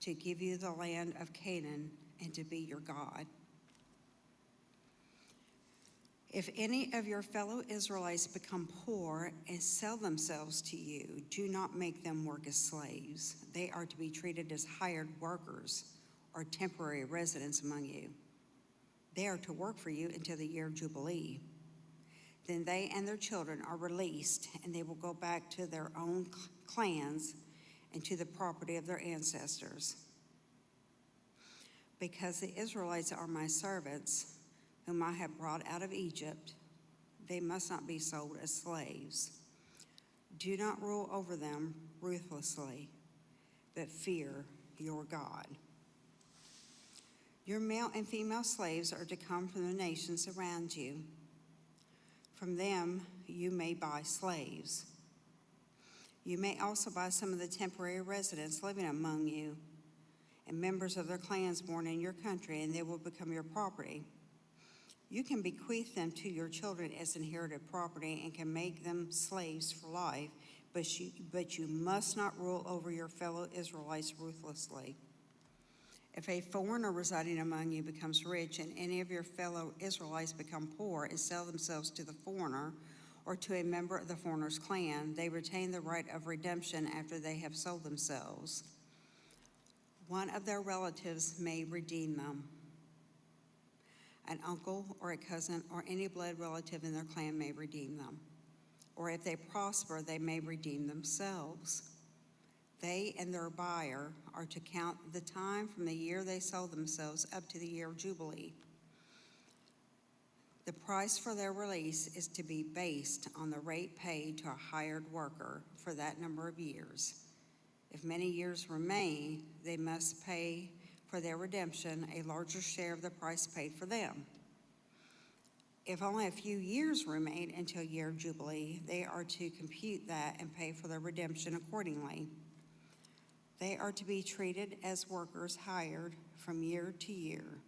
to give you the land of Canaan and to be your God. If any of your fellow Israelites become poor and sell themselves to you, do not make them work as slaves. They are to be treated as hired workers or temporary residents among you. They are to work for you until the year of Jubilee. Then they and their children are released, and they will go back to their own clans and to the property of their ancestors. Because the Israelites are my servants, whom I have brought out of Egypt, they must not be sold as slaves. Do not rule over them ruthlessly, but fear your God. Your male and female slaves are to come from the nations around you. From them you may buy slaves. You may also buy some of the temporary residents living among you and members of their clans born in your country, and they will become your property. You can bequeath them to your children as inherited property and can make them slaves for life, but you must not rule over your fellow Israelites ruthlessly. If a foreigner residing among you becomes rich and any of your fellow Israelites become poor and sell themselves to the foreigner or to a member of the foreigner's clan, they retain the right of redemption after they have sold themselves. One of their relatives may redeem them. An uncle or a cousin or any blood relative in their clan may redeem them. Or if they prosper, they may redeem themselves. They and their buyer are to count the time from the year they sold themselves up to the year of Jubilee. The price for their release is to be based on the rate paid to a hired worker for that number of years. If many years remain, they must pay for their redemption a larger share of the price paid for them. If only a few years remain until year of Jubilee, they are to compute that and pay for their redemption accordingly. They are to be treated as workers hired from year to year.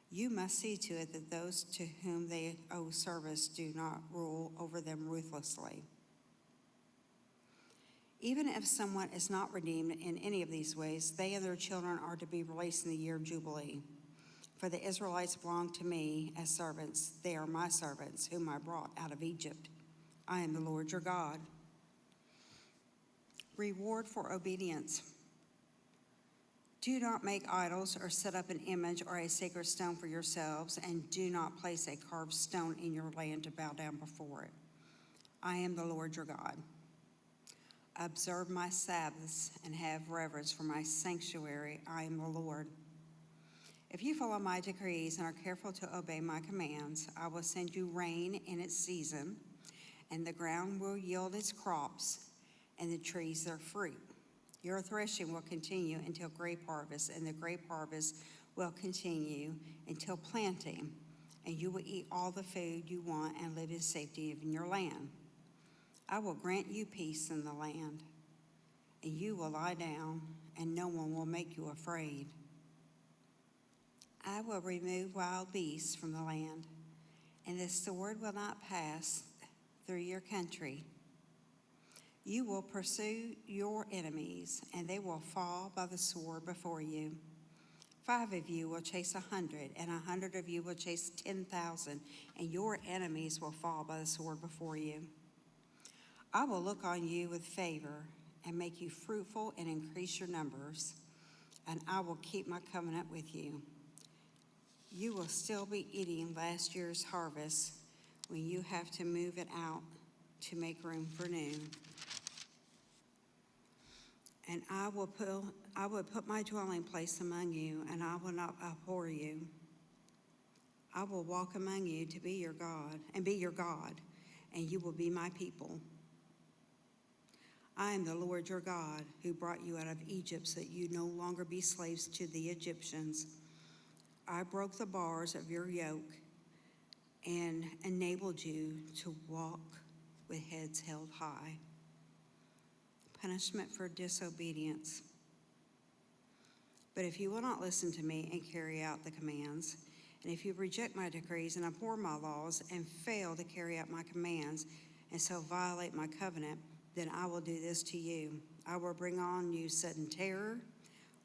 You must see to it that those to whom they owe service do not rule over them ruthlessly. Even if someone is not redeemed in any of these ways, they and their children are to be released in the year of Jubilee. For the Israelites belong to me as servants. They are my servants, whom I brought out of Egypt. I am the Lord your God. Reward for obedience. Do not make idols or set up an image or a sacred stone for yourselves, and do not place a carved stone in your land to bow down before it. I am the Lord your God. Observe my Sabbaths and have reverence for my sanctuary. I am the Lord. If you follow my decrees and are careful to obey my commands, I will send you rain in its season, and the ground will yield its crops, and the trees their fruit. Your threshing will continue until grape harvest, and the grape harvest will continue until planting, and you will eat all the food you want and live in safety in your land. I will grant you peace in the land, and you will lie down, and no one will make you afraid. I will remove wild beasts from the land, and the sword will not pass through your country. You will pursue your enemies, and they will fall by the sword before you. 5 of you will chase 100, and 100 of you will chase 10,000, and your enemies will fall by the sword before you. I will look on you with favor and make you fruitful and increase your numbers, and I will keep my covenant with you. You will still be eating last year's harvest when you have to move it out to make room for new. And I will put my dwelling place among you, and I will not abhor you. I will walk among you to be your God, and you will be my people. I am the Lord your God, who brought you out of Egypt so that you no longer be slaves to the Egyptians. I broke the bars of your yoke and enabled you to walk with heads held high. Punishment for disobedience. But if you will not listen to me and carry out the commands, and if you reject my decrees and abhor my laws and fail to carry out my commands and so violate my covenant, then I will do this to you. I will bring on you sudden terror,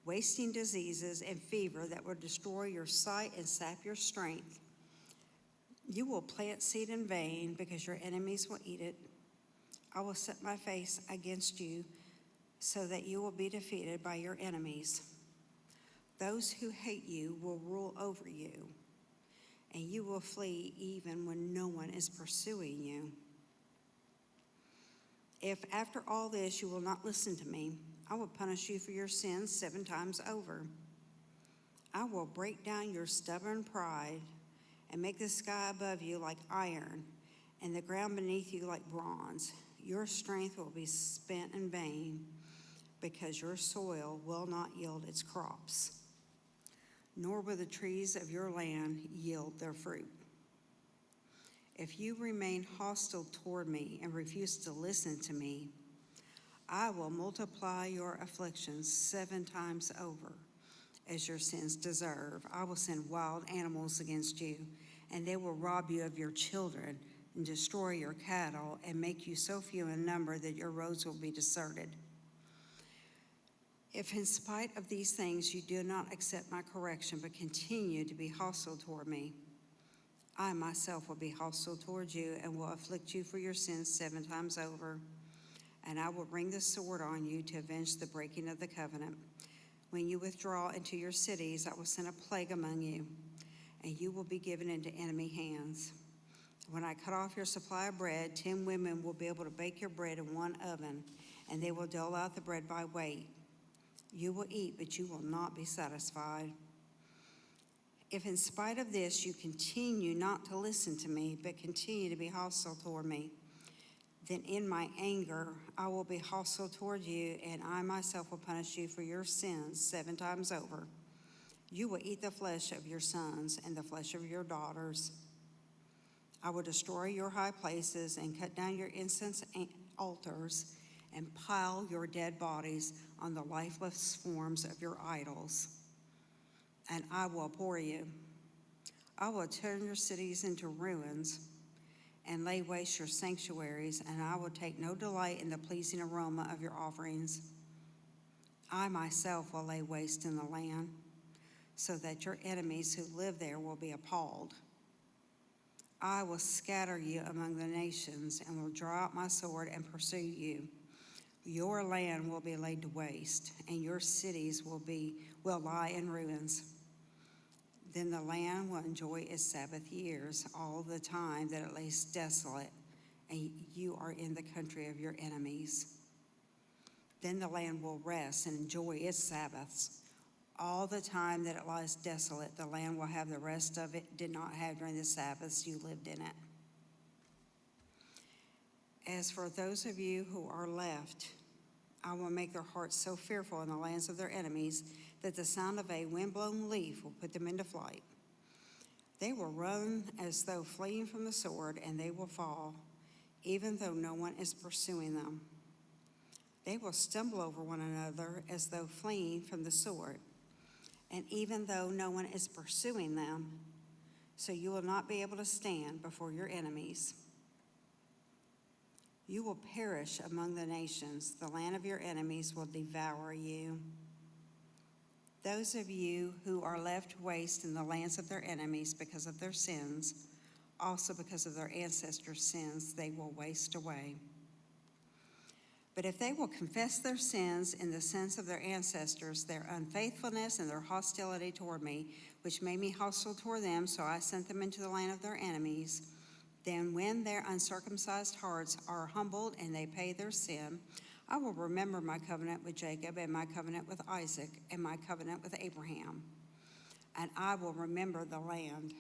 wasting diseases and fever that will destroy your sight and sap your strength. You will plant seed in vain because your enemies will eat it. I will set my face against you so that you will be defeated by your enemies. Those who hate you will rule over you, and you will flee even when no one is pursuing you. If after all this you will not listen to me, I will punish you for your sins 7 times over. I will break down your stubborn pride and make the sky above you like iron and the ground beneath you like bronze. Your strength will be spent in vain because your soil will not yield its crops, nor will the trees of your land yield their fruit. If you remain hostile toward me and refuse to listen to me, I will multiply your afflictions 7 times over, as your sins deserve. I will send wild animals against you, and they will rob you of your children and destroy your cattle and make you so few in number that your roads will be deserted. If in spite of these things you do not accept my correction but continue to be hostile toward me, I myself will be hostile toward you and will afflict you for your sins 7 times over. And I will bring the sword on you to avenge the breaking of the covenant. When you withdraw into your cities, I will send a plague among you, and you will be given into enemy hands. When I cut off your supply of bread, 10 women will be able to bake your bread in one oven, and they will dole out the bread by weight. You will eat, but you will not be satisfied. If in spite of this you continue not to listen to me, but continue to be hostile toward me, then in my anger I will be hostile toward you, and I myself will punish you for your sins 7 times over. You will eat the flesh of your sons and the flesh of your daughters. I will destroy your high places and cut down your incense altars and pile your dead bodies on the lifeless forms of your idols. And I will abhor you. I will turn your cities into ruins and lay waste your sanctuaries, and I will take no delight in the pleasing aroma of your offerings. I myself will lay waste in the land, so that your enemies who live there will be appalled. I will scatter you among the nations and will draw out my sword and pursue you. Your land will be laid to waste, and your cities will lie in ruins. Then the land will enjoy its Sabbath years all the time that it lays desolate, and you are in the country of your enemies. Then the land will rest and enjoy its Sabbaths all the time that it lies desolate. The land will have the rest of it did not have during the Sabbaths you lived in it. As for those of you who are left, I will make their hearts so fearful in the lands of their enemies that the sound of a wind-blown leaf will put them into flight. They will run as though fleeing from the sword, and they will fall, even though no one is pursuing them. They will stumble over one another as though fleeing from the sword, and even though no one is pursuing them, so you will not be able to stand before your enemies. You will perish among the nations. The land of your enemies will devour you. Those of you who are left waste in the lands of their enemies because of their sins, also because of their ancestors' sins, they will waste away. But if they will confess their sins in the sins of their ancestors, their unfaithfulness and their hostility toward me, which made me hostile toward them, so I sent them into the land of their enemies, then when their uncircumcised hearts are humbled and they pay their sin, I will remember my covenant with Jacob and my covenant with Isaac and my covenant with Abraham, and I will remember the land.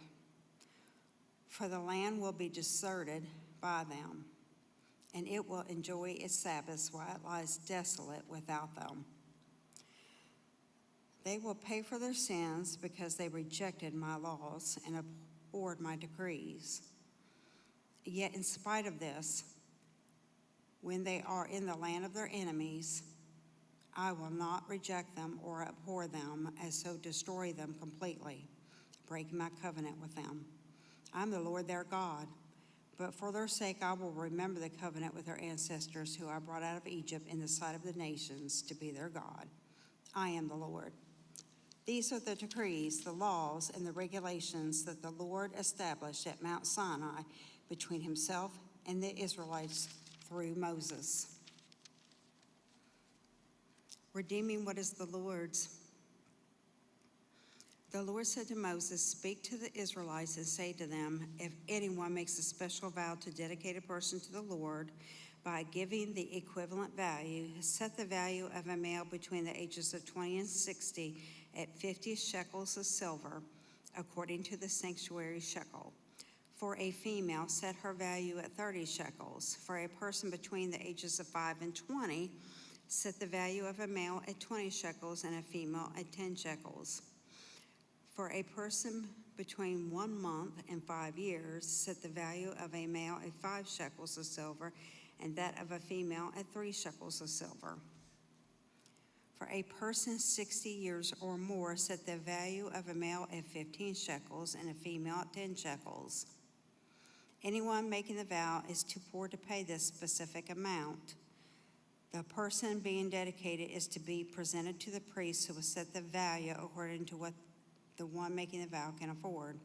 For the land will be deserted by them, and it will enjoy its Sabbaths while it lies desolate without them. They will pay for their sins because they rejected my laws and abhorred my decrees. Yet in spite of this, when they are in the land of their enemies, I will not reject them or abhor them, as so destroy them completely, breaking my covenant with them. I'm the Lord their God, but for their sake I will remember the covenant with their ancestors who I brought out of Egypt in the sight of the nations to be their God. I am the Lord. These are the decrees, the laws, and the regulations that the Lord established at Mount Sinai between himself and the Israelites through Moses. Redeeming what is the Lord's. The Lord said to Moses, "Speak to the Israelites and say to them, if anyone makes a special vow to dedicate a person to the Lord by giving the equivalent value, set the value of a male between the ages of 20 and 60 at 50 shekels of silver, according to the sanctuary shekel. For a female, set her value at 30 shekels. For a person between the ages of 5 and 20, set the value of a male at 20 shekels and a female at 10 shekels. For a person between 1 month and 5 years, set the value of a male at 5 shekels of silver and that of a female at 3 shekels of silver. For a person 60 years or more, set the value of a male at 15 shekels and a female at 10 shekels. Anyone making the vow is too poor to pay this specific amount. The person being dedicated is to be presented to the priest, who will set the value according to what the one making the vow can afford.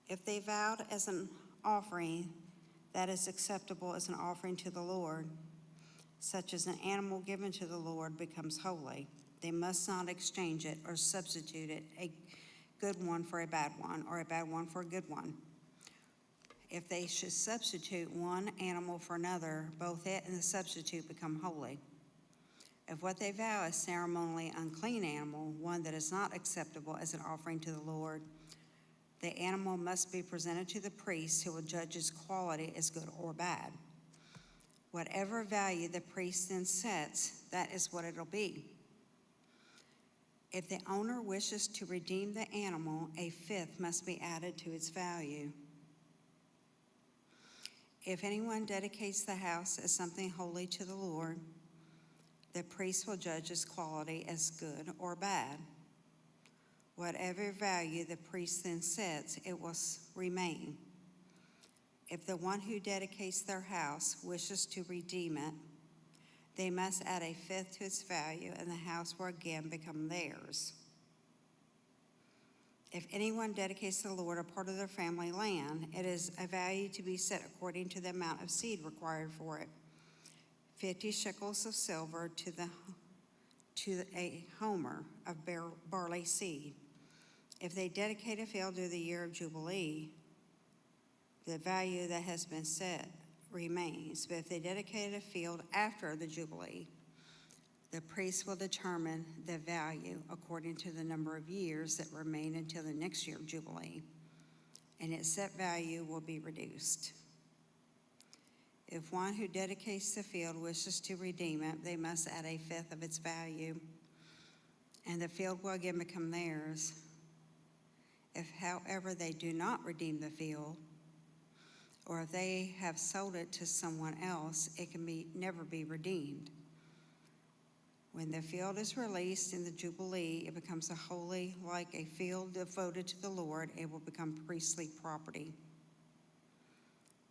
If they vowed as an offering that is acceptable as an offering to the Lord, such as an animal given to the Lord, becomes holy, they must not exchange it or substitute it, a good one for a bad one, or a bad one for a good one. If they should substitute one animal for another, both it and the substitute become holy. If what they vow is ceremonially unclean animal, one that is not acceptable as an offering to the Lord, the animal must be presented to the priest, who will judge its quality as good or bad. Whatever value the priest then sets, that is what it'll be. If the owner wishes to redeem the animal, a fifth must be added to its value. If anyone dedicates the house as something holy to the Lord, the priest will judge its quality as good or bad. Whatever value the priest then sets, it will remain. If the one who dedicates their house wishes to redeem it, they must add a fifth to its value, and the house will again become theirs. If anyone dedicates to the Lord a part of their family land, it is a value to be set according to the amount of seed required for it. 50 shekels of silver to a homer of barley seed. If they dedicate a field during the year of Jubilee, the value that has been set remains. But if they dedicate a field after the Jubilee, the priest will determine the value according to the number of years that remain until the next year of Jubilee, and its set value will be reduced. If one who dedicates the field wishes to redeem it, they must add a fifth of its value, and the field will again become theirs. If, however, they do not redeem the field, or if they have sold it to someone else, it can never be redeemed. When the field is released in the Jubilee, it becomes holy, like a field devoted to the Lord. It will become priestly property.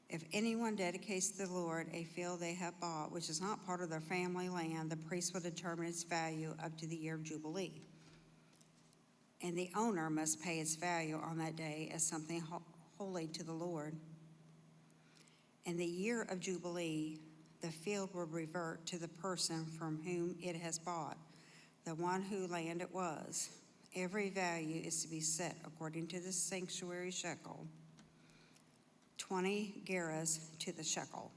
If anyone dedicates to the Lord a field they have bought, which is not part of their family land, the priest will determine its value up to the year of Jubilee. And the owner must pay its value on that day as something holy to the Lord. In the year of Jubilee, the field will revert to the person from whom it has bought, the one whose land it was. Every value is to be set according to the sanctuary shekel, 20 gerahs to the shekel.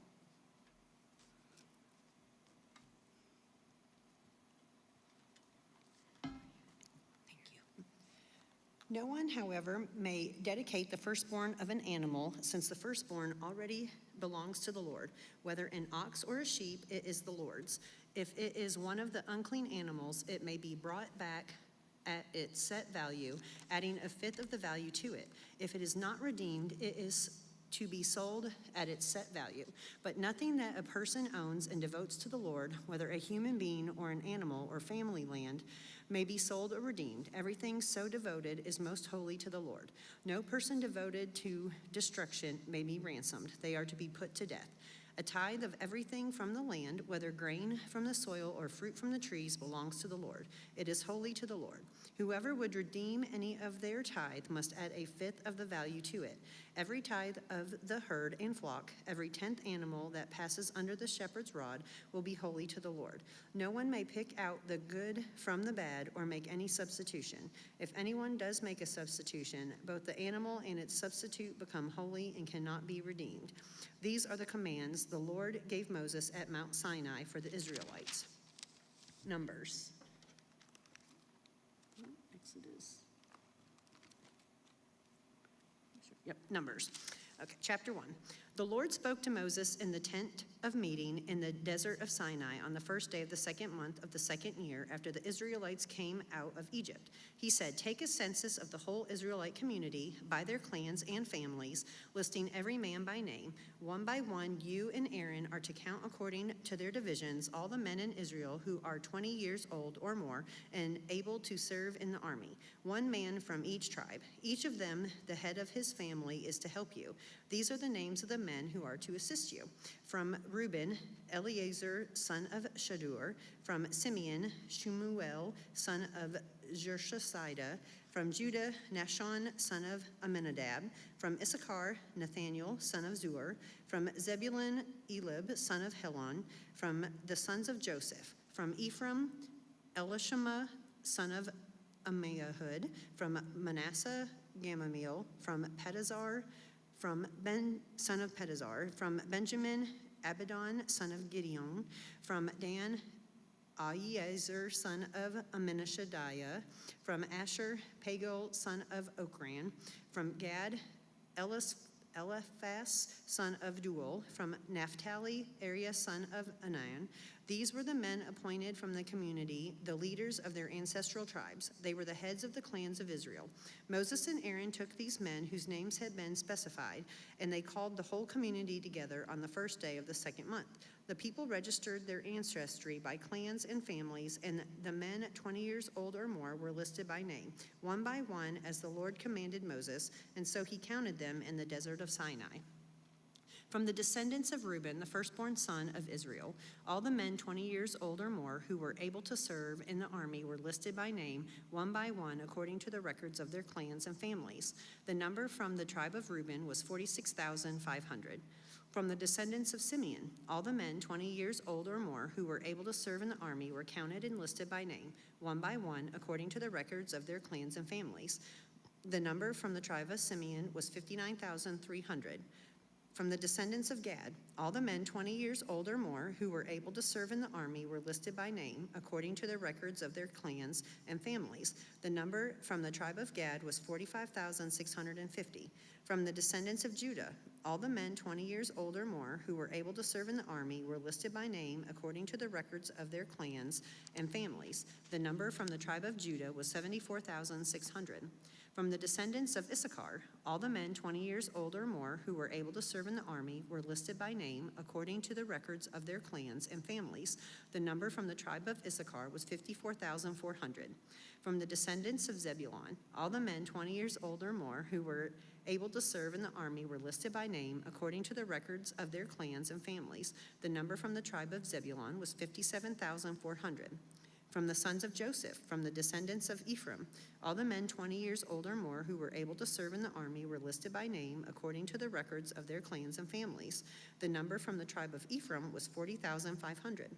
No one, however, may dedicate the firstborn of an animal, since the firstborn already belongs to the Lord. Whether an ox or a sheep, it is the Lord's. If it is one of the unclean animals, it may be brought back at its set value, adding a fifth of the value to it. If it is not redeemed, it is to be sold at its set value. But nothing that a person owns and devotes to the Lord, whether a human being or an animal or family land, may be sold or redeemed. Everything so devoted is most holy to the Lord. No person devoted to destruction may be ransomed. They are to be put to death. A tithe of everything from the land, whether grain from the soil or fruit from the trees, belongs to the Lord. It is holy to the Lord. Whoever would redeem any of their tithe must add a fifth of the value to it. Every tithe of the herd and flock, every 10th animal that passes under the shepherd's rod will be holy to the Lord. No one may pick out the good from the bad or make any substitution. If anyone does make a substitution, both the animal and its substitute become holy and cannot be redeemed. These are the commands the Lord gave Moses at Mount Sinai for the Israelites. Numbers. Exodus. Yep, Numbers. Okay, chapter 1. The Lord spoke to Moses in the tent of meeting in the desert of Sinai on the first day of the 2nd month of the 2nd year after the Israelites came out of Egypt. He said, "Take a census of the whole Israelite community by their clans and families, listing every man by name. One by one, you and Aaron are to count according to their divisions all the men in Israel who are 20 years old or more and able to serve in the army, one man from each tribe. Each of them, the head of his family, is to help you. These are the names of the men who are to assist you. From Reuben, Eleazar, son of Shadur. From Simeon, Shumuel, son of Jershasida. From Judah, Nashon, son of Amminadab. From Issachar, Nathaniel, son of Zuar. From Zebulun, Elib, son of Helon. From the sons of Joseph. From Ephraim, Elishama, son of Ammihud. From Manasseh, Gamaliel. From Pedazar, son of Pedazar. From Benjamin, Abidan, son of Gideon. From Dan, Ahiezer, son of Amminashadiah. From Asher, Pagol, son of Okran. From Gad, Eliphaz, son of Duel. From Naphtali, Ariah, son of Anan. These were the men appointed from the community, the leaders of their ancestral tribes. They were the heads of the clans of Israel. Moses and Aaron took these men whose names had been specified, and they called the whole community together on the first day of the 2nd month. The people registered their ancestry by clans and families, and the men 20 years old or more were listed by name, one by one, as the Lord commanded Moses, and so he counted them in the desert of Sinai. From the descendants of Reuben, the firstborn son of Israel, all the men 20 years old or more who were able to serve in the army were listed by name, one by one, according to the records of their clans and families. The number from the tribe of Reuben was 46,500. From the descendants of Simeon, all the men 20 years old or more who were able to serve in the army were counted and listed by name, one by one, according to the records of their clans and families. The number from the tribe of Simeon was 59,300. From the descendants of Gad, all the men 20 years old or more who were able to serve in the army were listed by name, according to the records of their clans and families. The number from the tribe of Gad was 45,650. From the descendants of Judah, all the men 20 years old or more who were able to serve in the army were listed by name, according to the records of their clans and families. The number from the tribe of Judah was 74,600. From the descendants of Issachar, all the men 20 years old or more who were able to serve in the army were listed by name, according to the records of their clans and families. The number from the tribe of Issachar was 54,400. From the descendants of Zebulun, all the men 20 years old or more who were able to serve in the army were listed by name, according to the records of their clans and families. The number from the tribe of Zebulun was 57,400. From the sons of Joseph, from the descendants of Ephraim, all the men 20 years old or more who were able to serve in the army were listed by name, according to the records of their clans and families. The number from the tribe of Ephraim was 40,500.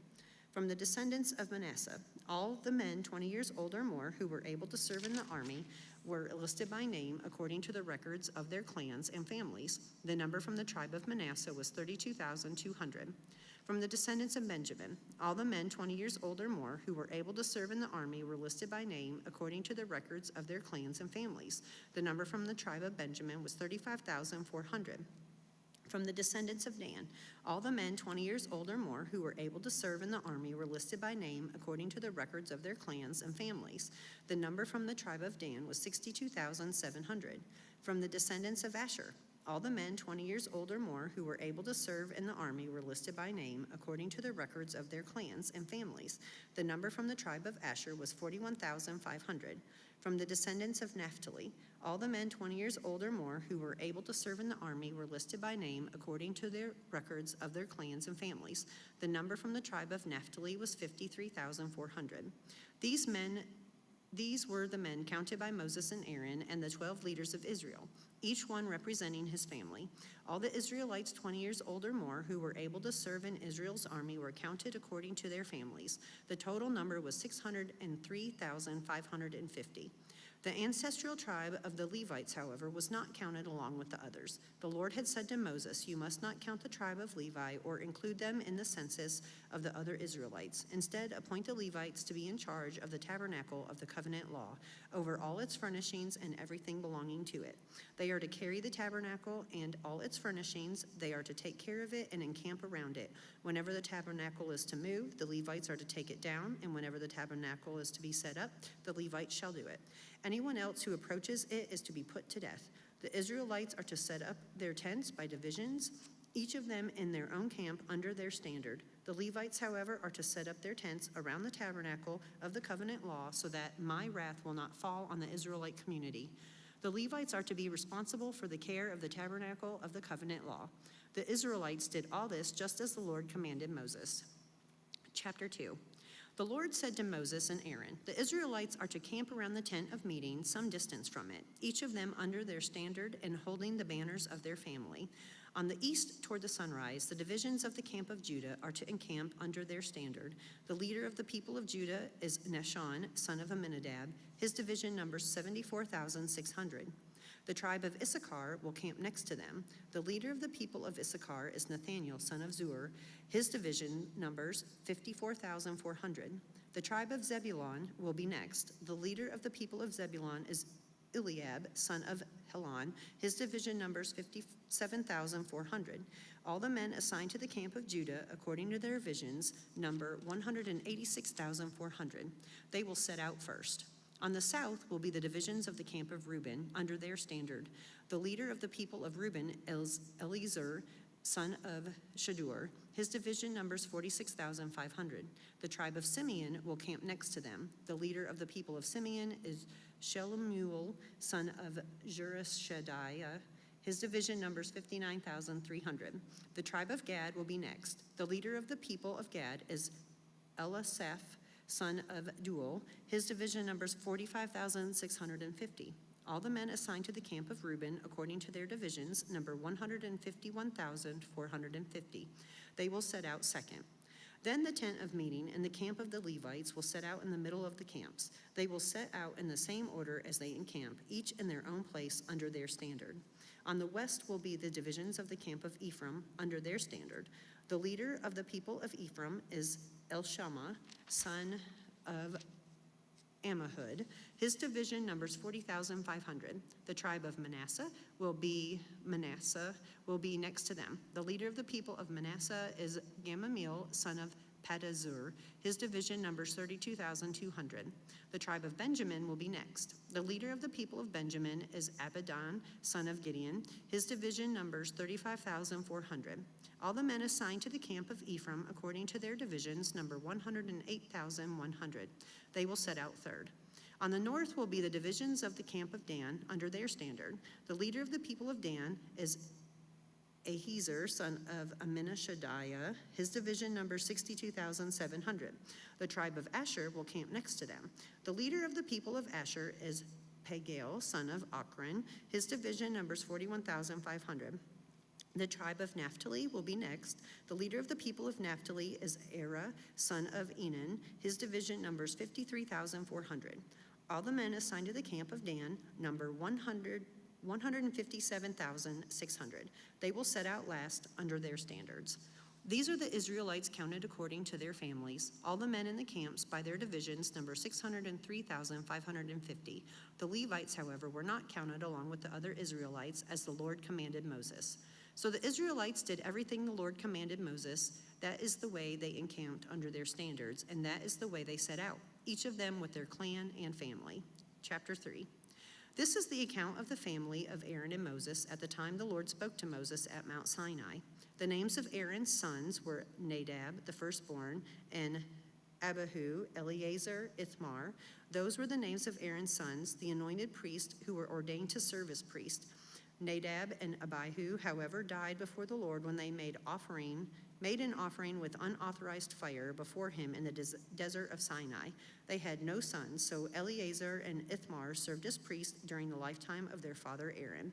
From the descendants of Manasseh, all the men 20 years old or more who were able to serve in the army were listed by name, according to the records of their clans and families. The number from the tribe of Manasseh was 32,200. From the descendants of Benjamin, all the men 20 years old or more who were able to serve in the army were listed by name, according to the records of their clans and families. The number from the tribe of Benjamin was 35,400. From the descendants of Dan, all the men 20 years old or more who were able to serve in the army were listed by name, according to the records of their clans and families. The number from the tribe of Dan was 62,700. From the descendants of Asher, All the men 20 years old or more who were able to serve in the army were listed by name according to the records of their clans and families. The number from the tribe of Asher was 41,500. From the descendants of Naphtali, all the men 20 years old or more who were able to serve in the army were listed by name according to their records of their clans and families. The number from the tribe of Naphtali was 53,400. These were the men counted by Moses and Aaron and the 12 leaders of Israel, each one representing his family. All the Israelites 20 years old or more who were able to serve in Israel's army were counted according to their families. The total number was 603,550. The ancestral tribe of the Levites, however, was not counted along with the others. The Lord had said to Moses, "You must not count the tribe of Levi or include them in the census of the other Israelites. Instead, appoint the Levites to be in charge of the tabernacle of the covenant law, over all its furnishings and everything belonging to it. They are to carry the tabernacle and all its furnishings. They are to take care of it and encamp around it. Whenever the tabernacle is to move, the Levites are to take it down, and whenever the tabernacle is to be set up, the Levites shall do it. Anyone else who approaches it is to be put to death. The Israelites are to set up their tents by divisions, each of them in their own camp under their standard. The Levites, however, are to set up their tents around the tabernacle of the covenant law so that my wrath will not fall on the Israelite community. The Levites are to be responsible for the care of the tabernacle of the covenant law. The Israelites did all this just as the Lord commanded Moses." Chapter 2. The Lord said to Moses and Aaron, "The Israelites are to camp around the tent of meeting some distance from it, each of them under their standard and holding the banners of their family. On the east toward the sunrise, the divisions of the camp of Judah are to encamp under their standard. The leader of the people of Judah is Nahshon, son of Amminadab. His division numbers 74,600. The tribe of Issachar will camp next to them. The leader of the people of Issachar is Nathaniel, son of Zur. His division numbers 54,400. The tribe of Zebulun will be next. The leader of the people of Zebulun is Eliab, son of Helon. His division numbers 57,400. All the men assigned to the camp of Judah, according to their divisions, number 186,400. They will set out first. On the south will be the divisions of the camp of Reuben, under their standard. The leader of the people of Reuben is Eliezer, son of Shadur. His division numbers 46,500. The tribe of Simeon will camp next to them. The leader of the people of Simeon is Shelumiel, son of Jurishadiah. His division numbers 59,300. The tribe of Gad will be next. The leader of the people of Gad is Elisaph, son of Duel. His division numbers 45,650. All the men assigned to the camp of Reuben, according to their divisions, number 151,450. They will set out second. Then the tent of meeting and the camp of the Levites will set out in the middle of the camps. They will set out in the same order as they encamp, each in their own place under their standard. On the west will be the divisions of the camp of Ephraim under their standard. The leader of the people of Ephraim is Elishama, son of Ammihud. His division numbers 40,500. The tribe of Manasseh will be next to them. The leader of the people of Manasseh is Gamaliel, son of Pedazur. His division numbers 32,200. The tribe of Benjamin will be next. The leader of the people of Benjamin is Abidan, son of Gideon. His division numbers 35,400. All the men assigned to the camp of Ephraim, according to their divisions, number 108,100. They will set out third. On the north will be the divisions of the camp of Dan under their standard. The leader of the people of Dan is Ahiezer, son of Amminashadiah. His division numbers 62,700. The tribe of Asher will camp next to them. The leader of the people of Asher is Pagiel, son of Ochran. His division numbers 41,500. The tribe of Naphtali will be next. The leader of the people of Naphtali is Era, son of Enan. His division numbers 53,400. All the men assigned to the camp of Dan number 157,600. They will set out last under their standards. These are the Israelites counted according to their families. All the men in the camps by their divisions number 603,550. The Levites, however, were not counted along with the other Israelites as the Lord commanded Moses. So the Israelites did everything the Lord commanded Moses. That is the way they encamped under their standards, and that is the way they set out, each of them with their clan and family. Chapter 3. This is the account of the family of Aaron and Moses at the time the Lord spoke to Moses at Mount Sinai. The names of Aaron's sons were Nadab, the firstborn, and Abihu, Eleazar, Ithamar. Those were the names of Aaron's sons, the anointed priests who were ordained to serve as priests. Nadab and Abihu, however, died before the Lord when they made an offering with unauthorized fire before him in the desert of Sinai. They had no sons, so Eleazar and Ithamar served as priests during the lifetime of their father Aaron.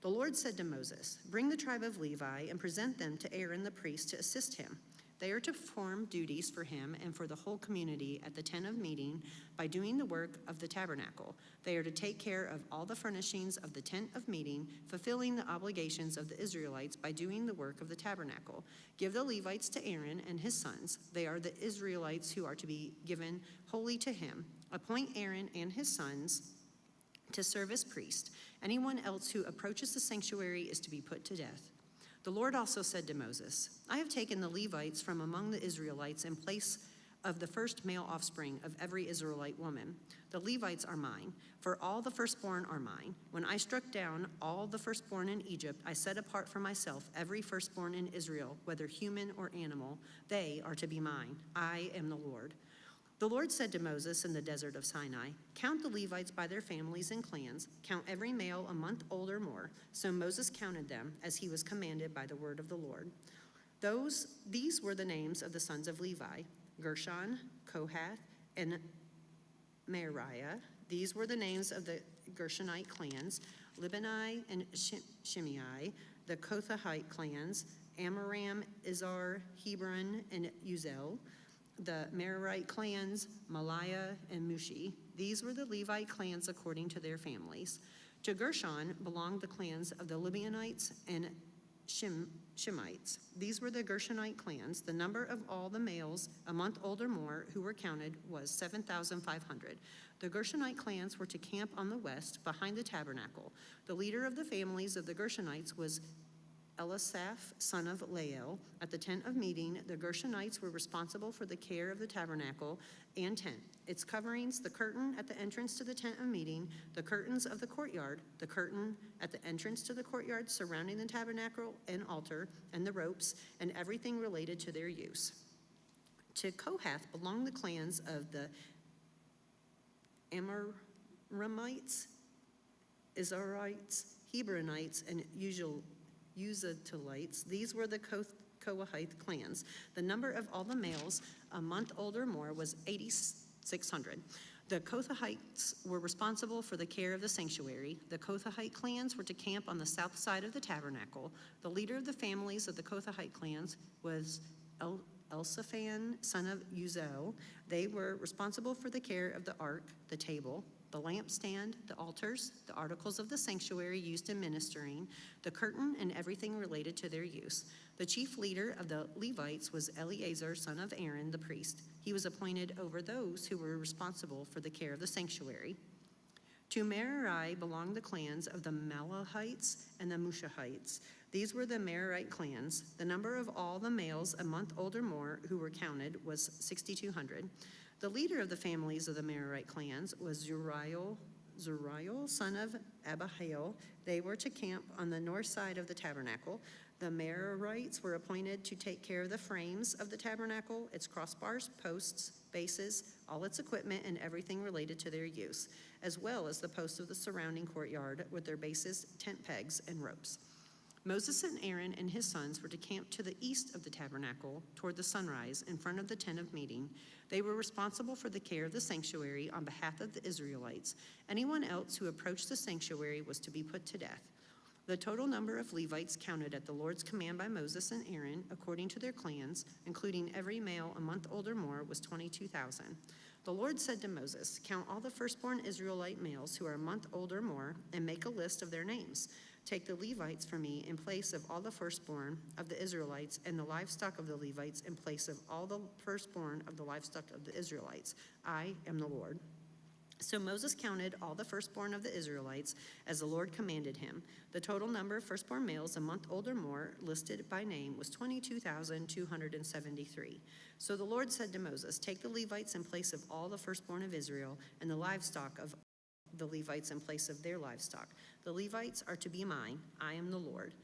The Lord said to Moses, "Bring the tribe of Levi and present them to Aaron the priest to assist him. They are to perform duties for him and for the whole community at the tent of meeting by doing the work of the tabernacle. They are to take care of all the furnishings of the tent of meeting, fulfilling the obligations of the Israelites by doing the work of the tabernacle. Give the Levites to Aaron and his sons. They are the Israelites who are to be given wholly to him. Appoint Aaron and his sons to serve as priests. Anyone else who approaches the sanctuary is to be put to death." The Lord also said to Moses, "I have taken the Levites from among the Israelites in place of the first male offspring of every Israelite woman. The Levites are mine, for all the firstborn are mine. When I struck down all the firstborn in Egypt, I set apart for myself every firstborn in Israel, whether human or animal. They are to be mine. I am the Lord." The Lord said to Moses in the desert of Sinai, "Count the Levites by their families and clans. Count every male a month old or more." So Moses counted them as he was commanded by the word of the Lord. These were the names of the sons of Levi: Gershon, Kohath, and Merari. These were the names of the Gershonite clans: Libani and Shimei. The Kohathite clans: Amram, Izhar, Hebron, and Uzel. The Merarite clans: Maliah and Mushi. These were the Levite clans according to their families. To Gershon belonged the clans of the Libanites and Shemites. These were the Gershonite clans. The number of all the males a month old or more who were counted was 7,500. The Gershonite clans were to camp on the west behind the tabernacle. The leader of the families of the Gershonites was Elisaph, son of Lael. At the tent of meeting, the Gershonites were responsible for the care of the tabernacle and tent, its coverings, the curtain at the entrance to the tent of meeting, the curtains of the courtyard, the curtain at the entrance to the courtyard surrounding the tabernacle and altar, and the ropes, and everything related to their use. To Kohath belonged the clans of the Amramites, Izharites, Hebronites, and Uzzielites. These were the Kohathite clans. The number of all the males a month old or more was 8,600. The Kohathites were responsible for the care of the sanctuary. The Kohathite clans were to camp on the south side of the tabernacle. The leader of the families of the Kohathite clans was Elzaphan, son of Uzel. They were responsible for the care of the ark, the table, the lampstand, the altars, the articles of the sanctuary used in ministering, the curtain, and everything related to their use. The chief leader of the Levites was Eleazar, son of Aaron, the priest. He was appointed over those who were responsible for the care of the sanctuary. To Merari belonged the clans of the Malahites and the Mushites. These were the Merarite clans. The number of all the males a month old or more who were counted was 6,200. The leader of the families of the Merarite clans was Zuriel, son of Abihail. They were to camp on the north side of the tabernacle. The Merarites were appointed to take care of the frames of the tabernacle, its crossbars, posts, bases, all its equipment, and everything related to their use, as well as the posts of the surrounding courtyard with their bases, tent pegs, and ropes. Moses and Aaron and his sons were to camp to the east of the tabernacle toward the sunrise in front of the tent of meeting. They were responsible for the care of the sanctuary on behalf of the Israelites. Anyone else who approached the sanctuary was to be put to death. The total number of Levites counted at the Lord's command by Moses and Aaron, according to their clans, including every male a month old or more, was 22,000. The Lord said to Moses, "Count all the firstborn Israelite males who are a month old or more, and make a list of their names. Take the Levites for me in place of all the firstborn of the Israelites, and the livestock of the Levites in place of all the firstborn of the livestock of the Israelites. I am the Lord." So Moses counted all the firstborn of the Israelites as the Lord commanded him. The total number of firstborn males a month old or more listed by name was 22,273. So the Lord said to Moses, "Take the Levites in place of all the firstborn of Israel and the livestock of the Levites in place of their livestock. The Levites are to be mine. I am the Lord.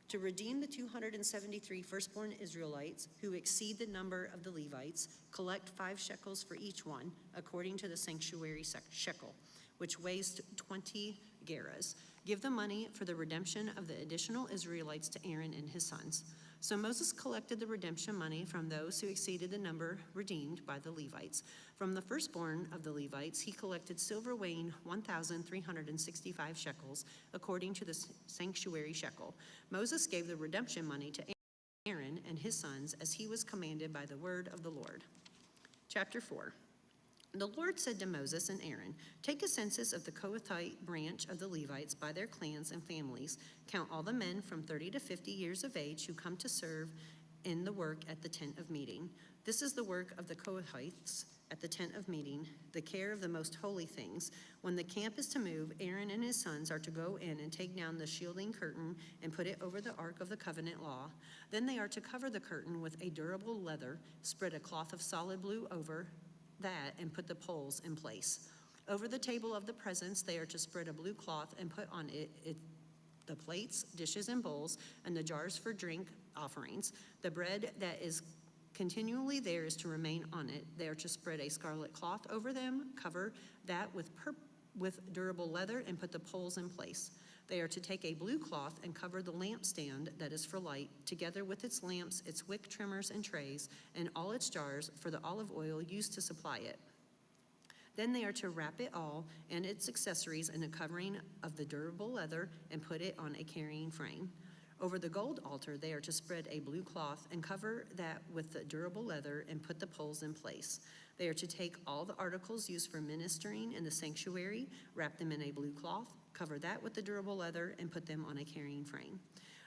To redeem the 273 firstborn Israelites who exceed the number of the Levites, collect 5 shekels for each one, according to the sanctuary shekel, which weighs 20 gerahs. Give the money for the redemption of the additional Israelites to Aaron and his sons. So Moses collected the redemption money from those who exceeded the number redeemed by the Levites. From the firstborn of the Levites, he collected silver weighing 1,365 shekels, according to the sanctuary shekel. Moses gave the redemption money to Aaron and his sons as he was commanded by the word of the Lord. Chapter 4. The Lord said to Moses and Aaron, take a census of the Kohathite branch of the Levites by their clans and families. Count all the men from 30 to 50 years of age who come to serve in the work at the tent of meeting. This is the work of the Kohathites at the tent of meeting, the care of the most holy things. When the camp is to move, Aaron and his sons are to go in and take down the shielding curtain and put it over the ark of the covenant law. Then they are to cover the curtain with a durable leather, spread a cloth of solid blue over that, and put the poles in place. Over the table of the presence, they are to spread a blue cloth and put on it the plates, dishes, and bowls, and the jars for drink offerings. The bread that is continually there is to remain on it. They are to spread a scarlet cloth over them, cover that with durable leather, and put the poles in place. They are to take a blue cloth and cover the lampstand that is for light, together with its lamps, its wick trimmers and trays, and all its jars for the olive oil used to supply it. Then they are to wrap it all and its accessories in a covering of the durable leather and put it on a carrying frame. Over the gold altar, they are to spread a blue cloth and cover that with the durable leather and put the poles in place. They are to take all the articles used for ministering in the sanctuary, wrap them in a blue cloth, cover that with the durable leather, and put them on a carrying frame.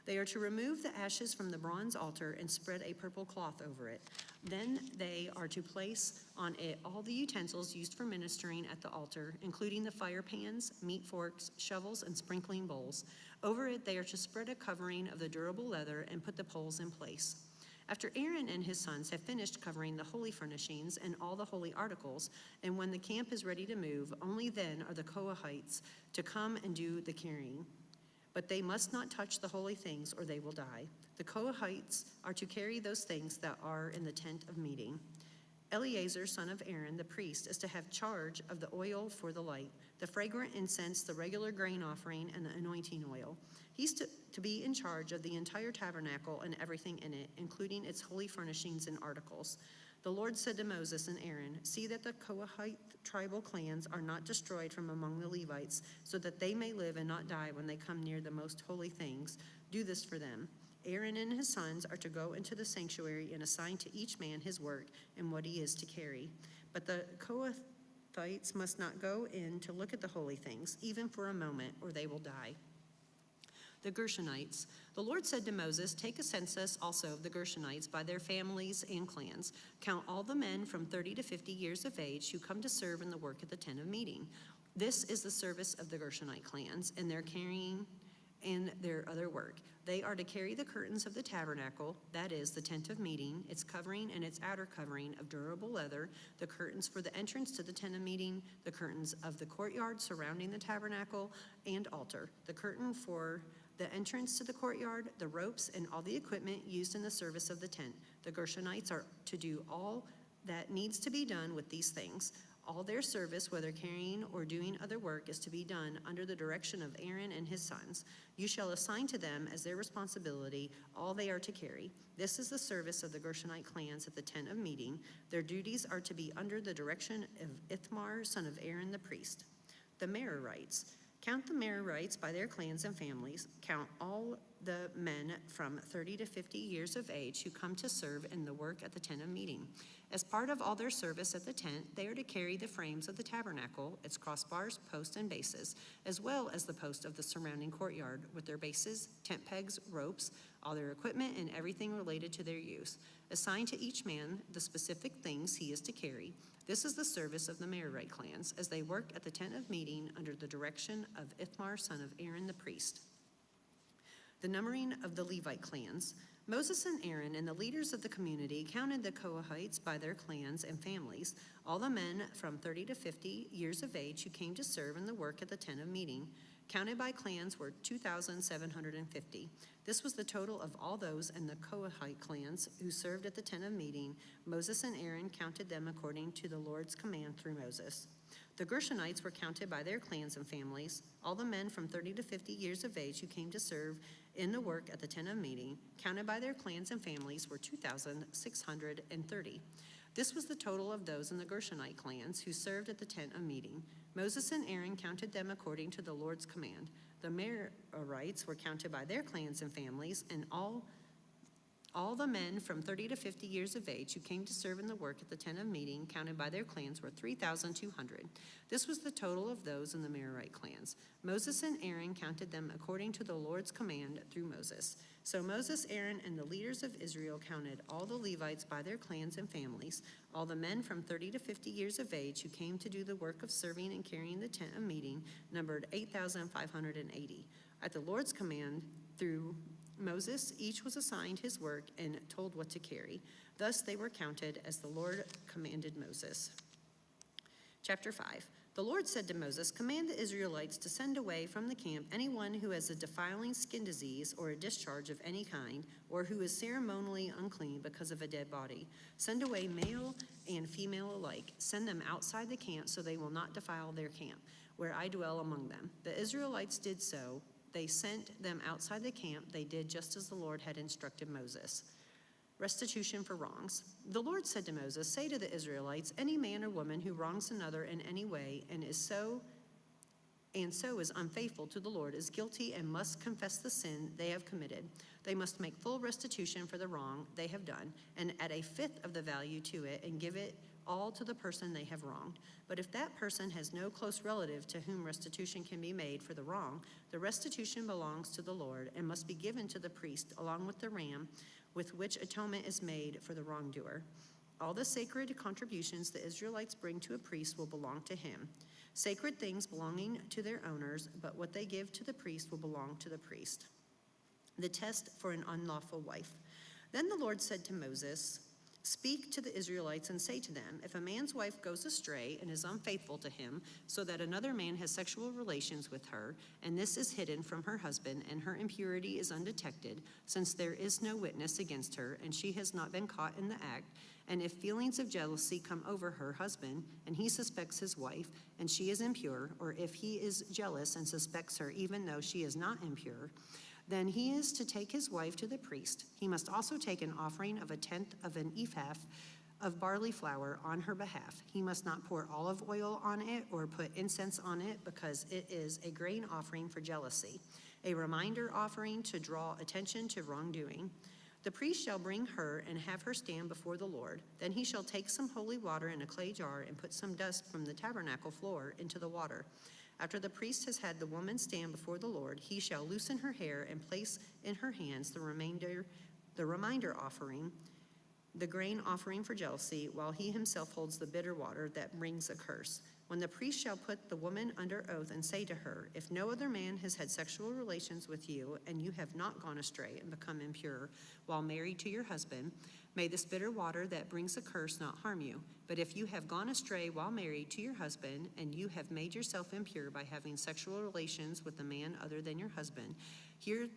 They are to remove the ashes from the bronze altar and spread a purple cloth over it. Then they are to place on it all the utensils used for ministering at the altar, including the fire pans, meat forks, shovels, and sprinkling bowls. Over it, they are to spread a covering of the durable leather and put the poles in place. After Aaron and his sons have finished covering the holy furnishings and all the holy articles, and when the camp is ready to move, only then are the Kohathites to come and do the carrying. But they must not touch the holy things, or they will die. The Kohathites are to carry those things that are in the tent of meeting. Eleazar, son of Aaron, the priest, is to have charge of the oil for the light, the fragrant incense, the regular grain offering, and the anointing oil. He's to be in charge of the entire tabernacle and everything in it, including its holy furnishings and articles. The Lord said to Moses and Aaron, see that the Kohathite tribal clans are not destroyed from among the Levites, so that they may live and not die when they come near the most holy things. Do this for them. Aaron and his sons are to go into the sanctuary and assign to each man his work and what he is to carry. But the Kohathites must not go in to look at the holy things, even for a moment, or they will die. The Gershonites. The Lord said to Moses, take a census also of the Gershonites by their families and clans. Count all the men from 30 to 50 years of age who come to serve in the work at the tent of meeting. This is the service of the Gershonite clans, and their carrying and their other work. They are to carry the curtains of the tabernacle, that is, the tent of meeting, its covering and its outer covering of durable leather, the curtains for the entrance to the tent of meeting, the curtains of the courtyard surrounding the tabernacle and altar, the curtain for the entrance to the courtyard, the ropes, and all the equipment used in the service of the tent. The Gershonites are to do all that needs to be done with these things. All their service, whether carrying or doing other work, is to be done under the direction of Aaron and his sons. You shall assign to them as their responsibility all they are to carry. This is the service of the Gershonite clans at the tent of meeting. Their duties are to be under the direction of Ithamar, son of Aaron the priest. The Merarites. Count the Merarites by their clans and families. Count all the men from 30 to 50 years of age who come to serve in the work at the tent of meeting. As part of all their service at the tent, they are to carry the frames of the tabernacle, its crossbars, posts, and bases, as well as the post of the surrounding courtyard with their bases, tent pegs, ropes, all their equipment, and everything related to their use. Assign to each man the specific things he is to carry. This is the service of the Merarite clans as they work at the tent of meeting under the direction of Ithamar, son of Aaron the priest. The numbering of the Levite clans. Moses and Aaron and the leaders of the community counted the Kohathites by their clans and families, all the men from 30 to 50 years of age who came to serve in the work at the tent of meeting. Counted by clans were 2,750. This was the total of all those in the Kohathite clans who served at the tent of meeting. Moses and Aaron counted them according to the Lord's command through Moses. The Gershonites were counted by their clans and families. All the men from 30 to 50 years of age who came to serve in the work at the tent of meeting, counted by their clans and families, were 2,630. This was the total of those in the Gershonite clans who served at the tent of meeting. Moses and Aaron counted them according to the Lord's command. The Merarites were counted by their clans and families, and all the men from 30 to 50 years of age who came to serve in the work at the tent of meeting, counted by their clans, were 3,200. This was the total of those in the Merarite clans. Moses and Aaron counted them according to the Lord's command through Moses. So Moses, Aaron, and the leaders of Israel counted all the Levites by their clans and families, all the men from 30 to 50 years of age who came to do the work of serving and carrying the tent of meeting, numbered 8,580. At the Lord's command through Moses, each was assigned his work and told what to carry. Thus they were counted as the Lord commanded Moses. Chapter 5. The Lord said to Moses, "Command the Israelites to send away from the camp anyone who has a defiling skin disease or a discharge of any kind, or who is ceremonially unclean because of a dead body. Send away male and female alike. Send them outside the camp so they will not defile their camp, where I dwell among them." The Israelites did so. They sent them outside the camp. They did just as the Lord had instructed Moses. Restitution for wrongs. The Lord said to Moses, "Say to the Israelites, any man or woman who wrongs another in any way and so is unfaithful to the Lord is guilty and must confess the sin they have committed. They must make full restitution for the wrong they have done and add a fifth of the value to it and give it all to the person they have wronged. But if that person has no close relative to whom restitution can be made for the wrong, the restitution belongs to the Lord and must be given to the priest along with the ram with which atonement is made for the wrongdoer. All the sacred contributions the Israelites bring to a priest will belong to him. Sacred things belonging to their owners, but what they give to the priest will belong to the priest." The test for an unlawful wife. Then the Lord said to Moses, "Speak to the Israelites and say to them, if a man's wife goes astray and is unfaithful to him, so that another man has sexual relations with her, and this is hidden from her husband, and her impurity is undetected, since there is no witness against her, and she has not been caught in the act, and if feelings of jealousy come over her husband, and he suspects his wife, and she is impure, or if he is jealous and suspects her even though she is not impure, then he is to take his wife to the priest. He must also take an offering of 1/10 of an ephah of barley flour on her behalf. He must not pour olive oil on it or put incense on it, because it is a grain offering for jealousy, a reminder offering to draw attention to wrongdoing. The priest shall bring her and have her stand before the Lord. Then he shall take some holy water in a clay jar and put some dust from the tabernacle floor into the water. After the priest has had the woman stand before the Lord, he shall loosen her hair and place in her hands the reminder offering, the grain offering for jealousy, while he himself holds the bitter water that brings a curse. When the priest shall put the woman under oath and say to her, if no other man has had sexual relations with you, and you have not gone astray and become impure while married to your husband, may this bitter water that brings a curse not harm you. But if you have gone astray while married to your husband, and you have made yourself impure by having sexual relations with a man other than your husband, here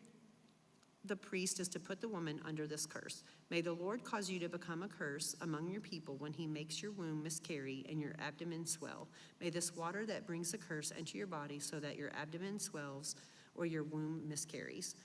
the priest is to put the woman under this curse. May the Lord cause you to become a curse among your people when he makes your womb miscarry and your abdomen swell. May this water that brings a curse enter your body so that your abdomen swells or your womb miscarries.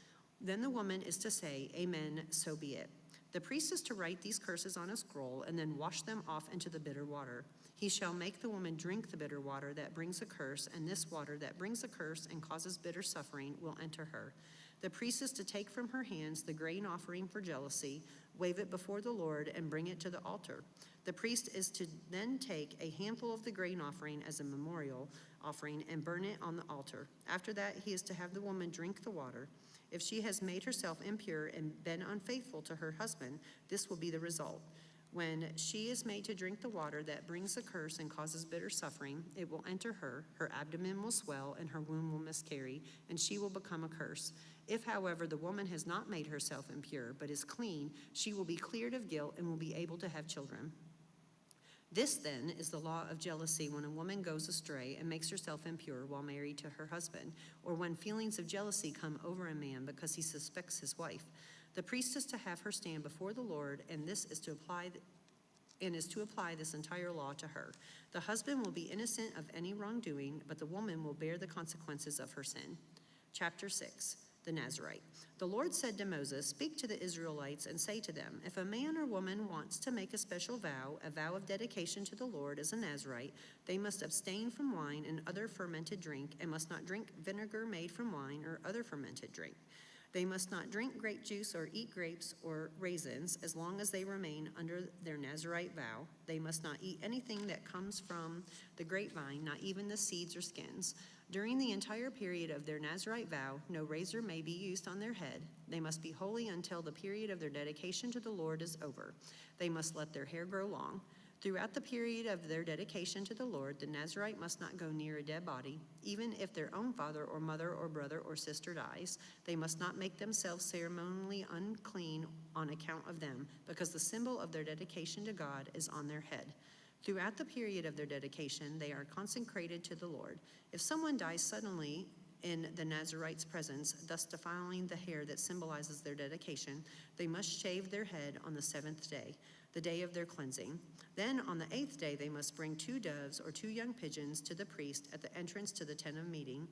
Then the woman is to say, Amen, so be it. The priest is to write these curses on a scroll and then wash them off into the bitter water. He shall make the woman drink the bitter water that brings a curse, and this water that brings a curse and causes bitter suffering will enter her. The priest is to take from her hands the grain offering for jealousy, wave it before the Lord, and bring it to the altar. The priest is to then take a handful of the grain offering as a memorial offering and burn it on the altar. After that, he is to have the woman drink the water. If she has made herself impure and been unfaithful to her husband, this will be the result. When she is made to drink the water that brings a curse and causes bitter suffering, it will enter her, her abdomen will swell, and her womb will miscarry, and she will become a curse. If, however, the woman has not made herself impure, but is clean, she will be cleared of guilt and will be able to have children. This, then, is the law of jealousy when a woman goes astray and makes herself impure while married to her husband, or when feelings of jealousy come over a man because he suspects his wife. The priest is to have her stand before the Lord, and is to apply this entire law to her. The husband will be innocent of any wrongdoing, but the woman will bear the consequences of her sin. Chapter 6, the Nazirite. The Lord said to Moses, "Speak to the Israelites and say to them, if a man or woman wants to make a special vow, a vow of dedication to the Lord as a Nazirite, they must abstain from wine and other fermented drink, and must not drink vinegar made from wine or other fermented drink. They must not drink grape juice or eat grapes or raisins as long as they remain under their Nazirite vow. They must not eat anything that comes from the grapevine, not even the seeds or skins. During the entire period of their Nazirite vow, no razor may be used on their head. They must be holy until the period of their dedication to the Lord is over. They must let their hair grow long. Throughout the period of their dedication to the Lord, the Nazirite must not go near a dead body, even if their own father or mother or brother or sister dies. They must not make themselves ceremonially unclean on account of them, because the symbol of their dedication to God is on their head. Throughout the period of their dedication, they are consecrated to the Lord. If someone dies suddenly in the Nazirite's presence, thus defiling the hair that symbolizes their dedication, they must shave their head on the seventh day, the day of their cleansing. Then on the eighth day, they must bring 2 doves or 2 young pigeons to the priest at the entrance to the tent of meeting.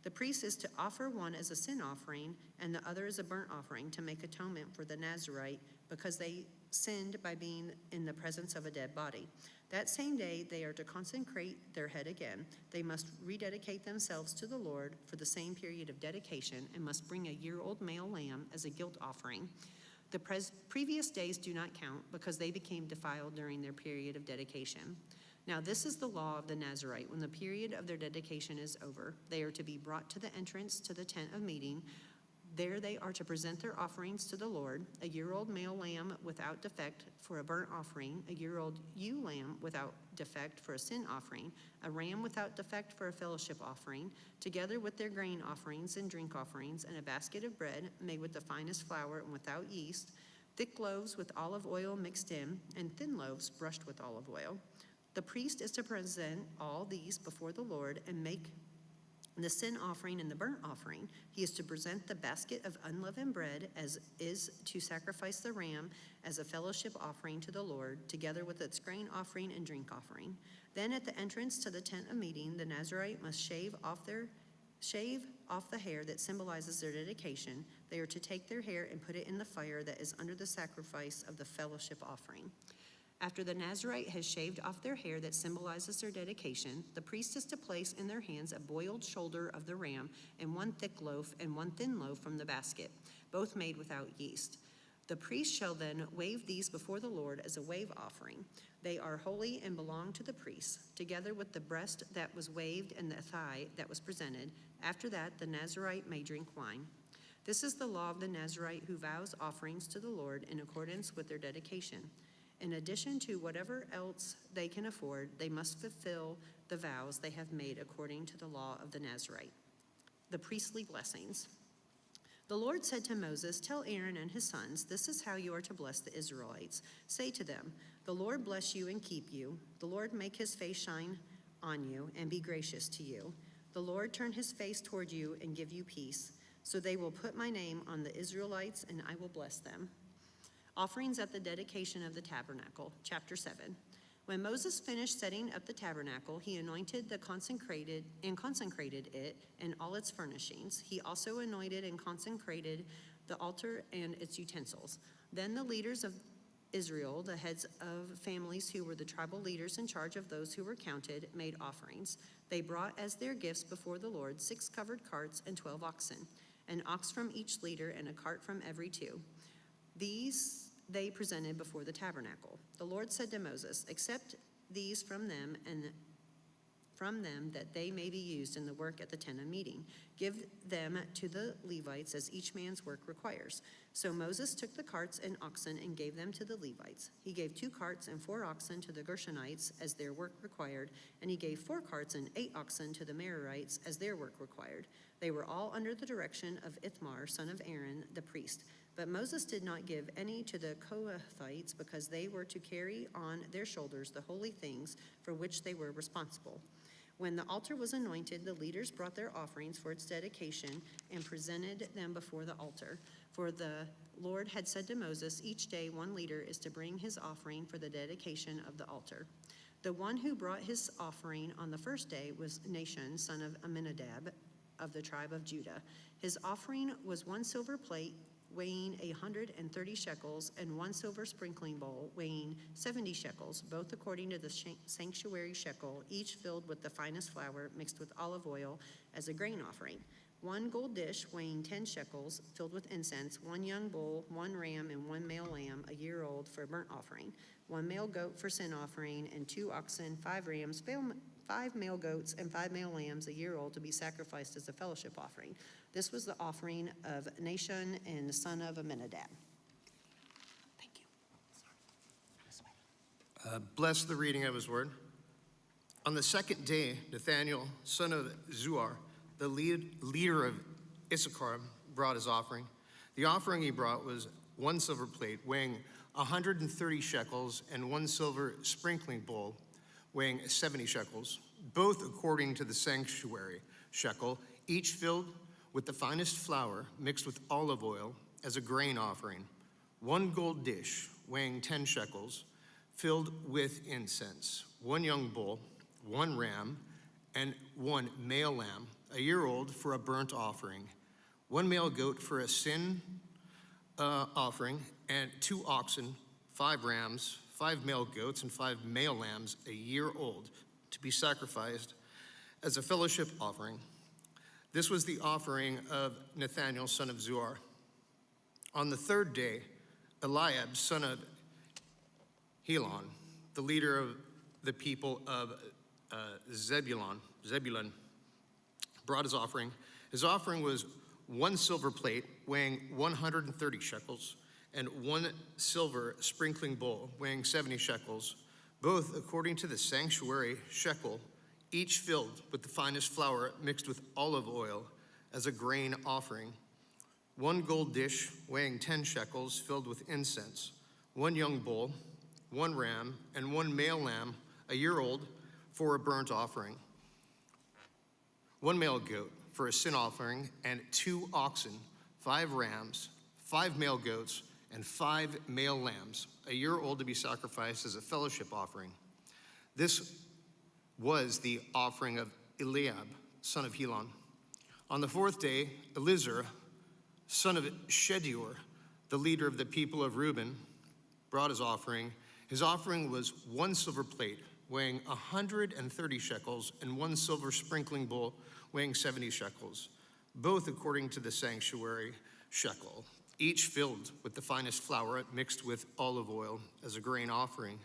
The priest is to offer one as a sin offering and the other as a burnt offering to make atonement for the Nazirite, because they sinned by being in the presence of a dead body. That same day, they are to consecrate their head again. They must rededicate themselves to the Lord for the same period of dedication, and must bring a year-old male lamb as a guilt offering. The previous days do not count, because they became defiled during their period of dedication. Now this is the law of the Nazirite. When the period of their dedication is over, they are to be brought to the entrance to the tent of meeting. There they are to present their offerings to the Lord: a year-old male lamb without defect for a burnt offering, a year-old ewe lamb without defect for a sin offering, a ram without defect for a fellowship offering, together with their grain offerings and drink offerings, and a basket of bread made with the finest flour and without yeast, thick loaves with olive oil mixed in, and thin loaves brushed with olive oil. The priest is to present all these before the Lord and make the sin offering and the burnt offering. He is to present the basket of unleavened bread, as is to sacrifice the ram as a fellowship offering to the Lord, together with its grain offering and drink offering. Then at the entrance to the tent of meeting, the Nazirite must shave off the hair that symbolizes their dedication. They are to take their hair and put it in the fire that is under the sacrifice of the fellowship offering. After the Nazirite has shaved off their hair that symbolizes their dedication, the priest is to place in their hands a boiled shoulder of the ram and 1 thick loaf and 1 thin loaf from the basket, both made without yeast. The priest shall then wave these before the Lord as a wave offering. They are holy and belong to the priest, together with the breast that was waved and the thigh that was presented. After that, the Nazirite may drink wine. This is the law of the Nazirite who vows offerings to the Lord in accordance with their dedication. In addition to whatever else they can afford, they must fulfill the vows they have made according to the law of the Nazirite. The priestly blessings. The Lord said to Moses, "Tell Aaron and his sons, this is how you are to bless the Israelites. Say to them, the Lord bless you and keep you. The Lord make his face shine on you and be gracious to you. The Lord turn his face toward you and give you peace. So they will put my name on the Israelites, and I will bless them." Offerings at the dedication of the tabernacle, chapter 7. When Moses finished setting up the tabernacle, he anointed the consecrated it and all its furnishings. He also anointed and consecrated the altar and its utensils. Then the leaders of Israel, the heads of families who were the tribal leaders in charge of those who were counted, made offerings. They brought as their gifts before the Lord 6 covered carts and 12 oxen, an ox from each leader and a cart from every 2. These they presented before the tabernacle. The Lord said to Moses, "Accept these from them and from them that they may be used in the work at the tent of meeting. Give them to the Levites as each man's work requires. So Moses took the carts and oxen and gave them to the Levites. He gave 2 carts and 4 oxen to the Gershonites as their work required, and he gave 4 carts and 8 oxen to the Merarites as their work required. They were all under the direction of Ithamar, son of Aaron, the priest. But Moses did not give any to the Kohathites because they were to carry on their shoulders the holy things for which they were responsible. When the altar was anointed, the leaders brought their offerings for its dedication and presented them before the altar. For the Lord had said to Moses, each day 1 leader is to bring his offering for the dedication of the altar. The one who brought his offering on the first day was Nahshon, son of Amminadab, of the tribe of Judah. His offering was 1 silver plate weighing 130 shekels, and 1 silver sprinkling bowl weighing 70 shekels, both according to the sanctuary shekel, each filled with the finest flour mixed with olive oil as a grain offering. 1 gold dish weighing 10 shekels, filled with incense, 1 young bull, 1 ram, and 1 male lamb, a year old, for a burnt offering, 1 male goat for sin offering, and 2 oxen, 5 rams, 5 male goats, and 5 male lambs, a year old, to be sacrificed as a fellowship offering. This was the offering of Nahshon and the son of Amminadab. Thank you. Bless the reading of his word. On the second day, Nathaniel, son of Zuar, the leader of Issachar, brought his offering. The offering he brought was 1 silver plate weighing 130 shekels and 1 silver sprinkling bowl weighing 70 shekels, both according to the sanctuary shekel, each filled with the finest flour mixed with olive oil as a grain offering, 1 gold dish weighing 10 shekels, filled with incense, 1 young bull, 1 ram, and 1 male lamb, a year old, for a burnt offering, 1 male goat for a sin offering, and 2 oxen, 5 rams, 5 male goats, and 5 male lambs, a year old, to be sacrificed as a fellowship offering. This was the offering of Nathaniel, son of Zuar. On the third day, Eliab, son of Helon, the leader of the people of Zebulun, brought his offering. His offering was 1 silver plate weighing 130 shekels and 1 silver sprinkling bowl weighing 70 shekels, both according to the sanctuary shekel, each filled with the finest flour mixed with olive oil as a grain offering, 1 gold dish weighing 10 shekels filled with incense, 1 young bull, 1 ram, and 1 male lamb, a year old, for a burnt offering, 1 male goat for a sin offering, and 2 oxen, 5 rams, 5 male goats, and 5 male lambs, a year old, to be sacrificed as a fellowship offering. This was the offering of Eliab, son of Helon. On the fourth day, Elizur, son of Shedeur, the leader of the people of Reuben, brought his offering. His offering was 1 silver plate weighing 130 shekels and 1 silver sprinkling bowl weighing 70 shekels, both according to the sanctuary shekel, each filled with the finest flour mixed with olive oil as a grain offering,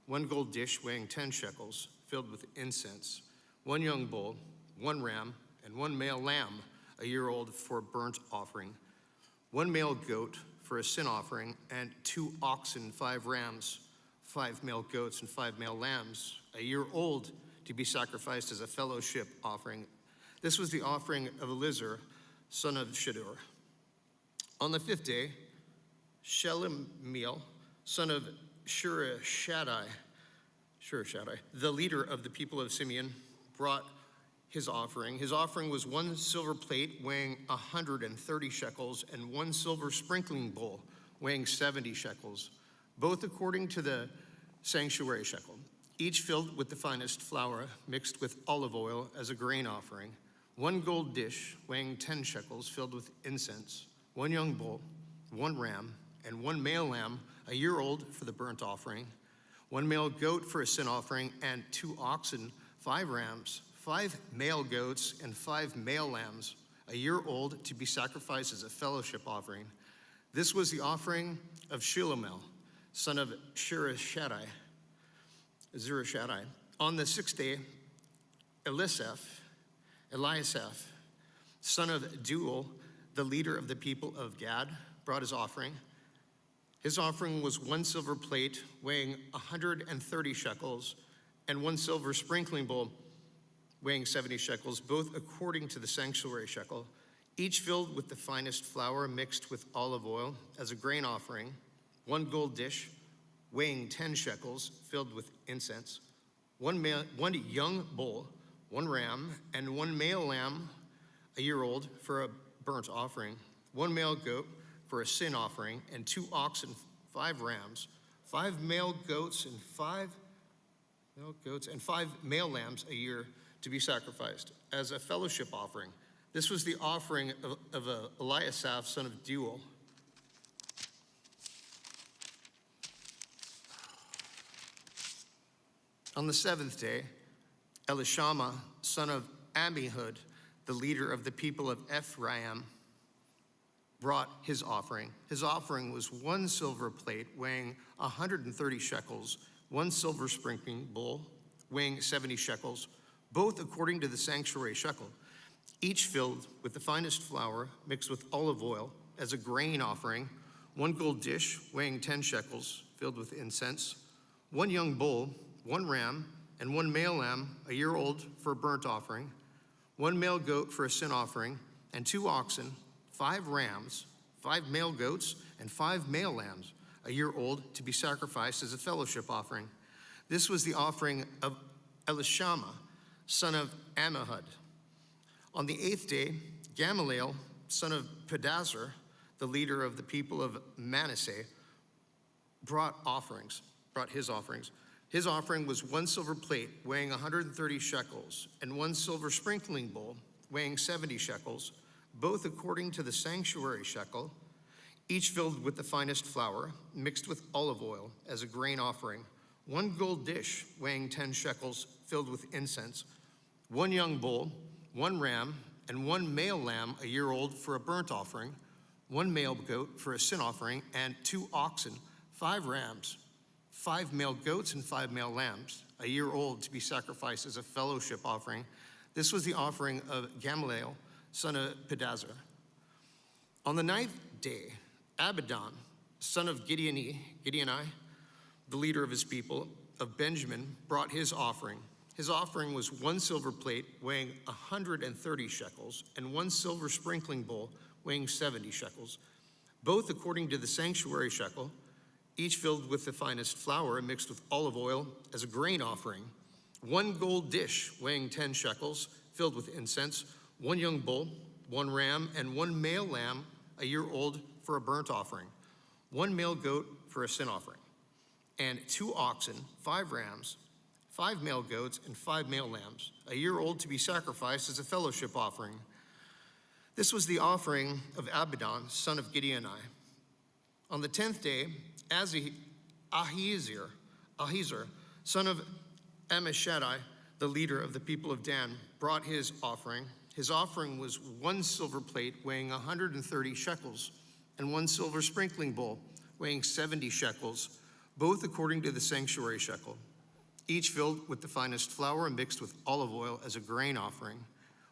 1 gold dish weighing 10 shekels filled with incense, 1 young bull, 1 ram, and 1 male lamb, a year old, for a burnt offering, 1 male goat for a sin offering, and 2 oxen, 5 rams, 5 male goats, and 5 male lambs, a year old, to be sacrificed as a fellowship offering. This was the offering of Elizur, son of Shedeur. On the fifth day, Shelemiel, son of Shurishadai, the leader of the people of Simeon, brought his offering. His offering was 1 silver plate weighing 130 shekels and 1 silver sprinkling bowl weighing 70 shekels, both according to the sanctuary shekel, each filled with the finest flour mixed with olive oil as a grain offering, 1 gold dish weighing 10 shekels filled with incense, 1 young bull, 1 ram, and 1 male lamb, a year old, for the burnt offering, 1 male goat for a sin offering, and 2 oxen, 5 rams, 5 male goats, and 5 male lambs, a year old, to be sacrificed as a fellowship offering. This was the offering of Shelemiel, son of Zurishaddai. On the sixth day, Eliasaph, son of Deuel, the leader of the people of Gad, brought his offering. His offering was 1 silver plate weighing 130 shekels, and 1 silver sprinkling bowl weighing 70 shekels, both according to the sanctuary shekel, each filled with the finest flour mixed with olive oil as a grain offering, 1 gold dish weighing 10 shekels, filled with incense, one young bull, 1 ram, and 1 male lamb, a year old, for a burnt offering, 1 male goat for a sin offering, and 2 oxen, 5 rams, 5 male goats, and 5 male lambs a year to be sacrificed as a fellowship offering. This was the offering of Eliasaph, son of Deuel. On the 7th day, Elishama, son of Ammihud, the leader of the people of Ephraim, brought his offering. His offering was 1 silver plate weighing 130 shekels, 1 silver sprinkling bowl weighing 70 shekels, both according to the sanctuary shekel, each filled with the finest flour mixed with olive oil as a grain offering, 1 gold dish weighing 10 shekels, filled with incense, 1 young bull, 1 ram, and 1 male lamb, a year old, for a burnt offering, 1 male goat for a sin offering, and 2 oxen, 5 rams, 5 male goats, and 5 male lambs, a year old, to be sacrificed as a fellowship offering. This was the offering of Elishama, son of Ammihud. On the 8th day, Gamaliel, son of Pedazur, the leader of the people of Manasseh, brought his offerings. His offering was 1 silver plate weighing 130 shekels, and 1 silver sprinkling bowl weighing 70 shekels, both according to the sanctuary shekel, each filled with the finest flour mixed with olive oil as a grain offering, 1 gold dish weighing 10 shekels, filled with incense, 1 young bull, 1 ram, and 1 male lamb, a year old, for a burnt offering, 1 male goat for a sin offering, and 2 oxen, 5 rams, 5 male goats, and 5 male lambs, a year old, to be sacrificed as a fellowship offering. This was the offering of Gamaliel, son of Pedazur. On the 9th day, Abidan, son of Gideoni, the leader of his people of Benjamin, brought his offering. His offering was 1 silver plate weighing 130 shekels, and 1 silver sprinkling bowl weighing 70 shekels, both according to the sanctuary shekel, each filled with the finest flour mixed with olive oil as a grain offering, 1 gold dish weighing 10 shekels, filled with incense, 1 young bull, 1 ram, and 1 male lamb, a year old, for a burnt offering, 1 male goat for a sin offering, and 2 oxen, 5 rams, 5 male goats, and 5 male lambs, a year old, to be sacrificed as a fellowship offering. This was the offering of Abidan, son of Gideoni. On the 10th day, Ahiezer, son of Ammishaddai, the leader of the people of Dan, brought his offering. His offering was 1 silver plate weighing 130 shekels, and 1 silver sprinkling bowl weighing 70 shekels, both according to the sanctuary shekel, each filled with the finest flour mixed with olive oil as a grain offering,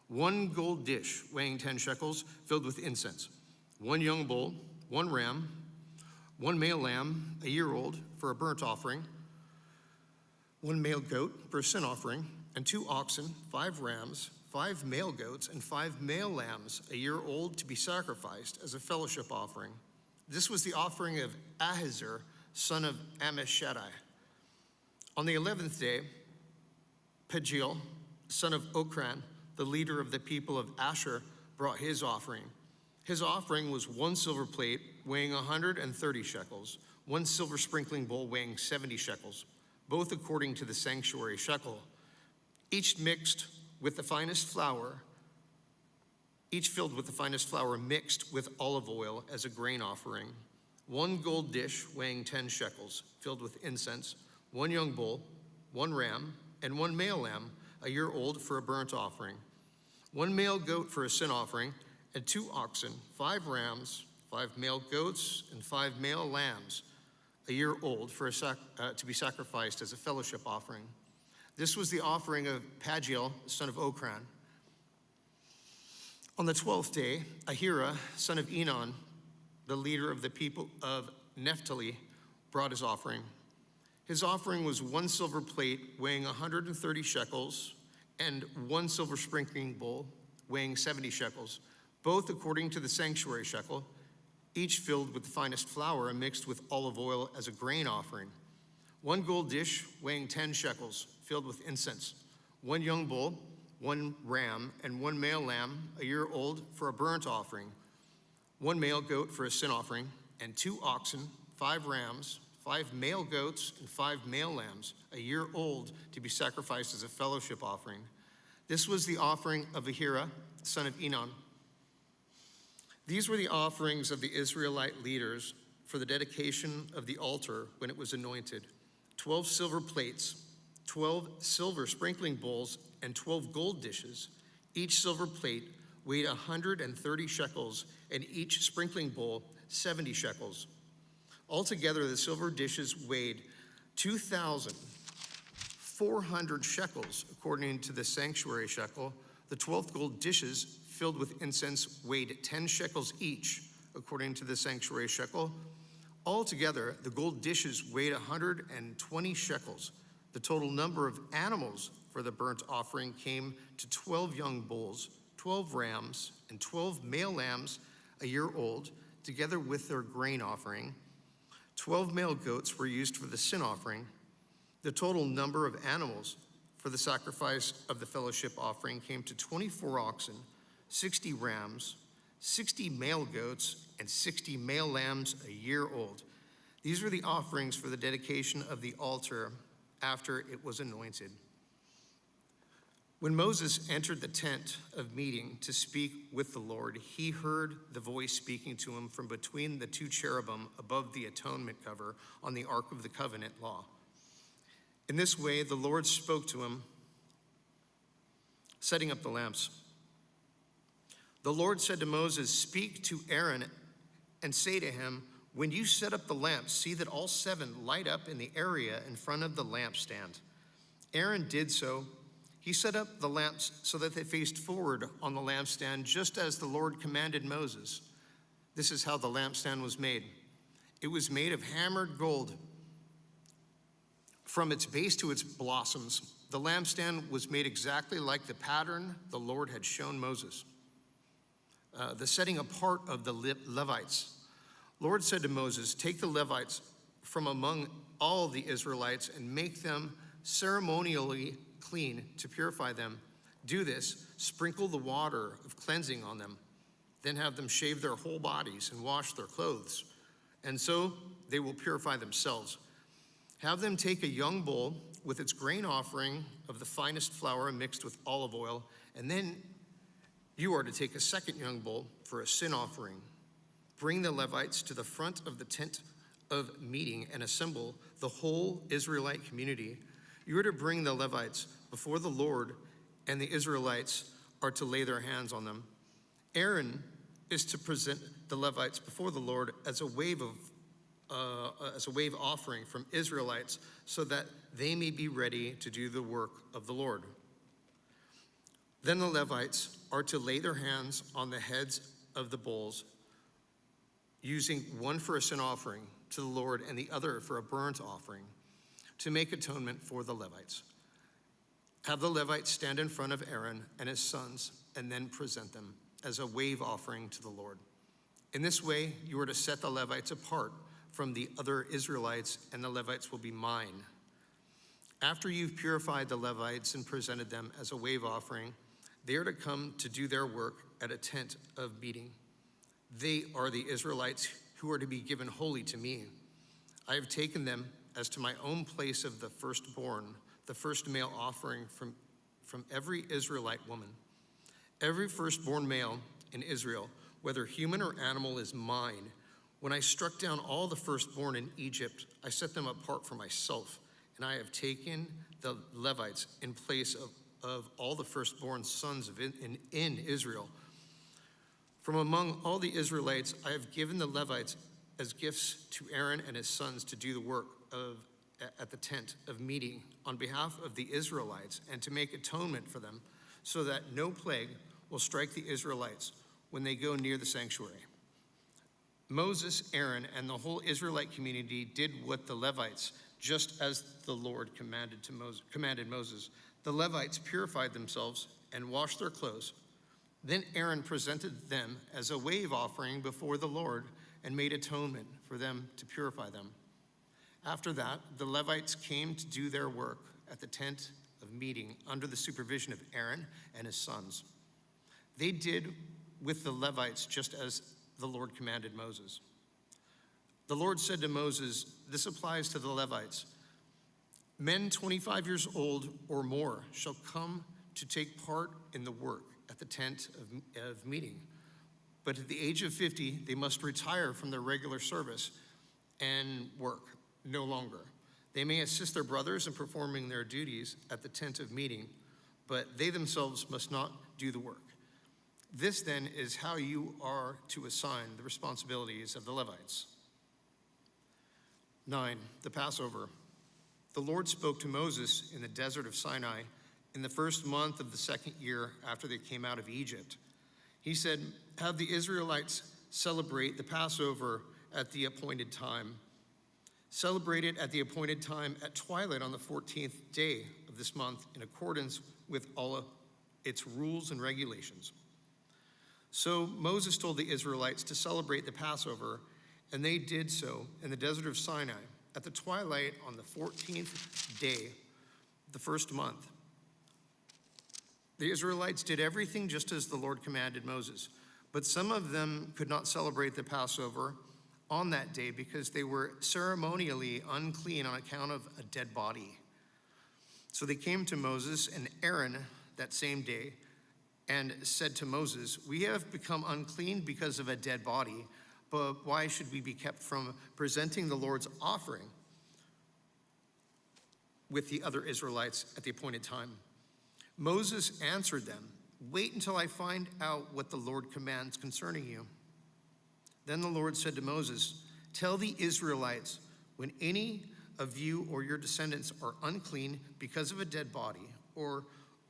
1 gold dish weighing 10 shekels, filled with incense, 1 young bull, 1 ram, 1 male lamb, a year old, for a burnt offering, 1 male goat for a sin offering, and 2 oxen, 5 rams, 5 male goats, and 5 male lambs, a year old, to be sacrificed as a fellowship offering. This was the offering of Ahiezer, son of Ammishaddai. On the 11th day, Pagiel, son of Okran, the leader of the people of Asher, brought his offering. His offering was 1 silver plate weighing 130 shekels, 1 silver sprinkling bowl weighing 70 shekels, both according to the sanctuary shekel, each mixed with the finest flour, each filled with the finest flour mixed with olive oil as a grain offering, 1 gold dish weighing 10 shekels, filled with incense, 1 young bull, 1 ram, and 1 male lamb, a year old, for a burnt offering, 1 male goat for a sin offering, and 2 oxen, 5 rams, 5 male goats, and 5 male lambs, a year old, to be sacrificed as a fellowship offering. This was the offering of Pagiel, son of Okran. On the 12th day, Ahira, son of Enon, the leader of the people of Naphtali, brought his offering. His offering was 1 silver plate weighing 130 shekels and 1 silver sprinkling bowl weighing 70 shekels, both according to the sanctuary shekel, each filled with the finest flour and mixed with olive oil as a grain offering. 1 gold dish weighing 10 shekels, filled with incense. 1 young bull, 1 ram, and 1 male lamb, a year old, for a burnt offering. 1 male goat for a sin offering, and 2 oxen, 5 rams, 5 male goats, and 5 male lambs, a year old, to be sacrificed as a fellowship offering. This was the offering of Ahira, son of Enon. These were the offerings of the Israelite leaders for the dedication of the altar when it was anointed: 12 silver plates, 12 silver sprinkling bowls, and 12 gold dishes. Each silver plate weighed 130 shekels, and each sprinkling bowl 70 shekels. Altogether, the silver dishes weighed 2,400 shekels, according to the sanctuary shekel. The 12 gold dishes filled with incense weighed 10 shekels each, according to the sanctuary shekel. Altogether, the gold dishes weighed 120 shekels. The total number of animals for the burnt offering came to 12 young bulls, 12 rams, and 12 male lambs a year old, together with their grain offering. 12 male goats were used for the sin offering. The total number of animals for the sacrifice of the fellowship offering came to 24 oxen, 60 rams, 60 male goats, and 60 male lambs a year old. These were the offerings for the dedication of the altar after it was anointed. When Moses entered the tent of meeting to speak with the Lord, he heard the voice speaking to him from between the 2 cherubim above the atonement cover on the Ark of the Covenant law. In this way, the Lord spoke to him, setting up the lamps. The Lord said to Moses, "Speak to Aaron and say to him, when you set up the lamps, see that all 7 light up in the area in front of the lampstand." Aaron did so. He set up the lamps so that they faced forward on the lampstand, just as the Lord commanded Moses. This is how the lampstand was made. It was made of hammered gold from its base to its blossoms. The lampstand was made exactly like the pattern the Lord had shown Moses. The setting apart of the Levites. Lord said to Moses, "Take the Levites from among all the Israelites and make them ceremonially clean to purify them. Do this, sprinkle the water of cleansing on them, then have them shave their whole bodies and wash their clothes, and so they will purify themselves. Have them take a young bull with its grain offering of the finest flour mixed with olive oil, and then you are to take a second young bull for a sin offering. Bring the Levites to the front of the tent of meeting and assemble the whole Israelite community. You are to bring the Levites before the Lord, and the Israelites are to lay their hands on them. Aaron is to present the Levites before the Lord as a wave offering from Israelites, so that they may be ready to do the work of the Lord. Then the Levites are to lay their hands on the heads of the bulls, using one for a sin offering to the Lord and the other for a burnt offering, to make atonement for the Levites. Have the Levites stand in front of Aaron and his sons, and then present them as a wave offering to the Lord. In this way, you are to set the Levites apart from the other Israelites, and the Levites will be mine. After you've purified the Levites and presented them as a wave offering, they are to come to do their work at a tent of meeting. They are the Israelites who are to be given wholly to me. I have taken them as to my own place of the firstborn, the first male offering from every Israelite woman. Every firstborn male in Israel, whether human or animal, is mine. When I struck down all the firstborn in Egypt, I set them apart for myself, and I have taken the Levites in place of all the firstborn sons in Israel. From among all the Israelites, I have given the Levites as gifts to Aaron and his sons to do the work of at the tent of meeting on behalf of the Israelites and to make atonement for them, so that no plague will strike the Israelites when they go near the sanctuary. Moses, Aaron, and the whole Israelite community did what the Levites, just as the Lord commanded Moses. The Levites purified themselves and washed their clothes. Then Aaron presented them as a wave offering before the Lord and made atonement for them to purify them. After that, the Levites came to do their work at the tent of meeting under the supervision of Aaron and his sons. They did with the Levites just as the Lord commanded Moses. The Lord said to Moses, this applies to the Levites, men 25 years old or more shall come to take part in the work at the tent of meeting. But at the age of 50, they must retire from their regular service and work no longer. They may assist their brothers in performing their duties at the tent of meeting, but they themselves must not do the work. This then is how you are to assign the responsibilities of the Levites. 9, the Passover. The Lord spoke to Moses in the desert of Sinai in the first month of the second year after they came out of Egypt. He said, have the Israelites celebrate the Passover at the appointed time. Celebrate it at the appointed time at twilight on the 14th day of this month in accordance with all of its rules and regulations. So Moses told the Israelites to celebrate the Passover, and they did so in the desert of Sinai at the twilight on the 14th day, the first month. The Israelites did everything just as the Lord commanded Moses, but some of them could not celebrate the Passover on that day because they were ceremonially unclean on account of a dead body. So they came to Moses and Aaron that same day and said to Moses, we have become unclean because of a dead body, but why should we be kept from presenting the Lord's offering with the other Israelites at the appointed time? Moses answered them, wait until I find out what the Lord commands concerning you. Then the Lord said to Moses, tell the Israelites, when any of you or your descendants are unclean because of a dead body or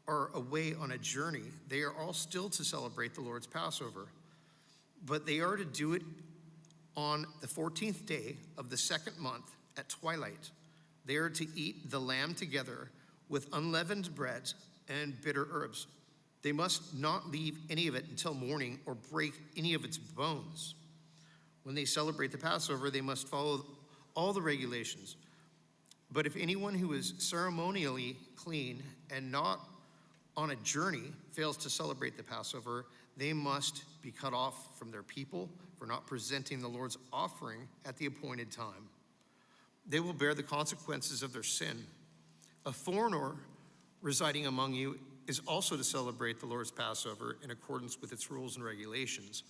are away on a journey, they are all still to celebrate the Lord's Passover. But they are to do it on the 14th day of the second month at twilight. They are to eat the lamb together with unleavened bread and bitter herbs. They must not leave any of it until morning or break any of its bones. When they celebrate the Passover, they must follow all the regulations. But if anyone who is ceremonially clean and not on a journey fails to celebrate the Passover, they must be cut off from their people for not presenting the Lord's offering at the appointed time. They will bear the consequences of their sin. A foreigner residing among you is also to celebrate the Lord's Passover in accordance with its rules and regulations.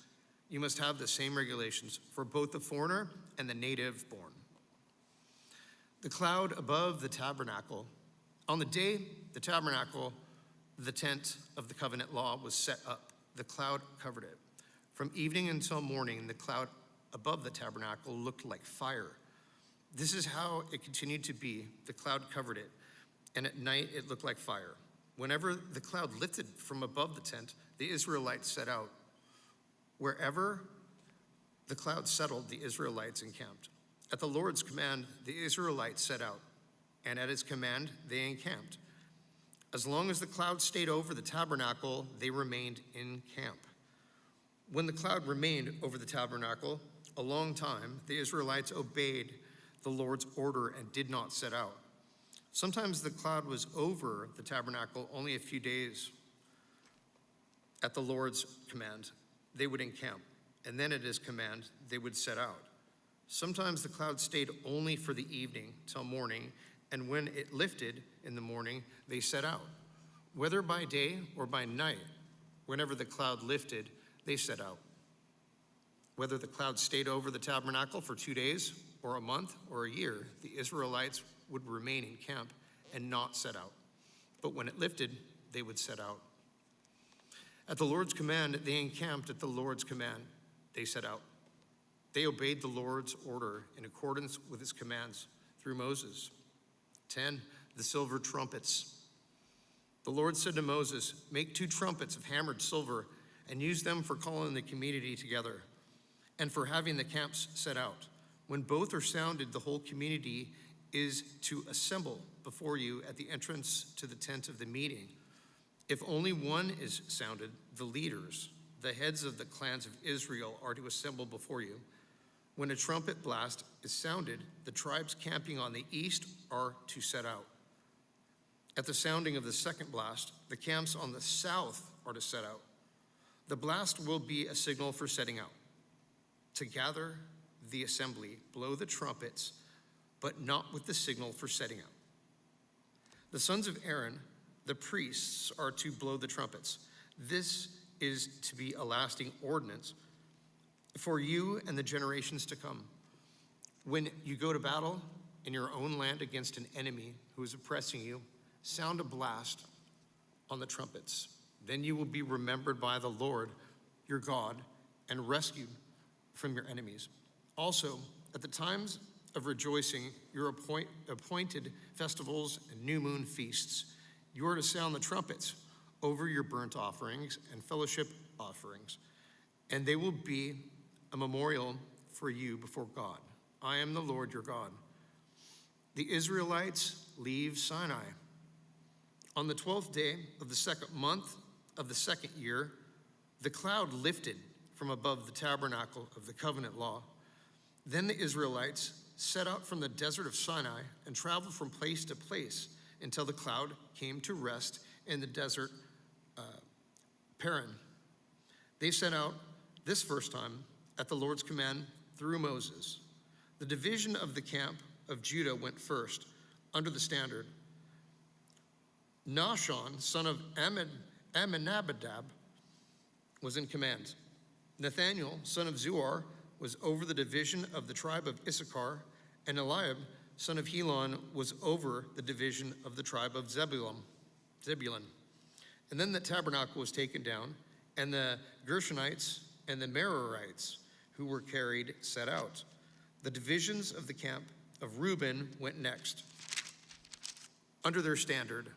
You must have the same regulations for both the foreigner and the native born. The cloud above the tabernacle. On the day the tabernacle, the tent of the covenant law, was set up, the cloud covered it. From evening until morning, the cloud above the tabernacle looked like fire. This is how it continued to be. The cloud covered it, and at night it looked like fire. Whenever the cloud lifted from above the tent, the Israelites set out. Wherever the cloud settled, the Israelites encamped. At the Lord's command, the Israelites set out, and at his command, they encamped. As long as the cloud stayed over the tabernacle, they remained in camp. When the cloud remained over the tabernacle a long time, the Israelites obeyed the Lord's order and did not set out. Sometimes the cloud was over the tabernacle only a few days. At the Lord's command, they would encamp, and then at his command, they would set out. Sometimes the cloud stayed only for the evening till morning, and when it lifted in the morning, they set out. Whether by day or by night, whenever the cloud lifted, they set out. Whether the cloud stayed over the tabernacle for 2 days or a month or a year, the Israelites would remain in camp and not set out. But when it lifted, they would set out. At the Lord's command, they encamped. At the Lord's command, they set out. They obeyed the Lord's order in accordance with his commands through Moses. 10, the silver trumpets. The Lord said to Moses, "Make 2 trumpets of hammered silver and use them for calling the community together and for having the camps set out. When both are sounded, the whole community is to assemble before you at the entrance to the tent of the meeting. If only one is sounded, the leaders, the heads of the clans of Israel, are to assemble before you. When a trumpet blast is sounded, the tribes camping on the east are to set out. At the sounding of the second blast, the camps on the south are to set out. The blast will be a signal for setting out. To gather the assembly, blow the trumpets, but not with the signal for setting out. The sons of Aaron, the priests, are to blow the trumpets. This is to be a lasting ordinance for you and the generations to come. When you go to battle in your own land against an enemy who is oppressing you, sound a blast on the trumpets. Then you will be remembered by the Lord your God and rescued from your enemies. Also, at the times of rejoicing, your appointed festivals and new moon feasts, you are to sound the trumpets over your burnt offerings and fellowship offerings, and they will be a memorial for you before God. I am the Lord your God." The Israelites leave Sinai. On the 12th day of the second month of the second year, the cloud lifted from above the tabernacle of the covenant law. Then the Israelites set out from the desert of Sinai and traveled from place to place until the cloud came to rest in the desert Paran. They set out this first time at the Lord's command through Moses. The division of the camp of Judah went first under the standard. Nahshon, son of Amminadab, was in command. Nathaniel, son of Zuar, was over the division of the tribe of Issachar, and Eliab, son of Helon, was over the division of the tribe of Zebulun. And then the tabernacle was taken down, and the Gershonites and the Merarites who were carried set out. The divisions of the camp of Reuben went next, under their standard.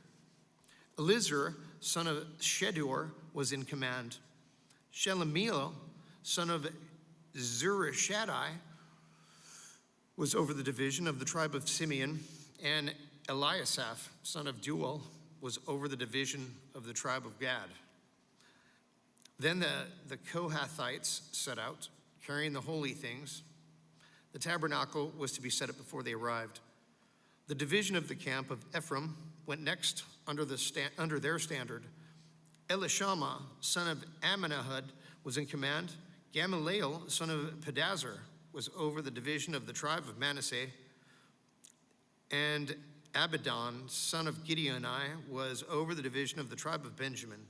Elizur, son of Shedeur, was in command. Shelemiel, son of Zurishaddai, was over the division of the tribe of Simeon, and Eliasaph, son of Deuel, was over the division of the tribe of Gad. Then the Kohathites set out, carrying the holy things. The tabernacle was to be set up before they arrived. The division of the camp of Ephraim went next under their standard. Elishama, son of Amminahud, was in command. Gamaliel, son of Pedazur, was over the division of the tribe of Manasseh. And Abidan, son of Gideoni, was over the division of the tribe of Benjamin.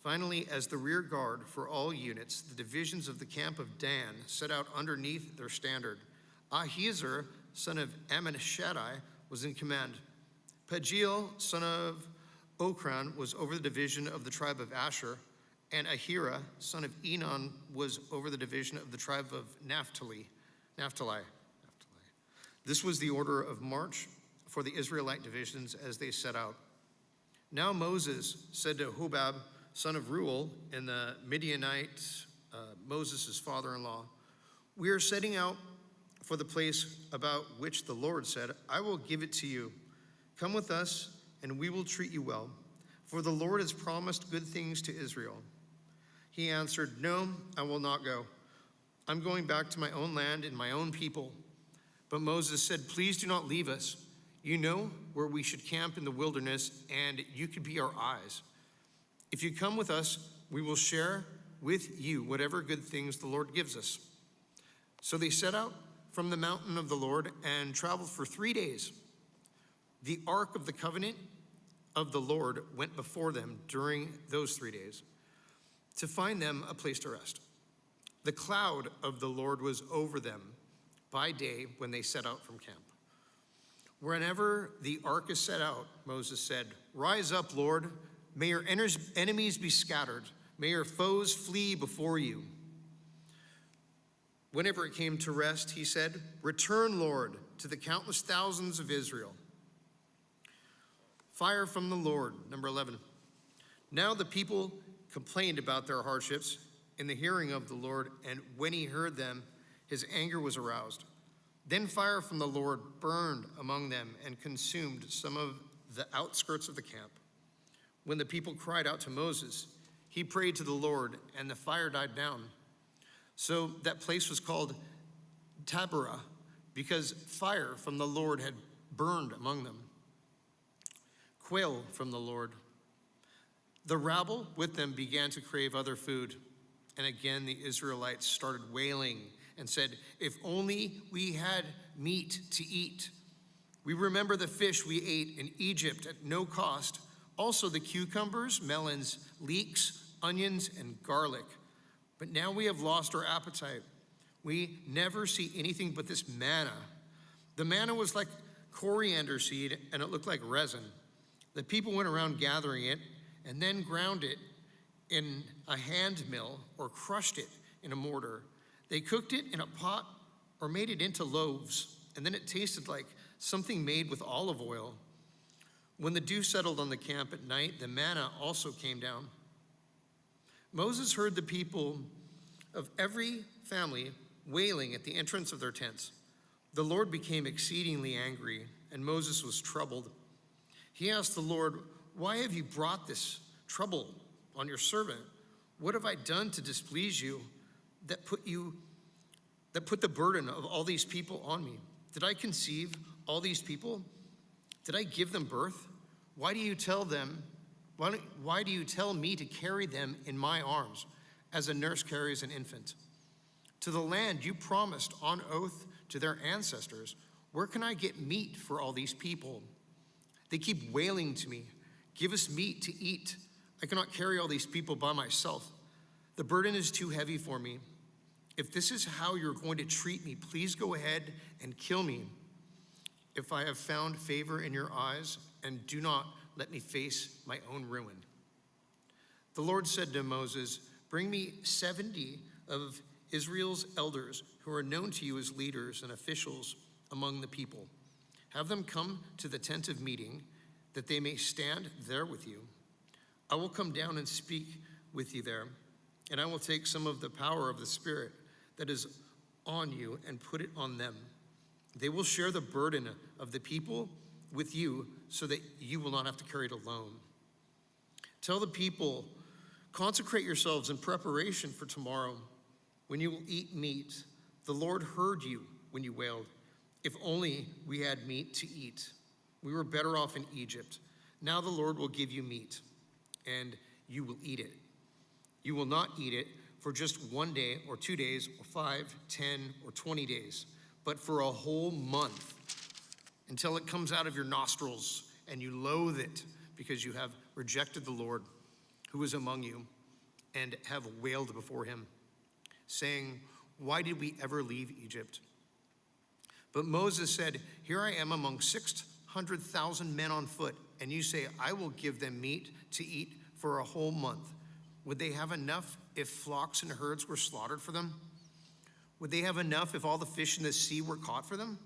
Finally, as the rear guard for all units, the divisions of the camp of Dan set out underneath their standard. Ahiezer, son of Ammishaddai, was in command. Pagiel, son of Okran, was over the division of the tribe of Asher, and Ahira, son of Enon, was over the division of the tribe of Naphtali. This was the order of march for the Israelite divisions as they set out. Now Moses said to Hobab, son of Reuel, and the Midianite, Moses' father-in-law, "We are setting out for the place about which the Lord said, 'I will give it to you. Come with us, and we will treat you well, for the Lord has promised good things to Israel.' He answered, 'No, I will not go. I'm going back to my own land and my own people.' But Moses said, 'Please do not leave us. You know where we should camp in the wilderness, and you could be our eyes. If you come with us, we will share with you whatever good things the Lord gives us.' So they set out from the mountain of the Lord and traveled for 3 days. The ark of the covenant of the Lord went before them during those 3 days to find them a place to rest. The cloud of the Lord was over them by day when they set out from camp. Whenever the ark is set out, Moses said, 'Rise up, Lord. May your enemies be scattered. May your foes flee before you.' Whenever it came to rest, he said, 'Return, Lord, to the countless thousands of Israel.' Fire from the Lord, number 11. Now the people complained about their hardships in the hearing of the Lord, and when he heard them, his anger was aroused. Then fire from the Lord burned among them and consumed some of the outskirts of the camp. When the people cried out to Moses, he prayed to the Lord, and the fire died down. So that place was called Taberah, because fire from the Lord had burned among them. Quail from the Lord. The rabble with them began to crave other food. And again the Israelites started wailing and said, if only we had meat to eat. We remember the fish we ate in Egypt at no cost, also the cucumbers, melons, leeks, onions, and garlic. But now we have lost our appetite. We never see anything but this manna. The manna was like coriander seed, and it looked like resin. The people went around gathering it and then ground it in a hand mill or crushed it in a mortar. They cooked it in a pot or made it into loaves, and then it tasted like something made with olive oil. When the dew settled on the camp at night, the manna also came down. Moses heard the people of every family wailing at the entrance of their tents. The Lord became exceedingly angry, and Moses was troubled. He asked the Lord, why have you brought this trouble on your servant? What have I done to displease you that put the burden of all these people on me? Did I conceive all these people? Did I give them birth? Why do you tell me to carry them in my arms as a nurse carries an infant? To the land you promised on oath to their ancestors, where can I get meat for all these people? They keep wailing to me, give us meat to eat. I cannot carry all these people by myself. The burden is too heavy for me. If this is how you're going to treat me, please go ahead and kill me. If I have found favor in your eyes, and do not let me face my own ruin. The Lord said to Moses, bring me 70 of Israel's elders who are known to you as leaders and officials among the people. Have them come to the tent of meeting, that they may stand there with you. I will come down and speak with you there, and I will take some of the power of the Spirit that is on you and put it on them. They will share the burden of the people with you so that you will not have to carry it alone. Tell the people, consecrate yourselves in preparation for tomorrow when you will eat meat. The Lord heard you when you wailed. If only we had meat to eat. We were better off in Egypt. Now the Lord will give you meat, and you will eat it. You will not eat it for just 1 day or 2 days or 5, 10, or 20 days, but for a whole month, until it comes out of your nostrils and you loathe it because you have rejected the Lord who is among you and have wailed before him, saying, why did we ever leave Egypt? But Moses said, here I am among 600,000 men on foot, and you say, I will give them meat to eat for a whole month. Would they have enough if flocks and herds were slaughtered for them? Would they have enough if all the fish in the sea were caught for them?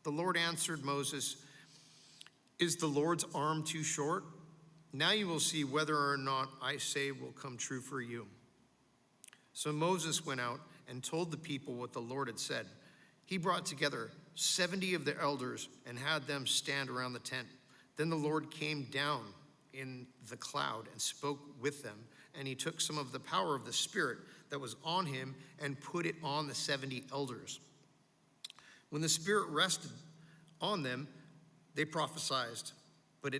The Lord answered Moses, is the Lord's arm too short? Now you will see whether or not I say will come true for you. So Moses went out and told the people what the Lord had said. He brought together 70 of the elders and had them stand around the tent. Then the Lord came down in the cloud and spoke with them, and he took some of the power of the Spirit that was on him and put it on the 70 elders. When the Spirit rested on them, they prophesied, but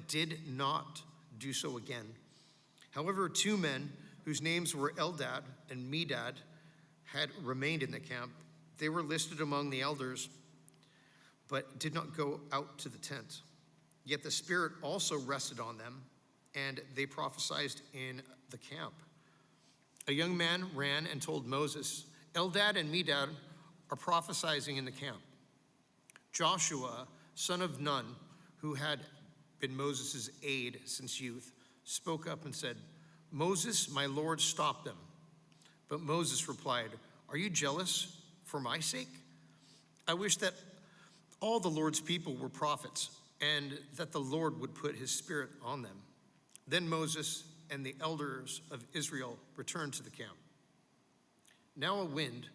did not do so again. However, 2 men whose names were Eldad and Medad had remained in the camp. They were listed among the elders, but did not go out to the tent. Yet the Spirit also rested on them, and they prophesied in the camp. A young man ran and told Moses, Eldad and Medad are prophesying in the camp. Joshua, son of Nun, who had been Moses' aide since youth, spoke up and said, Moses, my Lord, stop them. But Moses replied, are you jealous for my sake? I wish that All the Lord's people were prophets, and that the Lord would put his spirit on them. Then Moses and the elders of Israel returned to the camp. Now a wind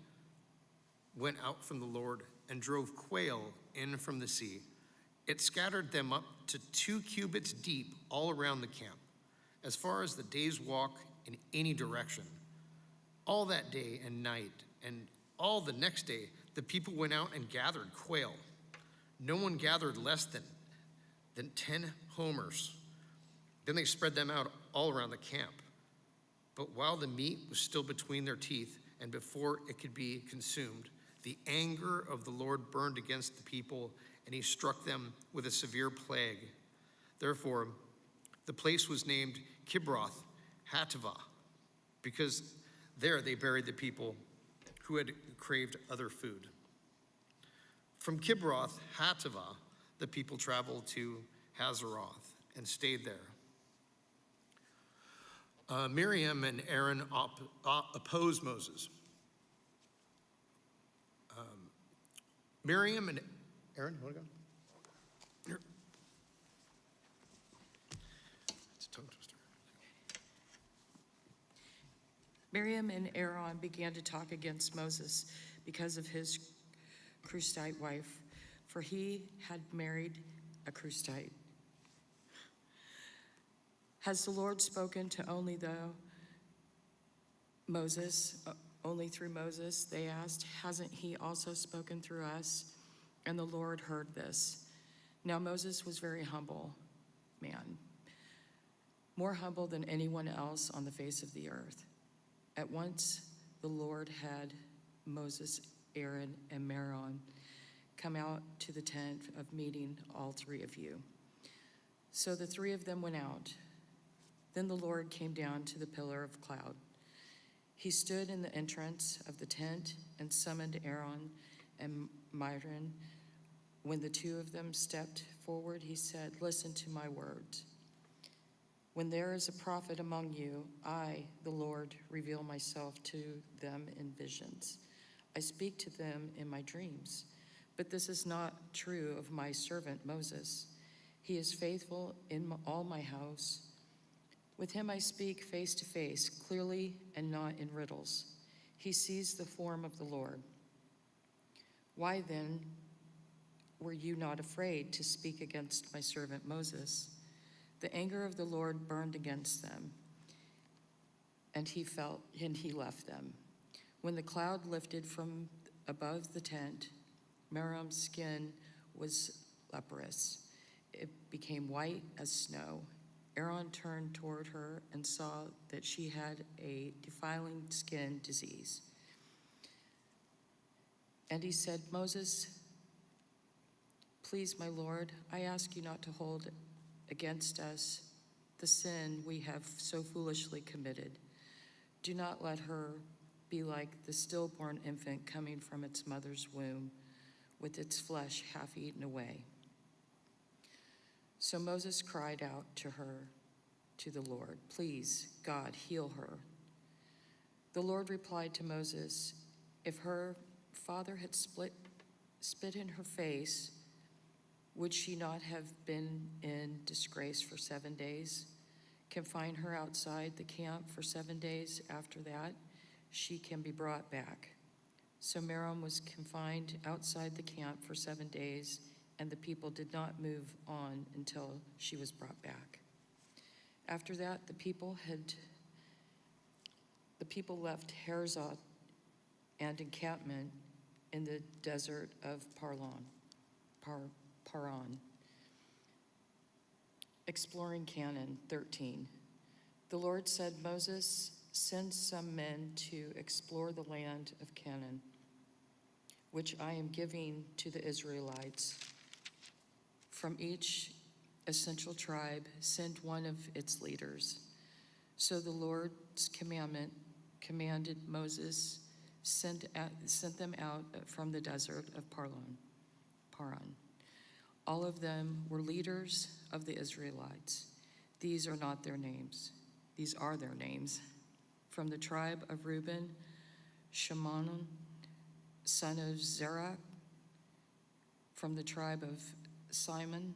went out from the Lord and drove quail in from the sea. It scattered them up to 2 cubits deep all around the camp, as far as the day's walk in any direction. All that day and night, and all the next day, the people went out and gathered quail. No one gathered less than 10 homers. Then they spread them out all around the camp. But while the meat was still between their teeth and before it could be consumed, the anger of the Lord burned against the people, and he struck them with a severe plague. Therefore, the place was named Kibroth Hattaavah, because there they buried the people who had craved other food. From Kibroth Hattaavah, the people traveled to Hazeroth and stayed there. Miriam and Aaron opposed Moses. Miriam and Aaron, want to go? Here. It's a tongue twister. Miriam and Aaron began to talk against Moses because of his Cushite wife, for he had married a Cushite. Has the Lord spoken to only through Moses? They asked. Hasn't he also spoken through us? And the Lord heard this. Now Moses was very humble man, more humble than anyone else on the face of the earth. At once the Lord had Moses, Aaron, and Miriam come out to the tent of meeting, all 3 of you. So the 3 of them went out. Then the Lord came down to the pillar of cloud. He stood in the entrance of the tent and summoned Aaron and Miriam. When the 2 of them stepped forward, he said, "Listen to my words. When there is a prophet among you, I, the Lord, reveal myself to them in visions. I speak to them in my dreams. But this is not true of my servant Moses. He is faithful in all my house. With him I speak face to face, clearly and not in riddles. He sees the form of the Lord. Why then were you not afraid to speak against my servant Moses?" The anger of the Lord burned against them, and he left them. When the cloud lifted from above the tent, Miriam's skin was leprous. It became white as snow. Aaron turned toward her and saw that she had a defiling skin disease. And he said, "Moses, please, my Lord, I ask you not to hold against us the sin we have so foolishly committed. Do not let her be like the stillborn infant coming from its mother's womb, with its flesh half eaten away." So Moses cried out to the Lord, "Please, God, heal her." The Lord replied to Moses, "If her father had spit in her face, would she not have been in disgrace for 7 days? Confine her outside the camp for 7 days. After that, she can be brought back." So Miriam was confined outside the camp for 7 days, and the people did not move on until she was brought back. After that, the people left Hazeroth and encampment in the desert of Paran. Exploring Canaan, 13. The Lord said, "Moses, send some men to explore the land of Canaan, which I am giving to the Israelites. From each essential tribe, send one of its leaders." So the Lord's commanded Moses, sent them out from the desert of Paran. All of them were leaders of the Israelites. These are their names. From the tribe of Reuben, Shimon, son of Zerah. From the tribe of Simon,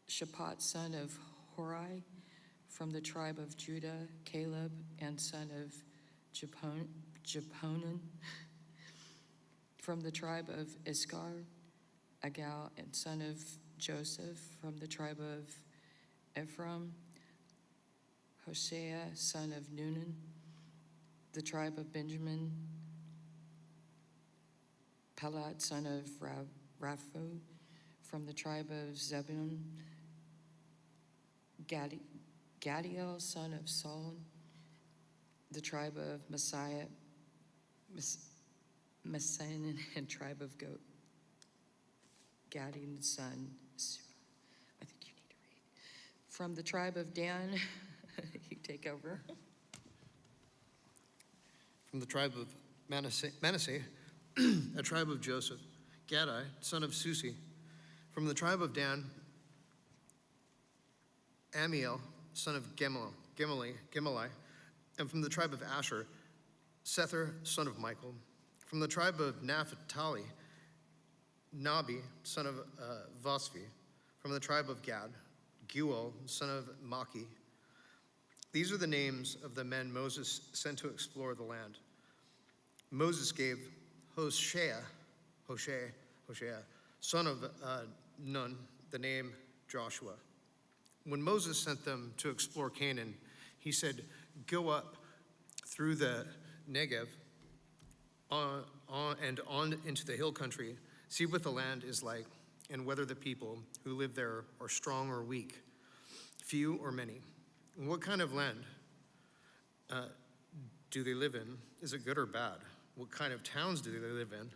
Shaphat, son of Hori. From the tribe of Judah, Caleb, and son of Jehonan. From the tribe of Issachar, Agal, and son of Joseph. From the tribe of Ephraim, Hosea, son of Nun. The tribe of Benjamin, Pelad, son of Raphu. From the tribe of Zebulun, Gadiel, son of Saul. The tribe of Messiah, Messiah, and tribe of Gadi's son. I think you need to read. From the tribe of Dan, you take over. From the tribe of Manasseh, a tribe of Joseph, Gadai, son of Susi. From the tribe of Dan, Amiel, son of Gemali. And from the tribe of Asher, Sether, son of Michael. From the tribe of Naphtali, Nabi, son of Vosphi. From the tribe of Gad, Guel, son of Maki. These are the names of the men Moses sent to explore the land. Moses gave Hoshea, son of Nun, the name Joshua. When Moses sent them to explore Canaan, he said, "Go up through the Negev on into the hill country. See what the land is like, and whether the people who live there are strong or weak, few or many. And what kind of land do they live in? Is it good or bad? What kind of towns do they live in?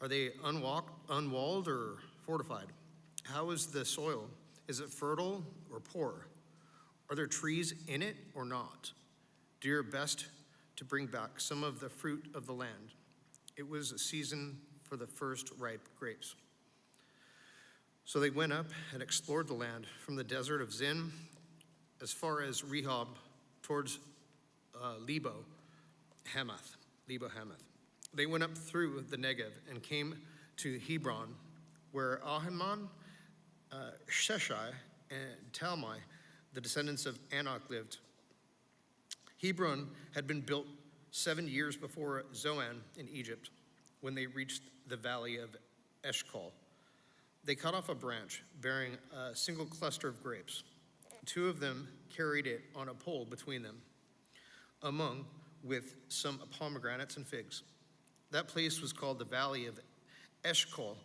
Are they unwalled or fortified? How is the soil? Is it fertile or poor? Are there trees in it or not? Do your best to bring back some of the fruit of the land." It was a season for the first ripe grapes. So they went up and explored the land from the desert of Zin as far as Rehob towards Lebo Hamath. They went up through the Negev and came to Hebron, where Ahiman, Sheshai, and Talmai, the descendants of Anak, lived. Hebron had been built 7 years before Zoan in Egypt, when they reached the valley of Eshcol. They cut off a branch bearing a single cluster of grapes. 2 of them carried it on a pole between them, among with some pomegranates and figs. That place was called the valley of Eshcol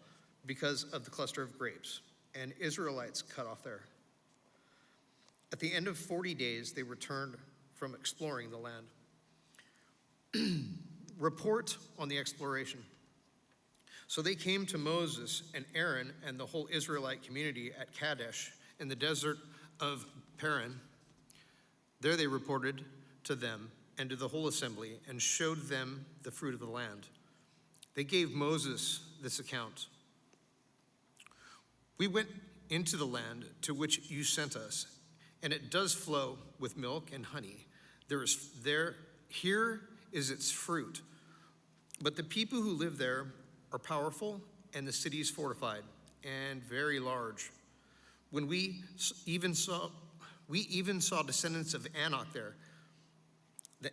because of the cluster of grapes, and Israelites cut off there. At the end of 40 days, they returned from exploring the land. Report on the exploration. So they came to Moses and Aaron and the whole Israelite community at Kadesh in the desert of Paran. There they reported to them and to the whole assembly and showed them the fruit of the land. They gave Moses this account. "We went into the land to which you sent us, and it does flow with milk and honey. Here is its fruit. But the people who live there are powerful, and the city is fortified and very large. When we even saw descendants of Anak there. The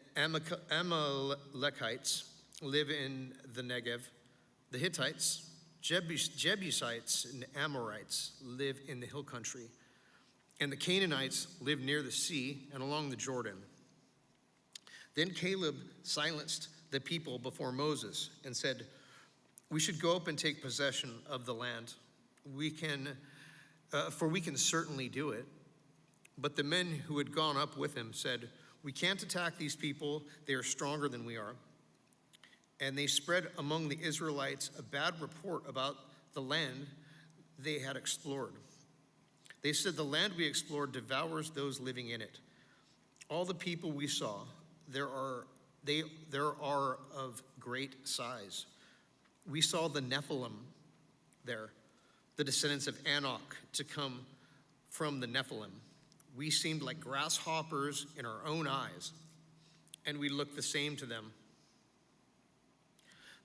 Amalekites live in the Negev. The Hittites, Jebusites, and Amorites live in the hill country. And the Canaanites live near the sea and along the Jordan." Then Caleb silenced the people before Moses and said, "We should go up and take possession of the land. For we can certainly do it." But the men who had gone up with him said, "We can't attack these people. They are stronger than we are." And they spread among the Israelites a bad report about the land they had explored. They said, "The land we explored devours those living in it. All the people we saw, there are of great size. We saw the Nephilim there, the descendants of Anak, to come from the Nephilim. We seemed like grasshoppers in our own eyes, and we looked the same to them."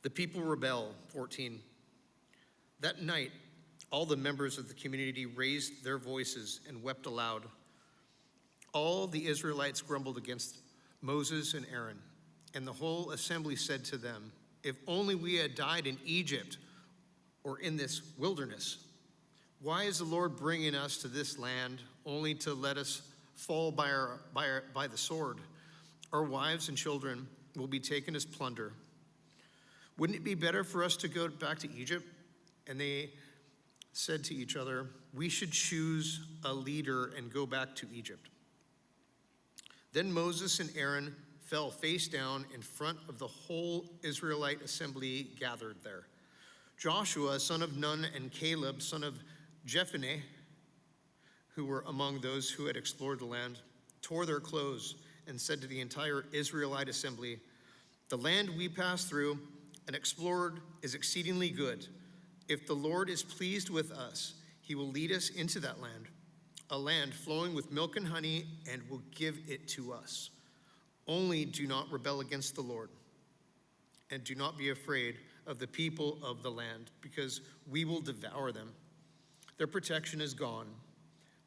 The people rebel, 14. That night, all the members of the community raised their voices and wept aloud. All the Israelites grumbled against Moses and Aaron, and the whole assembly said to them, "If only we had died in Egypt or in this wilderness. Why is the Lord bringing us to this land only to let us fall by the sword? Our wives and children will be taken as plunder. Wouldn't it be better for us to go back to Egypt?" And they said to each other, "We should choose a leader and go back to Egypt." Then Moses and Aaron fell face down in front of the whole Israelite assembly gathered there. Joshua, son of Nun, and Caleb, son of Jephunneh, who were among those who had explored the land, tore their clothes and said to the entire Israelite assembly, "The land we passed through and explored is exceedingly good. If the Lord is pleased with us, he will lead us into that land, a land flowing with milk and honey, and will give it to us. Only do not rebel against the Lord, and do not be afraid of the people of the land, because we will devour them. Their protection is gone,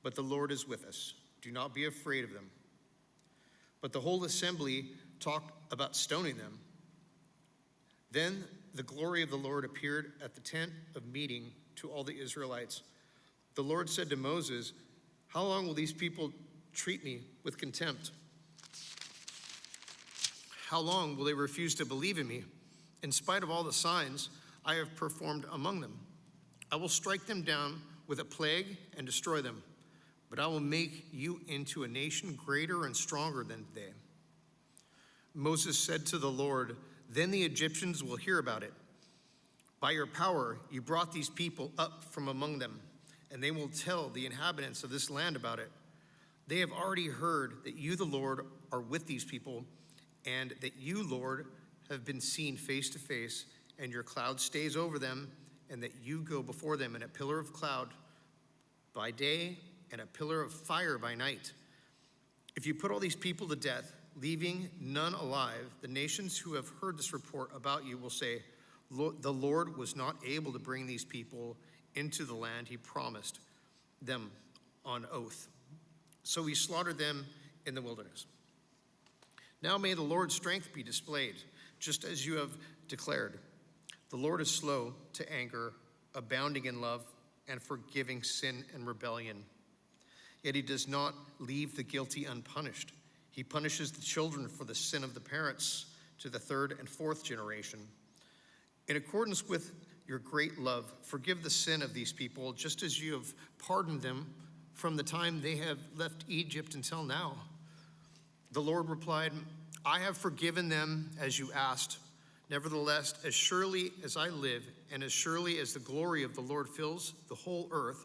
but the Lord is with us. Do not be afraid of them." But the whole assembly talked about stoning them. Then the glory of the Lord appeared at the tent of meeting to all the Israelites. The Lord said to Moses, "How long will these people treat me with contempt? How long will they refuse to believe in me, in spite of all the signs I have performed among them? I will strike them down with a plague and destroy them, but I will make you into a nation greater and stronger than they." Moses said to the Lord, "Then the Egyptians will hear about it. By your power, you brought these people up from among them, and they will tell the inhabitants of this land about it. They have already heard that you, the Lord, are with these people, and that you, Lord, have been seen face to face, and your cloud stays over them, and that you go before them in a pillar of cloud by day and a pillar of fire by night. If you put all these people to death, leaving none alive, the nations who have heard this report about you will say, 'The Lord was not able to bring these people into the land he promised them on oath, so he slaughtered them in the wilderness.' Now may the Lord's strength be displayed, just as you have declared. The Lord is slow to anger, abounding in love, and forgiving sin and rebellion. Yet he does not leave the guilty unpunished. He punishes the children for the sin of the parents to the third and fourth generation. In accordance with your great love, forgive the sin of these people, just as you have pardoned them from the time they have left Egypt until now." The Lord replied, "I have forgiven them as you asked. Nevertheless, as surely as I live, and as surely as the glory of the Lord fills the whole earth,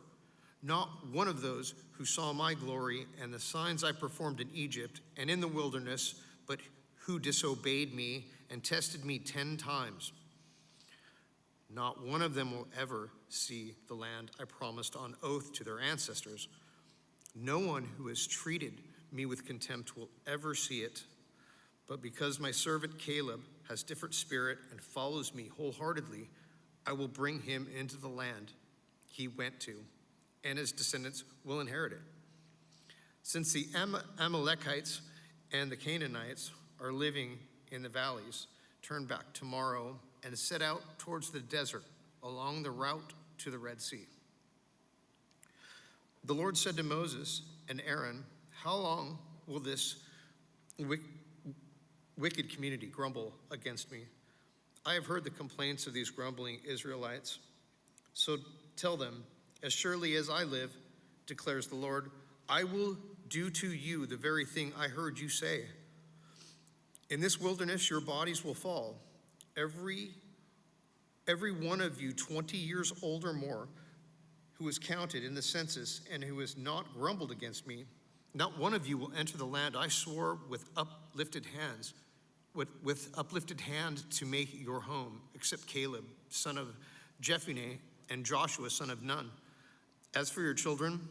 not one of those who saw my glory and the signs I performed in Egypt and in the wilderness, but who disobeyed me and tested me 10 times, not one of them will ever see the land I promised on oath to their ancestors. No one who has treated me with contempt will ever see it. But because my servant Caleb has different spirit and follows me wholeheartedly, I will bring him into the land he went to, and his descendants will inherit it. Since the Amalekites and the Canaanites are living in the valleys, turn back tomorrow and set out towards the desert along the route to the Red Sea." The Lord said to Moses and Aaron, "How long will this wicked community grumble against me? I have heard the complaints of these grumbling Israelites. So tell them, as surely as I live, declares the Lord, I will do to you the very thing I heard you say. In this wilderness your bodies will fall, every one of you 20 years old or more, who was counted in the census and who has not grumbled against me. Not one of you will enter the land I swore with uplifted hand to make your home, except Caleb, son of Jephunneh, and Joshua, son of Nun. As for your children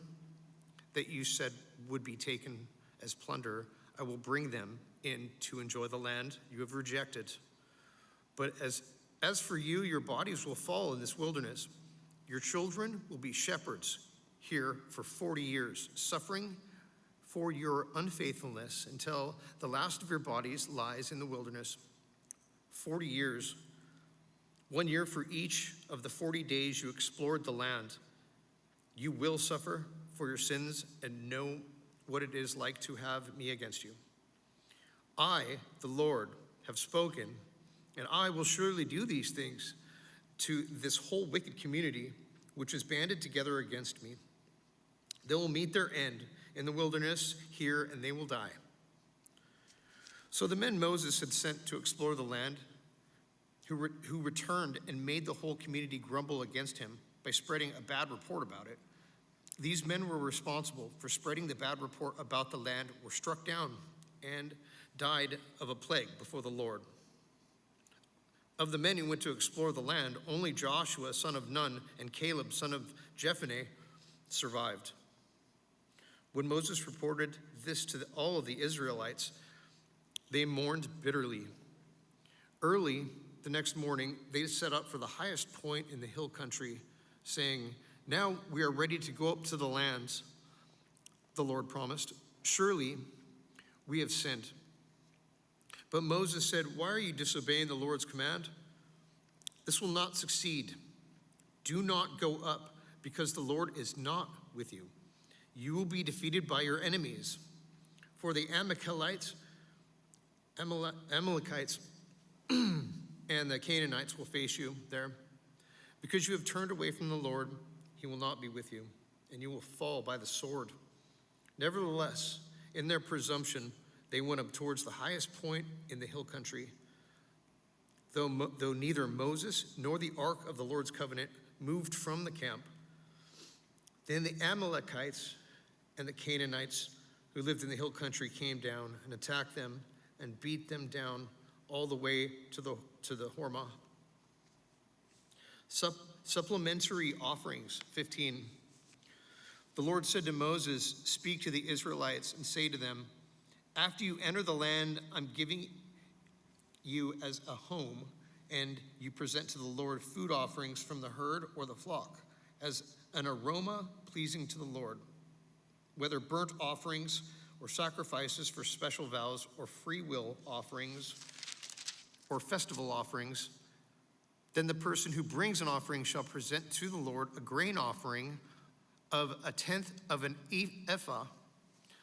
that you said would be taken as plunder, I will bring them in to enjoy the land you have rejected. But as for you, your bodies will fall in this wilderness, Your children will be shepherds here for 40 years, suffering for your unfaithfulness until the last of your bodies lies in the wilderness. 40 years, 1 year for each of the 40 days you explored the land. You will suffer for your sins and know what it is like to have me against you. I, the Lord, have spoken, and I will surely do these things to this whole wicked community which is banded together against me. They will meet their end in the wilderness here, and they will die. So the men Moses had sent to explore the land, who returned and made the whole community grumble against him by spreading a bad report about it. These men were responsible for spreading the bad report about the land, were struck down and died of a plague before the Lord. Of the men who went to explore the land, only Joshua, son of Nun, and Caleb, son of Jephunneh, survived. When Moses reported this to all of the Israelites, they mourned bitterly. Early the next morning, they set up for the highest point in the hill country, saying, "Now we are ready to go up to the land the Lord promised. Surely we have sinned." But Moses said, "Why are you disobeying the Lord's command? This will not succeed. Do not go up, because the Lord is not with you. You will be defeated by your enemies. For the Amalekites and the Canaanites will face you there. Because you have turned away from the Lord, he will not be with you, and you will fall by the sword." Nevertheless, in their presumption, they went up towards the highest point in the hill country. Though neither Moses nor the ark of the Lord's covenant moved from the camp, then the Amalekites and the Canaanites who lived in the hill country came down and attacked them and beat them down all the way to the Hormah. Supplementary offerings, 15. The Lord said to Moses, "Speak to the Israelites and say to them, after you enter the land I'm giving you as a home, and you present to the Lord food offerings from the herd or the flock, as an aroma pleasing to the Lord, whether burnt offerings or sacrifices for special vows or free will offerings or festival offerings, then the person who brings an offering shall present to the Lord a grain offering of a tenth of an ephah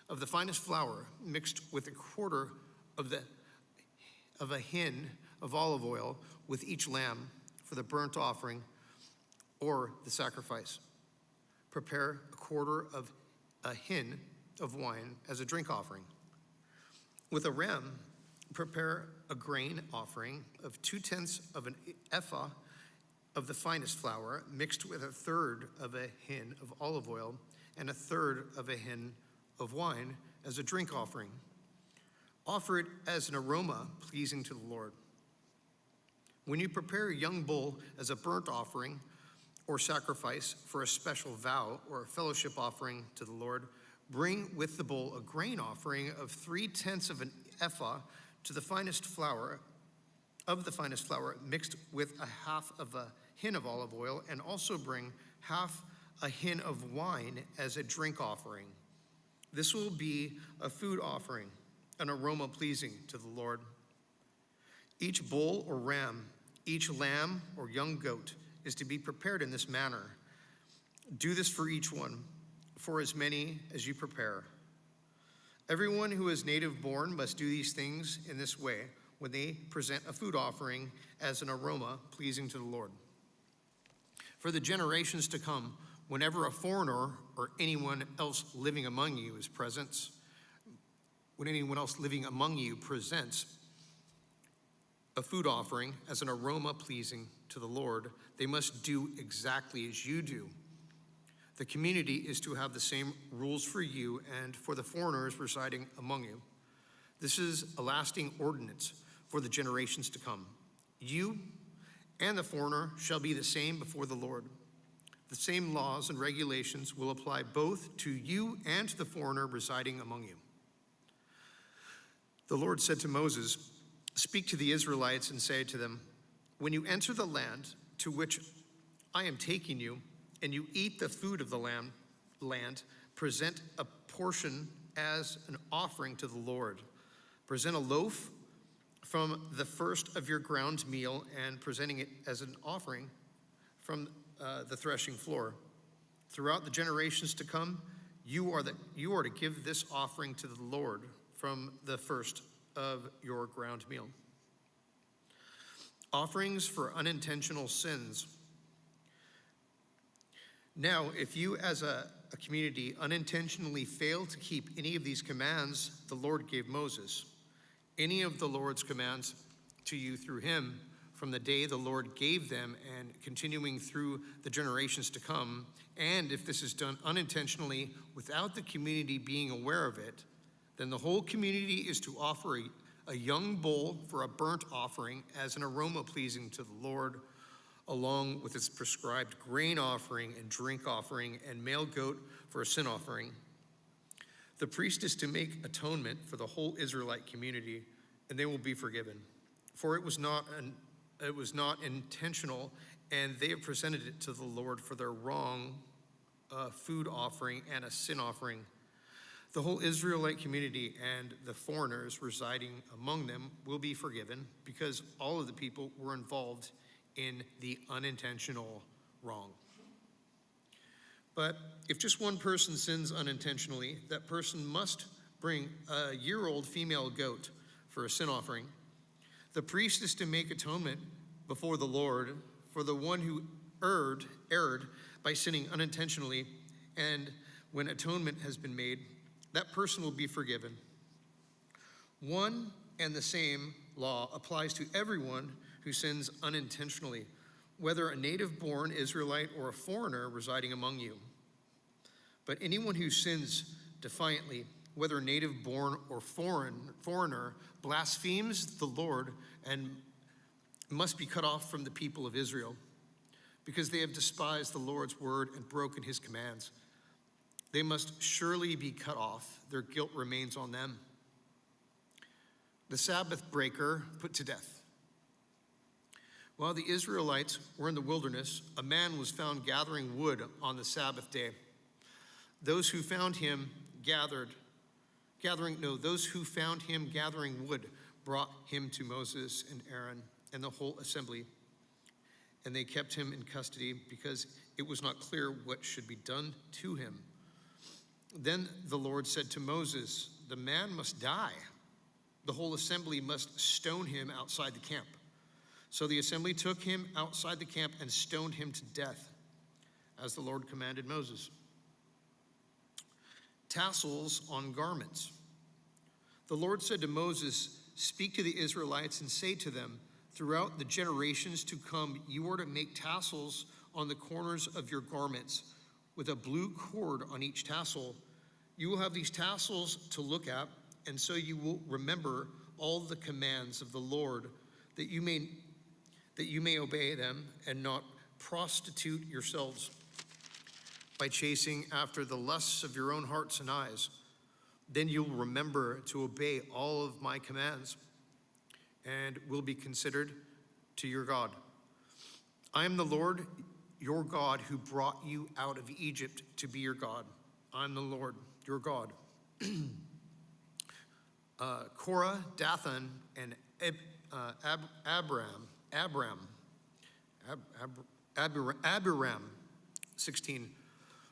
of the finest flour, mixed with a quarter of a hin of olive oil with each lamb for the burnt offering or the sacrifice. Prepare a quarter of a hin of wine as a drink offering. With a ram, prepare a grain offering of 2/10 of an ephah of the finest flour, mixed with a third of a hin of olive oil and a third of a hin of wine as a drink offering. Offer it as an aroma pleasing to the Lord. When you prepare a young bull as a burnt offering or sacrifice for a special vow or a fellowship offering to the Lord, bring with the bull a grain offering of 3/10 of an ephah to the finest flour, mixed with a half of a hin of olive oil, and also bring half a hin of wine as a drink offering. This will be a food offering, an aroma pleasing to the Lord. Each bull or ram, each lamb or young goat is to be prepared in this manner. Do this for each one, for as many as you prepare. Everyone who is native born must do these things in this way when they present a food offering as an aroma pleasing to the Lord. For the generations to come, whenever a foreigner or anyone else living among you is present, when anyone else living among you presents a food offering as an aroma pleasing to the Lord, they must do exactly as you do. The community is to have the same rules for you and for the foreigners residing among you. This is a lasting ordinance for the generations to come. You and the foreigner shall be the same before the Lord. The same laws and regulations will apply both to you and to the foreigner residing among you. The Lord said to Moses, "Speak to the Israelites and say to them, when you enter the land to which I am taking you, and you eat the food of the land, present a portion as an offering to the Lord. Present a loaf from the first of your ground meal and presenting it as an offering from the threshing floor. Throughout the generations to come, you are to give this offering to the Lord from the first of your ground meal. Offerings for unintentional sins. Now, if you as a community unintentionally fail to keep any of these commands the Lord gave Moses, any of the Lord's commands to you through him from the day the Lord gave them and continuing through the generations to come, and if this is done unintentionally without the community being aware of it, then the whole community is to offer a young bull for a burnt offering as an aroma pleasing to the Lord, along with its prescribed grain offering and drink offering and male goat for a sin offering. The priest is to make atonement for the whole Israelite community, and they will be forgiven. For it was not intentional, and they have presented it to the Lord for their wrong food offering and a sin offering. The whole Israelite community and the foreigners residing among them will be forgiven because all of the people were involved in the unintentional wrong. But if just one person sins unintentionally, that person must bring a year-old female goat for a sin offering. The priest is to make atonement before the Lord for the one who erred by sinning unintentionally, and when atonement has been made, that person will be forgiven. One and the same law applies to everyone who sins unintentionally, whether a native-born Israelite or a foreigner residing among you. But anyone who sins defiantly, whether native-born or foreigner, blasphemes the Lord and must be cut off from the people of Israel, because they have despised the Lord's word and broken his commands. They must surely be cut off. Their guilt remains on them. The Sabbath breaker put to death. While the Israelites were in the wilderness, a man was found gathering wood on the Sabbath day. Those who found him gathering wood brought him to Moses and Aaron and the whole assembly, and they kept him in custody because it was not clear what should be done to him. Then the Lord said to Moses, "The man must die. The whole assembly must stone him outside the camp." So the assembly took him outside the camp and stoned him to death, as the Lord commanded Moses. Tassels on garments. The Lord said to Moses, "Speak to the Israelites and say to them, throughout the generations to come, you are to make tassels on the corners of your garments, with a blue cord on each tassel. You will have these tassels to look at, and so you will remember all the commands of the Lord, that you may obey them and not prostitute yourselves by chasing after the lusts of your own hearts and eyes. Then you'll remember to obey all of my commands and will be considered to your God. I am the Lord, your God, who brought you out of Egypt to be your God. I'm the Lord, your God." Korah, Dathan, and Abiram, 16.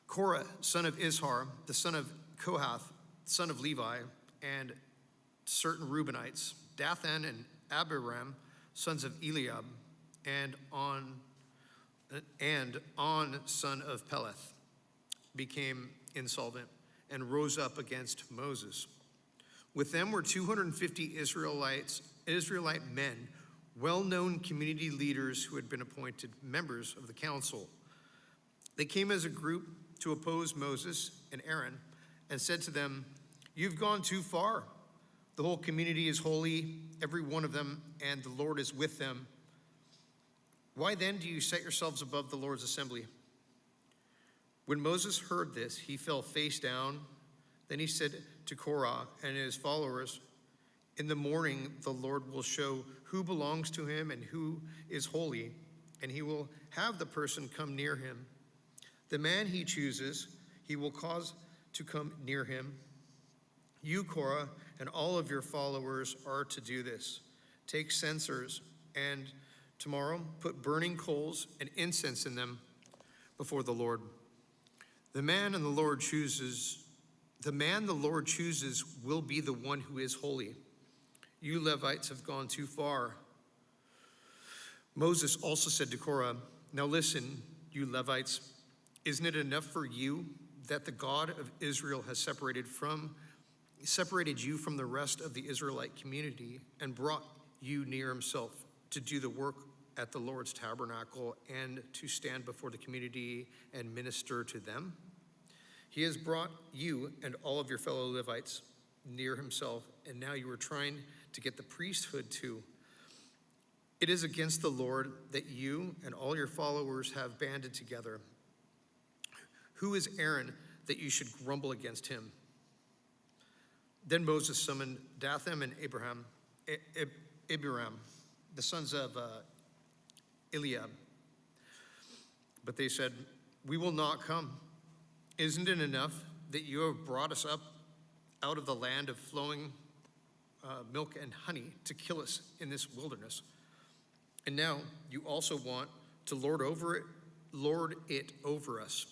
Korah, son of Izhar, the son of Kohath, son of Levi, and certain Reubenites, Dathan and Abiram, sons of Eliab, and On, son of Peleth, became insolvent and rose up against Moses. With them were 250 Israelite men, well-known community leaders who had been appointed members of the council. They came as a group to oppose Moses and Aaron and said to them, "You've gone too far. The whole community is holy, every one of them, and the Lord is with them. Why then do you set yourselves above the Lord's assembly?" When Moses heard this, he fell face down. Then he said to Korah and his followers, "In the morning the Lord will show who belongs to him and who is holy, and he will have the person come near him. The man he chooses, he will cause to come near him. You, Korah, and all of your followers are to do this. Take censers and tomorrow put burning coals and incense in them before the Lord. The man the Lord chooses will be the one who is holy. You Levites have gone too far. Moses also said to Korah, now listen, you Levites, isn't it enough for you that the God of Israel has separated you from the rest of the Israelite community and brought you near himself to do the work at the Lord's tabernacle and to stand before the community and minister to them? He has brought you and all of your fellow Levites near himself, and now you are trying to get the priesthood too. It is against the Lord that you and all your followers have banded together. Who is Aaron that you should grumble against him? Then Moses summoned Dathan and Abiram, the sons of Eliab. But they said, we will not come. Isn't it enough that you have brought us up out of the land of flowing milk and honey to kill us in this wilderness? And now you also want to lord it over us.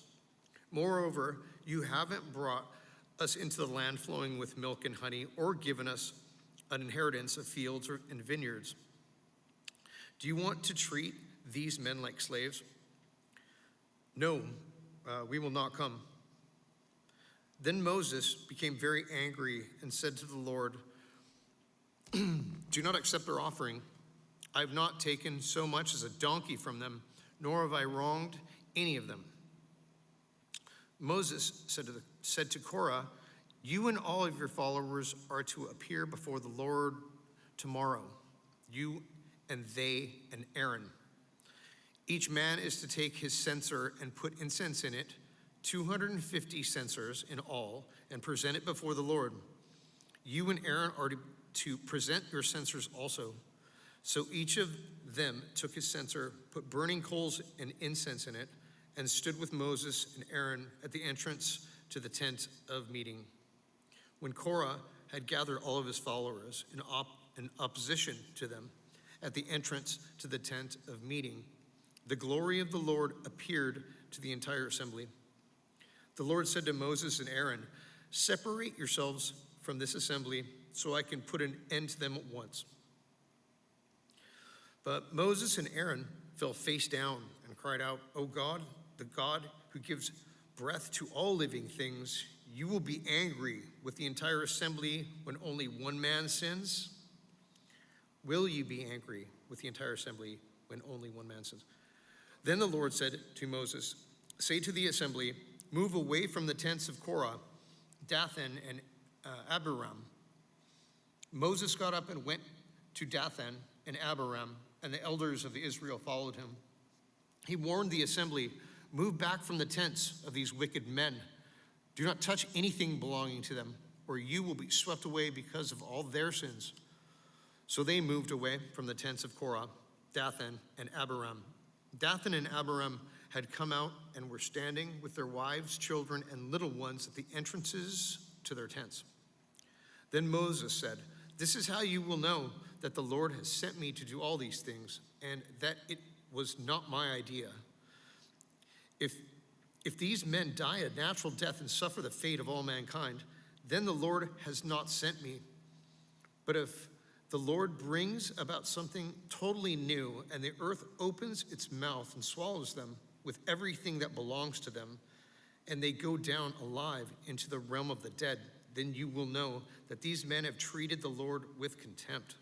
Moreover, you haven't brought us into the land flowing with milk and honey, or given us an inheritance of fields and vineyards. Do you want to treat these men like slaves? No, we will not come. Then Moses became very angry and said to the Lord, do not accept their offering. I have not taken so much as a donkey from them, nor have I wronged any of them. Moses said to Korah, you and all of your followers are to appear before the Lord tomorrow, you and they and Aaron. Each man is to take his censer and put incense in it, 250 censers in all, and present it before the Lord. You and Aaron are to present your censers also. So each of them took his censer, put burning coals and incense in it, and stood with Moses and Aaron at the entrance to the tent of meeting. When Korah had gathered all of his followers in opposition to them at the entrance to the tent of meeting, the glory of the Lord appeared to the entire assembly. The Lord said to Moses and Aaron, separate yourselves from this assembly so I can put an end to them at once. But Moses and Aaron fell face down and cried out, O God, the God who gives breath to all living things, you will be angry with the entire assembly when only one man sins? Will you be angry with the entire assembly when only one man sins? Then the Lord said to Moses, say to the assembly, move away from the tents of Korah, Dathan, and Abiram. Moses got up and went to Dathan and Abiram, and the elders of Israel followed him. He warned the assembly, move back from the tents of these wicked men. Do not touch anything belonging to them, or you will be swept away because of all their sins. So they moved away from the tents of Korah, Dathan, and Abiram. Dathan and Abiram had come out and were standing with their wives, children, and little ones at the entrances to their tents. Then Moses said, this is how you will know that the Lord has sent me to do all these things, and that it was not my idea. If these men die a natural death and suffer the fate of all mankind, then the Lord has not sent me. But if the Lord brings about something totally new, and the earth opens its mouth and swallows them with everything that belongs to them, and they go down alive into the realm of the dead, then you will know that these men have treated the Lord with contempt.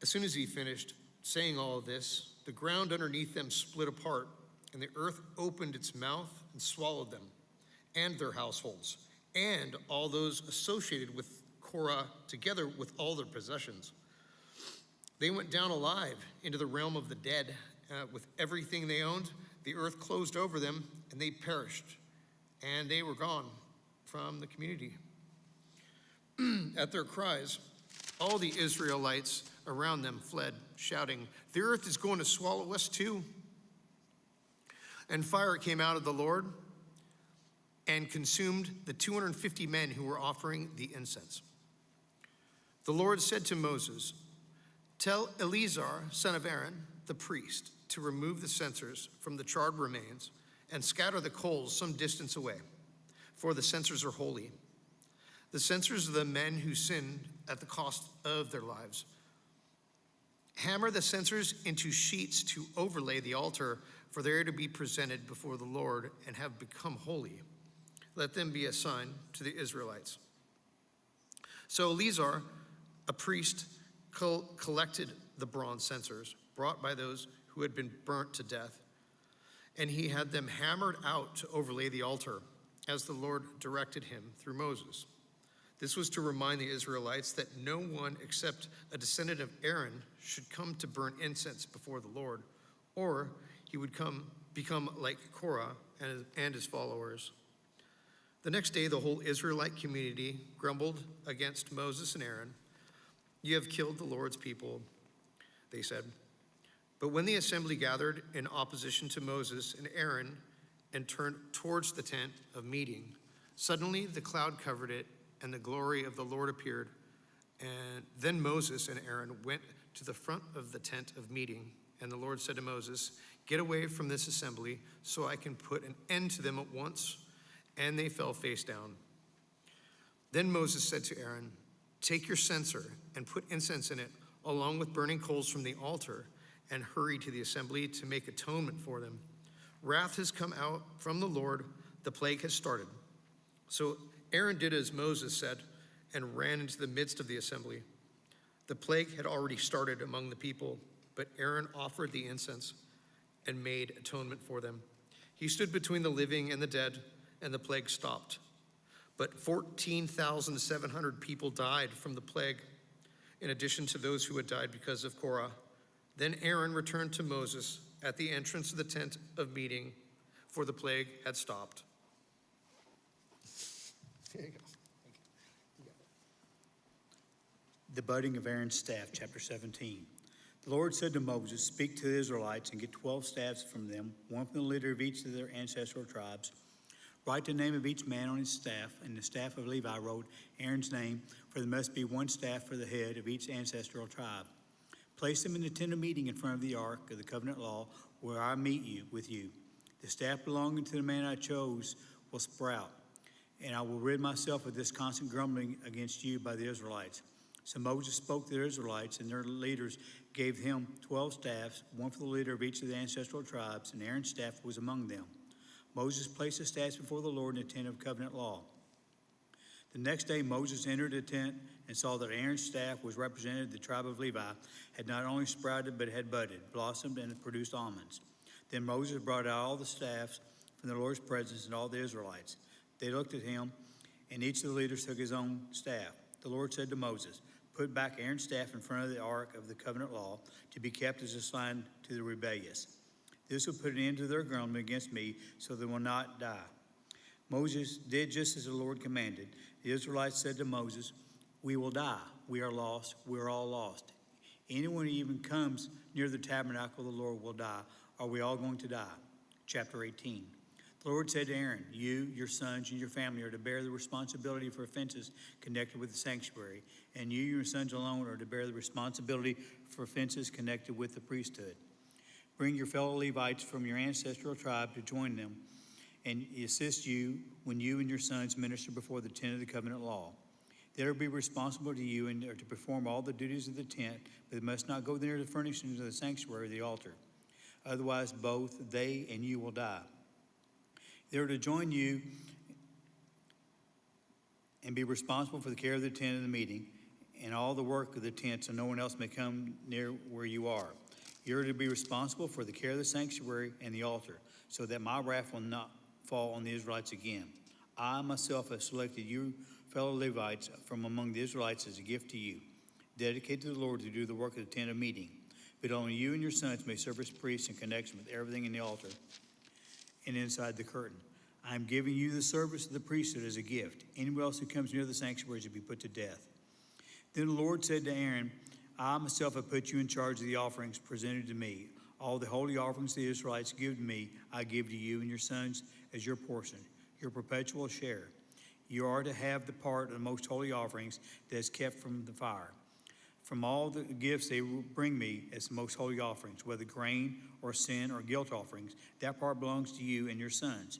As soon as he finished saying all of this, the ground underneath them split apart, and the earth opened its mouth and swallowed them and their households, and all those associated with Korah, together with all their possessions. They went down alive into the realm of the dead with everything they owned. The earth closed over them, and they perished, and they were gone from the community. At their cries, all the Israelites around them fled, shouting, the earth is going to swallow us too. And fire came out of the Lord and consumed the 250 men who were offering the incense. The Lord said to Moses, "Tell Eleazar, son of Aaron, the priest, to remove the censers from the charred remains and scatter the coals some distance away, for the censers are holy. The censers of the men who sinned at the cost of their lives. Hammer the censers into sheets to overlay the altar, for they are to be presented before the Lord and have become holy. Let them be a sign to the Israelites." So Eleazar, a priest, collected the bronze censers brought by those who had been burnt to death, and he had them hammered out to overlay the altar, as the Lord directed him through Moses. This was to remind the Israelites that no one except a descendant of Aaron should come to burn incense before the Lord, or he would become like Korah and his followers. The next day, the whole Israelite community grumbled against Moses and Aaron. "You have killed the Lord's people," they said. But when the assembly gathered in opposition to Moses and Aaron and turned towards the tent of meeting, suddenly the cloud covered it, and the glory of the Lord appeared. And then Moses and Aaron went to the front of the tent of meeting, and the Lord said to Moses, "Get away from this assembly, so I can put an end to them at once." And they fell face down. Then Moses said to Aaron, "Take your censer and put incense in it, along with burning coals from the altar, and hurry to the assembly to make atonement for them. Wrath has come out from the Lord, the plague has started." So Aaron did as Moses said and ran into the midst of the assembly. The plague had already started among the people, but Aaron offered the incense and made atonement for them. He stood between the living and the dead, and the plague stopped. But 14,700 people died from the plague, in addition to those who had died because of Korah. Then Aaron returned to Moses at the entrance of the tent of meeting, for the plague had stopped. There you go. The budding of Aaron's staff, chapter 17. The Lord said to Moses, "Speak to the Israelites and get 12 staffs from them, one from the leader of each of their ancestral tribes. Write the name of each man on his staff, and the staff of Levi wrote Aaron's name, for there must be one staff for the head of each ancestral tribe. Place them in the tent of meeting in front of the ark of the covenant law, where I meet with you. The staff belonging to the man I chose will sprout, and I will rid myself of this constant grumbling against you by the Israelites." So Moses spoke to the Israelites, and their leaders gave him 12 staffs, one for the leader of each of the ancestral tribes, and Aaron's staff was among them. Moses placed the staffs before the Lord in the tent of covenant law. The next day Moses entered the tent and saw that Aaron's staff was represented. The tribe of Levi had not only sprouted, but had budded, blossomed, and produced almonds. Then Moses brought out all the staffs from the Lord's presence and all the Israelites. They looked at him, and each of the leaders took his own staff. The Lord said to Moses, "Put back Aaron's staff in front of the ark of the covenant law, to be kept as a sign to the rebellious. This will put an end to their grumbling against me, so they will not die." Moses did just as the Lord commanded. The Israelites said to Moses, "We will die. We are lost. We are all lost. Anyone who even comes near the tabernacle of the Lord will die. Are we all going to die?" Chapter 18. The Lord said to Aaron, "You, your sons, and your family are to bear the responsibility for offenses connected with the sanctuary, and you, your sons alone, are to bear the responsibility for offenses connected with the priesthood. Bring your fellow Levites from your ancestral tribe to join them and assist you when you and your sons minister before the tent of the covenant law. They will be responsible to you and are to perform all the duties of the tent, but they must not go near the furnishings of the sanctuary or the altar. Otherwise, both they and you will die. They are to join you and be responsible for the care of the tent of the meeting and all the work of the tent, so no one else may come near where you are. You are to be responsible for the care of the sanctuary and the altar, so that my wrath will not fall on the Israelites again. I myself have selected you, fellow Levites, from among the Israelites as a gift to you, dedicated to the Lord to do the work of the tent of meeting. But only you and your sons may serve as priests in connection with everything in the altar and inside the curtain. I am giving you the service of the priesthood as a gift. Anyone else who comes near the sanctuary is to be put to death." Then the Lord said to Aaron, "I myself have put you in charge of the offerings presented to me. All the holy offerings the Israelites give to me, I give to you and your sons as your portion, your perpetual share. You are to have the part of the most holy offerings that is kept from the fire. From all the gifts they bring me as the most holy offerings, whether grain or sin or guilt offerings, that part belongs to you and your sons.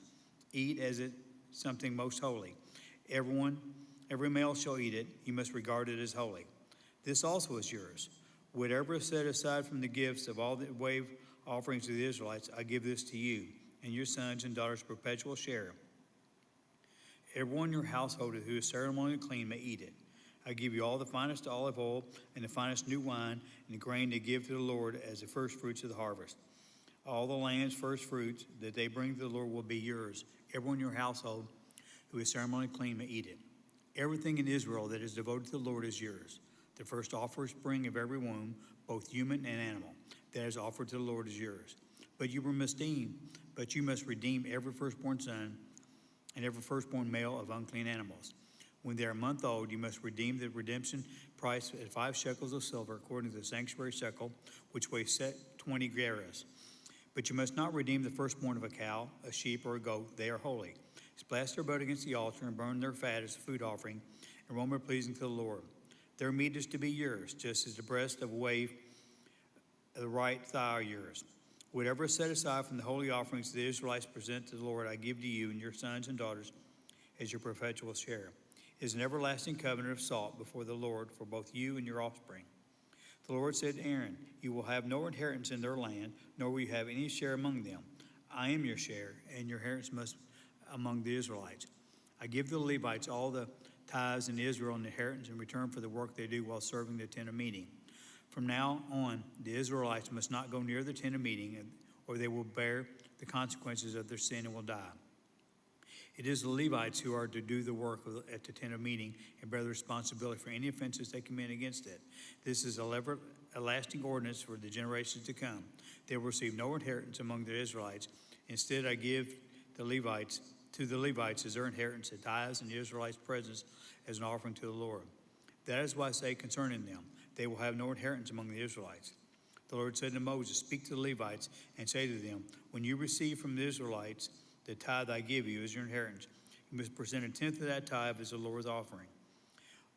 Eat as it something most holy. Every male shall eat it. You must regard it as holy. This also is yours. Whatever is set aside from the gifts of all the wave offerings of the Israelites, I give this to you and your sons and daughters' perpetual share. Everyone in your household who is ceremonially clean may eat it. I give you all the finest olive oil and the finest new wine and the grain to give to the Lord as the first fruits of the harvest. All the land's first fruits that they bring to the Lord will be yours. Everyone in your household who is ceremonially clean may eat it. Everything in Israel that is devoted to the Lord is yours. The first offspring of every womb, both human and animal, that is offered to the Lord is yours. But you must redeem every firstborn son and every firstborn male of unclean animals. When they are a month old, you must redeem the redemption price at 5 shekels of silver, according to the sanctuary shekel, which weighs 20 gerahs. But you must not redeem the firstborn of a cow, a sheep, or a goat. They are holy. Splash their blood against the altar and burn their fat as a food offering, aroma pleasing to the Lord. Their meat is to be yours, just as the breast of a wave, the right thigh are yours. Whatever is set aside from the holy offerings the Israelites present to the Lord, I give to you and your sons and daughters as your perpetual share. It is an everlasting covenant of salt before the Lord for both you and your offspring. The Lord said to Aaron, you will have no inheritance in their land, nor will you have any share among them. I am your share, and your inheritance must among the Israelites. I give the Levites all the tithes in Israel and inheritance in return for the work they do while serving the tent of meeting. From now on, the Israelites must not go near the tent of meeting, or they will bear the consequences of their sin and will die. It is the Levites who are to do the work at the tent of meeting and bear the responsibility for any offenses they commit against it. This is a lasting ordinance for the generations to come. They will receive no inheritance among the Israelites. Instead, I give to the Levites as their inheritance the tithes and the Israelites' presents as an offering to the Lord. That is why I say concerning them, they will have no inheritance among the Israelites. The Lord said to Moses, speak to the Levites and say to them, when you receive from the Israelites the tithe I give you as your inheritance, you must present a tenth of that tithe as the Lord's offering.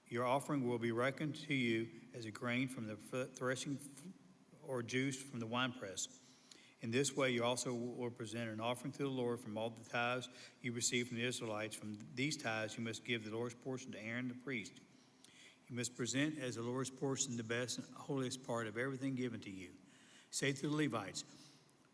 Your offering will be reckoned to you as a grain from the threshing or juice from the winepress. In this way, you also will present an offering to the Lord from all the tithes you receive from the Israelites. From these tithes, you must give the Lord's portion to Aaron the priest. You must present as the Lord's portion the best and holiest part of everything given to you. Say to the Levites,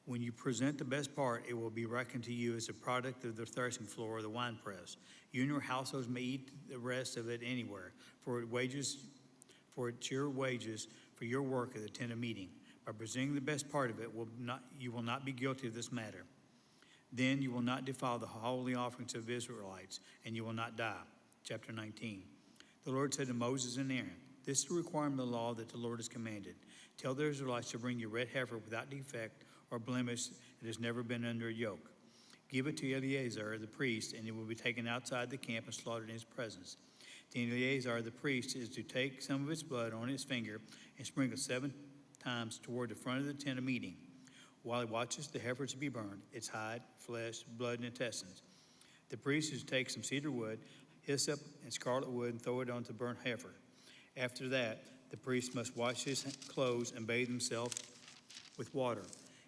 when you present the best part, it will be reckoned to you as a product of the threshing floor or the winepress. You and your households may eat the rest of it anywhere, for it's your wages for your work at the tent of meeting. By presenting the best part of it, you will not be guilty of this matter. Then you will not defile the holy offerings of Israelites, and you will not die. Chapter 19. The Lord said to Moses and Aaron, this is the requirement of the law that the Lord has commanded. Tell the Israelites to bring you red heifer without defect or blemish that has never been under a yoke. Give it to Eleazar the priest, and it will be taken outside the camp and slaughtered in his presence. Then Eleazar the priest is to take some of its blood on his finger and sprinkle 7 times toward the front of the tent of meeting. While he watches the heifer to be burned, its hide, flesh, blood, and intestines. The priest is to take some cedar wood, hyssop, and scarlet wood and throw it onto the burnt heifer. After that, the priest must wash his clothes and bathe himself with water.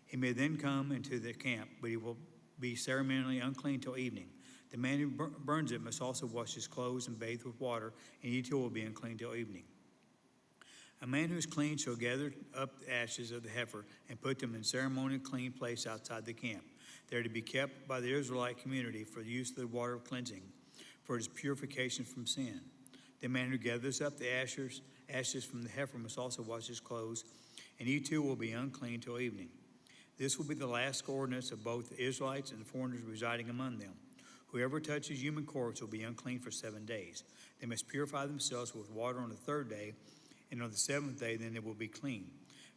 He may then come into the camp, but he will be ceremonially unclean till evening. The man who burns it must also wash his clothes and bathe with water, and he too will be unclean till evening. A man who is clean shall gather up the ashes of the heifer and put them in ceremonial clean place outside the camp. They are to be kept by the Israelite community for the use of the water of cleansing, for it is purification from sin. The man who gathers up the ashes from the heifer must also wash his clothes, and he too will be unclean till evening. This will be the last ordinance of both the Israelites and the foreigners residing among them. Whoever touches human corpse will be unclean for 7 days. They must purify themselves with water on the 3rd day, and on the 7th day, then they will be clean.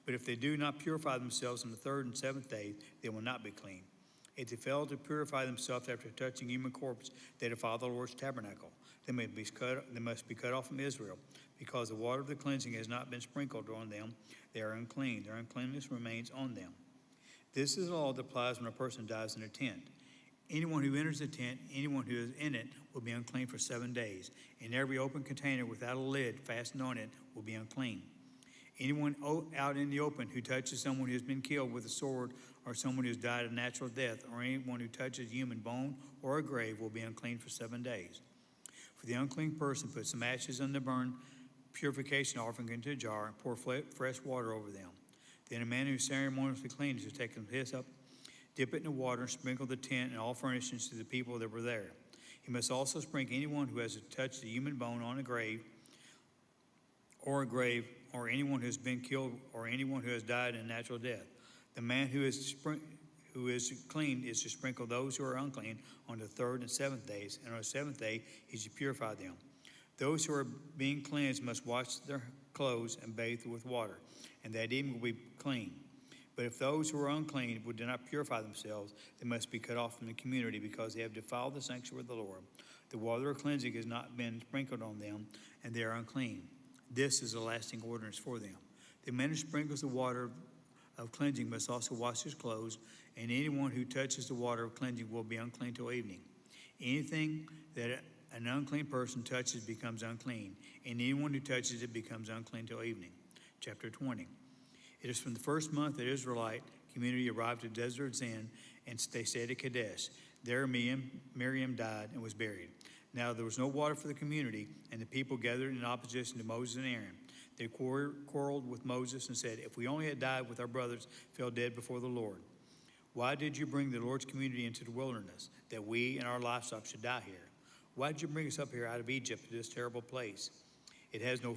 But if they do not purify themselves on the 3rd and 7th day, they will not be clean. If they fail to purify themselves after touching human corpse, they defile the Lord's tabernacle. They must be cut off from Israel. Because the water of the cleansing has not been sprinkled on them, they are unclean. Their uncleanness remains on them. This is a law that applies when a person dies in a tent. Anyone who enters the tent, anyone who is in it, will be unclean for 7 days, and every open container without a lid fastened on it will be unclean. Anyone out in the open who touches someone who has been killed with a sword, or someone who has died a natural death, or anyone who touches human bone or a grave will be unclean for 7 days. For the unclean person, put some ashes on the burnt purification offering into a jar and pour fresh water over them. Then a man who is ceremoniously clean is to take some hyssop, dip it in the water, and sprinkle the tent and all furnishings to the people that were there. He must also sprinkle anyone who has touched a human bone on a grave, or anyone who has been killed, or anyone who has died a natural death. The man who is clean is to sprinkle those who are unclean on the 3rd and 7th days, and on the 7th day he should purify them. Those who are being cleansed must wash their clothes and bathe with water, and that evening will be clean. But if those who are unclean do not purify themselves, they must be cut off from the community because they have defiled the sanctuary of the Lord. The water of cleansing has not been sprinkled on them, and they are unclean. This is a lasting ordinance for them. The man who sprinkles the water of cleansing must also wash his clothes, and anyone who touches the water of cleansing will be unclean till evening. Anything that an unclean person touches becomes unclean, and anyone who touches it becomes unclean till evening. Chapter 20. It is from the first month that Israelite community arrived at Desert Zin, and they stayed at Kadesh. There Miriam died and was buried. Now there was no water for the community, and the people gathered in opposition to Moses and Aaron. They quarreled with Moses and said, "If we only had died with our brothers, fell dead before the Lord. Why did you bring the Lord's community into the wilderness, that we and our livestock should die here? Why did you bring us up here out of Egypt to this terrible place? It has no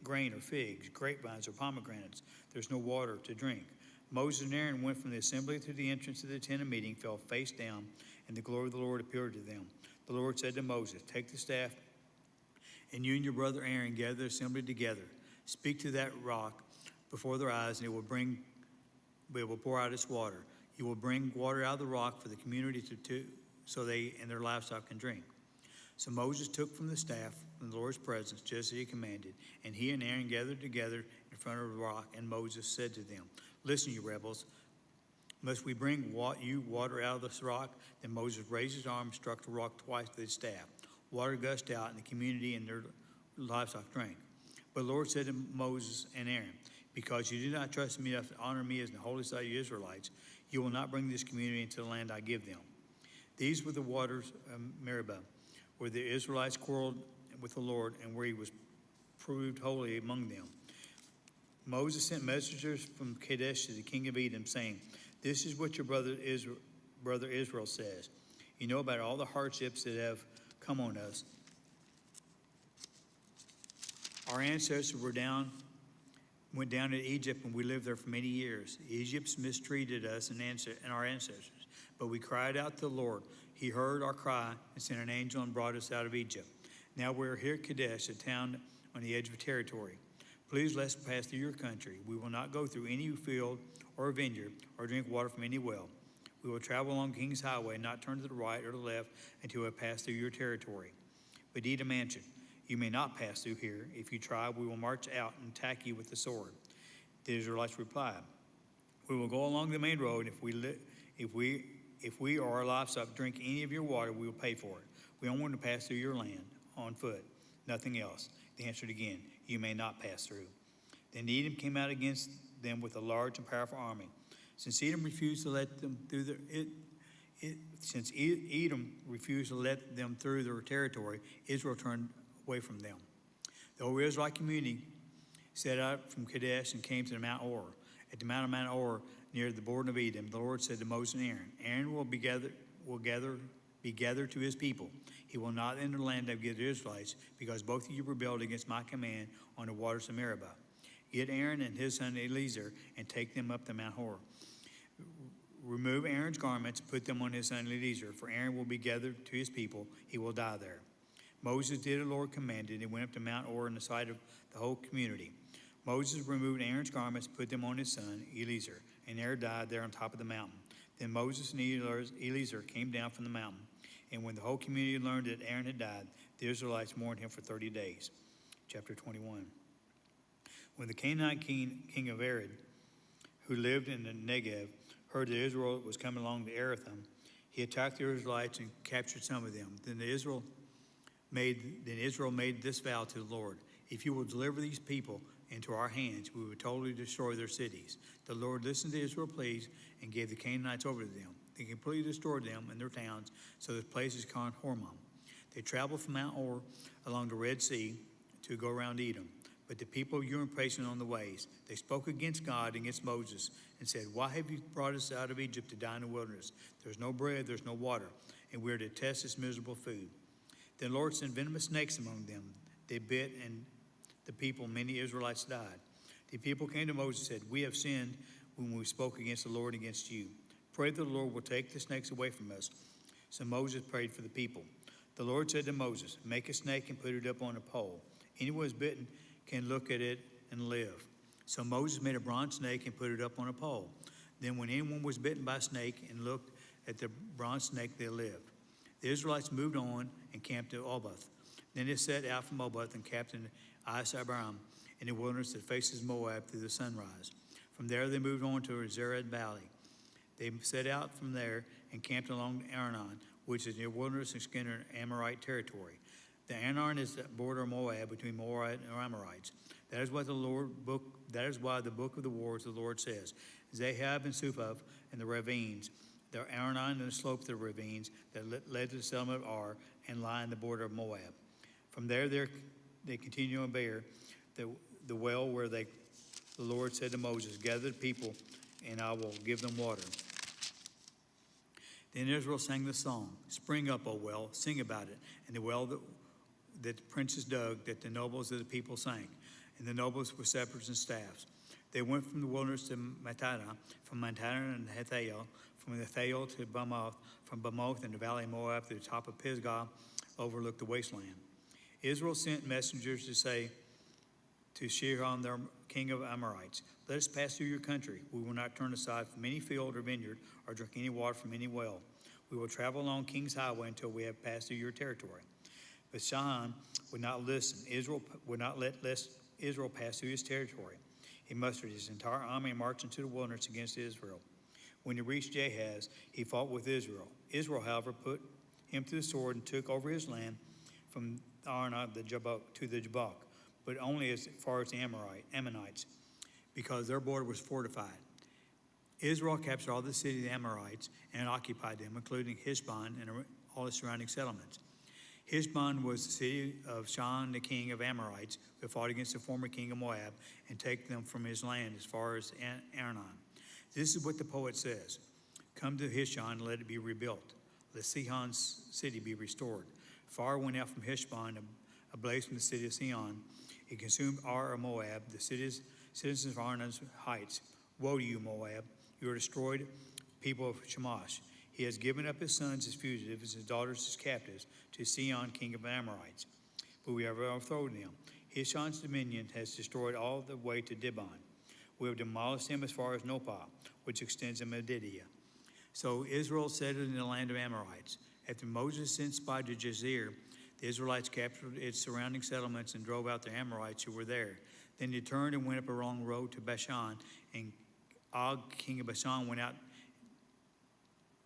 grain or figs, grapevines or pomegranates. There's no water to drink." Moses and Aaron went from the assembly to the entrance of the tent of meeting, fell face down, and the glory of the Lord appeared to them. The Lord said to Moses, "Take the staff, and you and your brother Aaron gather the assembly together. Speak to that rock before their eyes, and it will pour out its water. You will bring water out of the rock for the community so they and their livestock can drink." So Moses took from the staff from the Lord's presence, just as he commanded, and he and Aaron gathered together in front of the rock, and Moses said to them, "Listen, you rebels, must we bring you water out of this rock?" Then Moses raised his arm and struck the rock twice with his staff. Water gushed out, and the community and their livestock drank. But the Lord said to Moses and Aaron, "Because you did not trust me enough to honor me as the holy sight of the Israelites, you will not bring this community into the land I give them." These were the waters of Meribah, where the Israelites quarreled with the Lord, and where he was proved holy among them. Moses sent messengers from Kadesh to the king of Edom, saying, "This is what your brother Israel says. You know about all the hardships that have come on us. Our ancestors went down to Egypt, and we lived there for many years. Egypt mistreated us and our ancestors, but we cried out to the Lord. He heard our cry and sent an angel and brought us out of Egypt. Now we're here at Kadesh, a town on the edge of territory. Please let us pass through your country. We will not go through any field or vineyard or drink water from any well. We will travel along King's Highway and not turn to the right or the left until we have passed through your territory." But Edom answered, "You may not pass through here. If you try, we will march out and attack you with the sword." The Israelites replied, "We will go along the main road. If we or our livestock drink any of your water, we will pay for it. We only want to pass through your land on foot, nothing else." They answered again, "You may not pass through." Then Edom came out against them with a large and powerful army. Since Edom refused to let them through their territory, Israel turned away from them. The whole Israelite community set out from Kadesh and came to the Mount Or. At the Mount Or, near the border of Edom, the Lord said to Moses and Aaron, "Aaron will be gathered to his people. He will not enter the land I give to the Israelites, because both of you rebelled against my command on the waters of Meribah. Get Aaron and his son Eleazar and take them up to Mount Hor. Remove Aaron's garments, put them on his son Eleazar, for Aaron will be gathered to his people. He will die there." Moses did as the Lord commanded and went up to Mount Or in the sight of the whole community. Moses removed Aaron's garments, put them on his son Eleazar, and Aaron died there on top of the mountain. Then Moses and Eleazar came down from the mountain. And when the whole community learned that Aaron had died, the Israelites mourned him for 30 days. Chapter 21. When the Canaanite king of Arad, who lived in the Negev, heard that Israel was coming along to Aratham, he attacked the Israelites and captured some of them. Then Israel made this vow to the Lord: if you will deliver these people into our hands, we will totally destroy their cities. The Lord listened to Israel's pleas and gave the Canaanites over to them. They completely destroyed them and their towns, so the place is called Hormah. They traveled from Mount Or along the Red Sea to go around Edom. But the people were impatient on the ways. They spoke against God, against Moses, and said, "Why have you brought us out of Egypt to die in the wilderness? There's no bread, there's no water, and we are to test this miserable food." Then the Lord sent venomous snakes among them. They bit, and the people, many Israelites, died. The people came to Moses and said, "We have sinned when we spoke against the Lord and against you. Pray that the Lord will take the snakes away from us." So Moses prayed for the people. The Lord said to Moses, "Make a snake and put it up on a pole. Anyone who is bitten can look at it and live." So Moses made a bronze snake and put it up on a pole. Then when anyone was bitten by a snake and looked at the bronze snake, they lived. The Israelites moved on and camped at Oboth. Then they set out from Oboth and camped in Abarim in the wilderness that faces Moab through the sunrise. From there they moved on to Zered Valley. They set out from there and camped along Arnon, which is near wilderness and Skinner Amorite territory. The Arnon is the border of Moab between Moab and Amorites. That is why the book of the wars of the Lord says, Zahab and Suphah and the ravines, the Arnon and the slope of the ravines that led to the settlement of Ar and lie in the border of Moab. From there they continue on Beer, the well where the Lord said to Moses, "Gather the people, and I will give them water." Then Israel sang the song, "Spring up, O well, sing about it, and the well that the princes dug, that the nobles of the people sank, and the nobles with scepters and staffs. They went from the wilderness to Mattanah, from Mattanah and Hathael, from Hathael to Bamoth, from Bamoth in the valley of Moab to the top of Pisgah, overlooked the wasteland. Israel sent messengers to say to Sihon, their king of Amorites, "Let us pass through your country. We will not turn aside from any field or vineyard or drink any water from any well. We will travel along King's Highway until we have passed through your territory." But Sihon would not listen. Israel would not let Israel pass through his territory. He mustered his entire army and marched into the wilderness against Israel. When he reached Jahaz, he fought with Israel. Israel, however, put him to the sword and took over his land from Arnon to the Jabbok, but only as far as the Ammonites, because their border was fortified. Israel captured all the cities of the Amorites and occupied them, including Heshbon and all the surrounding settlements. Heshbon was the city of Sihon, the king of Amorites, who fought against the former king of Moab and take them from his land as far as Arnon. This is what the poet says: "Come to Heshbon and let it be rebuilt. Let Sihon's city be restored. Fire went out from Heshbon, a blaze from the city of Sihon. It consumed Ar of Moab, the citizens of Arnon's heights. Woe to you, Moab! You are destroyed, people of Shamash. He has given up his sons as fugitives, his daughters as captives, to Sihon, king of Amorites. But we have overthrown them. Heshbon's dominion has destroyed all the way to Dibon. We have demolished him as far as Nopah, which extends to Medidia." So Israel settled in the land of Amorites. After Moses sent spies to Jazer, the Israelites captured its surrounding settlements and drove out the Amorites who were there. Then they turned and went up a long road to Bashan, and Og, king of Bashan, went out,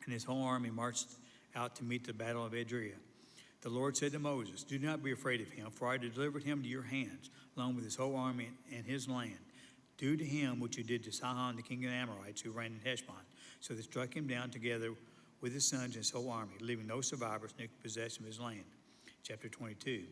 and his whole army marched out to meet the battle of Edrei. The Lord said to Moses, "Do not be afraid of him, for I delivered him to your hands, along with his whole army and his land. Do to him what you did to Sihon, the king of the Amorites, who reigned in Heshbon." So they struck him down together with his sons and his whole army, leaving no survivors in possession of his land. Chapter 22.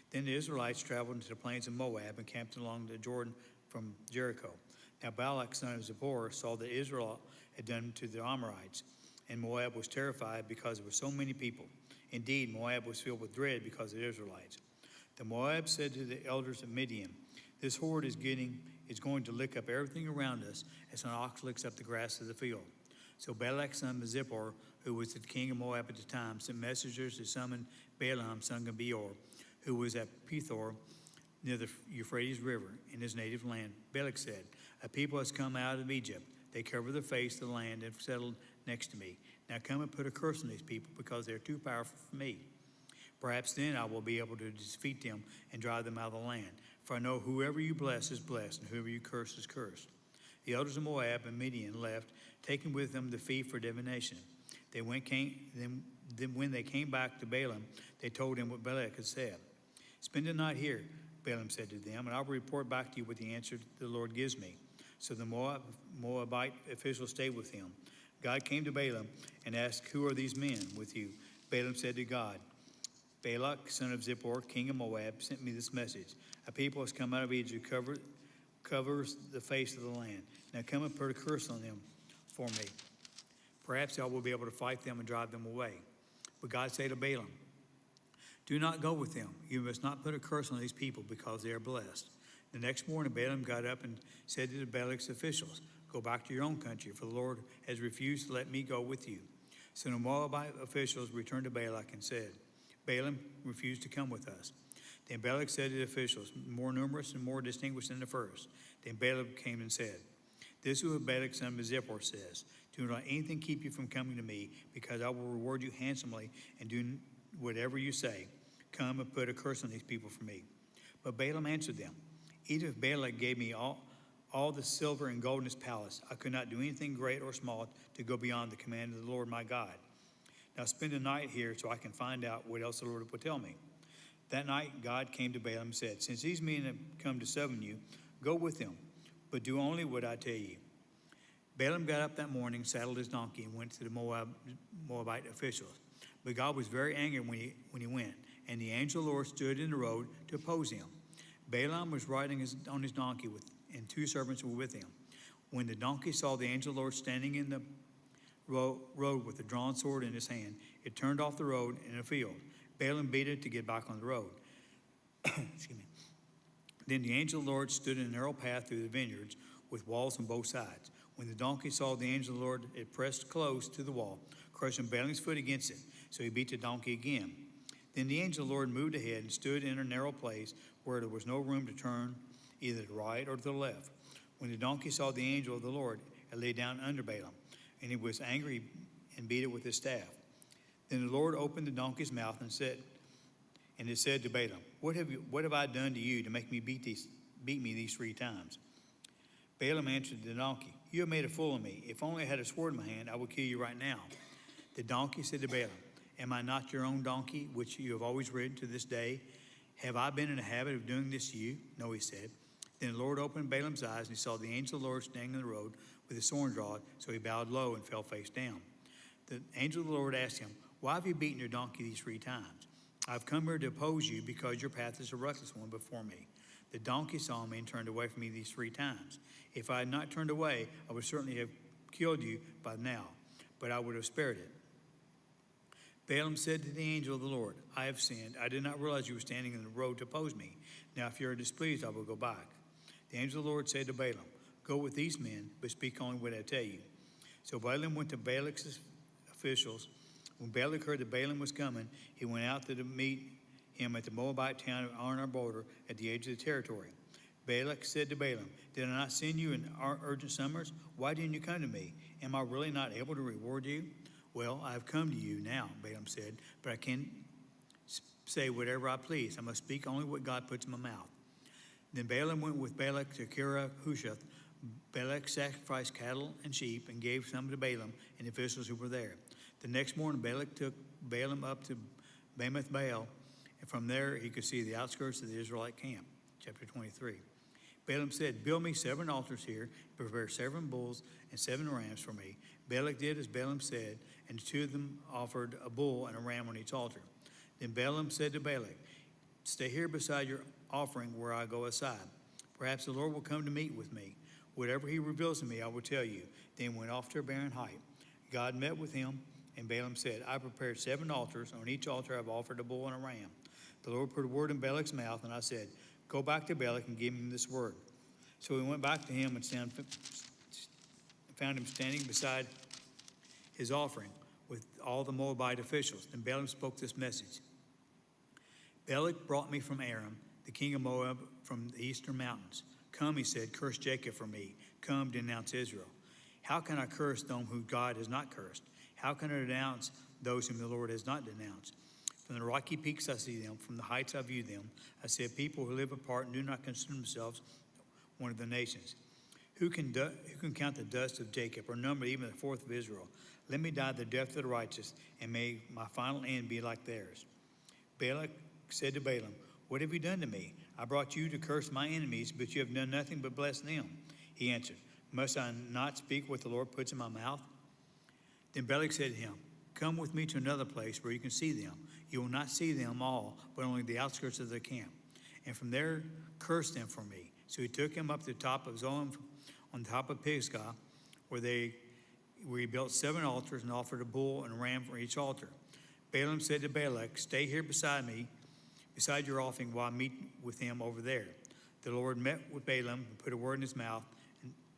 Then the Israelites traveled into the plains of Moab and camped along the Jordan from Jericho. Now Balak, son of Zippor, saw that Israel had done to the Amorites, and Moab was terrified because there were so many people. Indeed, Moab was filled with dread because of the Israelites. The Moab said to the elders of Midian, "This horde is going to lick up everything around us as an ox licks up the grass of the field." So Balak, son of Zippor, who was the king of Moab at the time, sent messengers to summon Balaam, son of Beor, who was at Pethor near the Euphrates River in his native land. Balak said, "A people has come out of Egypt. They cover the face of the land and settled next to me. Now come and put a curse on these people because they are too powerful for me. Perhaps then I will be able to defeat them and drive them out of the land. For I know whoever you bless is blessed, and whoever you curse is cursed." The elders of Moab and Midian left, taking with them the fee for divination. Then when they came back to Balaam, they told him what Balak had said. Spend the night here, Balaam said to them, and I will report back to you what the answer the Lord gives me. So the Moabite officials stayed with him. God came to Balaam and asked, who are these men with you? Balaam said to God, Balak, son of Zippor, king of Moab, sent me this message. A people has come out of Egypt, covers the face of the land. Now come and put a curse on them for me. Perhaps I will be able to fight them and drive them away. But God said to Balaam, do not go with them. You must not put a curse on these people because they are blessed. The next morning, Balaam got up and said to Balak's officials, go back to your own country, for the Lord has refused to let me go with you. So the Moabite officials returned to Balak and said, Balaam refused to come with us. Then Balak said to the officials, more numerous and more distinguished than the first. Then Balaam came and said, this is what Balak son of Zippor says. Do not let anything keep you from coming to me, because I will reward you handsomely and do whatever you say. Come and put a curse on these people for me. But Balaam answered them, even if Balak gave me all the silver and gold in his palace, I could not do anything great or small to go beyond the command of the Lord my God. Now spend the night here so I can find out what else the Lord will tell me. That night God came to Balaam and said, since these men have come to summon you, go with them, but do only what I tell you. Balaam got up that morning, saddled his donkey, and went to the Moabite officials. But God was very angry when he went, and the angel of the Lord stood in the road to oppose him. Balaam was riding on his donkey, and 2 servants were with him. When the donkey saw the angel of the Lord standing in the road with a drawn sword in his hand, it turned off the road in a field. Balaam beat it to get back on the road. Excuse me. Then the angel of the Lord stood in a narrow path through the vineyards with walls on both sides. When the donkey saw the angel of the Lord, it pressed close to the wall, crushing Balaam's foot against it. So he beat the donkey again. Then the angel of the Lord moved ahead and stood in a narrow place where there was no room to turn either to the right or to the left. When the donkey saw the angel of the Lord, it lay down under Balaam, and he was angry and beat it with his staff. Then the Lord opened the donkey's mouth and it said to Balaam, what have I done to you to make me beat me these 3 times? Balaam answered the donkey, you have made a fool of me. If only I had a sword in my hand, I would kill you right now. The donkey said to Balaam, am I not your own donkey, which you have always ridden to this day? Have I been in the habit of doing this to you? No, he said. Then the Lord opened Balaam's eyes, and he saw the angel of the Lord standing in the road with his sword drawn, so he bowed low and fell face down. The angel of the Lord asked him, why have you beaten your donkey these 3 times? I've come here to oppose you because your path is a reckless one before me. The donkey saw me and turned away from me these 3 times. If I had not turned away, I would certainly have killed you by now, but I would have spared it. Balaam said to the angel of the Lord, I have sinned. I did not realize you were standing in the road to oppose me. Now, if you are displeased, I will go back. The angel of the Lord said to Balaam, go with these men, but speak only what I tell you. So Balaam went to Balak's officials. When Balak heard that Balaam was coming, he went out to meet him at the Moabite town of Arnon border at the edge of the territory. Balak said to Balaam, did I not send you in urgent summons? Why didn't you come to me? Am I really not able to reward you? Well, I have come to you now, Balaam said, but I can't say whatever I please. I must speak only what God puts in my mouth. Then Balaam went with Balak to Kiriath-Huzoth. Balak sacrificed cattle and sheep and gave some to Balaam and the officials who were there. The next morning, Balak took Balaam up to Bamoth Baal, and from there he could see the outskirts of the Israelite camp. Chapter 23. Balaam said, build me 7 altars here, prepare 7 bulls and 7 rams for me. Balak did as Balaam said, and 2 of them offered a bull and a ram on each altar. Then Balaam said to Balak, stay here beside your offering where I go aside. Perhaps the Lord will come to meet with me. Whatever he reveals to me, I will tell you. Then went off to a barren height. God met with him, and Balaam said, I prepared 7 altars. On each altar I've offered a bull and a ram. The Lord put a word in Balak's mouth, and I said, go back to Balak and give him this word. So we went back to him and found him standing beside his offering with all the Moabite officials. Then Balaam spoke this message. Balak brought me from Aram, the king of Moab, from the eastern mountains. Come, he said, curse Jacob for me. Come, denounce Israel. How can I curse them whom God has not cursed? How can I denounce those whom the Lord has not denounced? From the rocky peaks I see them, from the heights I view them. I said, people who live apart and do not consider themselves one of the nations. Who can count the dust of Jacob, or number even the fourth of Israel? Let me die the death of the righteous, and may my final end be like theirs. Balak said to Balaam, what have you done to me? I brought you to curse my enemies, but you have done nothing but bless them. He answered, must I not speak what the Lord puts in my mouth? Then Balak said to him, come with me to another place where you can see them. You will not see them all, but only the outskirts of the camp. And from there curse them for me. So he took him up to the top of Zoan, on the top of Pisgah, where he built 7 altars and offered a bull and a ram for each altar. Balaam said to Balak, stay here beside me, beside your offering, while I meet with him over there. The Lord met with Balaam and put a word in his mouth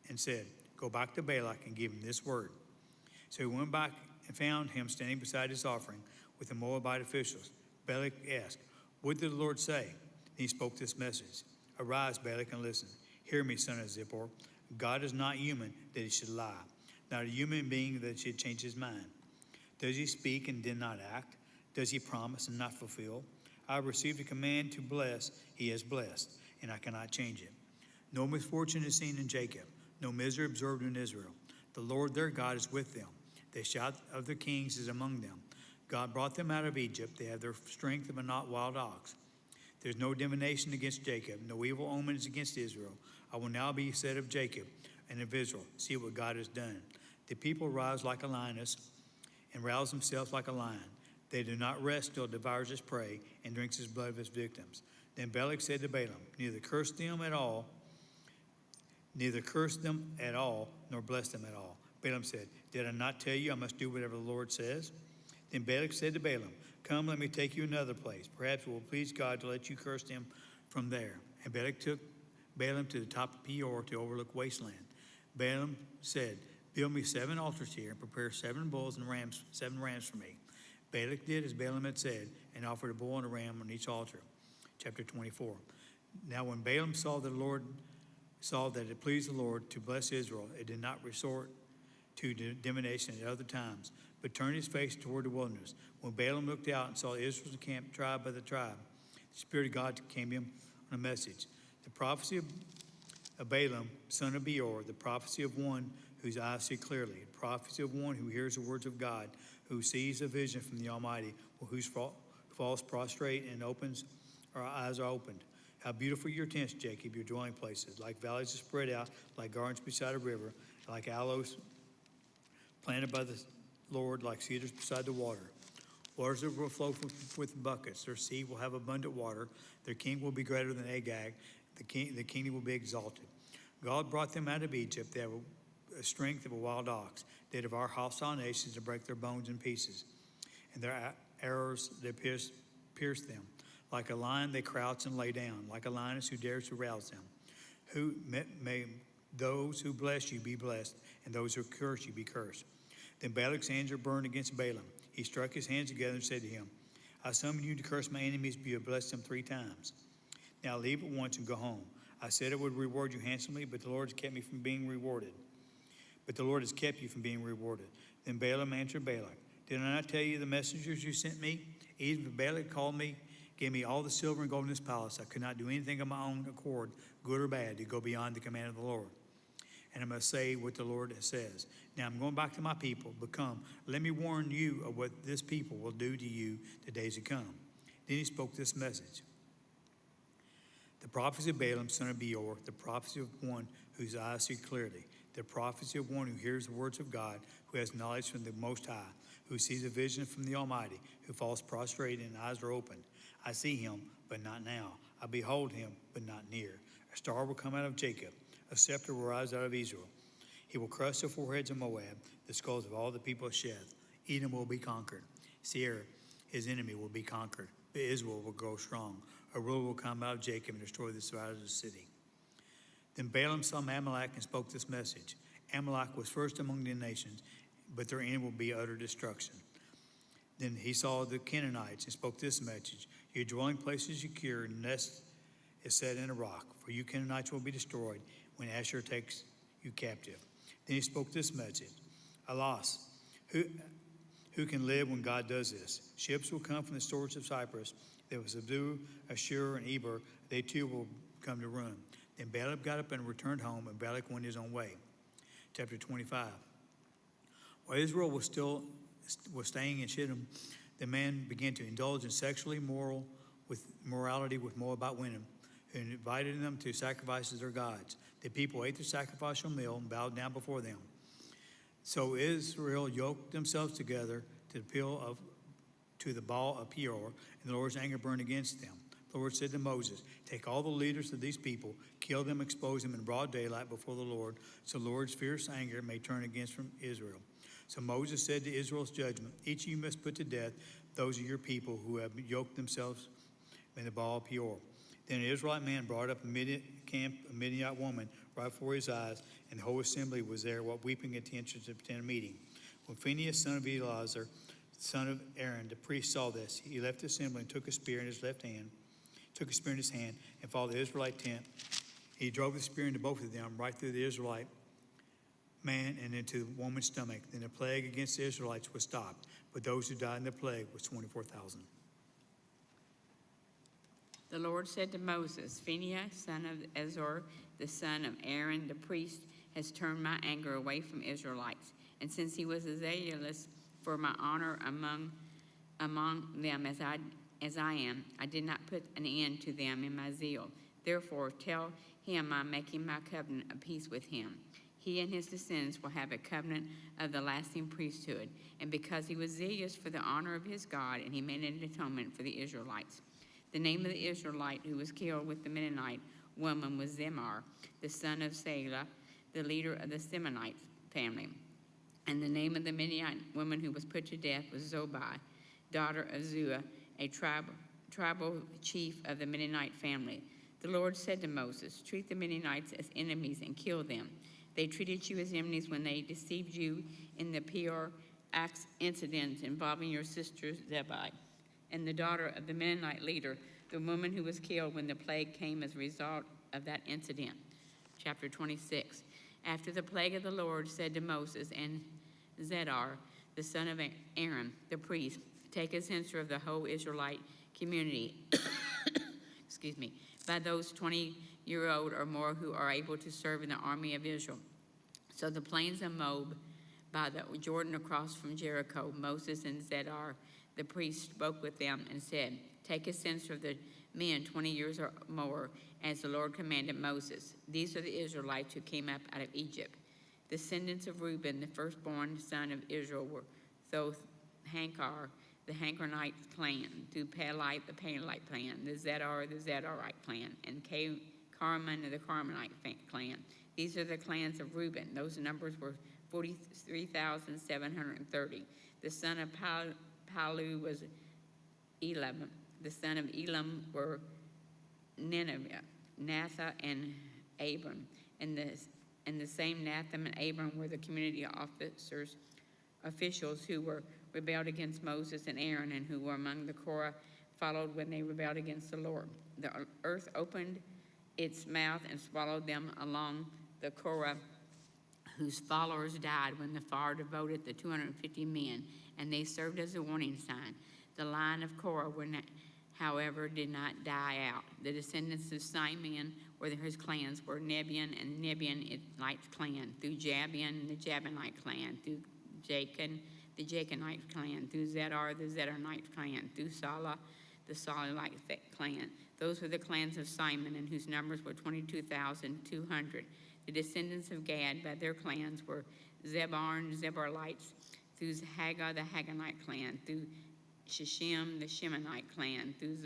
and said, go back to Balak and give him this word. So he went back and found him standing beside his offering with the Moabite officials. Balak asked, what did the Lord say? And he spoke this message. Arise, Balak, and listen. Hear me, son of Zippor. God is not human that he should lie, not a human being that he should change his mind. Does he speak and did not act? Does he promise and not fulfill? I have received a command to bless, he has blessed, and I cannot change it. No misfortune is seen in Jacob, no misery observed in Israel. The Lord their God is with them. The shout of their kings is among them. God brought them out of Egypt. They have their strength of a not wild ox. There's no divination against Jacob, no evil omens against Israel. I will now be said of Jacob and of Israel, see what God has done. The people rise like a lioness and rouse themselves like a lion. They do not rest till it devours his prey and drinks his blood of his victims. Then Balak said to Balaam, neither curse them at all, nor bless them at all. Balaam said, did I not tell you I must do whatever the Lord says? Then Balak said to Balaam, come, let me take you another place. Perhaps it will please God to let you curse them from there. And Balak took Balaam to the top of Peor to overlook wasteland. Balaam said, build me 7 altars here and prepare 7 bulls and 7 rams for me. Balak did as Balaam had said and offered a bull and a ram on each altar. Chapter 24. Now when Balaam saw that it pleased the Lord to bless Israel, it did not resort to divination at other times, but turned his face toward the wilderness. When Balaam looked out and saw Israel's camp tribe by the tribe, the Spirit of God came to him on a message. The prophecy of Balaam, son of Beor, the prophecy of one whose eyes see clearly, the prophecy of one who hears the words of God, who sees a vision from the Almighty, whose falls prostrate and our eyes are opened. How beautiful your tents, Jacob, your dwelling places, like valleys spread out, like gardens beside a river, like aloes planted by the Lord, like cedars beside the water. Waters will flow with buckets. Their seed will have abundant water. Their king will be greater than Agag. The kingdom will be exalted. God brought them out of Egypt. They have a strength of a wild ox. They devour hostile nations to break their bones in pieces. And their arrows, they pierce them. Like a lion, they crouch and lay down. Like a lioness who dares to rouse them. May those who bless you be blessed, and those who curse you be cursed. Then Balak's hands were burned against Balaam. He struck his hands together and said to him, I summon you to curse my enemies, but you have blessed them 3 times. Now leave at once and go home. I said I would reward you handsomely, but the Lord has kept me from being rewarded. But the Lord has kept you from being rewarded. Then Balaam answered Balak, did I not tell you the messengers you sent me? Even if Balak called me, gave me all the silver and gold in his palace, I could not do anything of my own accord, good or bad, to go beyond the command of the Lord. And I must say what the Lord says. Now I'm going back to my people, but come, let me warn you of what this people will do to you the days to come. Then he spoke this message. The prophecy of Balaam, son of Beor, the prophecy of one whose eyes see clearly, the prophecy of one who hears the words of God, who has knowledge from the Most High, who sees a vision from the Almighty, who falls prostrate and eyes are opened. I see him, but not now. I behold him, but not near. A star will come out of Jacob. A scepter will rise out of Israel. He will crush the foreheads of Moab, the skulls of all the people of Sheth. Edom will be conquered. Seir, his enemy, will be conquered. But Israel will grow strong. A ruler will come out of Jacob and destroy the survivors of the city. Then Balaam saw Amalek and spoke this message. Amalek was first among the nations, but their end will be utter destruction. Then he saw the Canaanites and spoke this message. Your dwelling place is secure, and nest is set in a rock, for you Canaanites will be destroyed when Asher takes you captive. Then he spoke this message. Alas, who can live when God does this? Ships will come from the shores of Cyprus. They will subdue Ashur and Eber. They too will come to ruin. Then Balak got up and returned home, and Balak went his own way. Chapter 25. While Israel was staying in Shittim, the man began to indulge in morality with Moabite women, who invited them to sacrifice to their gods. The people ate the sacrificial meal and bowed down before them. So Israel yoked themselves together to the Baal of Peor, and the Lord's anger burned against them. The Lord said to Moses, take all the leaders of these people, kill them, expose them in broad daylight before the Lord, so the Lord's fierce anger may turn against from Israel. So Moses said to Israel's judgment, each of you must put to death those of your people who have yoked themselves in the Baal of Peor. Then an Israelite man brought up a Midianite woman right before his eyes, and the whole assembly was there while weeping at the entrance of the tent meeting. When Phinehas, son of Eleazar, son of Aaron, the priest, saw this, he left the assembly and took a spear in his hand, and followed the Israelite tent. He drove the spear into both of them, right through the Israelite man and into the woman's stomach. Then the plague against the Israelites was stopped, but those who died in the plague was 24,000. The Lord said to Moses, Phinehas, son of Eleazar, the son of Aaron, the priest, has turned my anger away from Israelites. And since he was zealous for my honor among them as I am, I did not put an end to them in my zeal. Therefore, tell him I'm making my covenant of peace with him. He and his descendants will have a covenant of the lasting priesthood. And because he was zealous for the honor of his God, and he made an atonement for the Israelites. The name of the Israelite who was killed with the Midianite woman was Zemar, the son of Salah, the leader of the Simonite family. And the name of the Midianite woman who was put to death was Zobai, daughter of Zua, a tribal chief of the Midianite family. The Lord said to Moses, treat the Midianites as enemies and kill them. They treated you as enemies when they deceived you in the Peor incident involving your sister Zebai and the daughter of the Midianite leader, the woman who was killed when the plague came as a result of that incident. Chapter 26. After the plague of the Lord said to Moses and Zedar, the son of Aaron, the priest, take a census of the whole Israelite community, by those 20-year-old or more who are able to serve in the army of Israel. So the plains of Moab, by the Jordan across from Jericho, Moses and Zedar, the priest, spoke with them and said, take a census of the men 20 years or more, as the Lord commanded Moses. These are the Israelites who came up out of Egypt. The descendants of Reuben, the firstborn son of Israel, were Hankar, the Hankarite clan, through Pelite, the Pelite clan, the Zedarite clan, and Carmon, the Carmonite clan. These are the clans of Reuben. Those numbers were 43,730. The son of Palu was Elam. The son of Elam were Nineveh, Natha, and Abram. And the same Nathan and Abram were the community officials who were rebelled against Moses and Aaron, and who were among the Korah followed when they rebelled against the Lord. The earth opened its mouth and swallowed them along the Korah, whose followers died when the fire devoured the 250 men, and they served as a warning sign. The line of Korah, however, did not die out. The descendants of Simon, where his clans were Nebian and Nebianite clan, through Jabian, the Jabinite clan, through Jachin, the Jachinite clan, through Zedar, the Zedarite clan, through Salah, the Salahite clan. Those were the clans of Simon, and whose numbers were 22,200. The descendants of Gad by their clans were Zebar, Zebarlites, through Haggah, the Haggahite clan, through Shechem, the Shemonite clan, through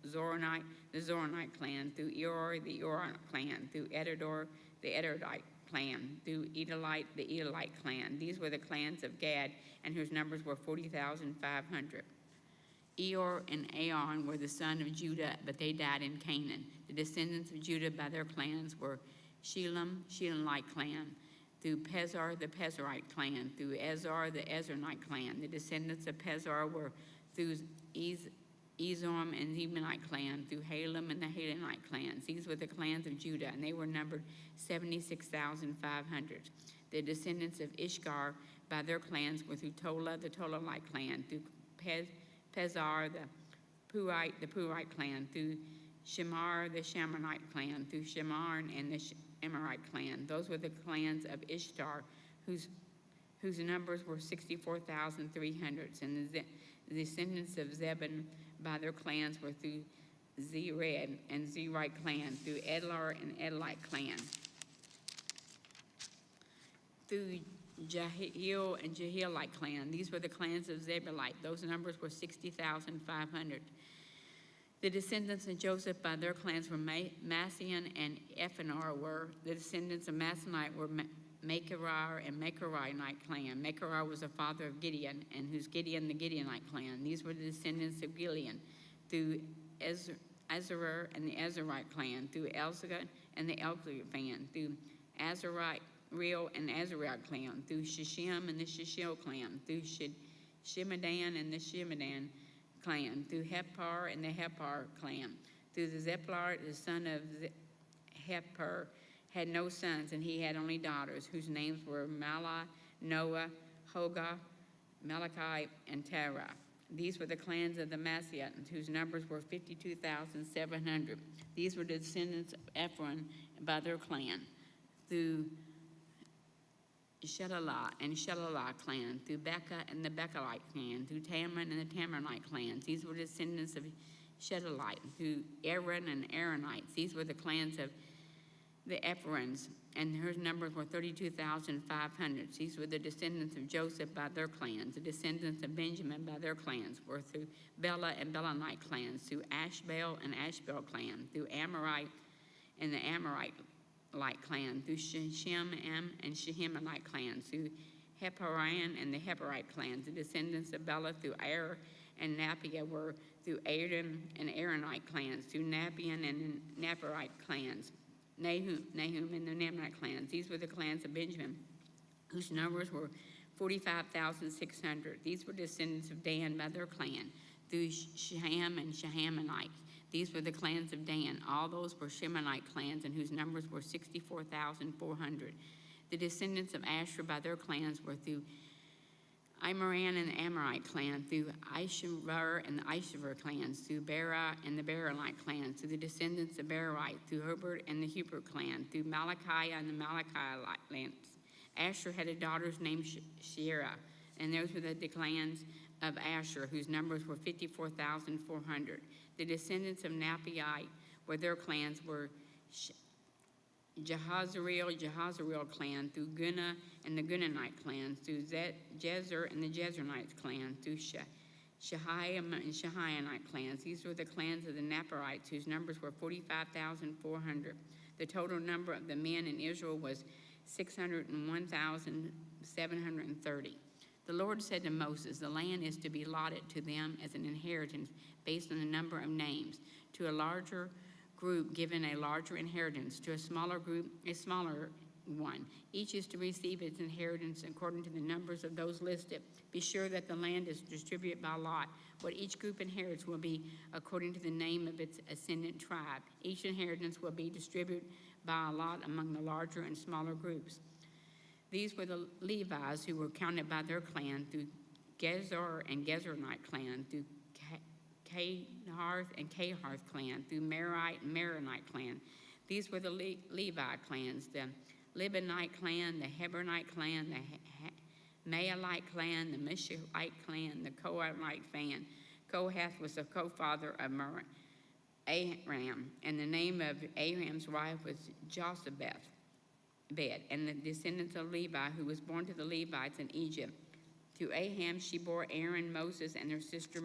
Zoronite, the Zoronite clan, through Eor, the Eorite clan, through Edador, the Edardite clan, through Edolite, the Edolite clan. These were the clans of Gad, and whose numbers were 40,500. Eor and Aon were the sons of Judah, but they died in Canaan. The descendants of Judah by their clans were Shelam, Shelamite clan, through Pezar, the Pezarite clan, through Ezar, the Ezrahite clan. The descendants of Pezar were through Ezom and Zemonite clan, through Halem and the Halenite clans. These were the clans of Judah, and they were numbered 76,500. The descendants of Ishkar by their clans were through Tola, the Tolite clan, through Pezar, the Purite clan, through Shemar, the Shamonite clan, through Shemar and the Amorite clan. Those were the clans of Ishtar, whose numbers were 64,300. And the descendants of Zebulun by their clans were through Zered and Zerite clan, through Edlar and Edlite clan, through Jahiel and Jahielite clan. These were the clans of Zebulite. Those numbers were 60,500. The descendants of Joseph by their clans were Massian and Ephanar were. The descendants of Masonite were Machir and Machirite clan. Machir was the father of Gideon, and who's Gideon, the Gideonite clan. These were the descendants of Gilead through Azarah and the Azarite clan, through Elzagah and the Elzagah clan, through Azarite, Real and Azarite clan, through Shishim and the Shishil clan, through Shemadan and the Shemadan clan, through Hephar and the Hephar clan, through the Zeplar, the son of Hephar, had no sons, and he had only daughters, whose names were Mahlah, Noah, Hogah, Malachi, and Terah. These were the clans of the Massians, whose numbers were 52,700. These were the descendants of Ephraim by their clan, through Shelah and Shelah clan, through Becca and the Beccaite clan, through Tamar and the Tamarite clans. These were descendants of Shelalite, through Aaron and Aaronites. These were the clans of the Ephraimites, and her numbers were 32,500. These were the descendants of Joseph by their clans. The descendants of Benjamin by their clans were through Bela and Belanite clans, through Ashbel and Ashbel clan, through Amorite and the Amorite clan, through Shem and Shehemite clans, through Heparian and the Heparite clans. The descendants of Bela through Er and Napia were through Aaron and Aaronite clans, through Napian and Naparite clans, Nahum and the Namnite clans. These were the clans of Benjamin, whose numbers were 45,600. These were descendants of Dan by their clan, through Shaham and Shahamanite. These were the clans of Dan. All those were Shemanite clans, and whose numbers were 64,400. The descendants of Asher by their clans were through Imeran and the Amorite clan, through Ishavar and the Ishavar clans, through Bera and the Beralite clans, through the descendants of Berite, through Herbert and the Hubert clan, through Malachi and the Malachite clans. Asher had a daughter named Sheerah, and those were the clans of Asher, whose numbers were 54,400. The descendants of Naphiite, where their clans were Jehazareel clan, through Guna and the Gunanite clans, through Jezer and the Jezreelite clan, through Shahaim and Shahayanite clans. These were the clans of the Naparites, whose numbers were 45,400. The total number of the men in Israel was 601,730. The Lord said to Moses, "The land is to be allotted to them as an inheritance based on the number of names. To a larger group given a larger inheritance, to a smaller group a smaller one. Each is to receive its inheritance according to the numbers of those listed. Be sure that the land is distributed by lot. What each group inherits will be according to the name of its ascendant tribe. Each inheritance will be distributed by a lot among the larger and smaller groups." These were the Levites who were counted by their clan, through Gezor and Gezerite clan, through Keharth and Keharth clan, through Merite and Meronite clan. These were the Levi clans, the Libonite clan, the Hebronite clan, the Maelite clan, the Mishite clan, the Kohathite clan. Kohath was the co-father of Aram, and the name of Aram's wife was Jochebed, and the descendants of Levi, who was born to the Levites in Egypt. To Aham she bore Aaron, Moses, and their sister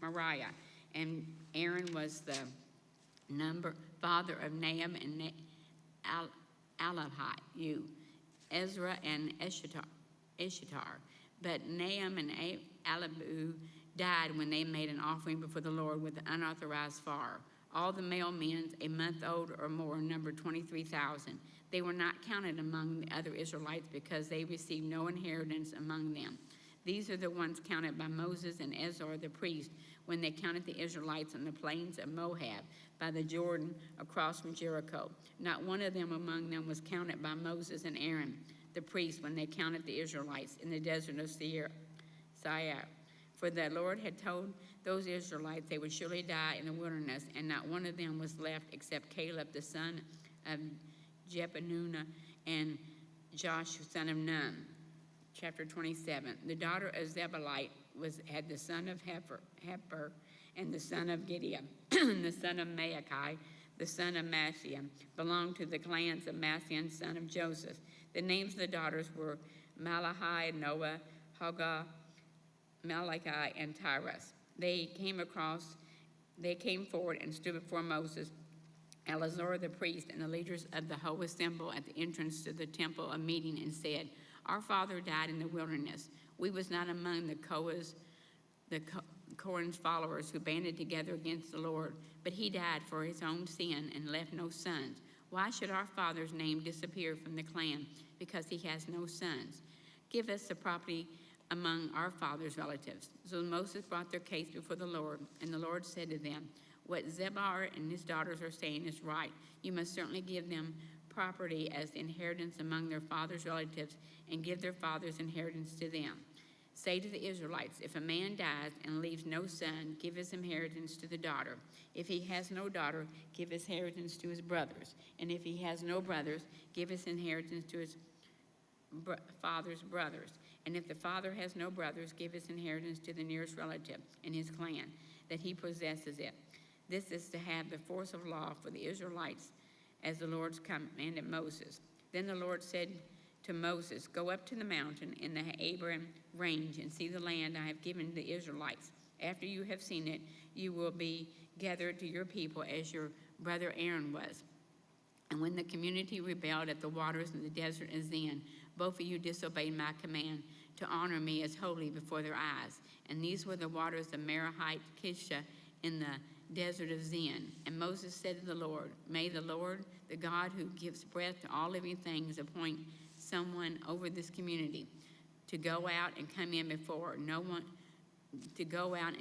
Mariah. And Aaron was the father of Nahum and Alahai, Ezra and Eshitar. But Nahum and Alabu died when they made an offering before the Lord with the unauthorized fire. All the male men a month old or more numbered 23,000. They were not counted among the other Israelites because they received no inheritance among them. These are the ones counted by Moses and Ezra the priest when they counted the Israelites on the plains of Moab by the Jordan across from Jericho. Not one of them among them was counted by Moses and Aaron the priest when they counted the Israelites in the desert of Seir. For For the Lord had told those Israelites they would surely die in the wilderness, and not one of them was left except Caleb the son of Jephunneh and Joshua son of Nun. Chapter 27. The daughter of Zebulite had the son of Hepher, and the son of Gideon, the son of Maacah, the son of Maaseiah, belonged to the clans of Maaseiah, son of Joseph. The names of the daughters were Malachi, Noah, Hogah, Malachi, and Tyrus. They came forward and stood before Moses, Eleazar the priest, and the leaders of the whole assembly at the entrance to the temple of meeting, and said, Our father died in the wilderness. We was not among the Korah's followers who banded together against the Lord, but he died for his own sin and left no sons. Why should our father's name disappear from the clan because he has no sons? Give us the property among our father's relatives. So Moses brought their case before the Lord, and the Lord said to them, What Zebah and his daughters are saying is right. You must certainly give them property as inheritance among their father's relatives, and give their father's inheritance to them. Say to the Israelites, if a man dies and leaves no son, give his inheritance to the daughter. If he has no daughter, give his inheritance to his brothers. And if he has no brothers, give his inheritance to his father's brothers. And if the father has no brothers, give his inheritance to the nearest relative in his clan, that he possesses it. This is to have the force of law for the Israelites, as the Lord commanded Moses. Then the Lord said to Moses, Go up to the mountain in the Abraham range and see the land I have given the Israelites. After you have seen it, you will be gathered to your people as your brother Aaron was. And when the community rebelled at the waters in the desert of Zin, both of you disobeyed my command to honor me as holy before their eyes. And these were the waters of Merahite Kisha in the desert of Zin. And Moses said to the Lord, May the Lord, the God who gives breath to all living things, appoint someone over this community to go out and come in before no one, to go out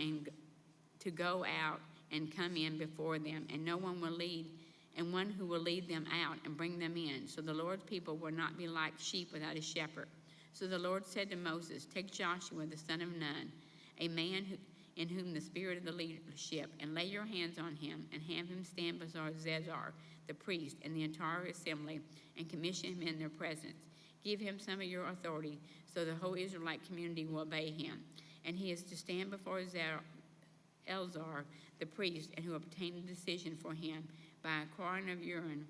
and come in before them, and no one will lead, and one who will lead them out and bring them in. So the Lord's people will not be like sheep without a shepherd. So the Lord said to Moses, Take Joshua the son of Nun, a man in whom the spirit of the leadership, and lay your hands on him, and have him stand beside Zezar, the priest, and the entire assembly, and commission him in their presence. Give him some of your authority, so the whole Israelite community will obey him. And he is to stand before Eleazar, the priest, and who obtain a decision for him by a crying of Urim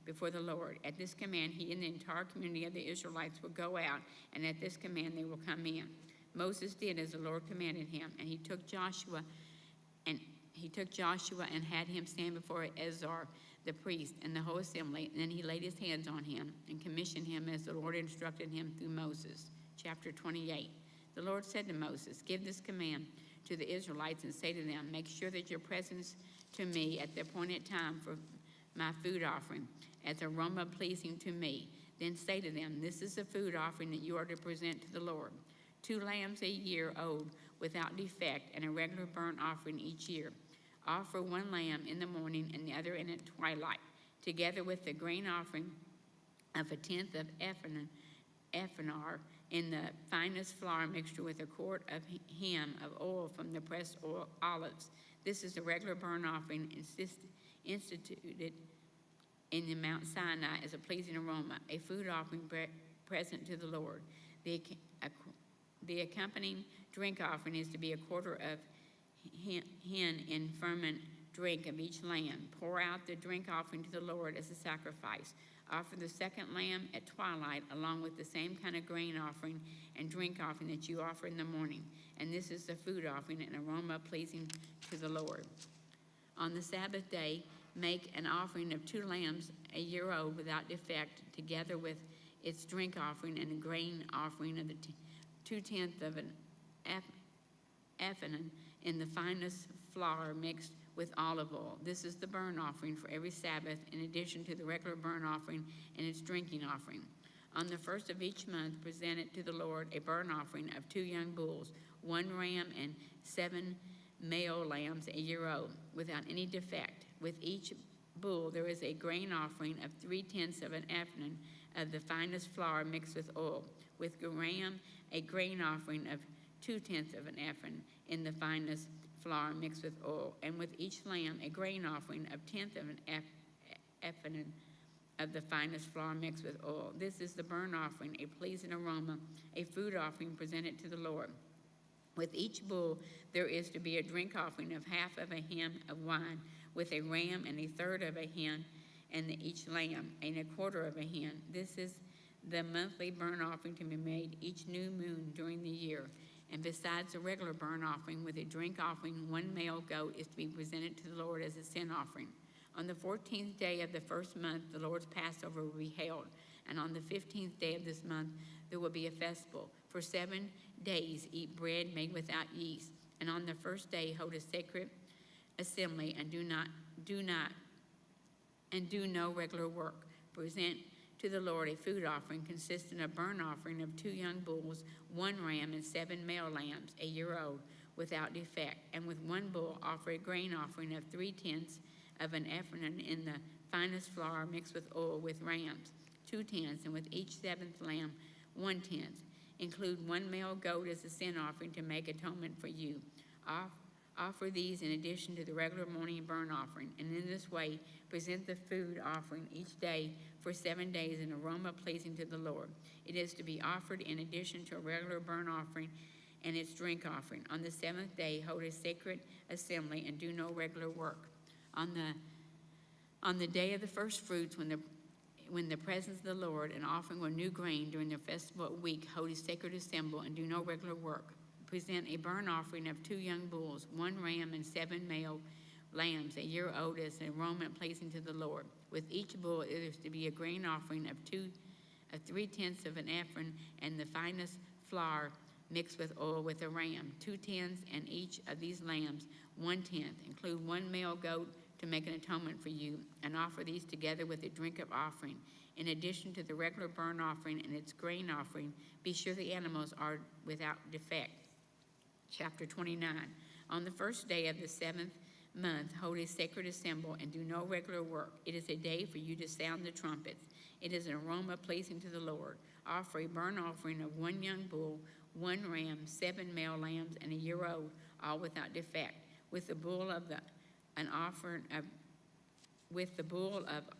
before the Lord. At this command, he and the entire community of the Israelites will go out, and at this command they will come in. Moses did as the Lord commanded him, and he took Joshua and had him stand before Eleazar the priest and the whole assembly. And then he laid his hands on him and commissioned him as the Lord instructed him through Moses. Chapter 28. The Lord said to Moses, Give this command to the Israelites and say to them, Make sure that your presence to me at the appointed time for my food offering as aroma pleasing to me. Then say to them, This is the food offering that you are to present to the Lord. 2 lambs a year old without defect, and a regular burnt offering each year. Offer 1 lamb in the morning and the other in at twilight, together with the grain offering of 1/10 of ephah in the finest flour mixture with a quart of hin of oil from the pressed olives. This is the regular burnt offering instituted in the Mount Sinai as a pleasing aroma, a food offering present to the Lord. The accompanying drink offering is to be a quarter of hin in ferment drink of each lamb. Pour out the drink offering to the Lord as a sacrifice. Offer the second lamb at twilight, along with the same kind of grain offering and drink offering that you offer in the morning. And this is the food offering, an aroma pleasing to the Lord. On the Sabbath day, make an offering of 2 lambs a year old without defect, together with its drink offering and a grain offering of the 2/10 of an ephah in the finest flour mixed with olive oil. This is the burnt offering for every Sabbath, in addition to the regular burnt offering and its drinking offering. On the first of each month, present it to the Lord a burnt offering of 2 young bulls, 1 ram, and 7 male lambs a year old, without any defect. With each bull, there is a grain offering of 3/10 of an ephah of the finest flour mixed with oil. With the ram, a grain offering of 2/10 of an ephah in the finest flour mixed with oil. And with each lamb, a grain offering of 1/10 of an ephah of the finest flour mixed with oil. This is the burnt offering, a pleasing aroma, a food offering presented to the Lord. With each bull, there is to be a drink offering of 1/2 of a hin of wine, with a ram and 1/3 of a hin, and each lamb and 1/4 of a hin. This is the monthly burnt offering to be made each new moon during the year. And besides the regular burnt offering with a drink offering, 1 male goat is to be presented to the Lord as a sin offering. On the 14th day of the first month, the Lord's Passover will be held. And on the 15th day of this month, there will be a festival. For 7 days, eat bread made without yeast. And on the first day, hold a sacred assembly and do no regular work. Present to the Lord a food offering consisting of burnt offering of 2 young bulls, 1 ram, and 7 male lambs, a year old, without defect. And with 1 bull, offer a grain offering of 3/10 of an ephah in the finest flour mixed with oil, with rams, 2/10, and with each 7th lamb, 1/10. Include 1 male goat as a sin offering to make atonement for you. Offer these in addition to the regular morning burnt offering, and in this way present the food offering each day for 7 days, an aroma pleasing to the Lord. It is to be offered in addition to a regular burnt offering and its drink offering. On the 7th day, hold a sacred assembly and do no regular work. On the day of the first fruits, when the presence of the Lord, and offering of new grain during the festival week, hold a sacred assembly and do no regular work. Present a burnt offering of 2 young bulls, 1 ram, and 7 male lambs, a year old, as an aroma pleasing to the Lord. With each bull, it is to be a grain offering of 3/10 of an ephah and the finest flour mixed with oil, with a ram, 2/10, and each of these lambs 1/10. Include 1 male goat to make an atonement for you, and offer these together with a drink of offering. In addition to the regular burnt offering and its grain offering, be sure the animals are without defect. Chapter 29. On the first day of the 7th month, hold a sacred assembly and do no regular work. It is a day for you to sound the trumpets. It is an aroma pleasing to the Lord. Offer a burnt offering of 1 young bull, 1 ram, 7 male lambs, and a year old, all without defect. With the bull of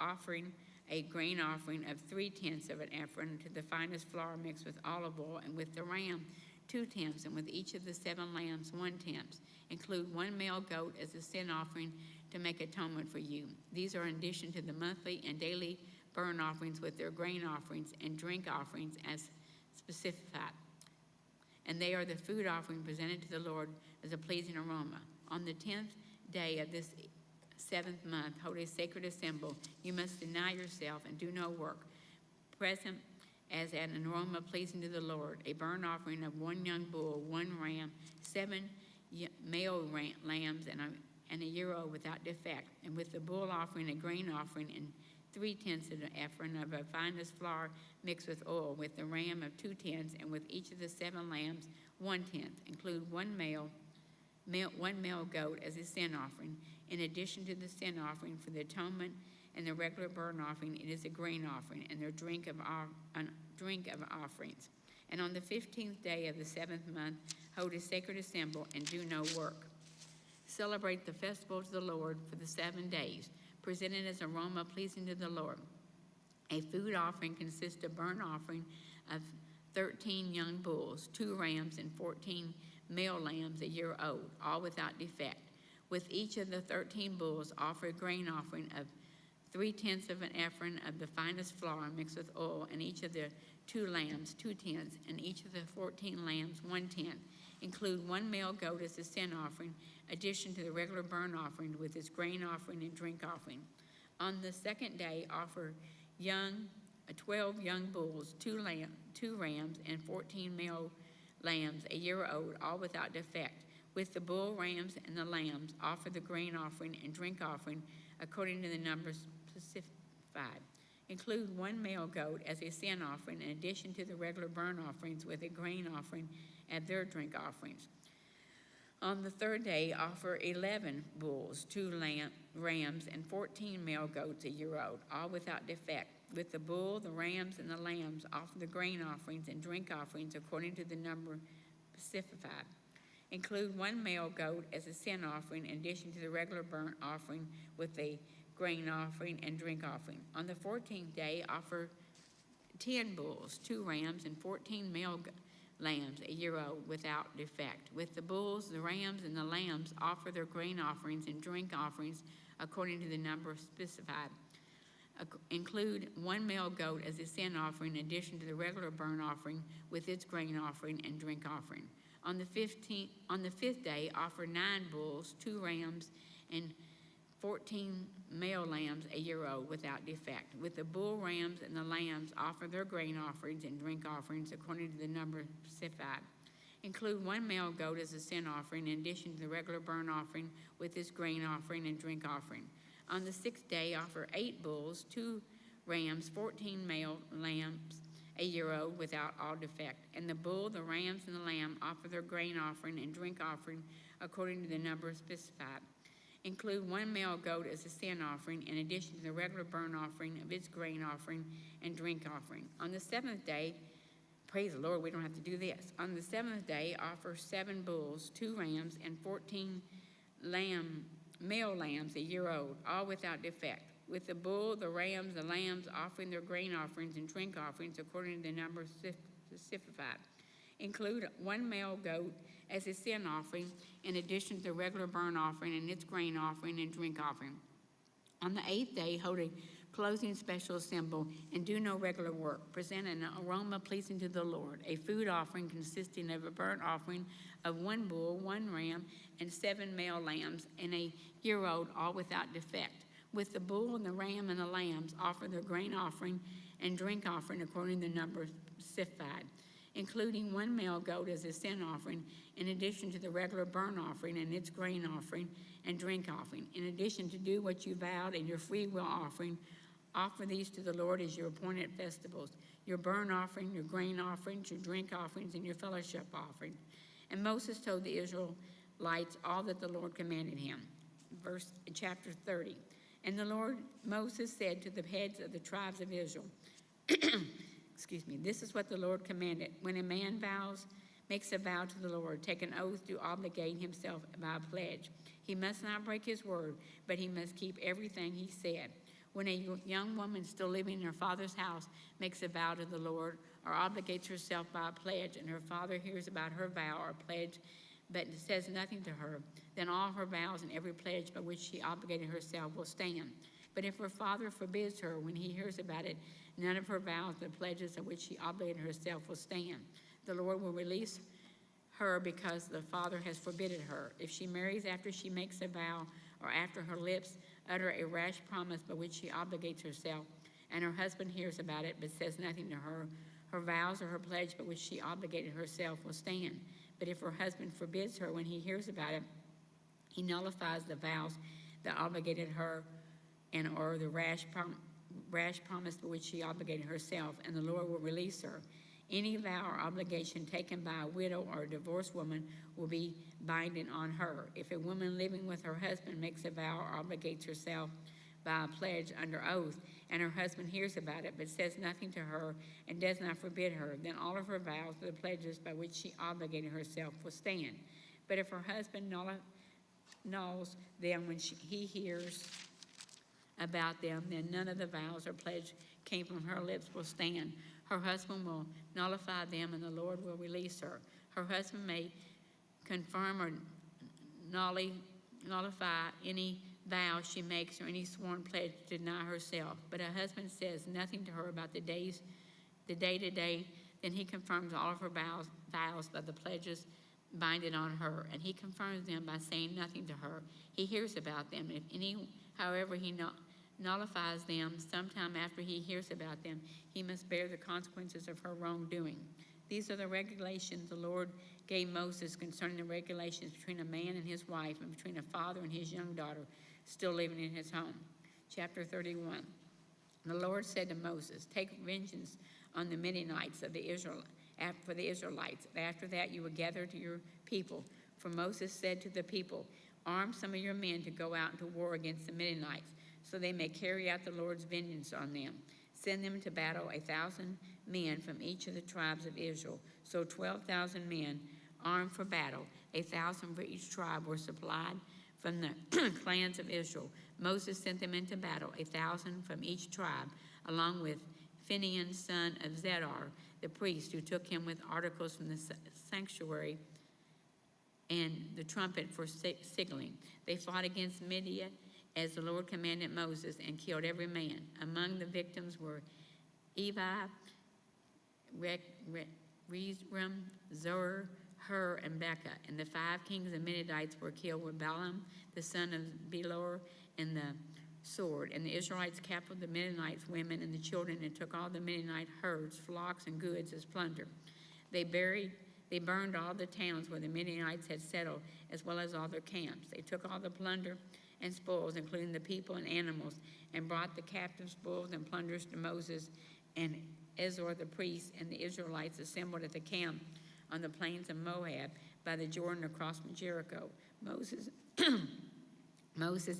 offering a grain offering of 3/10 of an ephah to the finest flour mixed with olive oil, and with the ram 2/10, and with each of the 7 lambs 1/10. Include 1 male goat as a sin offering to make atonement for you. These are in addition to the monthly and daily burnt offerings with their grain offerings and drink offerings as specified. And they are the food offering presented to the Lord as a pleasing aroma. On the 10th day of this 7th month, hold a sacred assembly. You must deny yourself and do no work. Present as an aroma pleasing to the Lord, a burnt offering of 1 young bull, 1 ram, 7 male lambs, and a year old without defect. And with the bull offering, a grain offering, and 3/10 of an ephah of a finest flour mixed with oil, with the ram of 2/10, and with each of the 7 lambs 1/10. Include 1 male goat as a sin offering. In addition to the sin offering for the atonement and the regular burnt offering, it is a grain offering and their drink of offerings. And on the 15th day of the 7th month, hold a sacred assembly and do no work. Celebrate the festival to the Lord for the 7 days, presented as aroma pleasing to the Lord. A food offering consists of burnt offering of 13 young bulls, 2 rams, and 14 male lambs a year old, all without defect. With each of the 13 bulls, offer a grain offering of 3/10 of an ephah of the finest flour mixed with oil, and each of the 2 lambs 2/10, and each of the 14 lambs 1/10. Include 1 male goat as a sin offering, addition to the regular burnt offering with its grain offering and drink offering. On the 2nd day, offer 12 young bulls, 2 rams, and 14 male lambs a year old, all without defect. With the bull, rams, and the lambs, offer the grain offering and drink offering according to the numbers specified. Include 1 male goat as a sin offering in addition to the regular burnt offerings with a grain offering and their drink offerings. On the third day, offer 11 bulls, 2 rams, and 14 male goats a year old, all without defect. With the bull, the rams, and the lambs, offer the grain offerings and drink offerings according to the number specified. Include 1 male goat as a sin offering in addition to the regular burnt offering with a grain offering and drink offering. On the 14th day, offer 10 bulls, 2 rams, and 14 male lambs a year old without defect. With the bulls, the rams, and the lambs, offer their grain offerings and drink offerings according to the number specified. Include 1 male goat as a sin offering in addition to the regular burnt offering with its grain offering and drink offering. On the 5th day, offer 9 bulls, 2 rams, and 14 male lambs a year old without defect. With the bull, rams, and the lambs, offer their grain offerings and drink offerings according to the number specified. Include 1 male goat as a sin offering in addition to the regular burnt offering with its grain offering and drink offering. On the 6th day, offer 8 bulls, 2 rams, 14 male lambs a year old without all defect. And the bull, the rams, and the lamb offer their grain offering and drink offering according to the number specified. Include 1 male goat as a sin offering in addition to the regular burnt offering of its grain offering and drink offering. On the 7th day, praise the Lord, we don't have to do this. On the 7th day, offer 7 bulls, 2 rams, and 14 male lambs a year old, all without defect. With the bull, the rams, the lambs offering their grain offerings and drink offerings according to the number specified. Include 1 male goat as a sin offering in addition to the regular burnt offering and its grain offering and drink offering. On the 8th day, hold a closing special assembly and do no regular work. Present an aroma pleasing to the Lord, a food offering consisting of a burnt offering of 1 bull, 1 ram, and 7 male lambs, and a year old, all without defect. With the bull and the ram and the lambs, offer their grain offering and drink offering according to the number specified, including 1 male goat as a sin offering in addition to the regular burnt offering and its grain offering and drink offering. In addition to do what you vowed and your free will offering, offer these to the Lord as your appointed festivals, your burnt offering, your grain offerings, your drink offerings, and your fellowship offering. And Moses told the Israelites all that the Lord commanded him. Chapter 30. And the Lord Moses said to the heads of the tribes of Israel, excuse me, this is what the Lord commanded. When a man makes a vow to the Lord, take an oath to obligate himself by a pledge. He must not break his word, but he must keep everything he said. When a young woman still living in her father's house makes a vow to the Lord or obligates herself by a pledge, and her father hears about her vow or pledge but says nothing to her, then all her vows and every pledge by which she obligated herself will stand. But if her father forbids her when he hears about it, none of her vows or pledges of which she obligated herself will stand. The Lord will release her because the father has forbidden her. If she marries after she makes a vow or after her lips utter a rash promise by which she obligates herself, and her husband hears about it but says nothing to her, her vows or her pledge by which she obligated herself will stand. But if her husband forbids her when he hears about it, he nullifies the vows that obligated her and or the rash promise by which she obligated herself, and the Lord will release her. Any vow or obligation taken by a widow or a divorced woman will be binding on her. If a woman living with her husband makes a vow or obligates herself by a pledge under oath, and her husband hears about it but says nothing to her and does not forbid her, then all of her vows or the pledges by which she obligated herself will stand. But if her husband nulls them when he hears about them, then none of the vows or pledge came from her lips will stand. Her husband will nullify them, and the Lord will release her. Her husband may confirm or nullify any vow she makes or any sworn pledge to deny herself. But her husband says nothing to her about the day-to-day, then he confirms all of her vows by the pledges binding on her, and he confirms them by saying nothing to her. He hears about them. However, he nullifies them sometime after he hears about them, he must bear the consequences of her wrongdoing. These are the regulations the Lord gave Moses concerning the regulations between a man and his wife and between a father and his young daughter still living in his home. Chapter 31. The Lord said to Moses, take vengeance on the Midianites for the Israelites. After that you will gather to your people For Moses said to the people, arm some of your men to go out into war against the Midianites, so they may carry out the Lord's vengeance on them. Send them to battle 1,000 men from each of the tribes of Israel. So 12,000 men armed for battle, 1,000 for each tribe, were supplied from the clans of Israel. Moses sent them into battle, 1,000 from each tribe, along with Phinehas, son of Zedar, the priest, who took him with articles from the sanctuary and the trumpet for signaling. They fought against Midian as the Lord commanded Moses, and killed every man. Among the victims were Evi, Rezram, Zur, Hur, and Becca. And the 5 kings of Midianites were killed with Balaam, the son of Beor, and the sword. And the Israelites captured the Midianites' women and the children, and took all the Midianite herds, flocks, and goods as plunder. They burned all the towns where the Midianites had settled, as well as all their camps. They took all the plunder and spoils, including the people and animals, and brought the captive spoils and plunders to Moses and Ezra the priest. And the Israelites assembled at the camp on the plains of Moab by the Jordan across from Jericho. Moses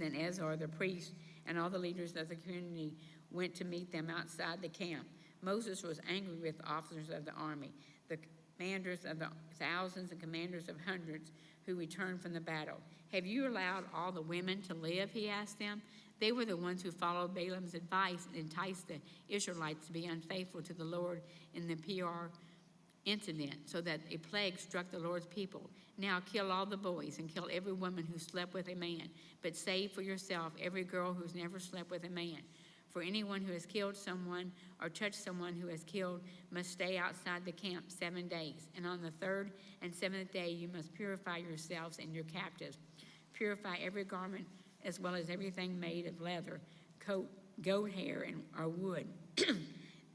and Ezra the priest and all the leaders of the community went to meet them outside the camp. Moses was angry with the officers of the army, the commanders of the thousands and commanders of hundreds who returned from the battle. Have you allowed all the women to live, he asked them. They were the ones who followed Balaam's advice and enticed the Israelites to be unfaithful to the Lord in the Peor incident, so that a plague struck the Lord's people. Now kill all the boys and kill every woman who slept with a man, but save for yourself every girl who's never slept with a man. For anyone who has killed someone or touched someone who has killed must stay outside the camp 7 days. And on the 3rd and 7th day you must purify yourselves and your captives. Purify every garment as well as everything made of leather, coat, goat hair, or wood.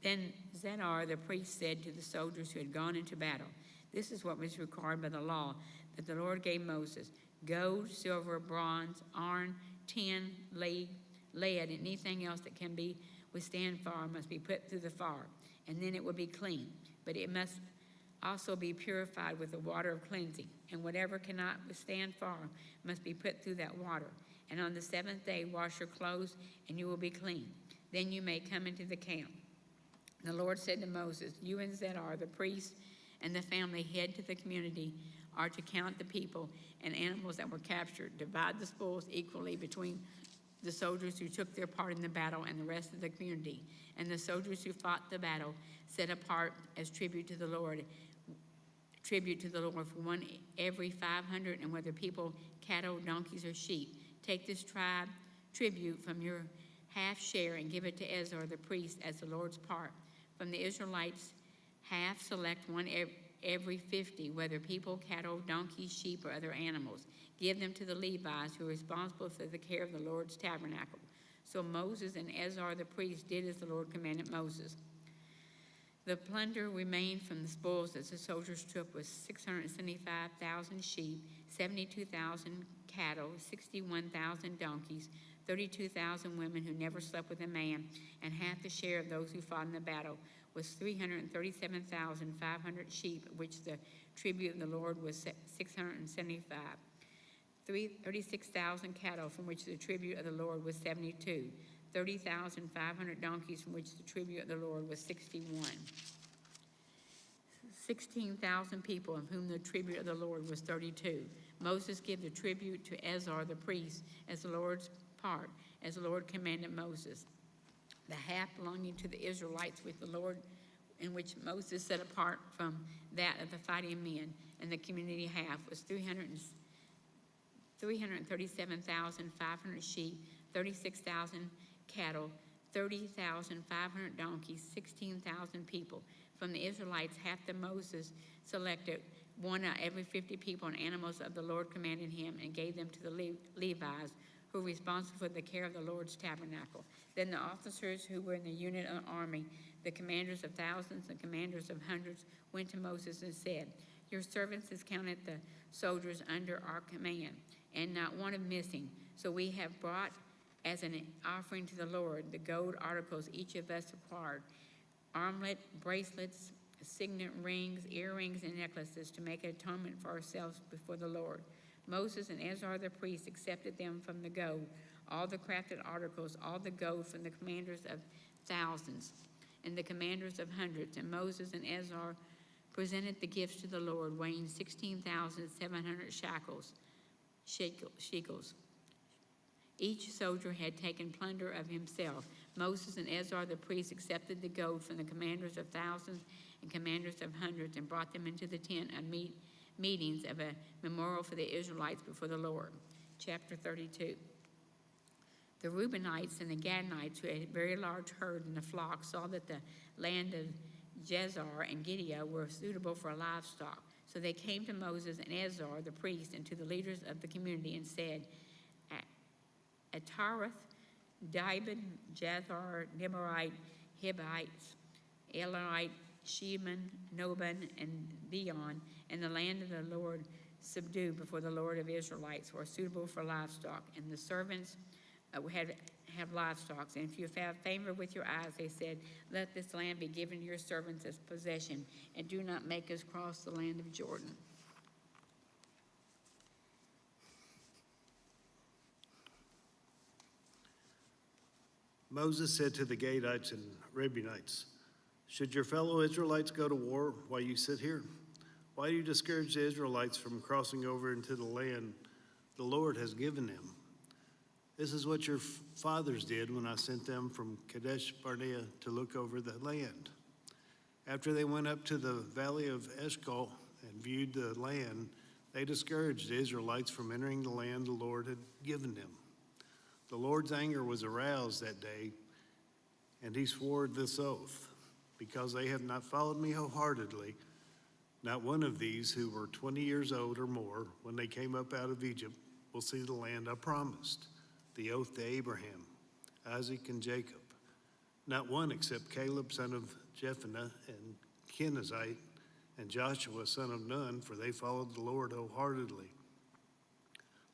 Then Zedar the priest said to the soldiers who had gone into battle, this is what was required by the law that the Lord gave Moses: gold, silver, bronze, iron, tin, lead, and anything else that can be withstand fire must be put through the fire, and then it will be clean. But it must also be purified with the water of cleansing, and whatever cannot withstand fire must be put through that water. And on the 7th day wash your clothes, and you will be clean. Then you may come into the camp. The Lord said to Moses, you and Zedar the priest and the family head to the community are to count the people and animals that were captured. Divide the spoils equally between the soldiers who took their part in the battle and the rest of the community. And the soldiers who fought the battle set apart as tribute to the Lord for one every 500, and whether people, cattle, donkeys, or sheep. Take this tribute from your half share and give it to Ezra the priest as the Lord's part. From the Israelites, half select one every 50, whether people, cattle, donkeys, sheep, or other animals. Give them to the Levites, who are responsible for the care of the Lord's tabernacle. So Moses and Ezra the priest did as the Lord commanded Moses. The plunder remained from the spoils that the soldiers took was 675,000 sheep, 72,000 cattle, 61,000 donkeys, 32,000 women who never slept with a man, and half the share of those who fought in the battle was 337,500 sheep, of which the tribute of the Lord was 675. 36,000 cattle, from which the tribute of the Lord was 72. 30,500 donkeys, from which the tribute of the Lord was 61. 16,000 people, of whom the tribute of the Lord was 32. Moses gave the tribute to Ezra the priest as the Lord's part, as the Lord commanded Moses. The half belonging to the Israelites with the Lord, in which Moses set apart from that of the fighting men, and the community half was 337,500 sheep, 36,000 cattle, 30,500 donkeys, 16,000 people. From the Israelites, half the Moses selected one out of every 50 people and animals of the Lord commanded him, and gave them to the Levites, who were responsible for the care of the Lord's tabernacle. Then the officers who were in the unit of the army, the commanders of thousands and commanders of hundreds, went to Moses and said, your servants has counted the soldiers under our command, and not one of missing. So we have brought as an offering to the Lord the gold articles each of us acquired: armlet, bracelets, signet rings, earrings, and necklaces to make atonement for ourselves before the Lord. Moses and Ezra the priest accepted them from the gold, all the crafted articles, all the gold from the commanders of thousands and the commanders of hundreds. And Moses and Ezra presented the gifts to the Lord, weighing 16,700 shekels. Each soldier had taken plunder of himself. Moses and Ezra the priest accepted the gold from the commanders of thousands and commanders of hundreds and brought them into the tent of meetings of a memorial for the Israelites before the Lord. Chapter 32. The Reubenites and the Gadites, who had a very large herd in the flock, saw that the land of Jazer and Gilead were suitable for livestock. So they came to Moses and Ezra the priest and to the leaders of the community and said, Atareth, Dibon, Jazer, Nimrite, Hivites, Elite, Sheman, Noban, and Dion, and the land of the Lord subdued before the Lord of Israelites were suitable for livestock, and the servants have livestock. And if you have favor with your eyes, they said, let this land be given to your servants as possession, and do not make us cross the land of Jordan. Moses said to the Gadites and Reubenites, should your fellow Israelites go to war while you sit here? Why do you discourage the Israelites from crossing over into the land the Lord has given them? This is what your fathers did when I sent them from Kadesh Barnea to look over the land. After they went up to the valley of Eshcol and viewed the land, they discouraged the Israelites from entering the land the Lord had given them. The Lord's anger was aroused that day, and he swore this oath, because they have not followed me wholeheartedly, not one of these who were 20 years old or more when they came up out of Egypt will see the land I promised, the oath to Abraham, Isaac, and Jacob. Not one except Caleb, son of Jephunneh, and Kenizzite, and Joshua, son of Nun, for they followed the Lord wholeheartedly.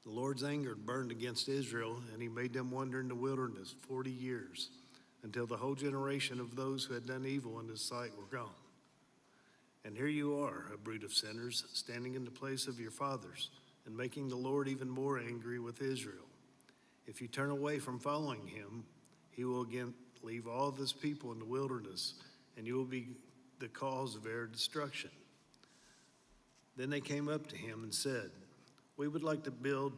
The Lord's anger burned against Israel, and he made them wander in the wilderness 40 years, until the whole generation of those who had done evil in his sight were gone. And here you are, a brood of sinners, standing in the place of your fathers, and making the Lord even more angry with Israel. If you turn away from following him, he will again leave all this people in the wilderness, and you will be the cause of their destruction. Then they came up to him and said, we would like to build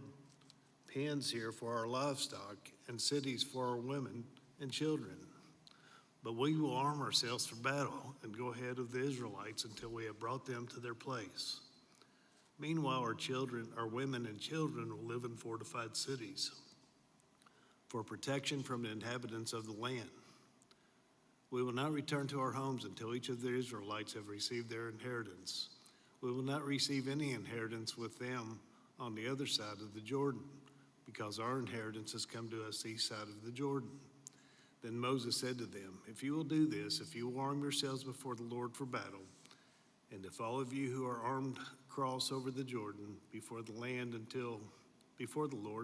pens here for our livestock and cities for our women and children. But we will arm ourselves for battle and go ahead of the Israelites until we have brought them to their place. Meanwhile, our women and children will live in fortified cities for protection from the inhabitants of the land. We will not return to our homes until each of the Israelites have received their inheritance. We will not receive any inheritance with them on the other side of the Jordan, because our inheritance has come to us east side of the Jordan. Then Moses said to them, if you will do this, if you will arm yourselves before the Lord for battle, and if all of you who are armed cross over the Jordan before the Lord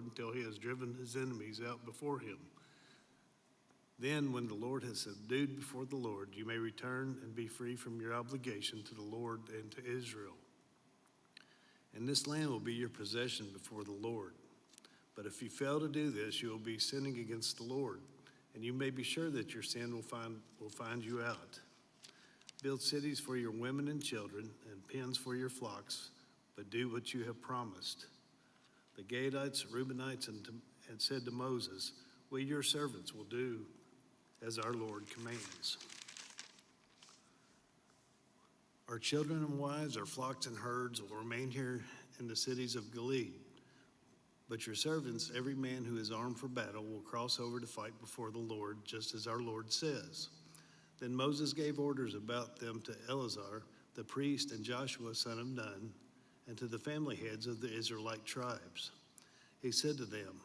until he has driven his enemies out before him, then when the Lord has subdued before the Lord, you may return and be free from your obligation to the Lord and to Israel. And this land will be your possession before the Lord. But if you fail to do this, you will be sinning against the Lord, and you may be sure that your sin will find you out. Build cities for your women and children, and pens for your flocks, but do what you have promised. The Gadites, Reubenites, and said to Moses, we, your servants, will do as our Lord commands. Our children and wives, our flocks and herds will remain here in the cities of Gilead. But your servants, every man who is armed for battle, will cross over to fight before the Lord, just as our Lord says. Then Moses gave orders about them to Eleazar, the priest, and Joshua, son of Nun, and to the family heads of the Israelite tribes. He said to them,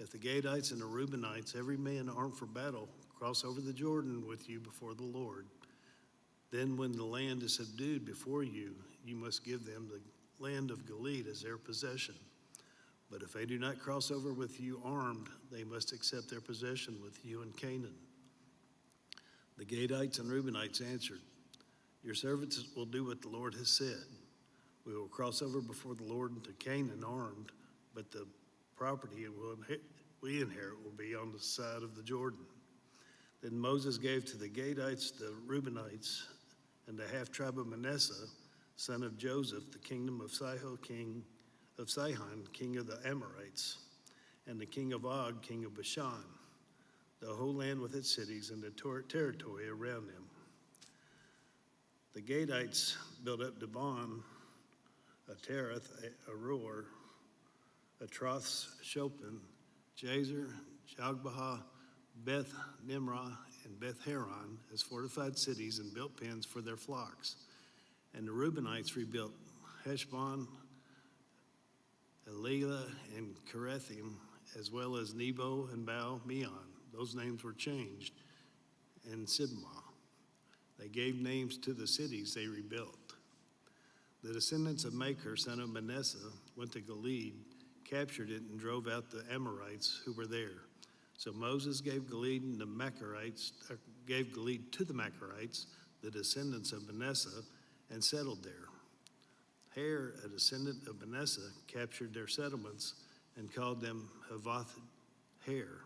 if the Gadites and the Reubenites, every man armed for battle, cross over the Jordan with you before the Lord, then when the land is subdued before you, you must give them the land of Gilead as their possession. But if they do not cross over with you armed, they must accept their possession with you in Canaan. The Gadites and Reubenites answered, Your servants will do what the Lord has said. We will cross over before the Lord to Canaan armed, but the property we inherit will be on the side of the Jordan." Then Moses gave to the Gadites, the Reubenites, and the half-tribe of Manasseh, son of Joseph, the kingdom of Sihon, king of the Amorites, and the king of Og, king of Bashan, the whole land with its cities and the territory around them. The Gadites built up Dibon, Atareth, Aroer, Atroth, Shopin, Jazer, Jogbehah, Beth Nimrah, and Beth Haran as fortified cities and built pens for their flocks. And the Reubenites rebuilt Heshbon, Elilah, and Kerethim, as well as Nebo and Baal Meon. Those names were changed. And Sibmah. They gave names to the cities they rebuilt. The descendants of Machir, son of Manasseh, went to Gilead, captured it, and drove out the Amorites who were there. So Moses gave Gilead to the Machirites, the descendants of Manasseh, and settled there. Har, a descendant of Manasseh, captured their settlements and called them Havoth Har.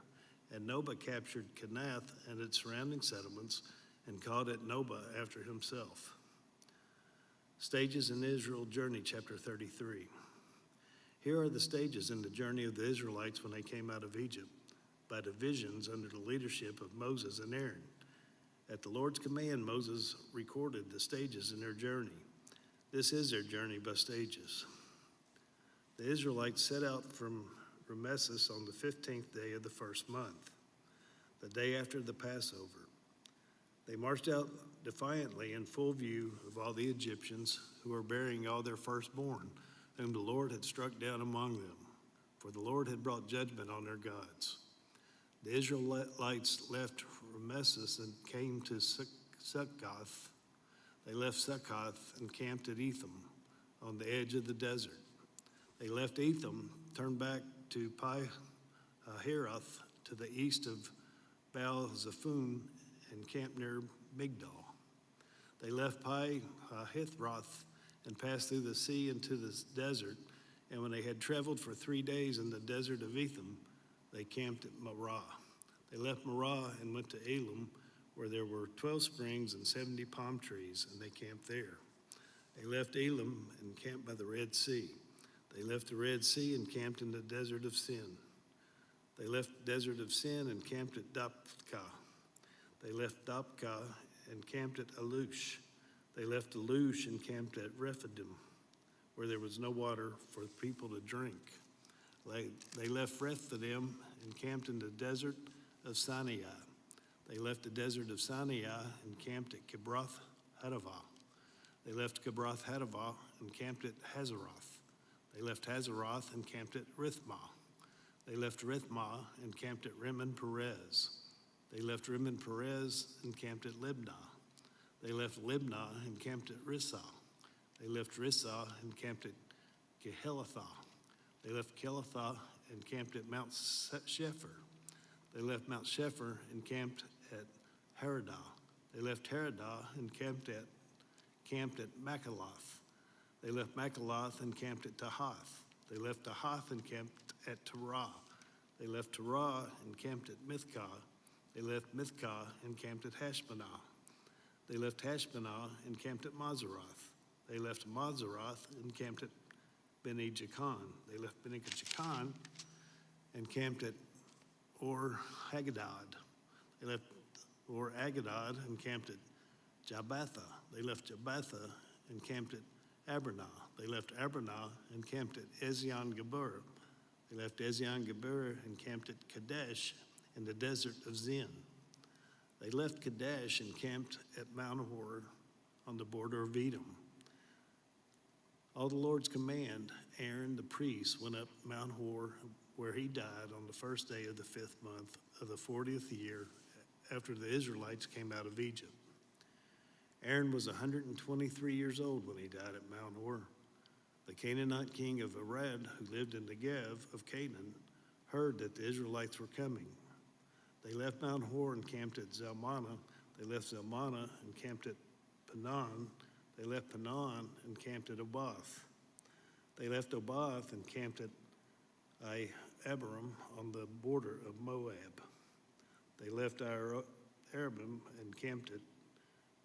And Noba captured Kenath and its surrounding settlements and called it Noba after himself. Stages in Israel journey, chapter 33. Here are the stages in the journey of the Israelites when they came out of Egypt, by divisions under the leadership of Moses and Aaron. At the Lord's command, Moses recorded the stages in their journey. This is their journey by stages. The Israelites set out from Ramesses on the 15th day of the first month, the day after the Passover. They marched out defiantly in full view of all the Egyptians who were burying all their firstborn, whom the Lord had struck down among them, for the Lord had brought judgment on their gods. The Israelites left Ramesses and came to Succoth. They left Succoth and camped at Etham on the edge of the desert. They left Etham, turned back to Pi-Hahiroth to the east of Baal-Zephon, and camped near Migdol. They left Pi-Hahiroth and passed through the sea into the desert, and when they had traveled for 3 days in the desert of Etham, they camped at Marah. They left Marah and went to Elim, where there were 12 springs and 70 palm trees, and they camped there. They left Elim and camped by the Red Sea. They left the Red Sea and camped in the desert of Sin. They left the desert of Sin and camped at Dopka. They left Dopka and camped at Alush. They left Alush and camped at Rephidim, where there was no water for the people to drink. They left Rephidim and camped in the desert of Sinai. They left the desert of Sinai and camped at Kibroth Hattaavah. They left Kibroth Hattaavah and camped at Hazeroth. They left Hazeroth and camped at Rithmah. They left Rithmah and camped at Rimmon Perez. They left Rimmon Perez and camped at Libnah. They left Libnah and camped at Rissah. They left Rissah and camped at Kehelathah. They left Kehelathah and camped at Mount Shepher. They left Mount Shepher and camped at Haradah. They left Haradah and camped at Makaloth. They left Makaloth and camped at Tahath. They left Tahath and camped at Terah. They left Terah and camped at Mithkah. They left Mithkah and camped at Hashmanah. They left Hashmanah and camped at Mazeroth. They left Mazeroth and camped at Beni Jacan. They left Beni Jacan and camped at Or-Hagadad. They left Or-Hagadad and camped at Jabbatha. They left Jabbatha and camped at Abernah. They left Abernah and camped at Ezion-Geber. They left Ezion-Geber and camped at Kadesh in the desert of Zin. They left Kadesh and camped at Mount Hor on the border of Edom. All the Lord's command, Aaron the priest went up Mount Hor, where he died on the first day of the 5th month of the 40th year after the Israelites came out of Egypt. Aaron was 123 years old when he died at Mount Hor. The Canaanite king of Arad, who lived in Negev of Canaan, heard that the Israelites were coming. They left Mount Hor and camped at Zalmanah. They left Zalmanah and camped at Panan, they left Panan and camped at Oboth. They left Oboth and camped at Abiram on the border of Moab. They left Arabim and camped at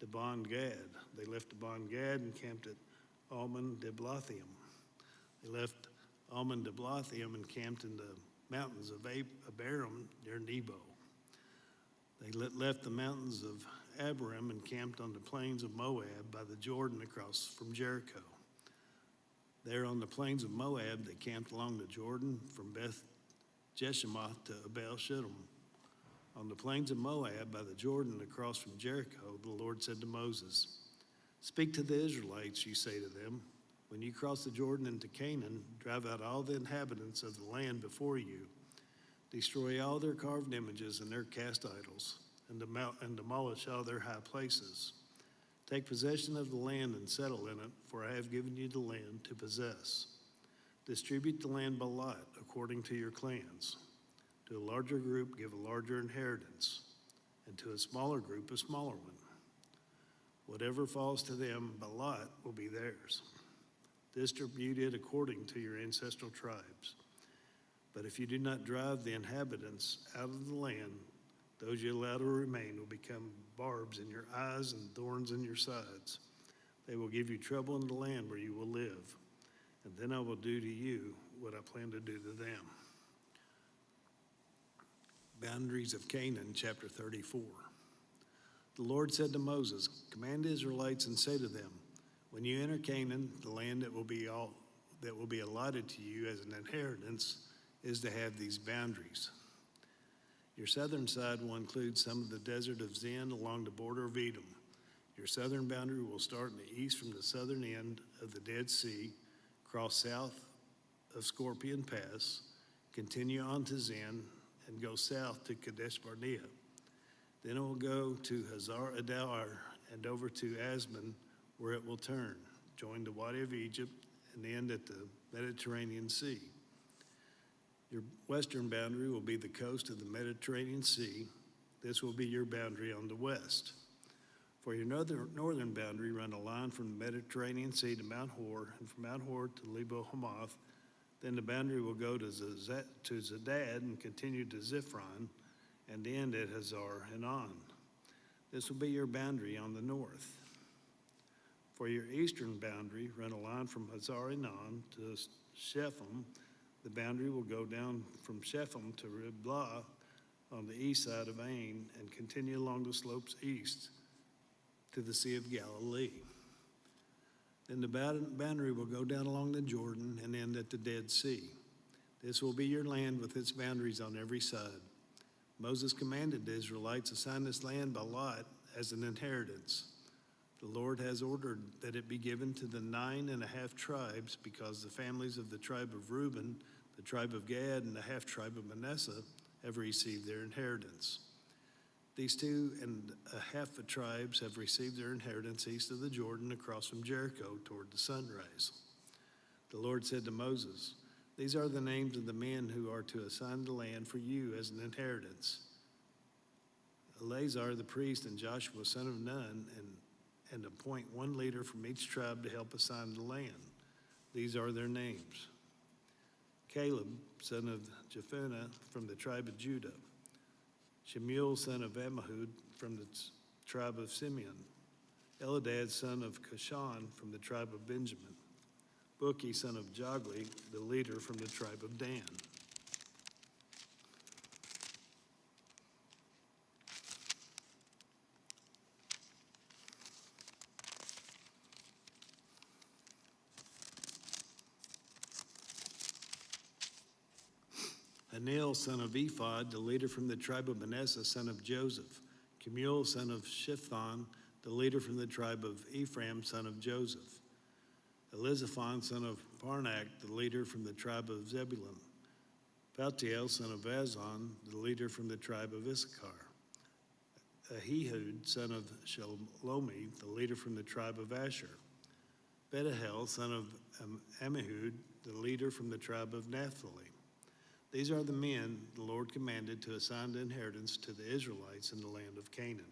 Dibon Gad. They left Dibon Gad and camped at Almon Diblathaim. They left Almon Diblathaim and camped in the mountains of Abiram near Nebo. They left the mountains of Abiram and camped on the plains of Moab by the Jordan across from Jericho. There on the plains of Moab, they camped along the Jordan from Beth Jeshimoth to Abel Shittim. On the plains of Moab by the Jordan across from Jericho, the Lord said to Moses, "Speak to the Israelites, you say to them, when you cross the Jordan into Canaan, drive out all the inhabitants of the land before you. Destroy all their carved images and their cast idols, and demolish all their high places. Take possession of the land and settle in it, for I have given you the land to possess. Distribute the land by lot according to your clans. To a larger group, give a larger inheritance, and to a smaller group, a smaller one. Whatever falls to them by lot will be theirs. Distribute it according to your ancestral tribes. But if you do not drive the inhabitants out of the land, those you allow to remain will become barbs in your eyes and thorns in your sides. They will give you trouble in the land where you will live, and then I will do to you what I plan to do to them." Boundaries of Canaan, chapter 34. The Lord said to Moses, "Command the Israelites and say to them, when you enter Canaan, the land that will be allotted to you as an inheritance is to have these boundaries. Your southern side will include some of the desert of Zin along the border of Edom. Your southern boundary will start in the east from the southern end of the Dead Sea, cross south of Scorpion Pass, continue on to Zin, and go south to Kadesh Barnea. Then it will go to Hazar Adar and over to Asmon, where it will turn, join the Wadi of Egypt, and end at the Mediterranean Sea. Your western boundary will be the coast of the Mediterranean Sea. This will be your boundary on the west. For your northern boundary, run a line from the Mediterranean Sea to Mount Hor, and from Mount Hor to Lebo Hamath. Then the boundary will go to Zadad and continue to Ziphron, and end at Hazar Enan. This will be your boundary on the north. For your eastern boundary, run a line from Hazar Enan to Shephem. The boundary will go down from Shephem to Riblah on the east side of Ain and continue along the slopes east to the Sea of Galilee. Then the boundary will go down along the Jordan and end at the Dead Sea. This will be your land with its boundaries on every side. Moses commanded the Israelites to assign this land by lot as an inheritance. The Lord has ordered that it be given to the 9.5 tribes, because the families of the tribe of Reuben, the tribe of Gad, and the half-tribe of Manasseh have received their inheritance. These 2.5 tribes have received their inheritance east of the Jordan, across from Jericho toward the sunrise. The Lord said to Moses, "These are the names of the men who are to assign the land for you as an inheritance: Eleazar the priest and Joshua son of Nun, and appoint one leader from each tribe to help assign the land. These are their names: Caleb, son of Jephunneh, from the tribe of Judah; Shemuel, son of Ammihud, from the tribe of Simeon; Eladad, son of Kishon, from the tribe of Benjamin; Bukki, son of Jogli, the leader from the tribe of Dan." Hanil, son of Ephod, the leader from the tribe of Manasseh, son of Joseph; Kemuel, son of Shiphan, the leader from the tribe of Ephraim, son of Joseph; Elizaphan, son of Parnak, the leader from the tribe of Zebulun; Paltiel, son of Azan, the leader from the tribe of Issachar; Ahihud, son of Shalomi, the leader from the tribe of Asher; Bedahel, son of Ammihud, the leader from the tribe of Naphtali. These are the men the Lord commanded to assign the inheritance to the Israelites in the land of Canaan.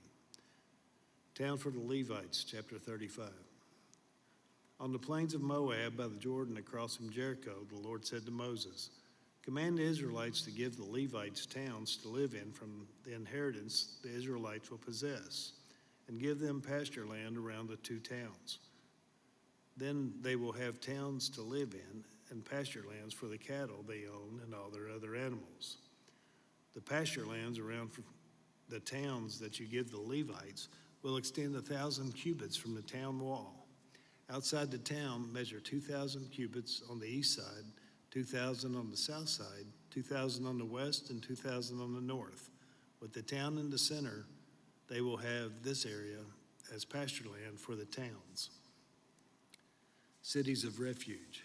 Town for the Levites, chapter 35. On the plains of Moab by the Jordan across from Jericho, the Lord said to Moses, "Command the Israelites to give the Levites towns to live in from the inheritance the Israelites will possess, and give them pasture land around the two towns. Then they will have towns to live in and pasture lands for the cattle they own and all their other animals. The pasture lands around the towns that you give the Levites will extend 1,000 cubits from the town wall. Outside the town, measure 2,000 cubits on the east side, 2,000 on the south side, 2,000 on the west, and 2,000 on the north. With the town in the center, they will have this area as pasture land for the towns." Cities of refuge.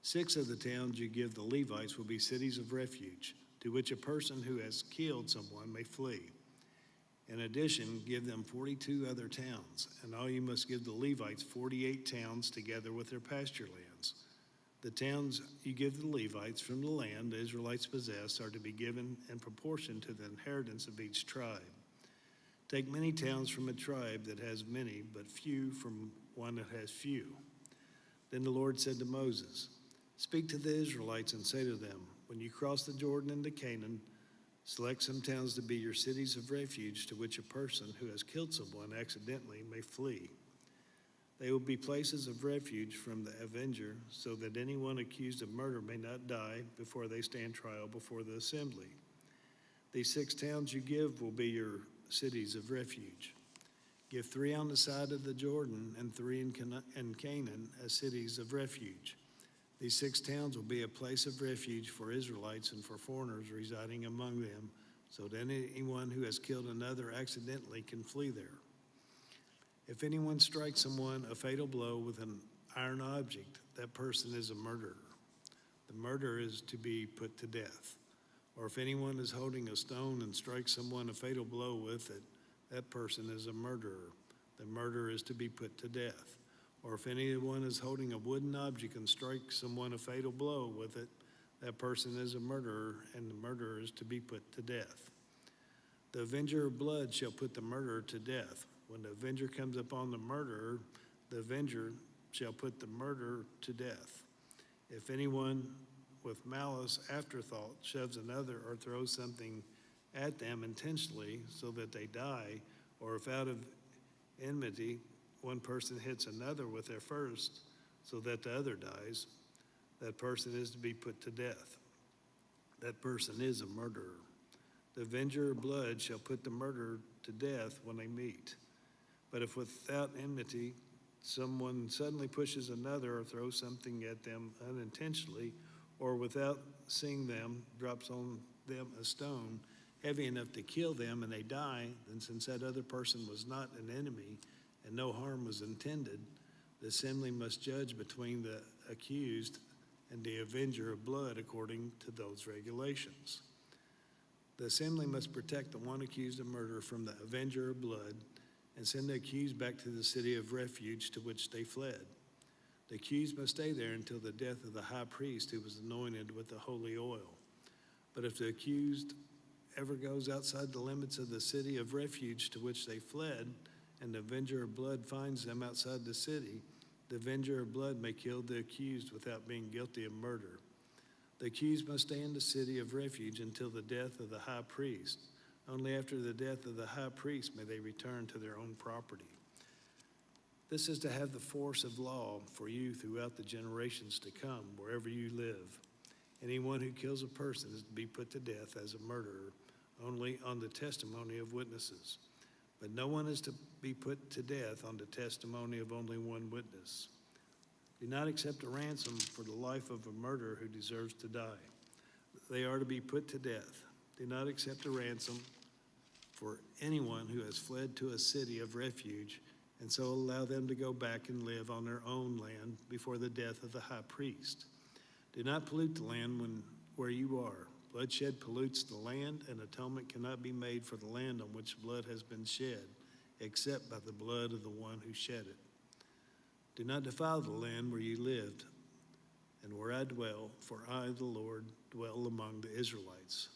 6 of the towns you give the Levites will be cities of refuge, to which a person who has killed someone may flee. In addition, give them 42 other towns, and all you must give the Levites 48 towns together with their pasture lands. The towns you give the Levites from the land the Israelites possess are to be given in proportion to the inheritance of each tribe. Take many towns from a tribe that has many, but few from one that has few. Then the Lord said to Moses, "Speak to the Israelites and say to them, when you cross the Jordan into Canaan, select some towns to be your cities of refuge to which a person who has killed someone accidentally may flee. They will be places of refuge from the avenger, so that anyone accused of murder may not die before they stand trial before the assembly. These 6 towns you give will be your cities of refuge. Give 3 on the side of the Jordan and 3 in Canaan as cities of refuge. These 6 towns will be a place of refuge for Israelites and for foreigners residing among them, so that anyone who has killed another accidentally can flee there. If anyone strikes someone a fatal blow with an iron object, that person is a murderer. The murderer is to be put to death. Or if anyone is holding a stone and strikes someone a fatal blow with it, that person is a murderer. The murderer is to be put to death. Or if anyone is holding a wooden object and strikes someone a fatal blow with it, that person is a murderer, and the murderer is to be put to death. The avenger of blood shall put the murderer to death. When the avenger comes upon the murderer, the avenger shall put the murderer to death. If anyone with malice afterthought shoves another or throws something at them intentionally so that they die, or if out of enmity one person hits another with their first so that the other dies, that person is to be put to death. That person is a murderer. The avenger of blood shall put the murderer to death when they meet. But if without enmity someone suddenly pushes another or throws something at them unintentionally, or without seeing them drops on them a stone heavy enough to kill them and they die, then since that other person was not an enemy and no harm was intended, the assembly must judge between the accused and the avenger of blood according to those regulations. The assembly must protect the one accused of murder from the avenger of blood and send the accused back to the city of refuge to which they fled. The accused must stay there until the death of the high priest who was anointed with the holy oil. But if the accused ever goes outside the limits of the city of refuge to which they fled, and the avenger of blood finds them outside the city, the avenger of blood may kill the accused without being guilty of murder. The accused must stay in the city of refuge until the death of the high priest. Only after the death of the high priest may they return to their own property. This is to have the force of law for you throughout the generations to come, wherever you live. Anyone who kills a person is to be put to death as a murderer, only on the testimony of witnesses. But no one is to be put to death on the testimony of only one witness. Do not accept a ransom for the life of a murderer who deserves to die. They are to be put to death. Do not accept a ransom for anyone who has fled to a city of refuge, and so allow them to go back and live on their own land before the death of the high priest. Do not pollute the land where you are. Bloodshed pollutes the land, and atonement cannot be made for the land on which blood has been shed, except by the blood of the one who shed it. Do not defile the land where you lived and where I dwell, for I, the Lord, dwell among the Israelites.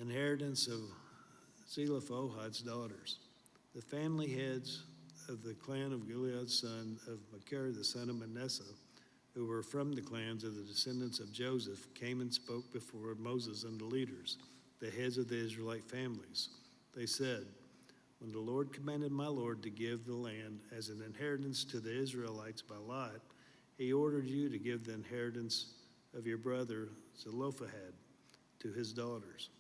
Inheritance of Zelophehad's daughters. The family heads of the clan of Gilead's son of Machir, the son of Manasseh, who were from the clans of the descendants of Joseph, came and spoke before Moses and the leaders, the heads of the Israelite families. They said, "When the Lord commanded my Lord to give the land as an inheritance to the Israelites by lot, he ordered you to give the inheritance of your brother Zelophehad to his daughters.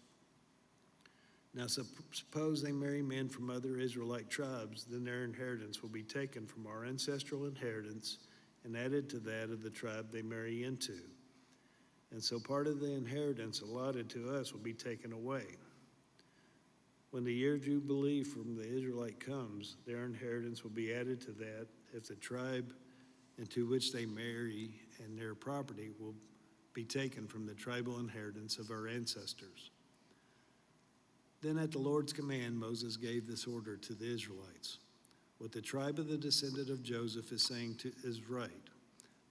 Now suppose they marry men from other Israelite tribes, then their inheritance will be taken from our ancestral inheritance and added to that of the tribe they marry into. And so part of the inheritance allotted to us will be taken away. When the year Jubilee from the Israelite comes, their inheritance will be added to that if the tribe into which they marry and their property will be taken from the tribal inheritance of our ancestors." Then at the Lord's command, Moses gave this order to the Israelites. What the tribe of the descendant of Joseph is saying is right.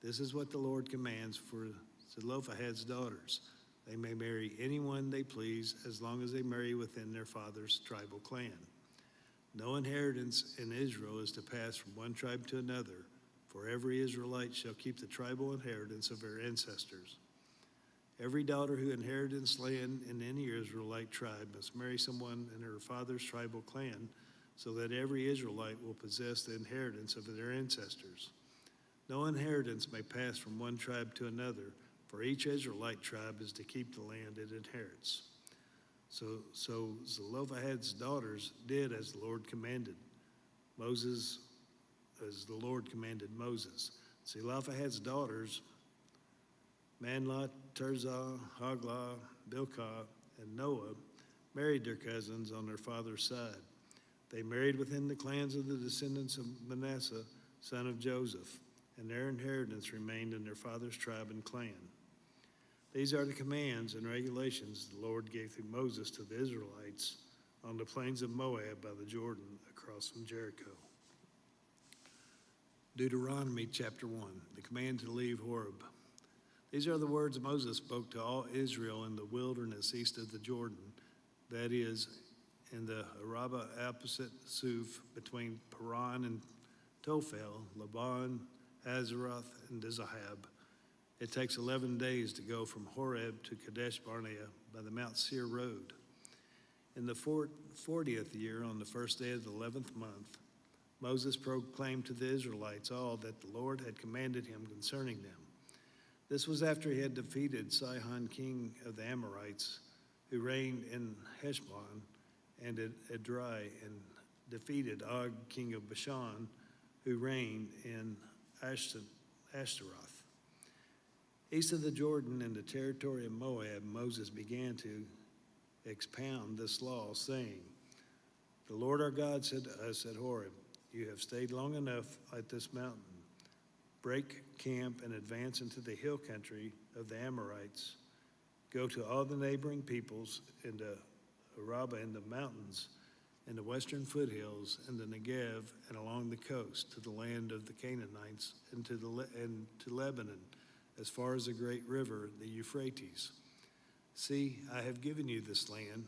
This is what the Lord commands for Zelophehad's daughters. They may marry anyone they please as long as they marry within their father's tribal clan. No inheritance in Israel is to pass from one tribe to another, for every Israelite shall keep the tribal inheritance of their ancestors. Every daughter who inherits land in any Israelite tribe must marry someone in her father's tribal clan, so that every Israelite will possess the inheritance of their ancestors. No inheritance may pass from one tribe to another, for each Israelite tribe is to keep the land it inherits. So Zelophehad's daughters did as the Lord commanded Moses. Zelophehad's daughters, Manlah, Tirzah, Hoglah, Bilkah, and Noah, married their cousins on their father's side. They married within the clans of the descendants of Manasseh, son of Joseph, and their inheritance remained in their father's tribe and clan. These are the commands and regulations the Lord gave through Moses to the Israelites on the plains of Moab by the Jordan across from Jericho. Deuteronomy chapter 1, the command to leave Horeb. These are the words Moses spoke to all Israel in the wilderness east of the Jordan, that is, in the Arabah opposite Suf, between Paran and Tophel, Laban, Hazeroth, and Dizahab. It takes 11 days to go from Horeb to Kadesh Barnea by the Mount Seir road. In the 40th year, on the first day of the 11th month, Moses proclaimed to the Israelites all that the Lord had commanded him concerning them. This was after he had defeated Sihon, king of the Amorites, who reigned in Heshbon and at Edrei, and defeated Og, king of Bashan, who reigned in Ashtaroth. East of the Jordan in the territory of Moab, Moses began to expound this law, saying, "The Lord our God said to us at Horeb, 'You have stayed long enough at this mountain. Break camp and advance into the hill country of the Amorites. Go to all the neighboring peoples in the Arabah in the mountains, in the western foothills, in the Negev, and along the coast to the land of the Canaanites, and to Lebanon, as far as the great river, the Euphrates. See, I have given you this land.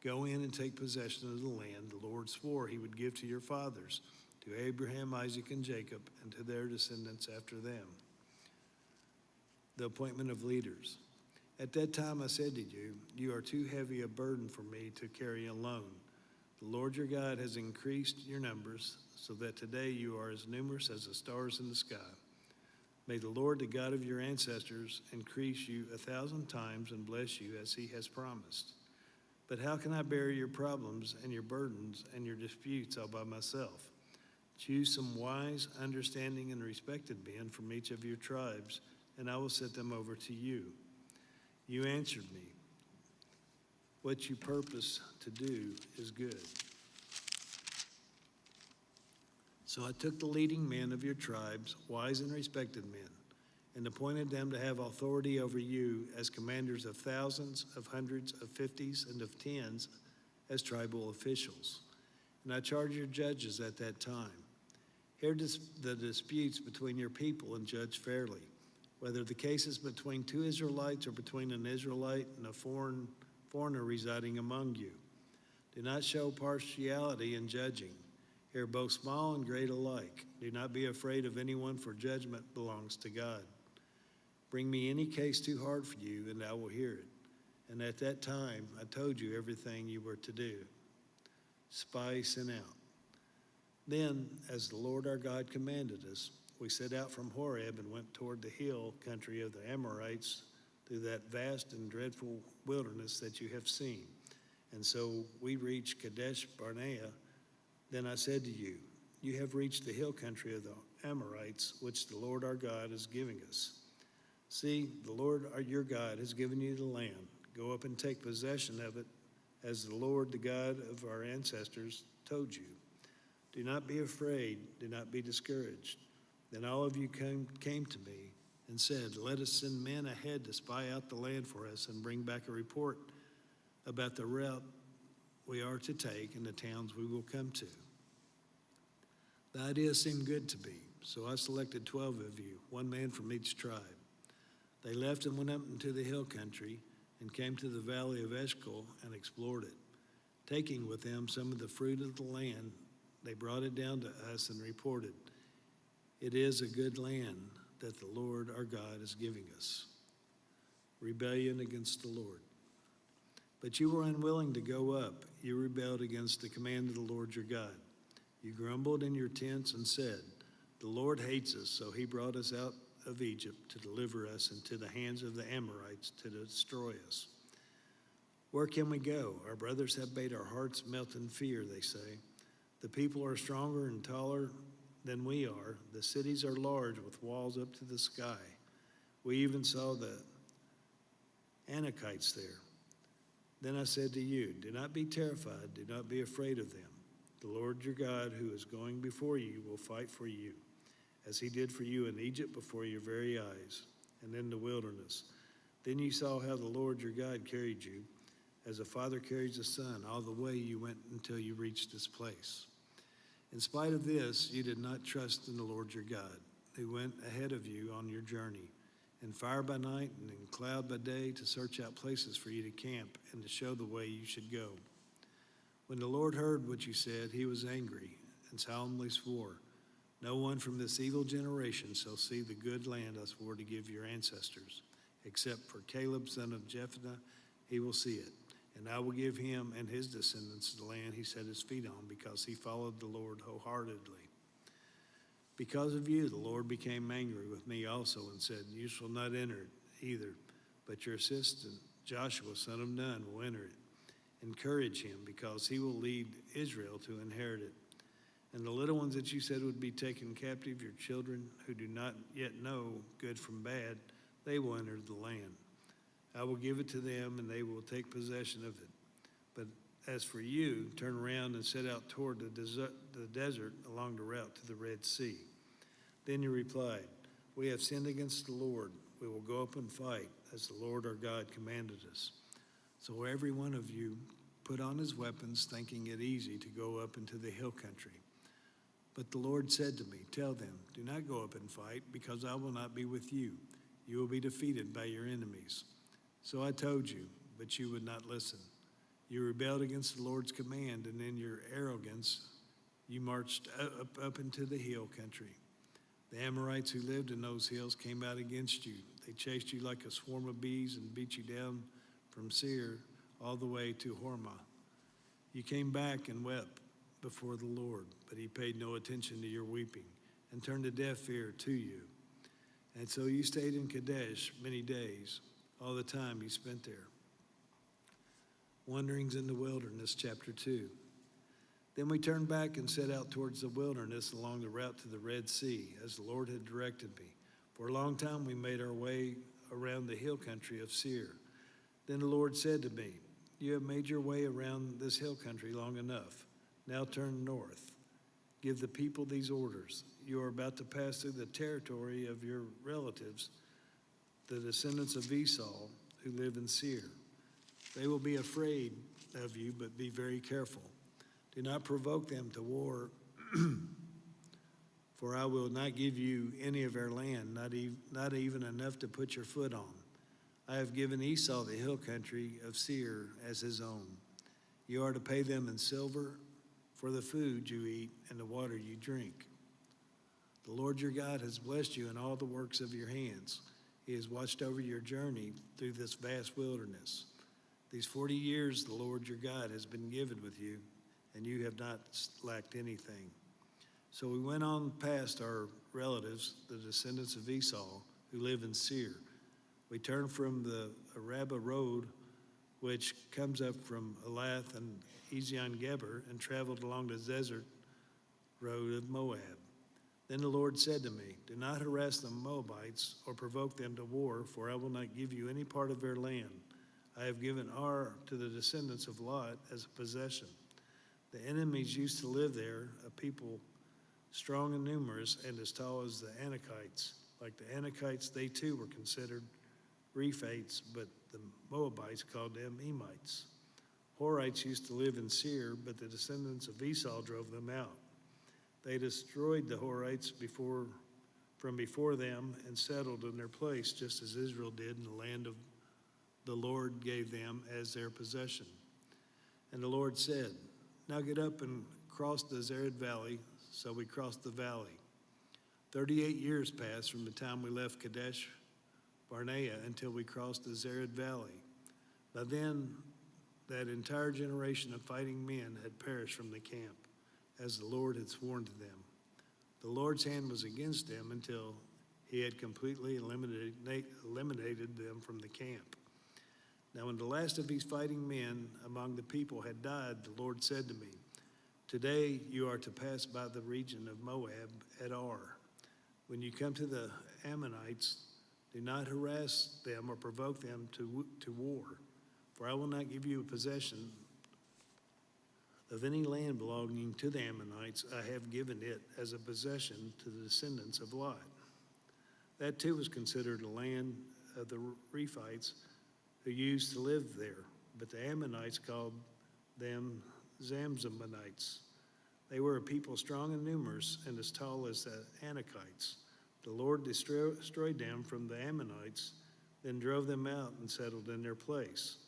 Go in and take possession of the land the Lord swore he would give to your fathers, to Abraham, Isaac, and Jacob, and to their descendants after them.'" The appointment of leaders. "At that time I said to you, 'You are too heavy a burden for me to carry alone. The Lord your God has increased your numbers, so that today you are as numerous as the stars in the sky. May the Lord, the God of your ancestors, increase you 1,000 times and bless you as he has promised. But how can I bear your problems and your burdens and your disputes all by myself? Choose some wise, understanding, and respected men from each of your tribes, and I will set them over to you.' You answered me, 'What you purpose to do is good.' So I took the leading men of your tribes, wise and respected men, and appointed them to have authority over you as commanders of thousands, of hundreds, of fifties, and of tens, as tribal officials. And I charged your judges at that time. Hear the disputes between your people and judge fairly, whether the case is between two Israelites or between an Israelite and a foreigner residing among you. Do not show partiality in judging. Here both small and great alike. Do not be afraid of anyone, for judgment belongs to God. Bring me any case too hard for you, and I will hear it. And at that time I told you everything you were to do. Spy sent out. Then, as the Lord our God commanded us, we set out from Horeb and went toward the hill country of the Amorites, through that vast and dreadful wilderness that you have seen. And so we reached Kadesh Barnea. Then I said to you, you have reached the hill country of the Amorites, which the Lord our God is giving us. See, the Lord your God has given you the land. Go up and take possession of it, as the Lord, the God of our ancestors, told you. Do not be afraid, do not be discouraged. Then all of you came to me and said, let us send men ahead to spy out the land for us and bring back a report about the route we are to take and the towns we will come to. The idea seemed good to me, so I selected 12 of you, one man from each tribe. They left and went up into the hill country and came to the valley of Eshcol and explored it. Taking with them some of the fruit of the land, they brought it down to us and reported, it is a good land that the Lord our God is giving us. Rebellion against the Lord. But you were unwilling to go up. You rebelled against the command of the Lord your God. You grumbled in your tents and said, the Lord hates us, so he brought us out of Egypt to deliver us into the hands of the Amorites to destroy us. Where can we go? Our brothers have made our hearts melt in fear, they say. The people are stronger and taller than we are. The cities are large with walls up to the sky. We even saw the Anakites there. Then I said to you, do not be terrified, do not be afraid of them. The Lord your God, who is going before you, will fight for you, as he did for you in Egypt before your very eyes, and in the wilderness. Then you saw how the Lord your God carried you, as a father carries a son, all the way you went until you reached this place. In spite of this, you did not trust in the Lord your God, who went ahead of you on your journey, in fire by night and in cloud by day, to search out places for you to camp and to show the way you should go. When the Lord heard what you said, he was angry and solemnly swore, no one from this evil generation shall see the good land I swore to give your ancestors, except for Caleb, son of Jephunneh, he will see it. And I will give him and his descendants the land he set his feet on, because he followed the Lord wholeheartedly. Because of you, the Lord became angry with me also and said, you shall not enter it either, but your assistant, Joshua, son of Nun, will enter it. Encourage him, because he will lead Israel to inherit it. And the little ones that you said would be taken captive, your children who do not yet know good from bad, they will enter the land. I will give it to them, and they will take possession of it. But as for you, turn around and set out toward the desert along the route to the Red Sea. Then you replied, we have sinned against the Lord. We will go up and fight, as the Lord our God commanded us. So every one of you put on his weapons, thinking it easy to go up into the hill country. But the Lord said to me, tell them, do not go up and fight, because I will not be with you. You will be defeated by your enemies. So I told you, but you would not listen. You rebelled against the Lord's command, and in your arrogance, you marched up into the hill country. The Amorites who lived in those hills came out against you. They chased you like a swarm of bees and beat you down from Seir all the way to Hormah. You came back and wept before the Lord, but he paid no attention to your weeping and turned a deaf ear to you. And so you stayed in Kadesh many days, all the time you spent there. Wanderings in the wilderness, chapter 2. Then we turned back and set out towards the wilderness along the route to the Red Sea, as the Lord had directed me. For a long time we made our way around the hill country of Seir. Then the Lord said to me, you have made your way around this hill country long enough. Now turn north. Give the people these orders. You are about to pass through the territory of your relatives, the descendants of Esau, who live in Seir. They will be afraid of you, but be very careful. Do not provoke them to war, for I will not give you any of their land, not even enough to put your foot on. I have given Esau the hill country of Seir as his own. You are to pay them in silver for the food you eat and the water you drink. The Lord your God has blessed you in all the works of your hands. He has watched over your journey through this vast wilderness. These 40 years the Lord your God has been given with you, and you have not lacked anything. So we went on past our relatives, the descendants of Esau, who live in Seir. We turned from the Arabah road, which comes up from Elath and Ezion-Geber, and traveled along the desert road of Moab. Then the Lord said to me, do not harass the Moabites or provoke them to war, for I will not give you any part of their land. I have given Ar to the descendants of Lot as a possession. The enemies used to live there, a people strong and numerous and as tall as the Anakites. Like the Anakites, they too were considered Rephites, but the Moabites called them Emites. Horites used to live in Seir, but the descendants of Esau drove them out. They destroyed the Horites from before them and settled in their place, just as Israel did in the land of the Lord gave them as their possession. And the Lord said, now get up and cross the Zered Valley. So we crossed the valley. 38 years passed from the time we left Kadesh Barnea until we crossed the Zered Valley. By then, that entire generation of fighting men had perished from the camp, as the Lord had sworn to them. The Lord's hand was against them until he had completely eliminated them from the camp. Now, when the last of these fighting men among the people had died, the Lord said to me, today you are to pass by the region of Moab at Ar. When you come to the Ammonites, do not harass them or provoke them to war, for I will not give you a possession of any land belonging to the Ammonites. I have given it as a possession to the descendants of Lot. That too was considered a land of the Rephites who used to live there, but the Ammonites called them Zamzummites. They were a people strong and numerous and as tall as the Anakites. The Lord destroyed them from the Ammonites, then drove them out and settled in their place.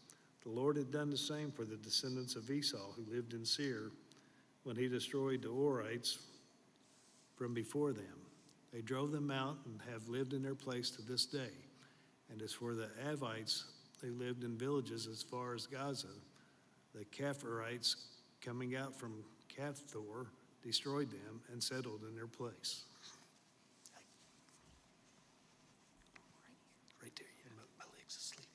The Lord had done the same for the descendants of Esau who lived in Seir when he destroyed the Horites from before them. They drove them out and have lived in their place to this day. And as for the Avites, they lived in villages as far as Gaza. The Kapharites coming out from Kaphtor destroyed them and settled in their place. Right there, yeah, my leg's asleep.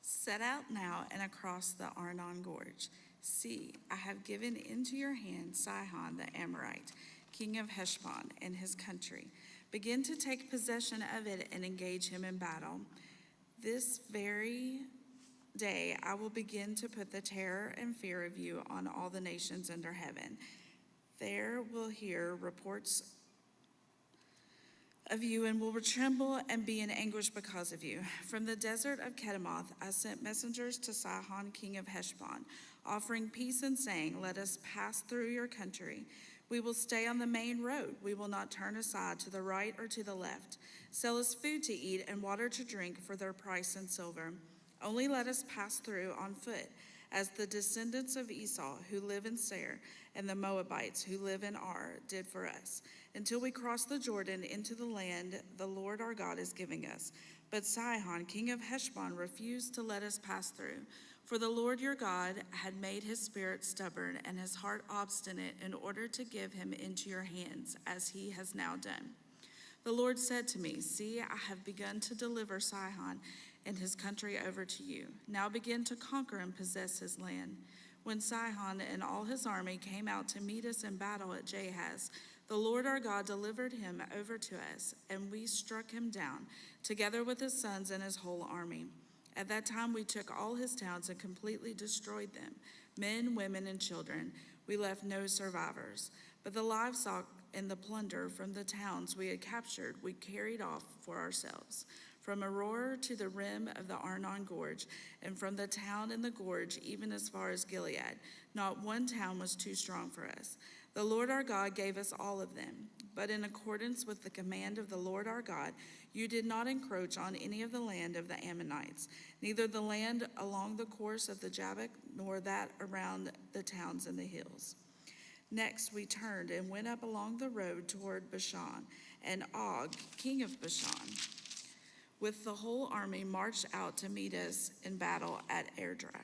Set out now and across the Arnon Gorge. See, I have given into your hand Sihon the Amorite, king of Heshbon, and his country. Begin to take possession of it and engage him in battle. This very day I will begin to put the terror and fear of you on all the nations under heaven. There will hear reports of you and will tremble and be in anguish because of you. From the desert of Kedemoth I sent messengers to Sihon, king of Heshbon, offering peace and saying, let us pass through your country. We will stay on the main road. We will not turn aside to the right or to the left. Sell us food to eat and water to drink for their price in silver. Only let us pass through on foot, as the descendants of Esau who live in Seir and the Moabites who live in Ar did for us, until we cross the Jordan into the land the Lord our God is giving us. But Sihon, king of Heshbon, refused to let us pass through. For the Lord your God had made his spirit stubborn and his heart obstinate in order to give him into your hands, as he has now done. The Lord said to me, see, I have begun to deliver Sihon and his country over to you. Now begin to conquer and possess his land. When Sihon and all his army came out to meet us in battle at Jahaz, the Lord our God delivered him over to us, and we struck him down, together with his sons and his whole army. At that time we took all his towns and completely destroyed them, men, women, and children. We left no survivors. But the livestock and the plunder from the towns we had captured we carried off for ourselves. From Aroer to the rim of the Arnon Gorge, and from the town in the gorge even as far as Gilead, not one town was too strong for us. The Lord our God gave us all of them, but in accordance with the command of the Lord our God, you did not encroach on any of the land of the Ammonites, neither the land along the course of the Jabbok, nor that around the towns and the hills. Next we turned and went up along the road toward Bashan, and Og, king of Bashan, with the whole army marched out to meet us in battle at Edrei.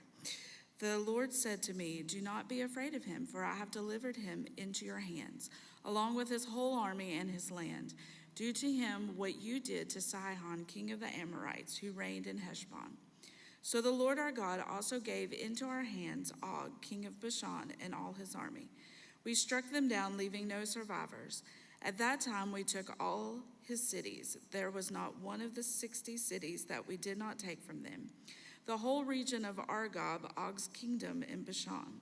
The Lord said to me, do not be afraid of him, for I have delivered him into your hands, along with his whole army and his land. Do to him what you did to Sihon, king of the Amorites, who reigned in Heshbon. So the Lord our God also gave into our hands Og, king of Bashan, and all his army. We struck them down, leaving no survivors. At that time we took all his cities. There was not one of the 60 cities that we did not take from them. The whole region of Argob, Og's kingdom in Bashan.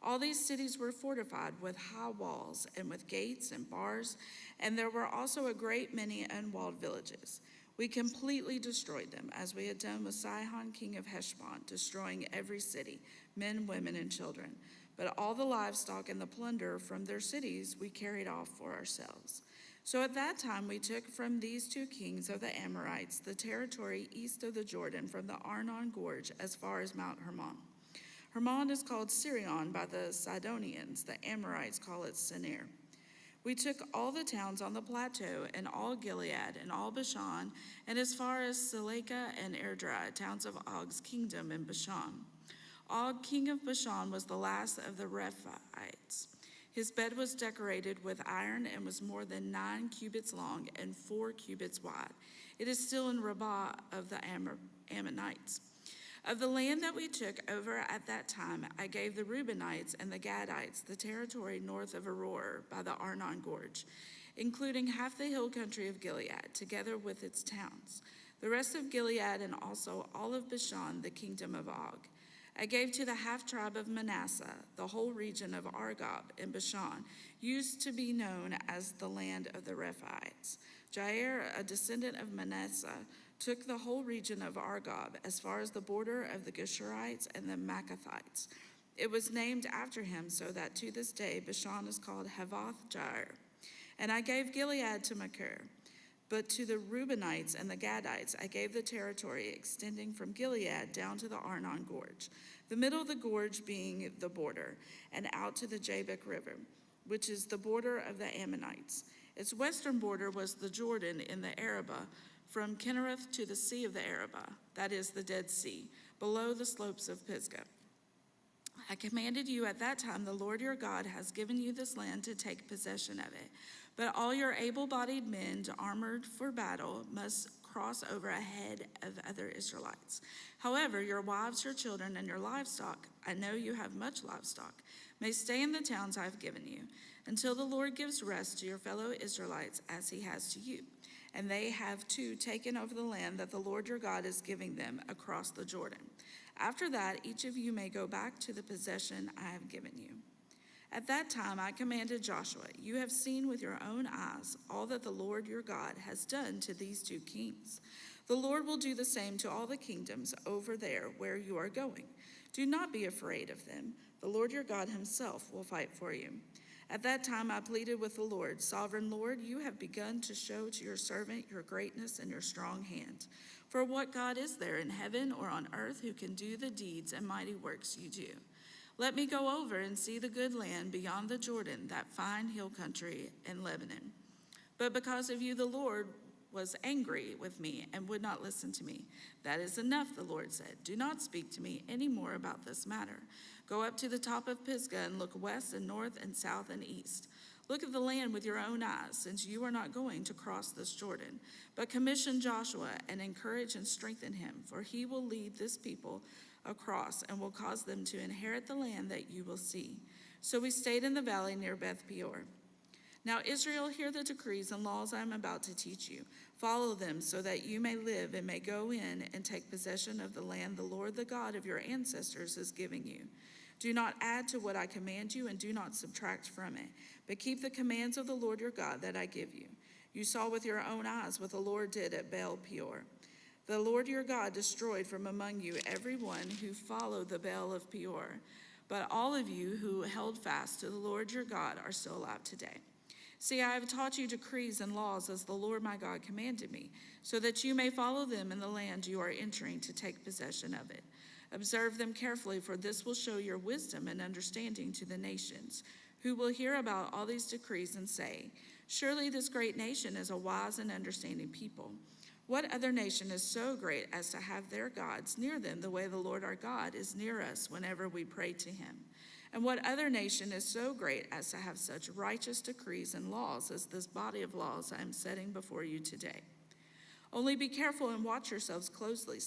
All these cities were fortified with high walls and with gates and bars, and there were also a great many unwalled villages. We completely destroyed them, as we had done with Sihon, king of Heshbon, destroying every city, men, women, and children. But all the livestock and the plunder from their cities we carried off for ourselves. So at that time we took from these two kings of the Amorites the territory east of the Jordan, from the Arnon Gorge as far as Mount Hermon. Hermon is called Sirion by the Sidonians. The Amorites call it Senir. We took all the towns on the plateau, and all Gilead, and all Bashan, and as far as Seleka and Edrei, towns of Og's kingdom in Bashan. Og, king of Bashan, was the last of the Rephaites. His bed was decorated with iron and was more than 9 cubits long and 4 cubits wide. It is still in Rabbah of the Ammonites. Of the land that we took over at that time, I gave the Reubenites and the Gadites the territory north of Aroer by the Arnon Gorge, including half the hill country of Gilead, together with its towns, the rest of Gilead, and also all of Bashan, the kingdom of Og. I gave to the half-tribe of Manasseh the whole region of Argob in Bashan, used to be known as the land of the Rephaites. Jair, a descendant of Manasseh, took the whole region of Argob as far as the border of the Geshurites and the Maccathites. It was named after him, so that to this day Bashan is called Havoth Jair. And I gave Gilead to Machir. But to the Reubenites and the Gadites I gave the territory extending from Gilead down to the Arnon Gorge, the middle of the gorge being the border, and out to the Jabbok River, which is the border of the Ammonites. Its western border was the Jordan in the Arabah, from Kinnereth to the Sea of the Arabah, that is the Dead Sea, below the slopes of Pisgah. I commanded you at that time, the Lord your God has given you this land to take possession of it. But all your able-bodied men armored for battle must cross over ahead of other Israelites. However, your wives, your children, and your livestock, I know you have much livestock, may stay in the towns I have given you, until the Lord gives rest to your fellow Israelites as he has to you. And they have too taken over the land that the Lord your God is giving them across the Jordan. After that, each of you may go back to the possession I have given you. At that time I commanded Joshua, you have seen with your own eyes all that the Lord your God has done to these two kings. The Lord will do the same to all the kingdoms over there where you are going. Do not be afraid of them. The Lord your God himself will fight for you. At that time I pleaded with the Lord, Sovereign Lord, you have begun to show to your servant your greatness and your strong hand. For what God is there in heaven or on earth who can do the deeds and mighty works you do? Let me go over and see the good land beyond the Jordan, that fine hill country in Lebanon. But because of you, the Lord was angry with me and would not listen to me. That is enough, the Lord said. Do not speak to me any more about this matter. Go up to the top of Pisgah and look west and north and south and east. Look at the land with your own eyes, since you are not going to cross this Jordan. But commission Joshua and encourage and strengthen him, for he will lead this people across and will cause them to inherit the land that you will see. So we stayed in the valley near Beth Peor. Now Israel, hear the decrees and laws I am about to teach you. Follow them so that you may live and may go in and take possession of the land the Lord, the God of your ancestors, is giving you. Do not add to what I command you, and do not subtract from it, but keep the commands of the Lord your God that I give you. You saw with your own eyes what the Lord did at Baal Peor. The Lord your God destroyed from among you everyone who followed the Baal of Peor. but all of you who held fast to the Lord your God are still alive today. See, I have taught you decrees and laws as the Lord my God commanded me, so that you may follow them in the land you are entering to take possession of it. Observe them carefully, for this will show your wisdom and understanding to the nations, who will hear about all these decrees and say, surely this great nation is a wise and understanding people. What other nation is so great as to have their gods near them the way the Lord our God is near us whenever we pray to him? And what other nation is so great as to have such righteous decrees and laws as this body of laws I am setting before you today? Only be careful and watch yourselves closely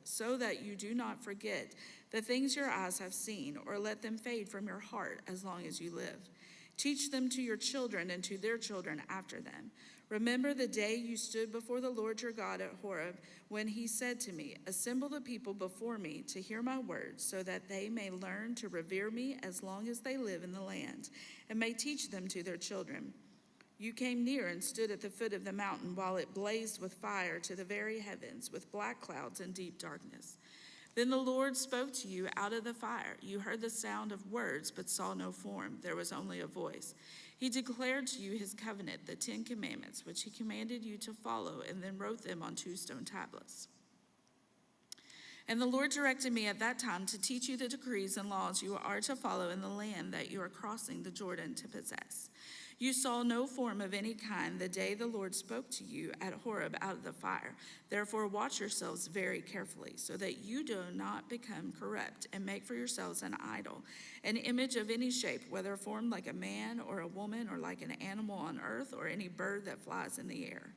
so that you do not forget the things your eyes have seen, or let them fade from your heart as long as you live. Teach them to your children and to their children after them. Remember the day you stood before the Lord your God at Horeb, when he said to me, assemble the people before me to hear my words, so that they may learn to revere me as long as they live in the land, and may teach them to their children. You came near and stood at the foot of the mountain while it blazed with fire to the very heavens, with black clouds and deep darkness. Then the Lord spoke to you out of the fire. You heard the sound of words, but saw no form. There was only a voice. He declared to you his covenant, the 10 Commandments, which he commanded you to follow, and then wrote them on 2 stone tablets. And the Lord directed me at that time to teach you the decrees and laws you are to follow in the land that you are crossing the Jordan to possess. You saw no form of any kind the day the Lord spoke to you at Horeb out of the fire. Therefore watch yourselves very carefully, so that you do not become corrupt and make for yourselves an idol, an image of any shape, whether formed like a man or a woman, or like an animal on earth, or any bird that flies in the air,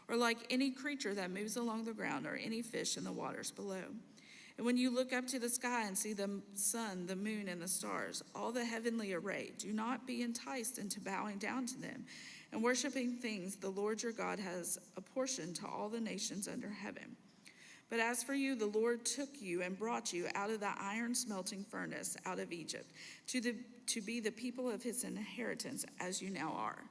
or like any creature that moves along the ground, or any fish in the waters below. And when you look up to the sky and see the sun, the moon, and the stars, all the heavenly array, do not be enticed into bowing down to them and worshiping things the Lord your God has apportioned to all the nations under heaven. But as for you, the Lord took you and brought you out of the iron smelting furnace out of Egypt to be the people of his inheritance, as you now are.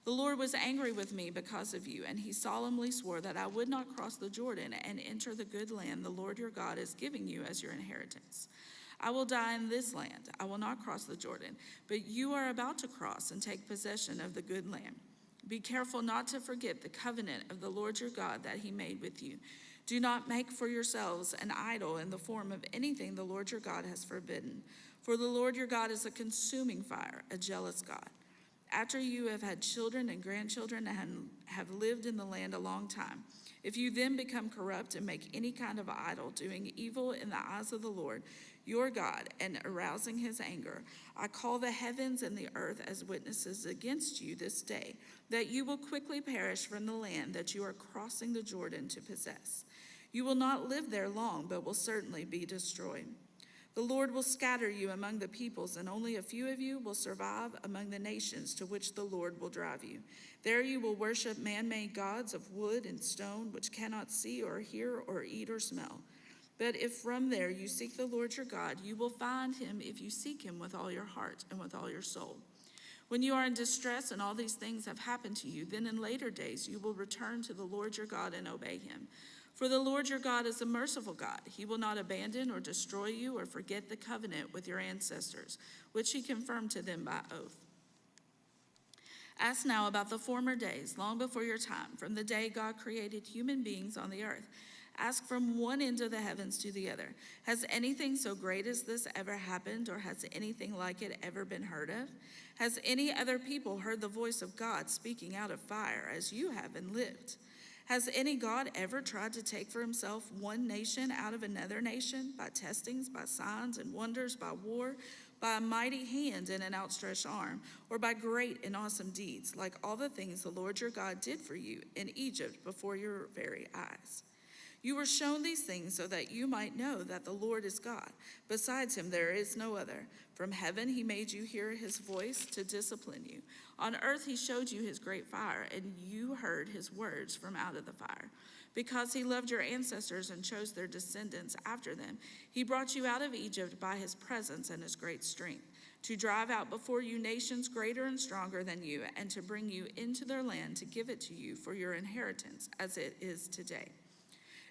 The Lord was angry with me because of you, and he solemnly swore that I would not cross the Jordan and enter the good land the Lord your God is giving you as your inheritance. I will die in this land. I will not cross the Jordan, but you are about to cross and take possession of the good land. Be careful not to forget the covenant of the Lord your God that he made with you. Do not make for yourselves an idol in the form of anything the Lord your God has forbidden. For the Lord your God is a consuming fire, a jealous God. After you have had children and grandchildren and have lived in the land a long time, if you then become corrupt and make any kind of idol, doing evil in the eyes of the Lord your God and arousing his anger, I call the heavens and the earth as witnesses against you this day, that you will quickly perish from the land that you are crossing the Jordan to possess. You will not live there long, but will certainly be destroyed. The Lord will scatter you among the peoples, and only a few of you will survive among the nations to which the Lord will drive you. There you will worship man-made gods of wood and stone, which cannot see or hear or eat or smell. But if from there you seek the Lord your God, you will find him if you seek him with all your heart and with all your soul. When you are in distress and all these things have happened to you, then in later days you will return to the Lord your God and obey him. For the Lord your God is a merciful God. He will not abandon or destroy you or forget the covenant with your ancestors, which he confirmed to them by oath. Ask now about the former days, long before your time, from the day God created human beings on the earth. Ask from one end of the heavens to the other. Has anything so great as this ever happened, or has anything like it ever been heard of? Has any other people heard the voice of God speaking out of fire as you have and lived? Has any God ever tried to take for himself one nation out of another nation by testings, by signs and wonders, by war, by a mighty hand and an outstretched arm, or by great and awesome deeds, like all the things the Lord your God did for you in Egypt before your very eyes? You were shown these things so that you might know that the Lord is God. Besides him, there is no other. From heaven, he made you hear his voice to discipline you. On earth, he showed you his great fire, and you heard his words from out of the fire. Because he loved your ancestors and chose their descendants after them, he brought you out of Egypt by his presence and his great strength, to drive out before you nations greater and stronger than you, and to bring you into their land to give it to you for your inheritance, as it is today.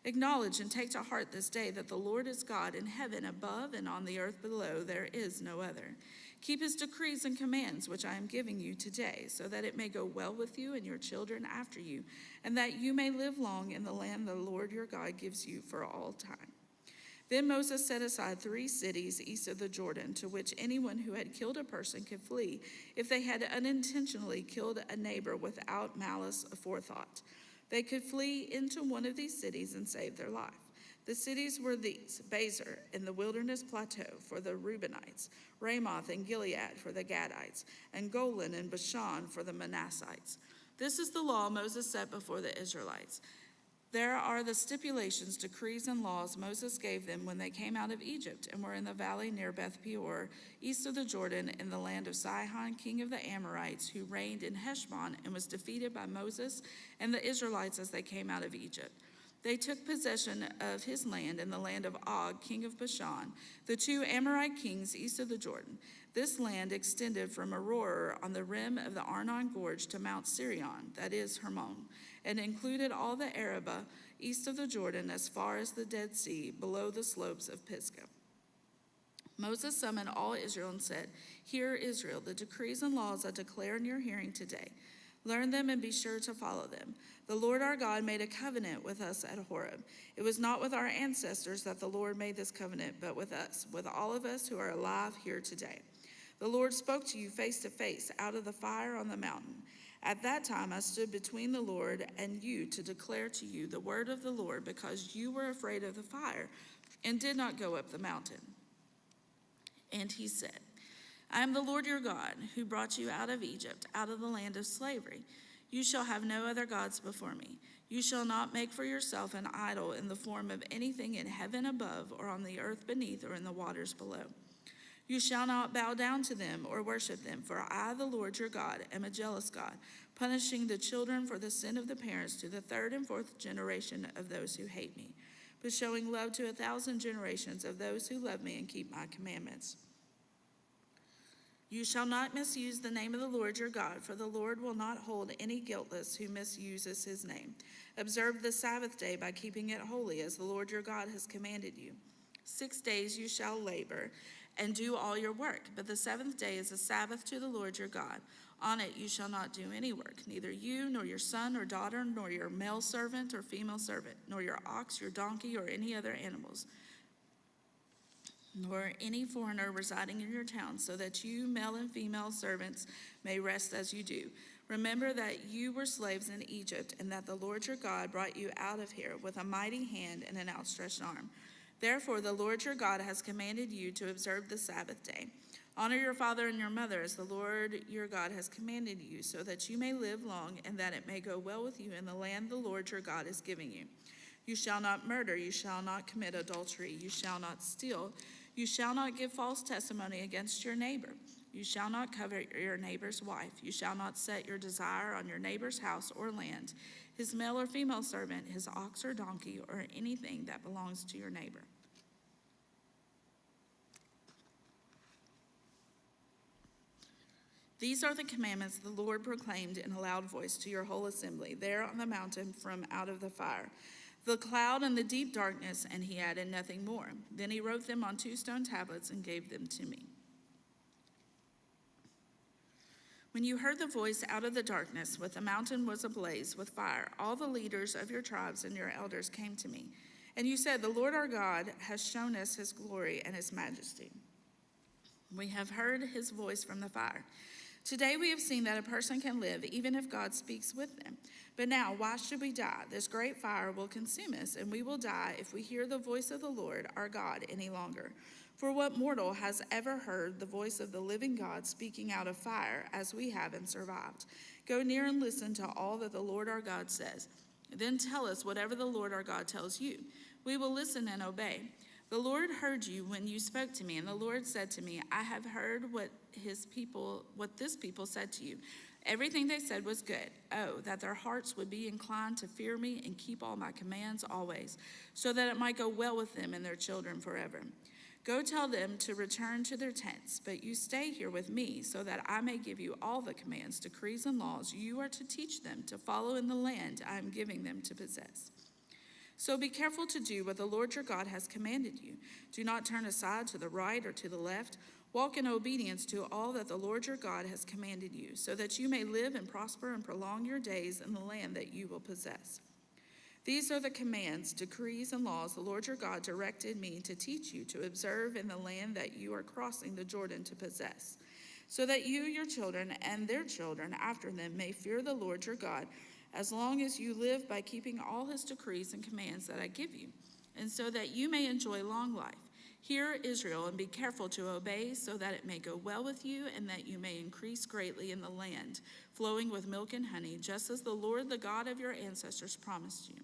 Acknowledge and take to heart this day that the Lord is God in heaven above and on the earth below. There is no other. Keep his decrees and commands, which I am giving you today, so that it may go well with you and your children after you, and that you may live long in the land the Lord your God gives you for all time. Then Moses set aside 3 cities east of the Jordan, to which anyone who had killed a person could flee if they had unintentionally killed a neighbor without malice aforethought. They could flee into one of these cities and save their life. The cities were these: Bezer in the wilderness plateau for the Reubenites, Ramoth and Gilead for the Gadites, and Golan and Bashan for the Manassites. This is the law Moses set before the Israelites. There are the stipulations, decrees, and laws Moses gave them when they came out of Egypt and were in the valley near Beth Peor, east of the Jordan, in the land of Sihon, king of the Amorites, who reigned in Heshbon and was defeated by Moses and the Israelites as they came out of Egypt. They took possession of his land in the land of Og, king of Bashan, the 2 Amorite kings east of the Jordan. This land extended from Aroer on the rim of the Arnon Gorge to Mount Sirion, that is Hermon, and included all the Arabah east of the Jordan as far as the Dead Sea, below the slopes of Pisgah. Moses summoned all Israel and said, "Hear, Israel, the decrees and laws I declare in your hearing today. Learn them and be sure to follow them. The Lord our God made a covenant with us at Horeb. It was not with our ancestors that the Lord made this covenant, but with us, with all of us who are alive here today. The Lord spoke to you face to face out of the fire on the mountain. At that time I stood between the Lord and you to declare to you the word of the Lord, because you were afraid of the fire and did not go up the mountain." And he said, "I am the Lord your God, who brought you out of Egypt, out of the land of slavery. You shall have no other gods before me. You shall not make for yourself an idol in the form of anything in heaven above, or on the earth beneath, or in the waters below. You shall not bow down to them or worship them, for I, the Lord your God, am a jealous God, punishing the children for the sin of the parents to the 3rd and 4th generation of those who hate me, but showing love to 1,000 generations of those who love me and keep my commandments. You shall not misuse the name of the Lord your God, for the Lord will not hold any guiltless who misuses his name. Observe the Sabbath day by keeping it holy, as the Lord your God has commanded you. 6 days you shall labor and do all your work, but the 7th day is a Sabbath to the Lord your God. On it you shall not do any work, neither you, nor your son or daughter, nor your male servant or female servant, nor your ox, your donkey, or any other animals, nor any foreigner residing in your town, so that you, male and female servants, may rest as you do. Remember that you were slaves in Egypt, and that the Lord your God brought you out of here with a mighty hand and an outstretched arm. Therefore the Lord your God has commanded you to observe the Sabbath day. Honor your father and your mother, as the Lord your God has commanded you, so that you may live long and that it may go well with you in the land the Lord your God is giving you. You shall not murder, you shall not commit adultery, you shall not steal, you shall not give false testimony against your neighbor. You shall not covet your neighbor's wife. You shall not set your desire on your neighbor's house or land, his male or female servant, his ox or donkey, or anything that belongs to your neighbor. These are the commandments the Lord proclaimed in a loud voice to your whole assembly there on the mountain from out of the fire, the cloud and the deep darkness, and he added nothing more. Then he wrote them on 2 stone tablets and gave them to me. When you heard the voice out of the darkness, when the mountain was ablaze with fire, all the leaders of your tribes and your elders came to me. And you said, "The Lord our God has shown us his glory and his majesty. We have heard his voice from the fire. Today we have seen that a person can live even if God speaks with them. But now, why should we die? This great fire will consume us, and we will die if we hear the voice of the Lord our God any longer. For what mortal has ever heard the voice of the living God speaking out of fire, as we have and survived? Go near and listen to all that the Lord our God says. Then tell us whatever the Lord our God tells you. We will listen and obey. The Lord heard you when you spoke to me, and the Lord said to me, I have heard what this people said to you. Everything they said was good. Oh, that their hearts would be inclined to fear me and keep all my commands always, so that it might go well with them and their children forever. Go tell them to return to their tents, but you stay here with me, so that I may give you all the commands, decrees, and laws you are to teach them to follow in the land I am giving them to possess." So be careful to do what the Lord your God has commanded you. Do not turn aside to the right or to the left. Walk in obedience to all that the Lord your God has commanded you, so that you may live and prosper and prolong your days in the land that you will possess. These are the commands, decrees, and laws the Lord your God directed me to teach you to observe in the land that you are crossing the Jordan to possess, so that you, your children, and their children after them may fear the Lord your God, as long as you live by keeping all his decrees and commands that I give you, and so that you may enjoy long life. Hear, Israel, and be careful to obey, so that it may go well with you, and that you may increase greatly in the land, flowing with milk and honey, just as the Lord, the God of your ancestors, promised you.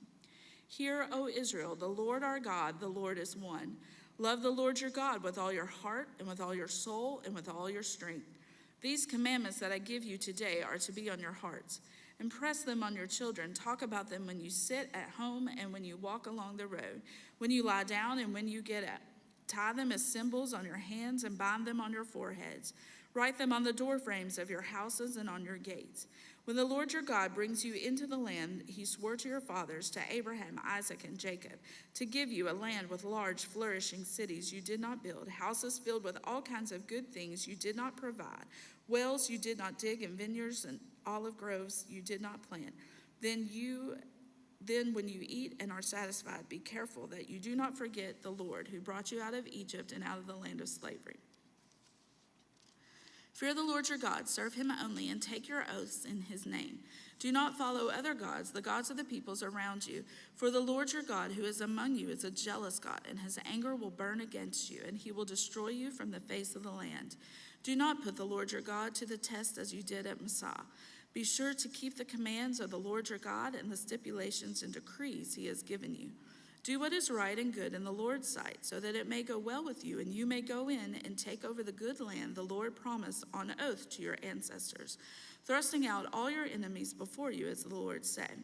Hear, O Israel, the Lord our God, the Lord is one. Love the Lord your God with all your heart, and with all your soul, and with all your strength. These commandments that I give you today are to be on your hearts. Impress them on your children. Talk about them when you sit at home and when you walk along the road, when you lie down and when you get up. Tie them as symbols on your hands and bind them on your foreheads. Write them on the doorframes of your houses and on your gates. When the Lord your God brings you into the land he swore to your fathers, to Abraham, Isaac, and Jacob, to give you a land with large, flourishing cities you did not build, houses filled with all kinds of good things you did not provide, wells you did not dig, and vineyards and olive groves you did not plant, Then when you eat and are satisfied, be careful that you do not forget the Lord who brought you out of Egypt and out of the land of slavery. Fear the Lord your God, serve him only, and take your oaths in his name. Do not follow other gods, the gods of the peoples around you. For the Lord your God who is among you is a jealous God, and his anger will burn against you, and he will destroy you from the face of the land. Do not put the Lord your God to the test as you did at Massah. Be sure to keep the commands of the Lord your God and the stipulations and decrees he has given you. Do what is right and good in the Lord's sight, so that it may go well with you, and you may go in and take over the good land the Lord promised on oath to your ancestors, thrusting out all your enemies before you, as the Lord said.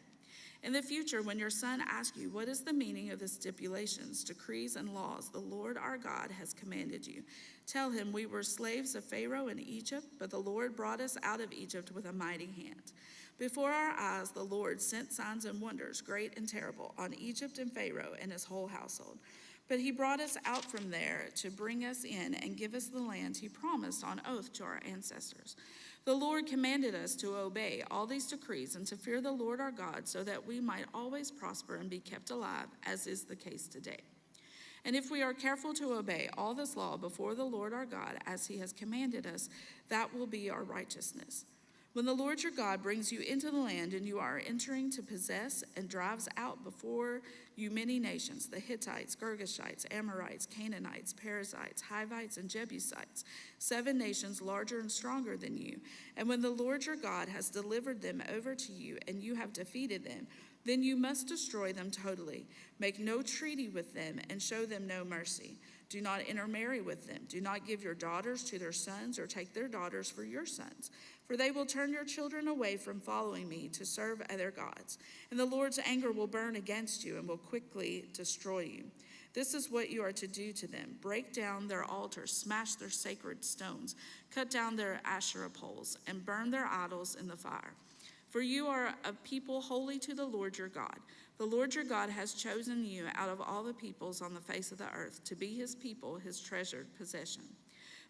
In the future, when your son asks you, what is the meaning of the stipulations, decrees, and laws the Lord our God has commanded you, tell him, we were slaves of Pharaoh in Egypt, but the Lord brought us out of Egypt with a mighty hand. Before our eyes, the Lord sent signs and wonders, great and terrible, on Egypt and Pharaoh and his whole household. But he brought us out from there to bring us in and give us the land he promised on oath to our ancestors. The Lord commanded us to obey all these decrees and to fear the Lord our God, so that we might always prosper and be kept alive, as is the case today. And if we are careful to obey all this law before the Lord our God, as he has commanded us, that will be our righteousness. When the Lord your God brings you into the land and you are entering to possess, and drives out before you many nations, the Hittites, Girgashites, Amorites, Canaanites, Perizzites, Hivites, and Jebusites, 7 nations larger and stronger than you, and when the Lord your God has delivered them over to you and you have defeated them, then you must destroy them totally. Make no treaty with them and show them no mercy. Do not intermarry with them. Do not give your daughters to their sons, or take their daughters for your sons. For they will turn your children away from following me to serve other gods. And the Lord's anger will burn against you and will quickly destroy you. This is what you are to do to them. Break down their altars, smash their sacred stones, cut down their Asherah poles, and burn their idols in the fire. For you are a people holy to the Lord your God. The Lord your God has chosen you out of all the peoples on the face of the earth to be his people, his treasured possession.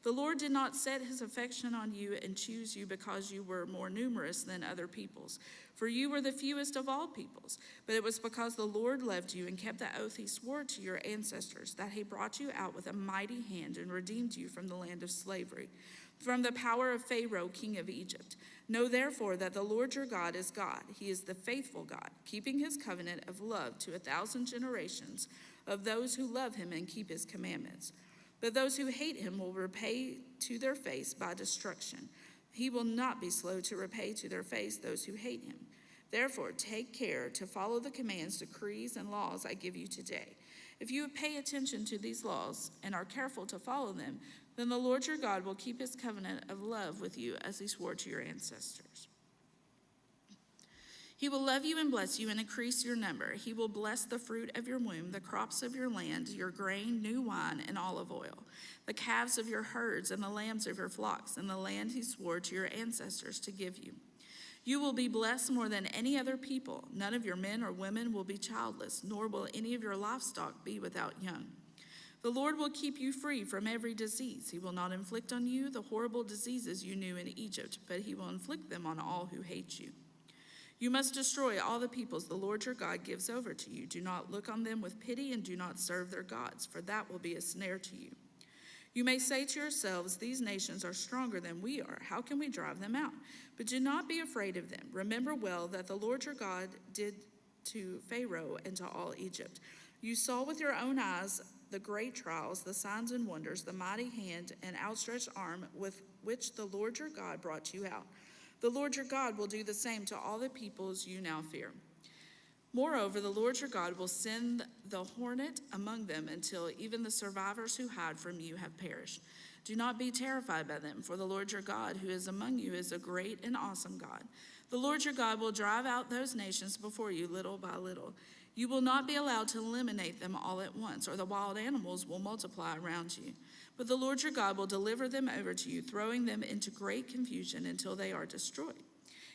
The Lord did not set his affection on you and choose you because you were more numerous than other peoples, for you were the fewest of all peoples. But it was because the Lord loved you and kept the oath he swore to your ancestors, that he brought you out with a mighty hand and redeemed you from the land of slavery, from the power of Pharaoh, king of Egypt. Know therefore that the Lord your God is God. He is the faithful God, keeping his covenant of love to 1,000 generations of those who love him and keep his commandments. But those who hate him will repay to their face by destruction. He will not be slow to repay to their face those who hate him. Therefore, take care to follow the commands, decrees, and laws I give you today. If you pay attention to these laws and are careful to follow them, then the Lord your God will keep his covenant of love with you as he swore to your ancestors. He will love you and bless you and increase your number. He will bless the fruit of your womb, the crops of your land, your grain, new wine, and olive oil, the calves of your herds and the lambs of your flocks, and the land he swore to your ancestors to give you. You will be blessed more than any other people. None of your men or women will be childless, nor will any of your livestock be without young. The Lord will keep you free from every disease. He will not inflict on you the horrible diseases you knew in Egypt, but he will inflict them on all who hate you. You must destroy all the peoples the Lord your God gives over to you. Do not look on them with pity and do not serve their gods, for that will be a snare to you. You may say to yourselves, these nations are stronger than we are. How can we drive them out? But do not be afraid of them. Remember well that the Lord your God did to Pharaoh and to all Egypt. You saw with your own eyes the great trials, the signs and wonders, the mighty hand and outstretched arm with which the Lord your God brought you out. The Lord your God will do the same to all the peoples you now fear. Moreover, the Lord your God will send the hornet among them until even the survivors who hide from you have perished. Do not be terrified by them, for the Lord your God who is among you is a great and awesome God. The Lord your God will drive out those nations before you little by little. You will not be allowed to eliminate them all at once, or the wild animals will multiply around you. But the Lord your God will deliver them over to you, throwing them into great confusion until they are destroyed.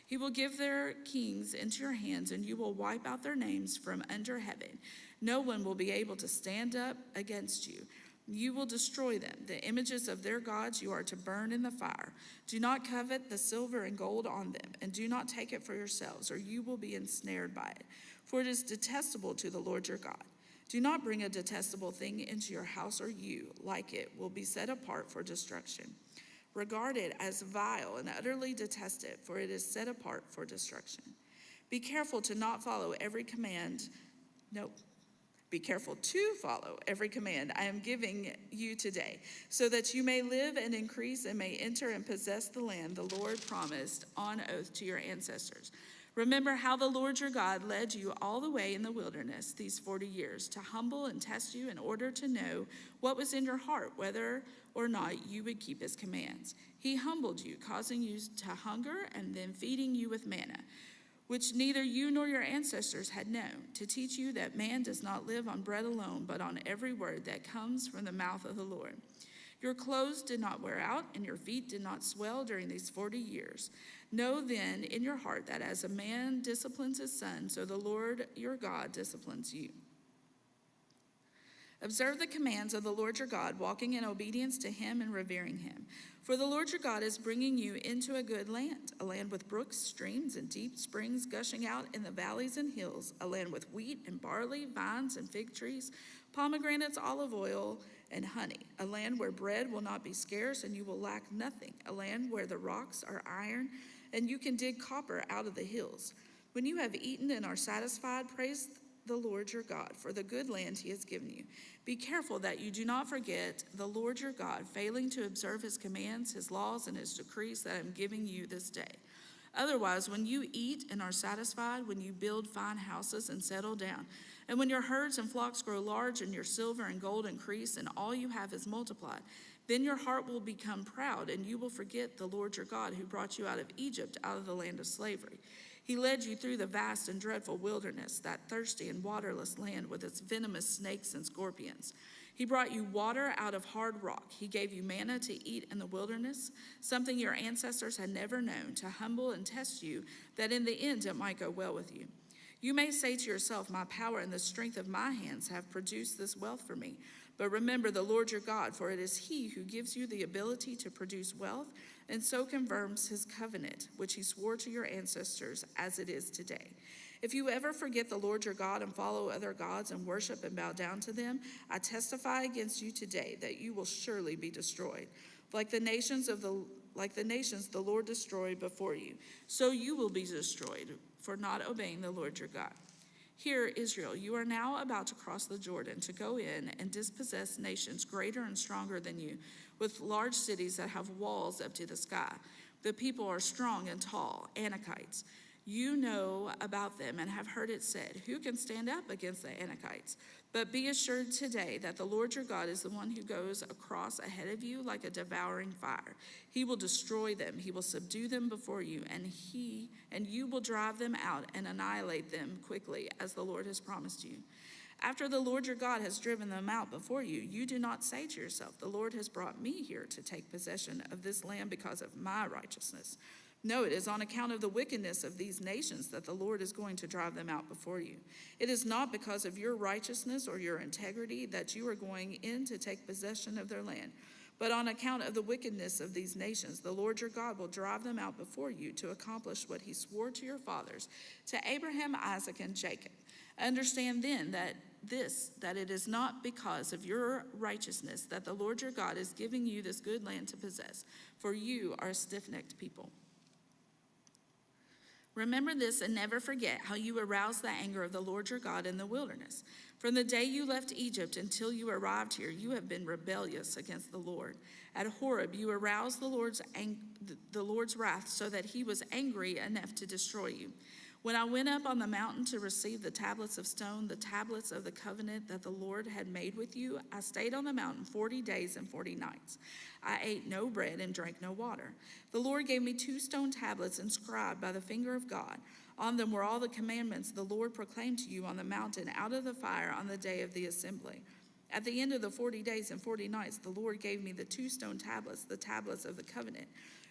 He will give their kings into your hands, and you will wipe out their names from under heaven. No one will be able to stand up against you. You will destroy them. The images of their gods you are to burn in the fire. Do not covet the silver and gold on them, and do not take it for yourselves, or you will be ensnared by it. For it is detestable to the Lord your God. Do not bring a detestable thing into your house, or you, like it, will be set apart for destruction. Regard it as vile and utterly detest it, for it is set apart for destruction. Be careful to follow every command I am giving you today, so that you may live and increase and may enter and possess the land the Lord promised on oath to your ancestors. Remember how the Lord your God led you all the way in the wilderness these 40 years to humble and test you in order to know what was in your heart, whether or not you would keep his commands. He humbled you, causing you to hunger and then feeding you with manna, which neither you nor your ancestors had known, to teach you that man does not live on bread alone, but on every word that comes from the mouth of the Lord. Your clothes did not wear out, and your feet did not swell during these 40 years. Know then in your heart that as a man disciplines his son, so the Lord your God disciplines you. Observe the commands of the Lord your God, walking in obedience to him and revering him. For the Lord your God is bringing you into a good land, a land with brooks, streams, and deep springs gushing out in the valleys and hills, a land with wheat and barley, vines and fig trees, pomegranates, olive oil, and honey, a land where bread will not be scarce and you will lack nothing, a land where the rocks are iron and you can dig copper out of the hills. When you have eaten and are satisfied, praise the Lord your God for the good land he has given you. Be careful that you do not forget the Lord your God, failing to observe his commands, his laws, and his decrees that I am giving you this day. Otherwise, when you eat and are satisfied, when you build fine houses and settle down, and when your herds and flocks grow large and your silver and gold increase and all you have is multiplied, then your heart will become proud and you will forget the Lord your God who brought you out of Egypt, out of the land of slavery. He led you through the vast and dreadful wilderness, that thirsty and waterless land with its venomous snakes and scorpions. He brought you water out of hard rock. He gave you manna to eat in the wilderness, something your ancestors had never known, to humble and test you, that in the end it might go well with you. You may say to yourself, my power and the strength of my hands have produced this wealth for me. But remember the Lord your God, for it is he who gives you the ability to produce wealth and so confirms his covenant, which he swore to your ancestors as it is today. If you ever forget the Lord your God and follow other gods and worship and bow down to them, I testify against you today that you will surely be destroyed. Like the nations the Lord destroyed before you, so you will be destroyed for not obeying the Lord your God. Hear, Israel, you are now about to cross the Jordan to go in and dispossess nations greater and stronger than you, with large cities that have walls up to the sky. The people are strong and tall, Anakites. You know about them and have heard it said, who can stand up against the Anakites? But be assured today that the Lord your God is the one who goes across ahead of you like a devouring fire. He will destroy them. He will subdue them before you, and you will drive them out and annihilate them quickly, as the Lord has promised you. After the Lord your God has driven them out before you, you do not say to yourself, the Lord has brought me here to take possession of this land because of my righteousness. No, it is on account of the wickedness of these nations that the Lord is going to drive them out before you. It is not because of your righteousness or your integrity that you are going in to take possession of their land, but on account of the wickedness of these nations, the Lord your God will drive them out before you to accomplish what he swore to your fathers, to Abraham, Isaac, and Jacob. Understand then that it is not because of your righteousness that the Lord your God is giving you this good land to possess, for you are a stiff-necked people. Remember this and never forget how you aroused the anger of the Lord your God in the wilderness. From the day you left Egypt until you arrived here, you have been rebellious against the Lord. At Horeb, you aroused the Lord's wrath so that he was angry enough to destroy you. When I went up on the mountain to receive the tablets of stone, the tablets of the covenant that the Lord had made with you, I stayed on the mountain 40 days and 40 nights. I ate no bread and drank no water. The Lord gave me 2 stone tablets inscribed by the finger of God. On them were all the commandments the Lord proclaimed to you on the mountain out of the fire on the day of the assembly. At the end of the 40 days and 40 nights, the Lord gave me the 2 stone tablets, the tablets of the covenant.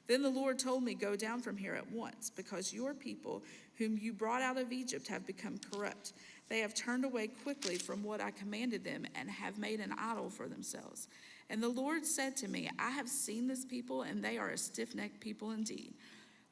Then the Lord told me, go down from here at once, because your people, whom you brought out of Egypt, have become corrupt. They have turned away quickly from what I commanded them and have made an idol for themselves. And the Lord said to me, I have seen this people, and they are a stiff-necked people indeed.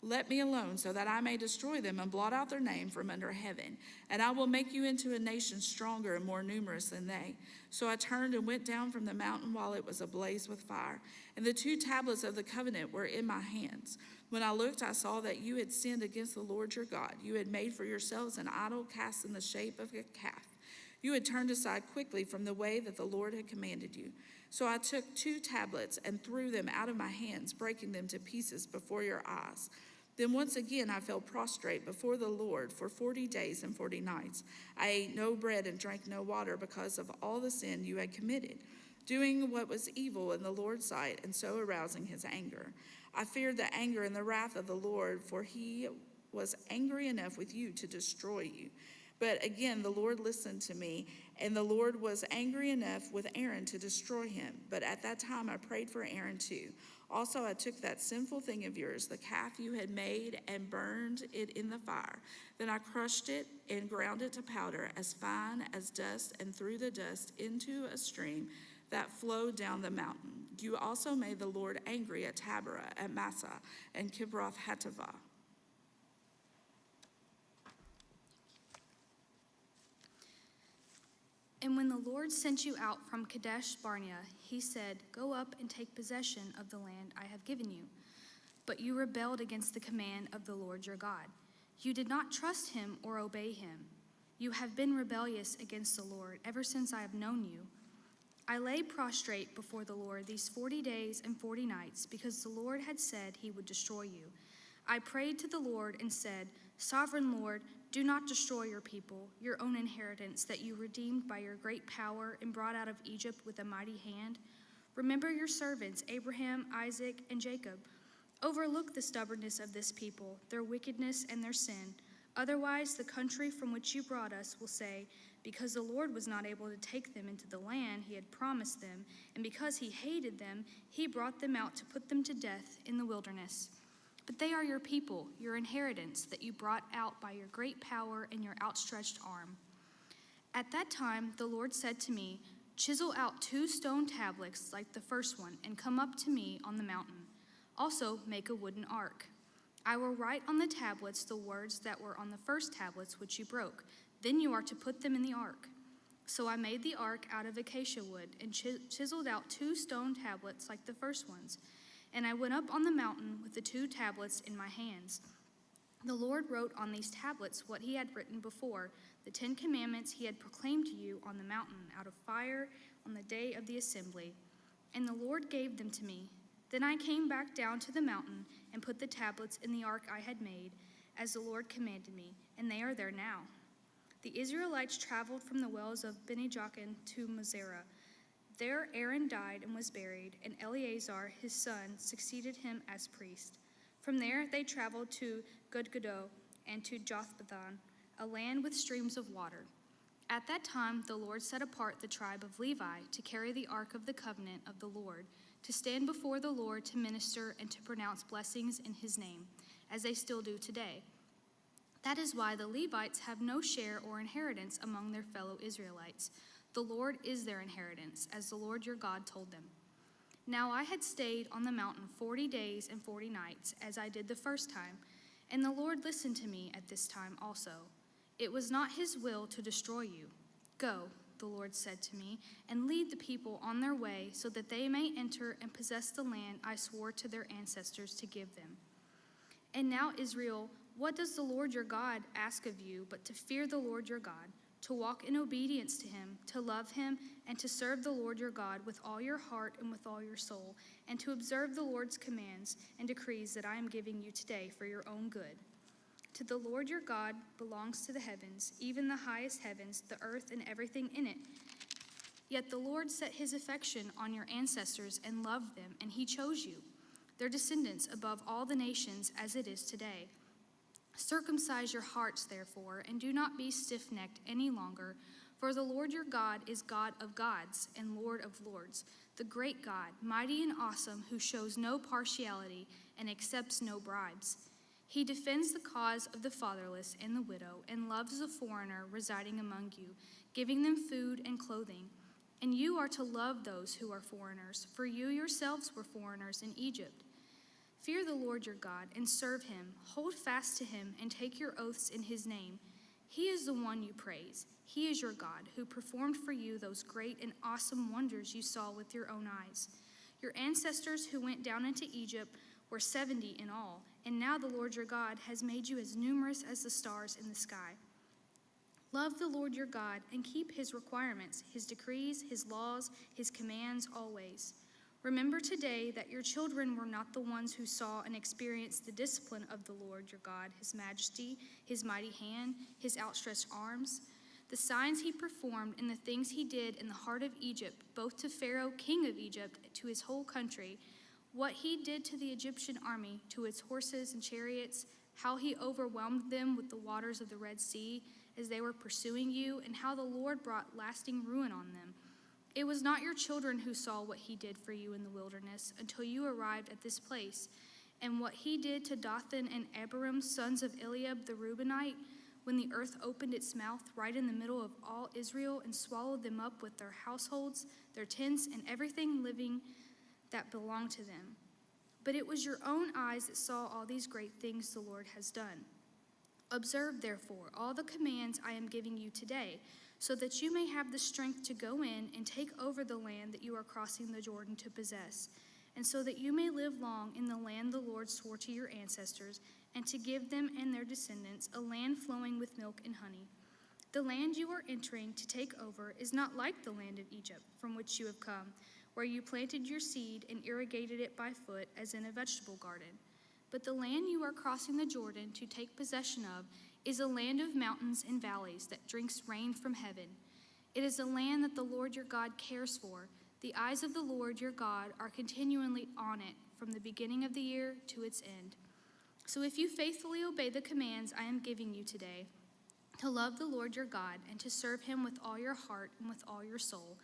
Let me alone so that I may destroy them and blot out their name from under heaven. And I will make you into a nation stronger and more numerous than they. So I turned and went down from the mountain while it was ablaze with fire. And the 2 tablets of the covenant were in my hands. When I looked, I saw that you had sinned against the Lord your God. You had made for yourselves an idol cast in the shape of a calf. You had turned aside quickly from the way that the Lord had commanded you. So I took 2 tablets and threw them out of my hands, breaking them to pieces before your eyes. Then once again I fell prostrate before the Lord for 40 days and 40 nights. I ate no bread and drank no water because of all the sin you had committed, doing what was evil in the Lord's sight and so arousing his anger. I feared the anger and the wrath of the Lord, for he was angry enough with you to destroy you. But again, the Lord listened to me, and the Lord was angry enough with Aaron to destroy him. But at that time I prayed for Aaron too. Also, I took that sinful thing of yours, the calf you had made, and burned it in the fire. Then I crushed it and ground it to powder, as fine as dust, and threw the dust into a stream that flowed down the mountain. You also made the Lord angry at Taberah, at Massah, and Kibroth Hattaavah. And when the Lord sent you out from Kadesh Barnea, he said, go up and take possession of the land I have given you. But you rebelled against the command of the Lord your God. You did not trust him or obey him. You have been rebellious against the Lord ever since I have known you. I lay prostrate before the Lord these 40 days and 40 nights because the Lord had said he would destroy you. I prayed to the Lord and said, Sovereign Lord, do not destroy your people, your own inheritance that you redeemed by your great power and brought out of Egypt with a mighty hand. Remember your servants, Abraham, Isaac, and Jacob. Overlook the stubbornness of this people, their wickedness and their sin. Otherwise, the country from which you brought us will say, because the Lord was not able to take them into the land he had promised them, and because he hated them, he brought them out to put them to death in the wilderness. But they are your people, your inheritance, that you brought out by your great power and your outstretched arm. At that time, the Lord said to me, chisel out 2 stone tablets like the first one and come up to me on the mountain. Also make a wooden ark. I will write on the tablets the words that were on the first tablets which you broke. Then you are to put them in the ark. So I made the ark out of acacia wood and chiseled out 2 stone tablets like the first ones. And I went up on the mountain with the 2 tablets in my hands. The Lord wrote on these tablets what he had written before, the 10 commandments he had proclaimed to you on the mountain out of fire on the day of the assembly. And the Lord gave them to me. Then I came back down to the mountain and put the tablets in the ark I had made, as the Lord commanded me, and they are there now. The Israelites traveled from the wells of Bene-Jaakan to Moserah. There Aaron died and was buried, and Eleazar, his son, succeeded him as priest. From there they traveled to Gudgodah and to Jothbathan, a land with streams of water. At that time the Lord set apart the tribe of Levi to carry the ark of the covenant of the Lord, to stand before the Lord to minister and to pronounce blessings in his name, as they still do today. That is why the Levites have no share or inheritance among their fellow Israelites. The Lord is their inheritance, as the Lord your God told them. Now I had stayed on the mountain 40 days and 40 nights, as I did the first time, and the Lord listened to me at this time also. It was not his will to destroy you. Go, the Lord said to me, and lead the people on their way so that they may enter and possess the land I swore to their ancestors to give them. And now, Israel, what does the Lord your God ask of you but to fear the Lord your God, to walk in obedience to him, to love him, and to serve the Lord your God with all your heart and with all your soul, and to observe the Lord's commands and decrees that I am giving you today for your own good? To the Lord your God belongs to the heavens, even the highest heavens, the earth, and everything in it. Yet the Lord set his affection on your ancestors and loved them, and he chose you, their descendants, above all the nations as it is today. Circumcise your hearts, therefore, and do not be stiff-necked any longer, for the Lord your God is God of gods and Lord of lords, the great God, mighty and awesome, who shows no partiality and accepts no bribes. He defends the cause of the fatherless and the widow, and loves the foreigner residing among you, giving them food and clothing. And you are to love those who are foreigners, for you yourselves were foreigners in Egypt. Fear the Lord your God and serve him. Hold fast to him and take your oaths in his name. He is the one you praise. He is your God, who performed for you those great and awesome wonders you saw with your own eyes. Your ancestors who went down into Egypt were 70 in all, and now the Lord your God has made you as numerous as the stars in the sky. Love the Lord your God and keep his requirements, his decrees, his laws, his commands always. Remember today that your children were not the ones who saw and experienced the discipline of the Lord your God, his majesty, his mighty hand, his outstretched arms, the signs he performed and the things he did in the heart of Egypt, both to Pharaoh, king of Egypt, and to his whole country, what he did to the Egyptian army, to its horses and chariots, how he overwhelmed them with the waters of the Red Sea as they were pursuing you, and how the Lord brought lasting ruin on them. It was not your children who saw what he did for you in the wilderness until you arrived at this place, and what he did to Dathan and Abiram, sons of Eliab the Reubenite, when the earth opened its mouth right in the middle of all Israel and swallowed them up with their households, their tents, and everything living that belonged to them. But it was your own eyes that saw all these great things the Lord has done. Observe, therefore, all the commands I am giving you today, so that you may have the strength to go in and take over the land that you are crossing the Jordan to possess, and so that you may live long in the land the Lord swore to your ancestors, and to give them and their descendants a land flowing with milk and honey. The land you are entering to take over is not like the land of Egypt, from which you have come, where you planted your seed and irrigated it by foot as in a vegetable garden. But the land you are crossing the Jordan to take possession of is a land of mountains and valleys that drinks rain from heaven. It is a land that the Lord your God cares for. The eyes of the Lord your God are continually on it from the beginning of the year to its end. So if you faithfully obey the commands I am giving you today, to love the Lord your God and to serve him with all your heart and with all your soul,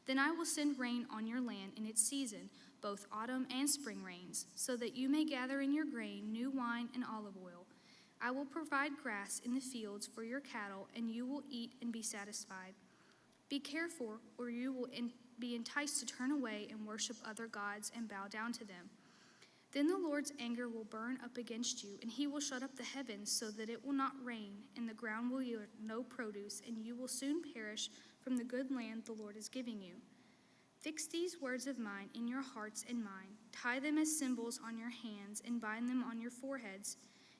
then I will send rain on your land in its season, both autumn and spring rains, so that you may gather in your grain new wine and olive oil. I will provide grass in the fields for your cattle, and you will eat and be satisfied. Be careful, or you will be enticed to turn away and worship other gods and bow down to them. Then the Lord's anger will burn up against you, and he will shut up the heavens so that it will not rain, and the ground will yield no produce, and you will soon perish from the good land the Lord is giving you. Fix these words of mine in your hearts and mind. Tie them as symbols on your hands and bind them on your foreheads.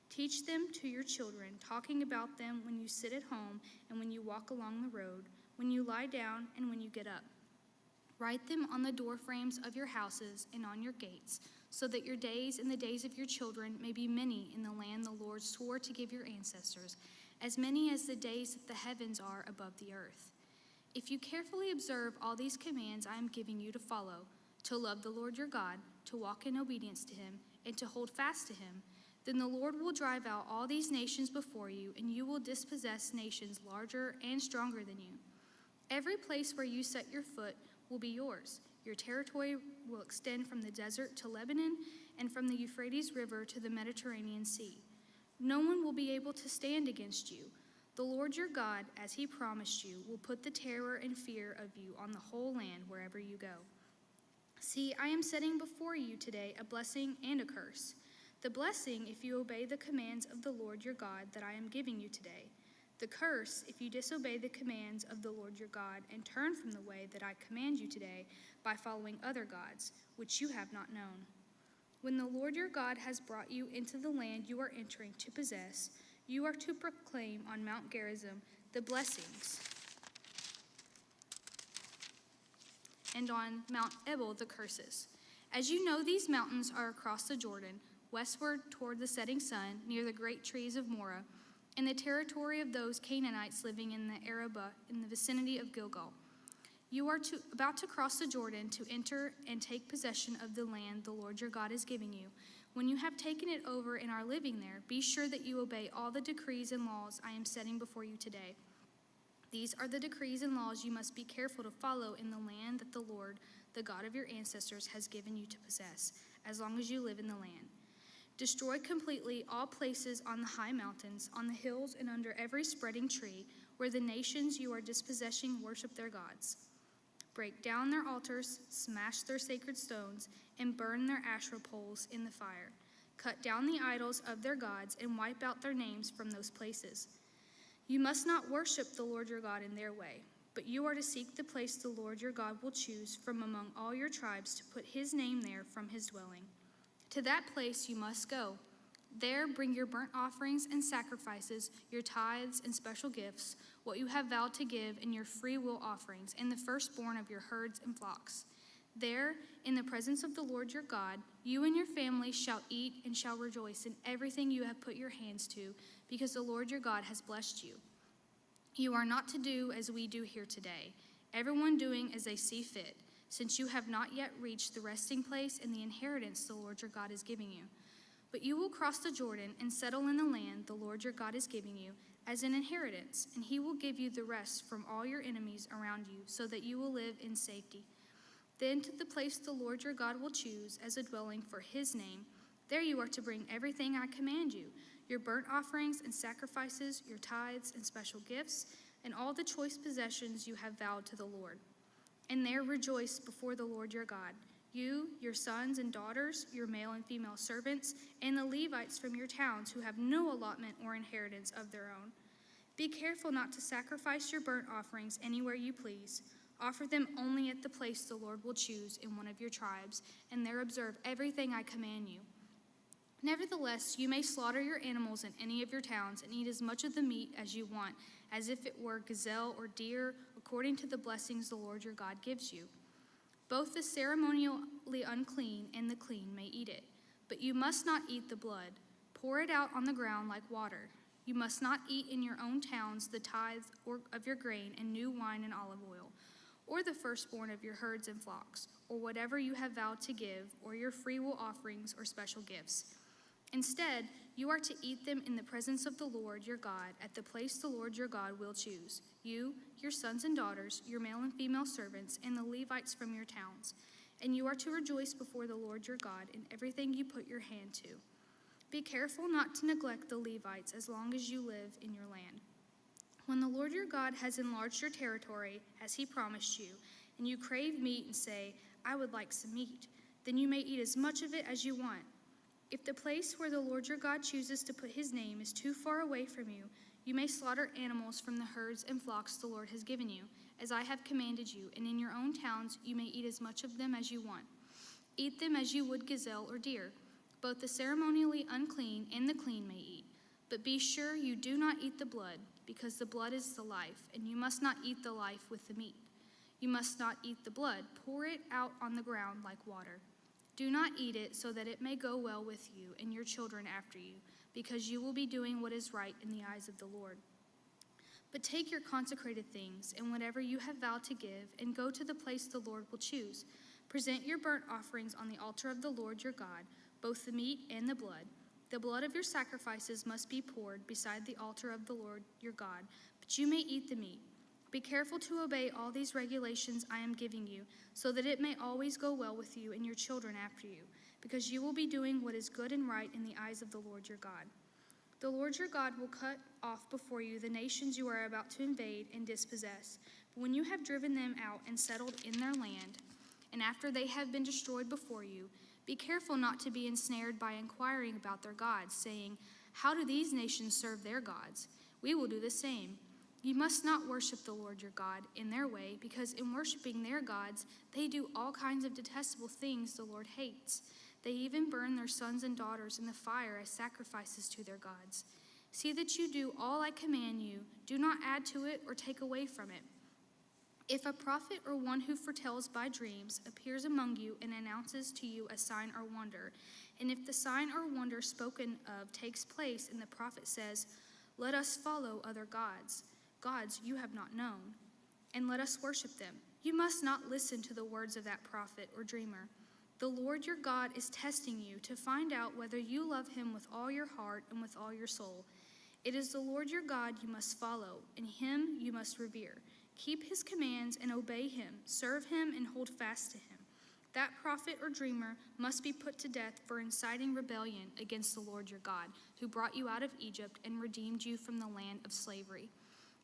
Teach them to your children, talking about them when you sit at home and when you walk along the road, when you lie down and when you get up. Write them on the doorframes of your houses and on your gates, so that your days and the days of your children may be many in the land the Lord swore to give your ancestors, as many as the days that the heavens are above the earth. If you carefully observe all these commands I am giving you to follow, to love the Lord your God, to walk in obedience to him, and to hold fast to him, then the Lord will drive out all these nations before you, and you will dispossess nations larger and stronger than you. Every place where you set your foot will be yours. Your territory will extend from the desert to Lebanon and from the Euphrates River to the Mediterranean Sea. No one will be able to stand against you. The Lord your God, as he promised you, will put the terror and fear of you on the whole land wherever you go. See, I am setting before you today a blessing and a curse. The blessing, if you obey the commands of the Lord your God that I am giving you today. The curse, if you disobey the commands of the Lord your God and turn from the way that I command you today by following other gods, which you have not known. When the Lord your God has brought you into the land you are entering to possess, you are to proclaim on Mount Gerizim the blessings, and on Mount Ebal the curses. As you know, these mountains are across the Jordan, westward toward the setting sun, near the great trees of Moreh, in the territory of those Canaanites living in the Arabah, in the vicinity of Gilgal. You are about to cross the Jordan to enter and take possession of the land the Lord your God is giving you. When you have taken it over and are living there, be sure that you obey all the decrees and laws I am setting before you today. These are the decrees and laws you must be careful to follow in the land that the Lord, the God of your ancestors, has given you to possess, as long as you live in the land. Destroy completely all places on the high mountains, on the hills, and under every spreading tree, where the nations you are dispossessing worship their gods. Break down their altars, smash their sacred stones, and burn their Asherah poles in the fire. Cut down the idols of their gods and wipe out their names from those places. You must not worship the Lord your God in their way, but you are to seek the place the Lord your God will choose from among all your tribes to put his name there from his dwelling. To that place you must go. There bring your burnt offerings and sacrifices, your tithes and special gifts, what you have vowed to give, and your free will offerings, and the firstborn of your herds and flocks. There, in the presence of the Lord your God, you and your family shall eat and shall rejoice in everything you have put your hands to, because the Lord your God has blessed you. You are not to do as we do here today, everyone doing as they see fit, since you have not yet reached the resting place and the inheritance the Lord your God is giving you. But you will cross the Jordan and settle in the land the Lord your God is giving you as an inheritance, and he will give you the rest from all your enemies around you, so that you will live in safety. Then to the place the Lord your God will choose as a dwelling for his name, there you are to bring everything I command you, your burnt offerings and sacrifices, your tithes and special gifts, and all the choice possessions you have vowed to the Lord. And there rejoice before the Lord your God, you, your sons and daughters, your male and female servants, and the Levites from your towns who have no allotment or inheritance of their own. Be careful not to sacrifice your burnt offerings anywhere you please. Offer them only at the place the Lord will choose in one of your tribes, and there observe everything I command you. Nevertheless, you may slaughter your animals in any of your towns and eat as much of the meat as you want, as if it were gazelle or deer, according to the blessings the Lord your God gives you. Both the ceremonially unclean and the clean may eat it, but you must not eat the blood. Pour it out on the ground like water. You must not eat in your own towns the tithe of your grain and new wine and olive oil, or the firstborn of your herds and flocks, or whatever you have vowed to give, or your freewill offerings or special gifts. Instead, you are to eat them in the presence of the Lord your God at the place the Lord your God will choose, you, your sons and daughters, your male and female servants, and the Levites from your towns. And you are to rejoice before the Lord your God in everything you put your hand to. Be careful not to neglect the Levites as long as you live in your land. When the Lord your God has enlarged your territory, as he promised you, and you crave meat and say, I would like some meat, then you may eat as much of it as you want. If the place where the Lord your God chooses to put his name is too far away from you, you may slaughter animals from the herds and flocks the Lord has given you, as I have commanded you, and in your own towns you may eat as much of them as you want. Eat them as you would gazelle or deer. Both the ceremonially unclean and the clean may eat. But be sure you do not eat the blood, because the blood is the life, and you must not eat the life with the meat. You must not eat the blood. Pour it out on the ground like water. Do not eat it, so that it may go well with you and your children after you, because you will be doing what is right in the eyes of the Lord. But take your consecrated things and whatever you have vowed to give, and go to the place the Lord will choose. Present your burnt offerings on the altar of the Lord your God, both the meat and the blood. The blood of your sacrifices must be poured beside the altar of the Lord your God, but you may eat the meat. Be careful to obey all these regulations I am giving you, so that it may always go well with you and your children after you, because you will be doing what is good and right in the eyes of the Lord your God. The Lord your God will cut off before you the nations you are about to invade and dispossess. But when you have driven them out and settled in their land, and after they have been destroyed before you, be careful not to be ensnared by inquiring about their gods, saying, "How do these nations serve their gods? We will do the same." You must not worship the Lord your God in their way, because in worshiping their gods, they do all kinds of detestable things the Lord hates. They even burn their sons and daughters in the fire as sacrifices to their gods. See that you do all I command you. Do not add to it or take away from it. If a prophet or one who foretells by dreams appears among you and announces to you a sign or wonder, and if the sign or wonder spoken of takes place and the prophet says, "Let us follow other gods you have not known, and let us worship them," you must not listen to the words of that prophet or dreamer. The Lord your God is testing you to find out whether you love him with all your heart and with all your soul. It is the Lord your God you must follow, and him you must revere. Keep his commands and obey him. Serve him and hold fast to him. That prophet or dreamer must be put to death for inciting rebellion against the Lord your God, who brought you out of Egypt and redeemed you from the land of slavery.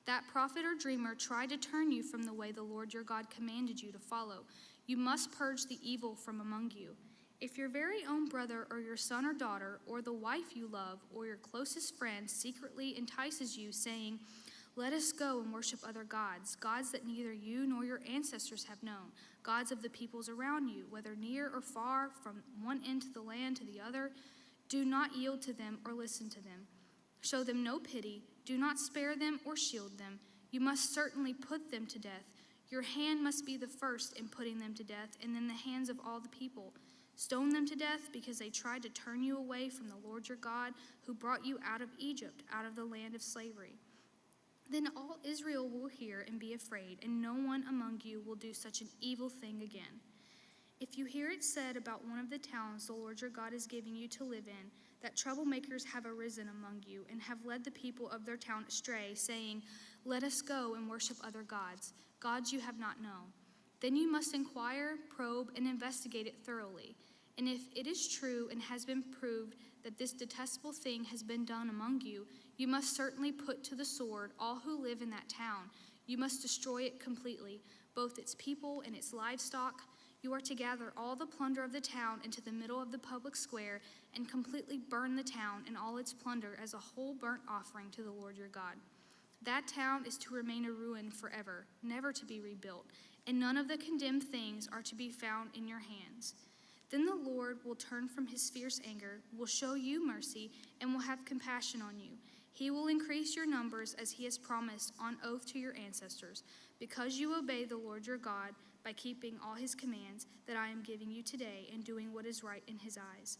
That prophet or dreamer tried to turn you from the way the Lord your God commanded you to follow. You must purge the evil from among you. If your very own brother or your son or daughter or the wife you love or your closest friend secretly entices you, saying, "Let us go and worship other gods that neither you nor your ancestors have known, gods of the peoples around you, whether near or far, from one end of the land to the other," do not yield to them or listen to them. Show them no pity. Do not spare them or shield them. You must certainly put them to death. Your hand must be the first in putting them to death, and then the hands of all the people. Stone them to death because they tried to turn you away from the Lord your God, who brought you out of Egypt, out of the land of slavery. Then all Israel will hear and be afraid, and no one among you will do such an evil thing again. If you hear it said about one of the towns the Lord your God is giving you to live in, that troublemakers have arisen among you and have led the people of their town astray, saying, "Let us go and worship other gods you have not known," then you must inquire, probe, and investigate it thoroughly. And if it is true and has been proved that this detestable thing has been done among you, you must certainly put to the sword all who live in that town. You must destroy it completely, both its people and its livestock. You are to gather all the plunder of the town into the middle of the public square and completely burn the town and all its plunder as a whole burnt offering to the Lord your God. That town is to remain a ruin forever, never to be rebuilt, and none of the condemned things are to be found in your hands. Then the Lord will turn from his fierce anger, will show you mercy, and will have compassion on you. He will increase your numbers as he has promised on oath to your ancestors, because you obey the Lord your God by keeping all his commands that I am giving you today and doing what is right in his eyes.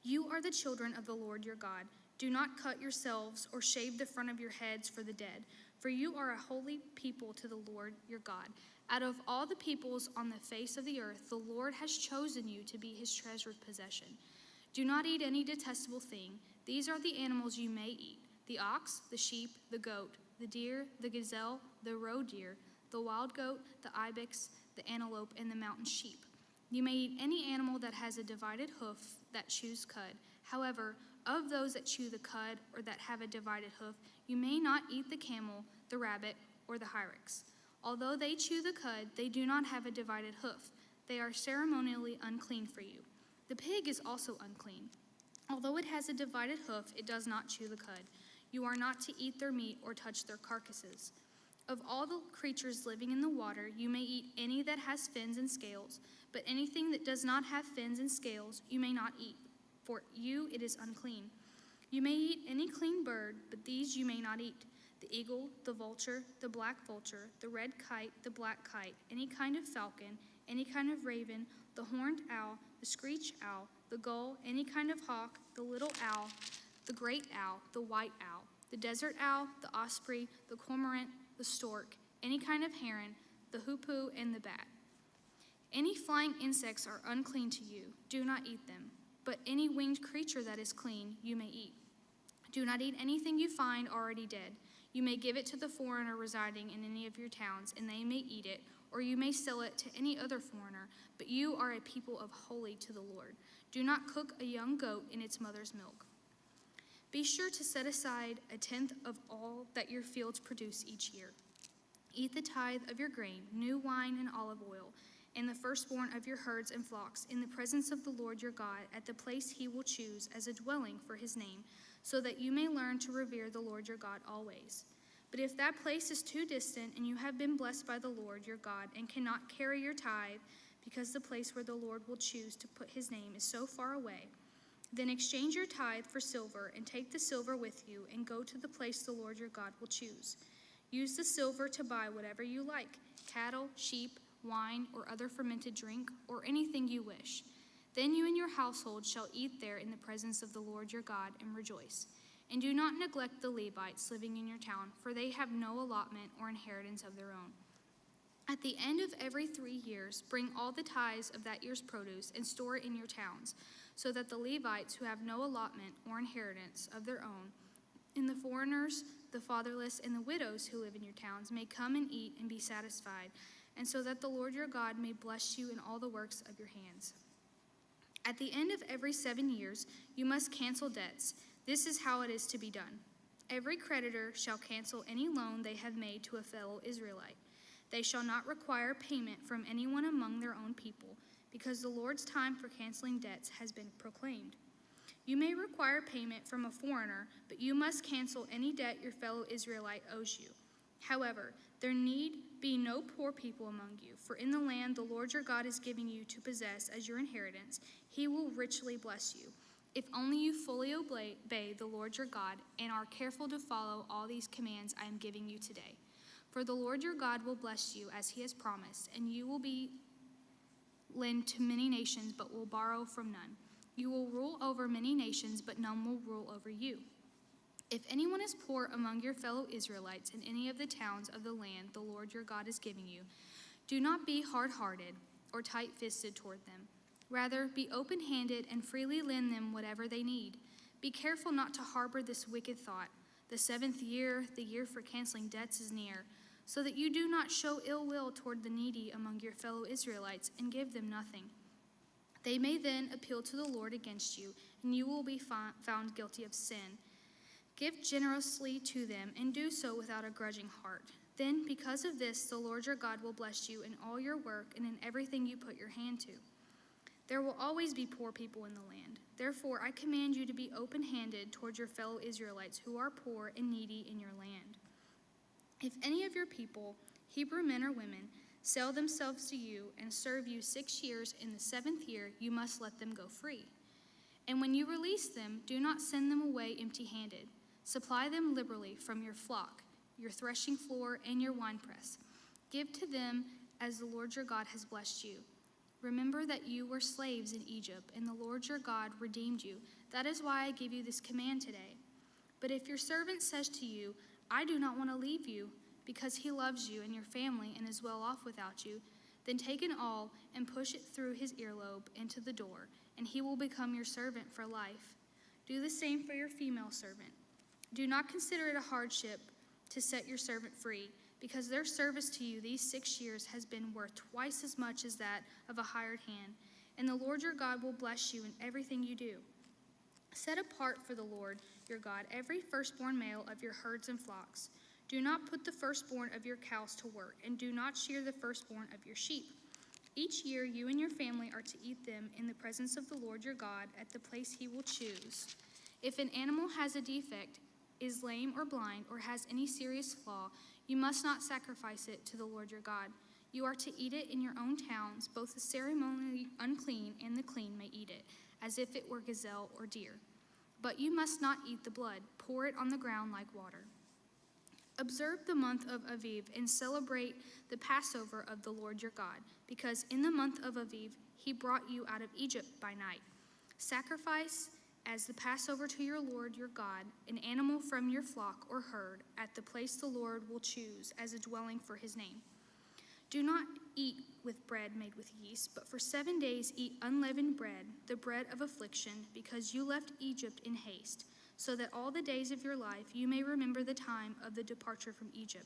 You are the children of the Lord your God. Do not cut yourselves or shave the front of your heads for the dead, for you are a holy people to the Lord your God. Out of all the peoples on the face of the earth, the Lord has chosen you to be his treasured possession. Do not eat any detestable thing. These are the animals you may eat: the ox, the sheep, the goat, the deer, the gazelle, the roe deer, the wild goat, the ibex, the antelope, and the mountain sheep. You may eat any animal that has a divided hoof that chews cud. However, of those that chew the cud or that have a divided hoof, you may not eat the camel, the rabbit, or the hyrax. Although they chew the cud, they do not have a divided hoof. They are ceremonially unclean for you. The pig is also unclean. Although it has a divided hoof, it does not chew the cud. You are not to eat their meat or touch their carcasses. Of all the creatures living in the water, you may eat any that has fins and scales, but anything that does not have fins and scales you may not eat. For you it is unclean. You may eat any clean bird, but these you may not eat: the eagle, the vulture, the black vulture, the red kite, the black kite, any kind of falcon, any kind of raven, the horned owl, the screech owl, the gull, any kind of hawk, the little owl, the great owl, the white owl, the desert owl, the osprey, the cormorant, the stork, any kind of heron, the hoopoe, and the bat. Any flying insects are unclean to you. Do not eat them. But any winged creature that is clean, you may eat. Do not eat anything you find already dead. You may give it to the foreigner residing in any of your towns, and they may eat it, or you may sell it to any other foreigner, but you are a people of holy to the Lord. Do not cook a young goat in its mother's milk. Be sure to set aside 1/10 of all that your fields produce each year. Eat the tithe of your grain, new wine and olive oil, and the firstborn of your herds and flocks in the presence of the Lord your God at the place he will choose as a dwelling for his name, so that you may learn to revere the Lord your God always. But if that place is too distant and you have been blessed by the Lord your God and cannot carry your tithe because the place where the Lord will choose to put his name is so far away, then exchange your tithe for silver and take the silver with you and go to the place the Lord your God will choose. Use the silver to buy whatever you like, cattle, sheep, wine, or other fermented drink, or anything you wish. Then you and your household shall eat there in the presence of the Lord your God and rejoice. And do not neglect the Levites living in your town, for they have no allotment or inheritance of their own. At the end of every 3 years, bring all the tithes of that year's produce and store it in your towns, so that the Levites who have no allotment or inheritance of their own, and the foreigners, the fatherless, and the widows who live in your towns may come and eat and be satisfied, and so that the Lord your God may bless you in all the works of your hands. At the end of every 7 years, you must cancel debts. This is how it is to be done. Every creditor shall cancel any loan they have made to a fellow Israelite. They shall not require payment from anyone among their own people, because the Lord's time for canceling debts has been proclaimed. You may require payment from a foreigner, but you must cancel any debt your fellow Israelite owes you. However, there need be no poor people among you, for in the land the Lord your God is giving you to possess as your inheritance, he will richly bless you, if only you fully obey the Lord your God and are careful to follow all these commands I am giving you today. For the Lord your God will bless you as he has promised, and you will lend to many nations, but will borrow from none. You will rule over many nations, but none will rule over you. If anyone is poor among your fellow Israelites in any of the towns of the land the Lord your God is giving you, do not be hard-hearted or tight-fisted toward them. Rather, be open-handed and freely lend them whatever they need. Be careful not to harbor this wicked thought. The 7th year, the year for canceling debts, is near, so that you do not show ill will toward the needy among your fellow Israelites and give them nothing. They may then appeal to the Lord against you, and you will be found guilty of sin. Give generously to them, and do so without a grudging heart. Then, because of this, the Lord your God will bless you in all your work and in everything you put your hand to. There will always be poor people in the land. Therefore, I command you to be open-handed toward your fellow Israelites who are poor and needy in your land. If any of your people, Hebrew men or women, sell themselves to you and serve you 6 years, in the 7th year you must let them go free. And when you release them, do not send them away empty-handed. Supply them liberally from your flock, your threshing floor, and your winepress. Give to them as the Lord your God has blessed you. Remember that you were slaves in Egypt, and the Lord your God redeemed you. That is why I give you this command today. But if your servant says to you, I do not want to leave you, because he loves you and your family and is well off without you, then take an awl and push it through his earlobe into the door, and he will become your servant for life. Do the same for your female servant. Do not consider it a hardship to set your servant free, because their service to you these 6 years has been worth twice as much as that of a hired hand, and the Lord your God will bless you in everything you do. Set apart for the Lord your God every firstborn male of your herds and flocks. Do not put the firstborn of your cows to work, and do not shear the firstborn of your sheep. Each year you and your family are to eat them in the presence of the Lord your God at the place he will choose. If an animal has a defect, is lame or blind, or has any serious flaw, you must not sacrifice it to the Lord your God. You are to eat it in your own towns. Both the ceremonially unclean and the clean may eat it, as if it were gazelle or deer. But you must not eat the blood. Pour it on the ground like water. Observe the month of Aviv and celebrate the Passover of the Lord your God, because in the month of Aviv he brought you out of Egypt by night. Sacrifice as the Passover to your Lord your God an animal from your flock or herd at the place the Lord will choose as a dwelling for his name. Do not eat with bread made with yeast, but for 7 days eat unleavened bread, the bread of affliction, because you left Egypt in haste, so that all the days of your life you may remember the time of the departure from Egypt.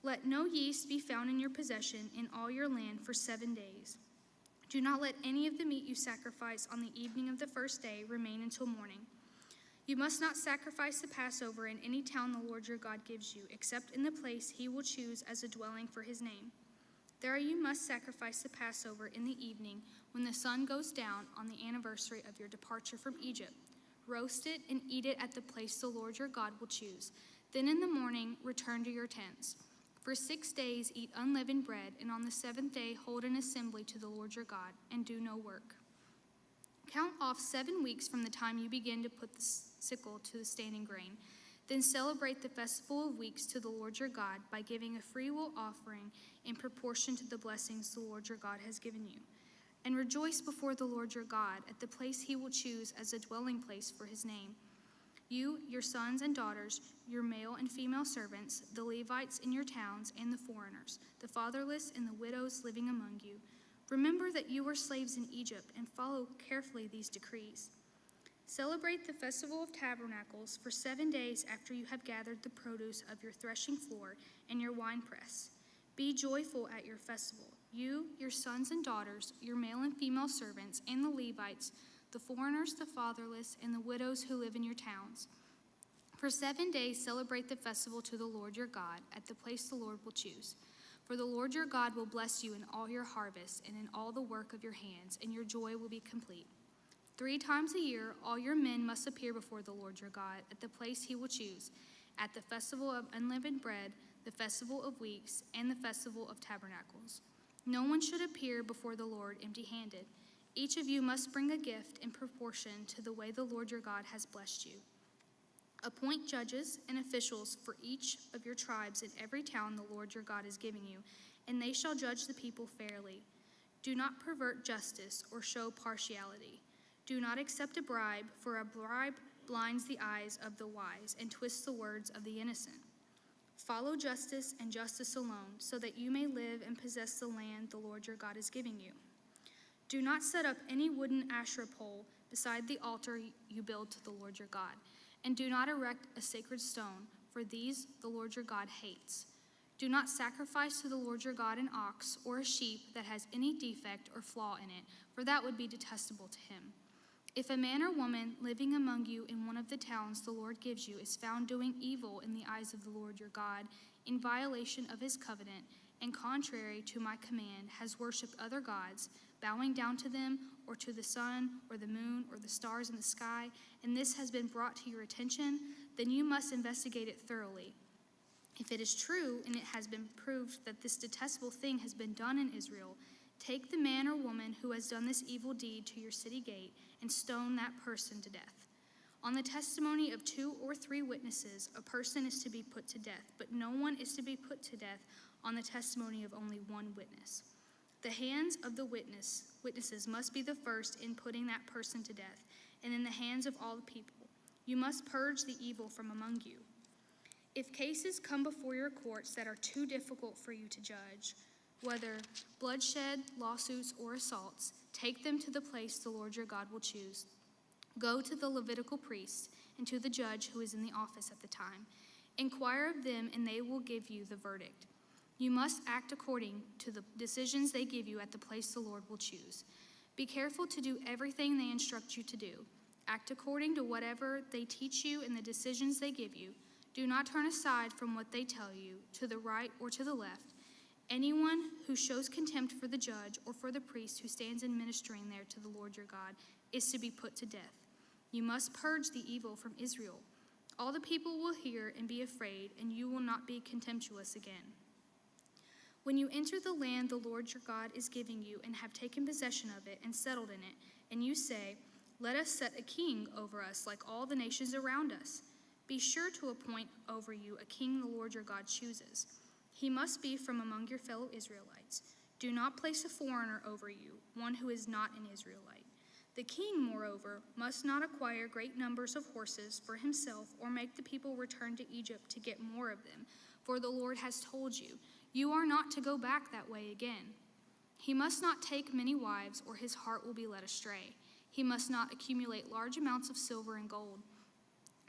Let no yeast be found in your possession in all your land for 7 days. Do not let any of the meat you sacrifice on the evening of the first day remain until morning. You must not sacrifice the Passover in any town the Lord your God gives you, except in the place he will choose as a dwelling for his name. There you must sacrifice the Passover in the evening when the sun goes down on the anniversary of your departure from Egypt. Roast it and eat it at the place the Lord your God will choose. Then in the morning return to your tents. For 6 days eat unleavened bread, and on the 7th day hold an assembly to the Lord your God, and do no work. Count off 7 weeks from the time you begin to put the sickle to the standing grain. Then celebrate the festival of weeks to the Lord your God by giving a freewill offering in proportion to the blessings the Lord your God has given you. And rejoice before the Lord your God at the place he will choose as a dwelling place for his name. You, your sons and daughters, your male and female servants, the Levites in your towns, and the foreigners, the fatherless and the widows living among you. Remember that you were slaves in Egypt, and follow carefully these decrees. Celebrate the Festival of Tabernacles for 7 days after you have gathered the produce of your threshing floor and your winepress. Be joyful at your festival, you, your sons and daughters, your male and female servants, and the Levites, the foreigners, the fatherless, and the widows who live in your towns. For 7 days celebrate the festival to the Lord your God at the place the Lord will choose. For the Lord your God will bless you in all your harvest and in all the work of your hands, and your joy will be complete. 3 times a year all your men must appear before the Lord your God at the place he will choose, at the festival of unleavened bread, the festival of weeks, and the festival of tabernacles. No one should appear before the Lord empty-handed. Each of you must bring a gift in proportion to the way the Lord your God has blessed you. Appoint judges and officials for each of your tribes in every town the Lord your God is giving you, and they shall judge the people fairly. Do not pervert justice or show partiality. Do not accept a bribe, for a bribe blinds the eyes of the wise and twists the words of the innocent. Follow justice and justice alone, so that you may live and possess the land the Lord your God is giving you. Do not set up any wooden Asherah pole beside the altar you build to the Lord your God, and do not erect a sacred stone, for these the Lord your God hates. Do not sacrifice to the Lord your God an ox or a sheep that has any defect or flaw in it, for that would be detestable to him. If a man or woman living among you in one of the towns the Lord gives you is found doing evil in the eyes of the Lord your God, in violation of his covenant, and contrary to my command, has worshipped other gods, bowing down to them, or to the sun, or the moon, or the stars in the sky, and this has been brought to your attention, then you must investigate it thoroughly. If it is true, and it has been proved that this detestable thing has been done in Israel, take the man or woman who has done this evil deed to your city gate, and stone that person to death. On the testimony of 2 or 3 witnesses, a person is to be put to death, but no one is to be put to death on the testimony of only 1 witness. The hands of the witnesses must be the first in putting that person to death, and in the hands of all the people. You must purge the evil from among you. If cases come before your courts that are too difficult for you to judge, whether bloodshed, lawsuits, or assaults, take them to the place the Lord your God will choose. Go to the Levitical priest and to the judge who is in the office at the time. Inquire of them, and they will give you the verdict. You must act according to the decisions they give you at the place the Lord will choose. Be careful to do everything they instruct you to do. Act according to whatever they teach you and the decisions they give you. Do not turn aside from what they tell you, to the right or to the left. Anyone who shows contempt for the judge or for the priest who stands in ministering there to the Lord your God is to be put to death. You must purge the evil from Israel. All the people will hear and be afraid, and you will not be contemptuous again. When you enter the land the Lord your God is giving you and have taken possession of it and settled in it, and you say, "Let us set a king over us like all the nations around us," be sure to appoint over you a king the Lord your God chooses. He must be from among your fellow Israelites. Do not place a foreigner over you, one who is not an Israelite. The king, moreover, must not acquire great numbers of horses for himself or make the people return to Egypt to get more of them, for the Lord has told you, you are not to go back that way again. He must not take many wives, or his heart will be led astray. He must not accumulate large amounts of silver and gold.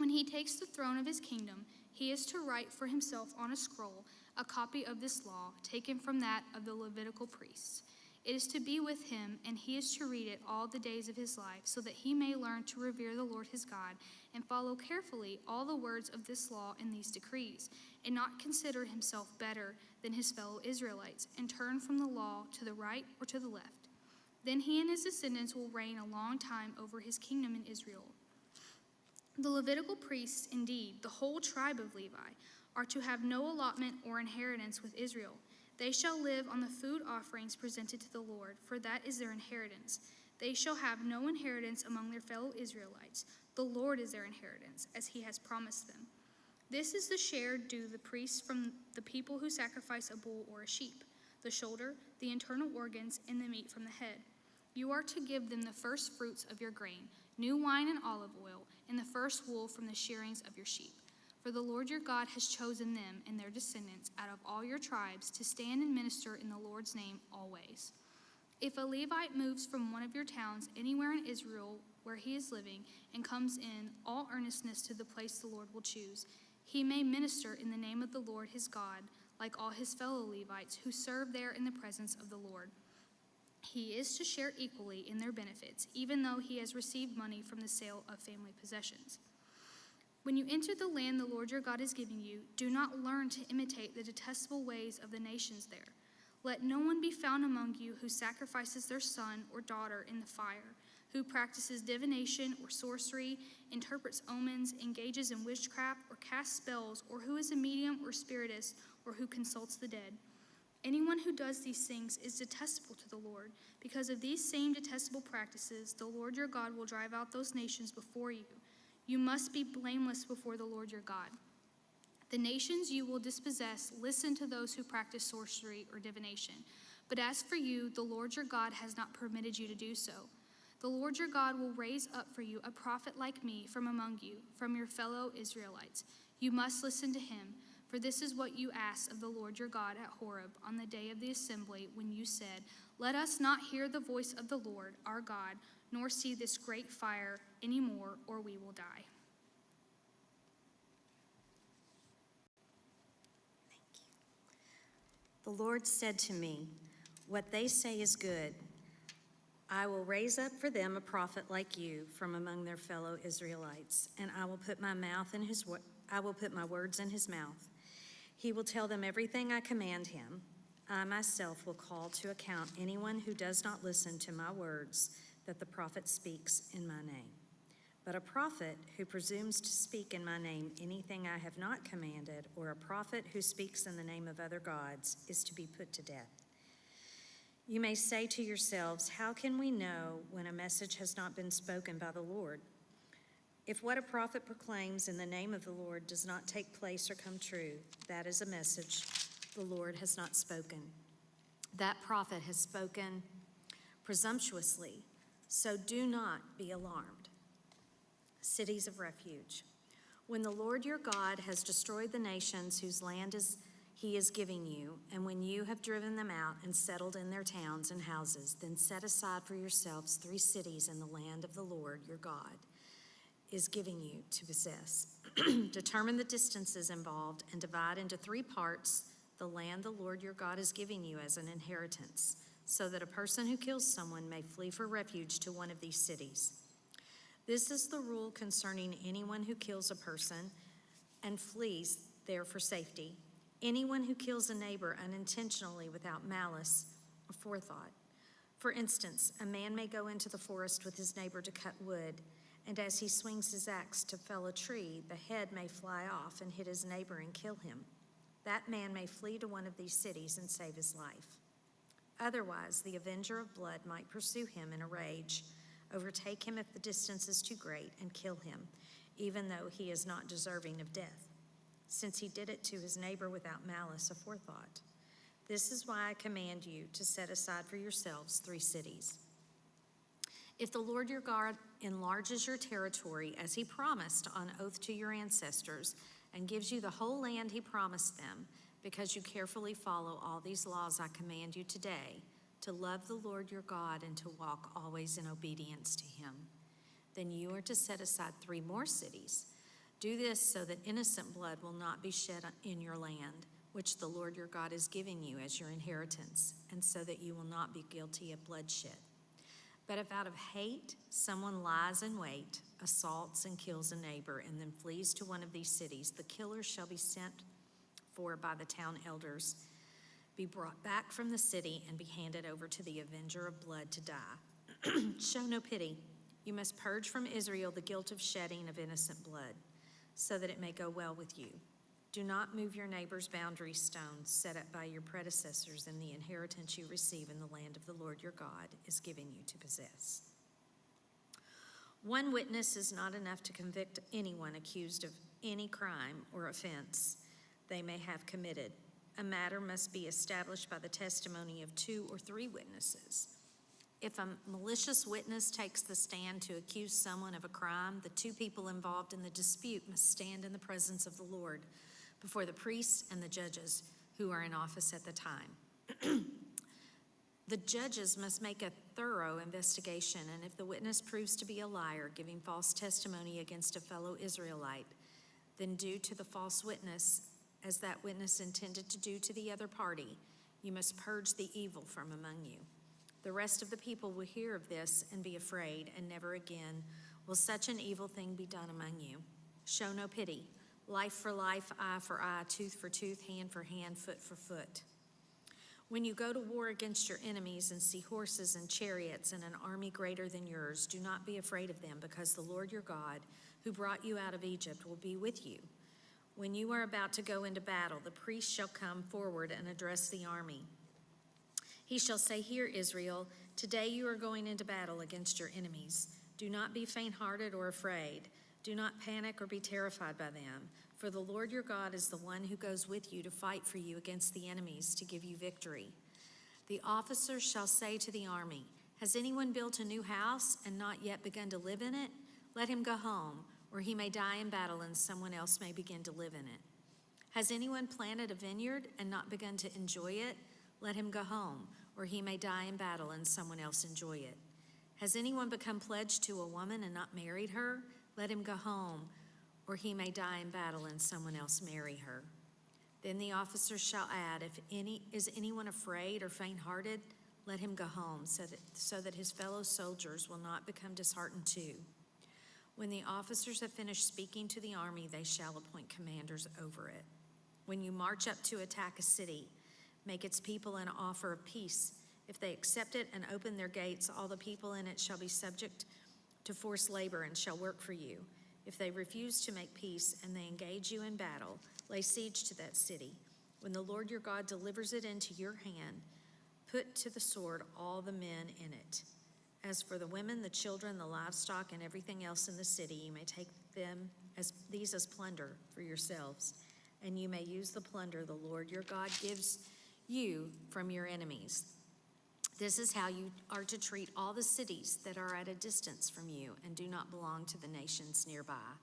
When he takes the throne of his kingdom, he is to write for himself on a scroll a copy of this law, taken from that of the Levitical priests. It is to be with him, and he is to read it all the days of his life, so that he may learn to revere the Lord his God, and follow carefully all the words of this law and these decrees, and not consider himself better than his fellow Israelites, and turn from the law to the right or to the left. Then he and his descendants will reign a long time over his kingdom in Israel. The Levitical priests, indeed, the whole tribe of Levi, are to have no allotment or inheritance with Israel. They shall live on the food offerings presented to the Lord, for that is their inheritance. They shall have no inheritance among their fellow Israelites. The Lord is their inheritance, as he has promised them. This is the share due the priests from the people who sacrifice a bull or a sheep, the shoulder, the internal organs, and the meat from the head. You are to give them the first fruits of your grain, new wine and olive oil, and the first wool from the shearings of your sheep. For the Lord your God has chosen them and their descendants out of all your tribes to stand and minister in the Lord's name always. If a Levite moves from one of your towns anywhere in Israel where he is living and comes in all earnestness to the place the Lord will choose, he may minister in the name of the Lord his God, like all his fellow Levites who serve there in the presence of the Lord. He is to share equally in their benefits, even though he has received money from the sale of family possessions. When you enter the land the Lord your God is giving you, do not learn to imitate the detestable ways of the nations there. Let no one be found among you who sacrifices their son or daughter in the fire, who practices divination or sorcery, interprets omens, engages in witchcraft, or casts spells, or who is a medium or spiritist, or who consults the dead. Anyone who does these things is detestable to the Lord. Because of these same detestable practices, the Lord your God will drive out those nations before you. You must be blameless before the Lord your God. The nations you will dispossess listen to those who practice sorcery or divination. But as for you, the Lord your God has not permitted you to do so. The Lord your God will raise up for you a prophet like me from among you, from your fellow Israelites. You must listen to him, for this is what you asked of the Lord your God at Horeb on the day of the assembly, when you said, "Let us not hear the voice of the Lord our God, nor see this great fire anymore, or we will die." The Lord said to me, "What they say is good. I will raise up for them a prophet like you from among their fellow Israelites, and I will put my words in his mouth. He will tell them everything I command him. I myself will call to account anyone who does not listen to my words that the prophet speaks in my name. But a prophet who presumes to speak in my name anything I have not commanded, or a prophet who speaks in the name of other gods, is to be put to death. You may say to yourselves, how can we know when a message has not been spoken by the Lord? If what a prophet proclaims in the name of the Lord does not take place or come true, that is a message the Lord has not spoken. That prophet has spoken presumptuously, so do not be alarmed. Cities of refuge. When the Lord your God has destroyed the nations whose land he is giving you, and when you have driven them out and settled in their towns and houses, then set aside for yourselves 3 cities in the land of the Lord your God is giving you to possess. Determine the distances involved and divide into 3 parts the land the Lord your God is giving you as an inheritance, so that a person who kills someone may flee for refuge to one of these cities. This is the rule concerning anyone who kills a person and flees there for safety. Anyone who kills a neighbor unintentionally without malice or forethought. For instance, a man may go into the forest with his neighbor to cut wood, and as he swings his axe to fell a tree, the head may fly off and hit his neighbor and kill him. That man may flee to one of these cities and save his life. Otherwise, the avenger of blood might pursue him in a rage, overtake him if the distance is too great, and kill him, even though he is not deserving of death, since he did it to his neighbor without malice aforethought. This is why I command you to set aside for yourselves 3 cities. If the Lord your God enlarges your territory as he promised on oath to your ancestors, and gives you the whole land he promised them, because you carefully follow all these laws I command you today, to love the Lord your God and to walk always in obedience to him, then you are to set aside 3 more cities, Do this so that innocent blood will not be shed in your land, which the Lord your God is giving you as your inheritance, and so that you will not be guilty of bloodshed. But if out of hate someone lies in wait, assaults and kills a neighbor, and then flees to one of these cities, the killer shall be sent for by the town elders, be brought back from the city, and be handed over to the avenger of blood to die. Show no pity. You must purge from Israel the guilt of shedding of innocent blood, so that it may go well with you. Do not move your neighbor's boundary stones set up by your predecessors in the inheritance you receive in the land of the Lord your God is giving you to possess. One witness is not enough to convict anyone accused of any crime or offense they may have committed. A matter must be established by the testimony of 2 or 3 witnesses. If a malicious witness takes the stand to accuse someone of a crime, the 2 people involved in the dispute must stand in the presence of the Lord before the priests and the judges who are in office at the time. The judges must make a thorough investigation, and if the witness proves to be a liar, giving false testimony against a fellow Israelite, then do to the false witness as that witness intended to do to the other party. You must purge the evil from among you. The rest of the people will hear of this and be afraid, and never again will such an evil thing be done among you. Show no pity. Life for life, eye for eye, tooth for tooth, hand for hand, foot for foot. When you go to war against your enemies and see horses and chariots and an army greater than yours, do not be afraid of them, because the Lord your God, who brought you out of Egypt, will be with you. When you are about to go into battle, the priest shall come forward and address the army. He shall say, "Hear, Israel, today you are going into battle against your enemies. Do not be faint-hearted or afraid. Do not panic or be terrified by them, for the Lord your God is the one who goes with you to fight for you against the enemies to give you victory." The officers shall say to the army, "Has anyone built a new house and not yet begun to live in it? Let him go home, or he may die in battle and someone else may begin to live in it. Has anyone planted a vineyard and not begun to enjoy it? Let him go home, or he may die in battle and someone else enjoy it. Has anyone become pledged to a woman and not married her? Let him go home, or he may die in battle and someone else marry her." Then the officers shall add, "Is anyone afraid or faint-hearted? Let him go home, so that his fellow soldiers will not become disheartened too." When the officers have finished speaking to the army, they shall appoint commanders over it. When you march up to attack a city, make its people an offer of peace. If they accept it and open their gates, all the people in it shall be subject to forced labor and shall work for you. If they refuse to make peace and they engage you in battle, lay siege to that city. When the Lord your God delivers it into your hand, put to the sword all the men in it. As for the women, the children, the livestock, and everything else in the city, you may take them as plunder for yourselves, and you may use the plunder the Lord your God gives you from your enemies. This is how you are to treat all the cities that are at a distance from you and do not belong to the nations nearby.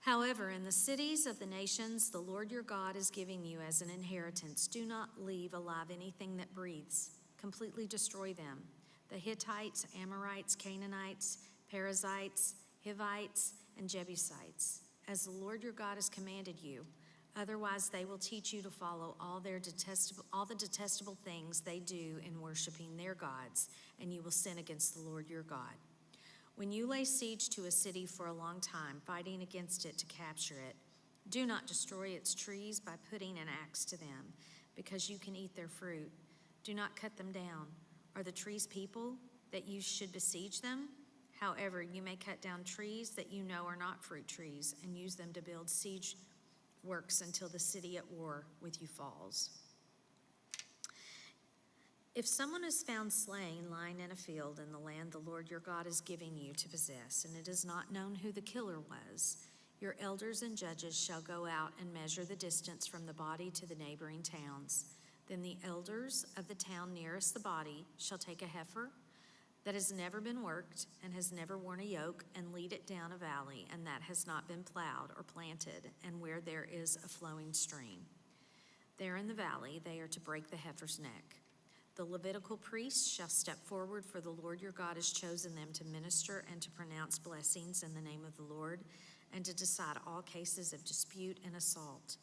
However, in the cities of the nations the Lord your God is giving you as an inheritance, do not leave alive anything that breathes. Completely destroy them. The Hittites, Amorites, Canaanites, Perizzites, Hivites, and Jebusites, as the Lord your God has commanded you. Otherwise, they will teach you to follow all the detestable things they do in worshiping their gods, and you will sin against the Lord your God. When you lay siege to a city for a long time, fighting against it to capture it, do not destroy its trees by putting an axe to them, because you can eat their fruit. Do not cut them down. Are the trees people that you should besiege them? However, you may cut down trees that you know are not fruit trees and use them to build siege works until the city at war with you falls. If someone is found slain lying in a field in the land the Lord your God is giving you to possess, and it is not known who the killer was, your elders and judges shall go out and measure the distance from the body to the neighboring towns. Then the elders of the town nearest the body shall take a heifer that has never been worked and has never worn a yoke, and lead it down a valley, and that has not been plowed or planted, and where there is a flowing stream. There in the valley they are to break the heifer's neck. The Levitical priests shall step forward, for the Lord your God has chosen them to minister and to pronounce blessings in the name of the Lord, and to decide all cases of dispute and assault.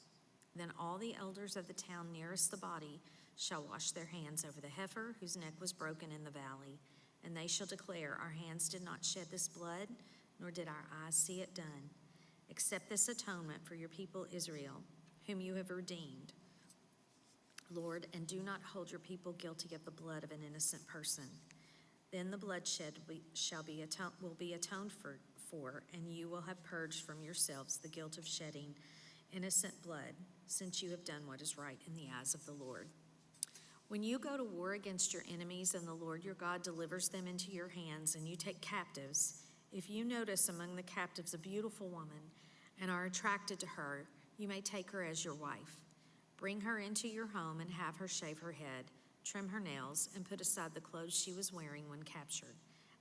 Then all the elders of the town nearest the body shall wash their hands over the heifer whose neck was broken in the valley, and they shall declare, our hands did not shed this blood, nor did our eyes see it done. Accept this atonement for your people Israel, whom you have redeemed, Lord, and do not hold your people guilty of the blood of an innocent person. Then the bloodshed will be atoned for, and you will have purged from yourselves the guilt of shedding innocent blood, since you have done what is right in the eyes of the Lord. When you go to war against your enemies and the Lord your God delivers them into your hands and you take captives, if you notice among the captives a beautiful woman and are attracted to her, you may take her as your wife. Bring her into your home and have her shave her head, trim her nails, and put aside the clothes she was wearing when captured.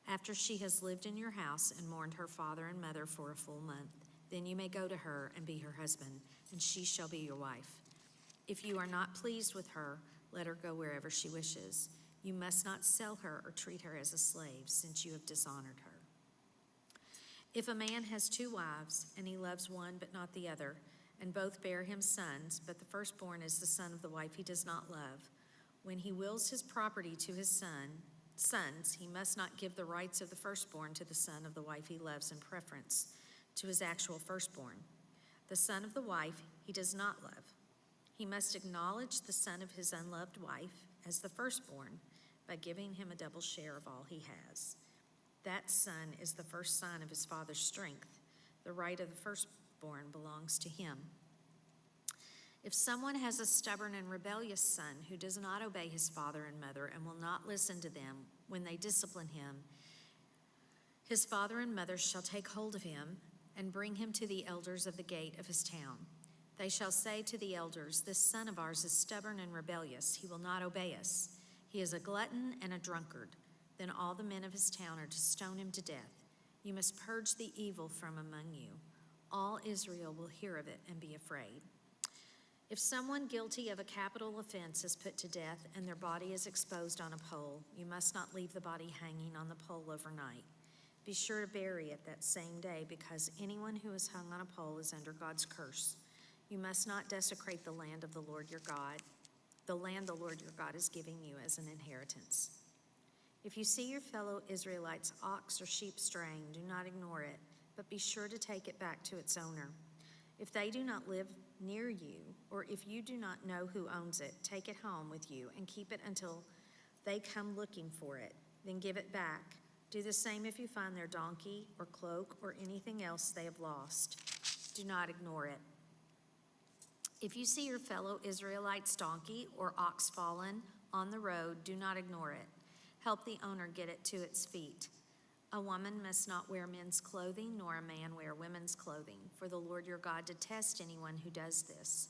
After she has lived in your house and mourned her father and mother for a full month, then you may go to her and be her husband, and she shall be your wife. If you are not pleased with her, let her go wherever she wishes. You must not sell her or treat her as a slave, since you have dishonored her. If a man has 2 wives, and he loves one but not the other, and both bear him sons, but the firstborn is the son of the wife he does not love, when he wills his property to his sons, he must not give the rights of the firstborn to the son of the wife he loves in preference to his actual firstborn. The son of the wife he does not love. He must acknowledge the son of his unloved wife as the firstborn by giving him a double share of all he has. That son is the first sign of his father's strength. The right of the firstborn belongs to him. If someone has a stubborn and rebellious son who does not obey his father and mother and will not listen to them when they discipline him, his father and mother shall take hold of him and bring him to the elders of the gate of his town. They shall say to the elders, this son of ours is stubborn and rebellious. He will not obey us. He is a glutton and a drunkard. Then all the men of his town are to stone him to death. You must purge the evil from among you. All Israel will hear of it and be afraid. If someone guilty of a capital offense is put to death and their body is exposed on a pole, you must not leave the body hanging on the pole overnight. Be sure to bury it that same day, because anyone who is hung on a pole is under God's curse. You must not desecrate the land of the Lord your God, the land the Lord your God is giving you as an inheritance. If you see your fellow Israelites' ox or sheep straying, do not ignore it, but be sure to take it back to its owner. If they do not live near you, or if you do not know who owns it, take it home with you and keep it until they come looking for it. Then give it back. Do the same if you find their donkey or cloak or anything else they have lost. Do not ignore it. If you see your fellow Israelite's donkey or ox fallen on the road, do not ignore it. Help the owner get it to its feet. A woman must not wear men's clothing, nor a man wear women's clothing, for the Lord your God detests anyone who does this.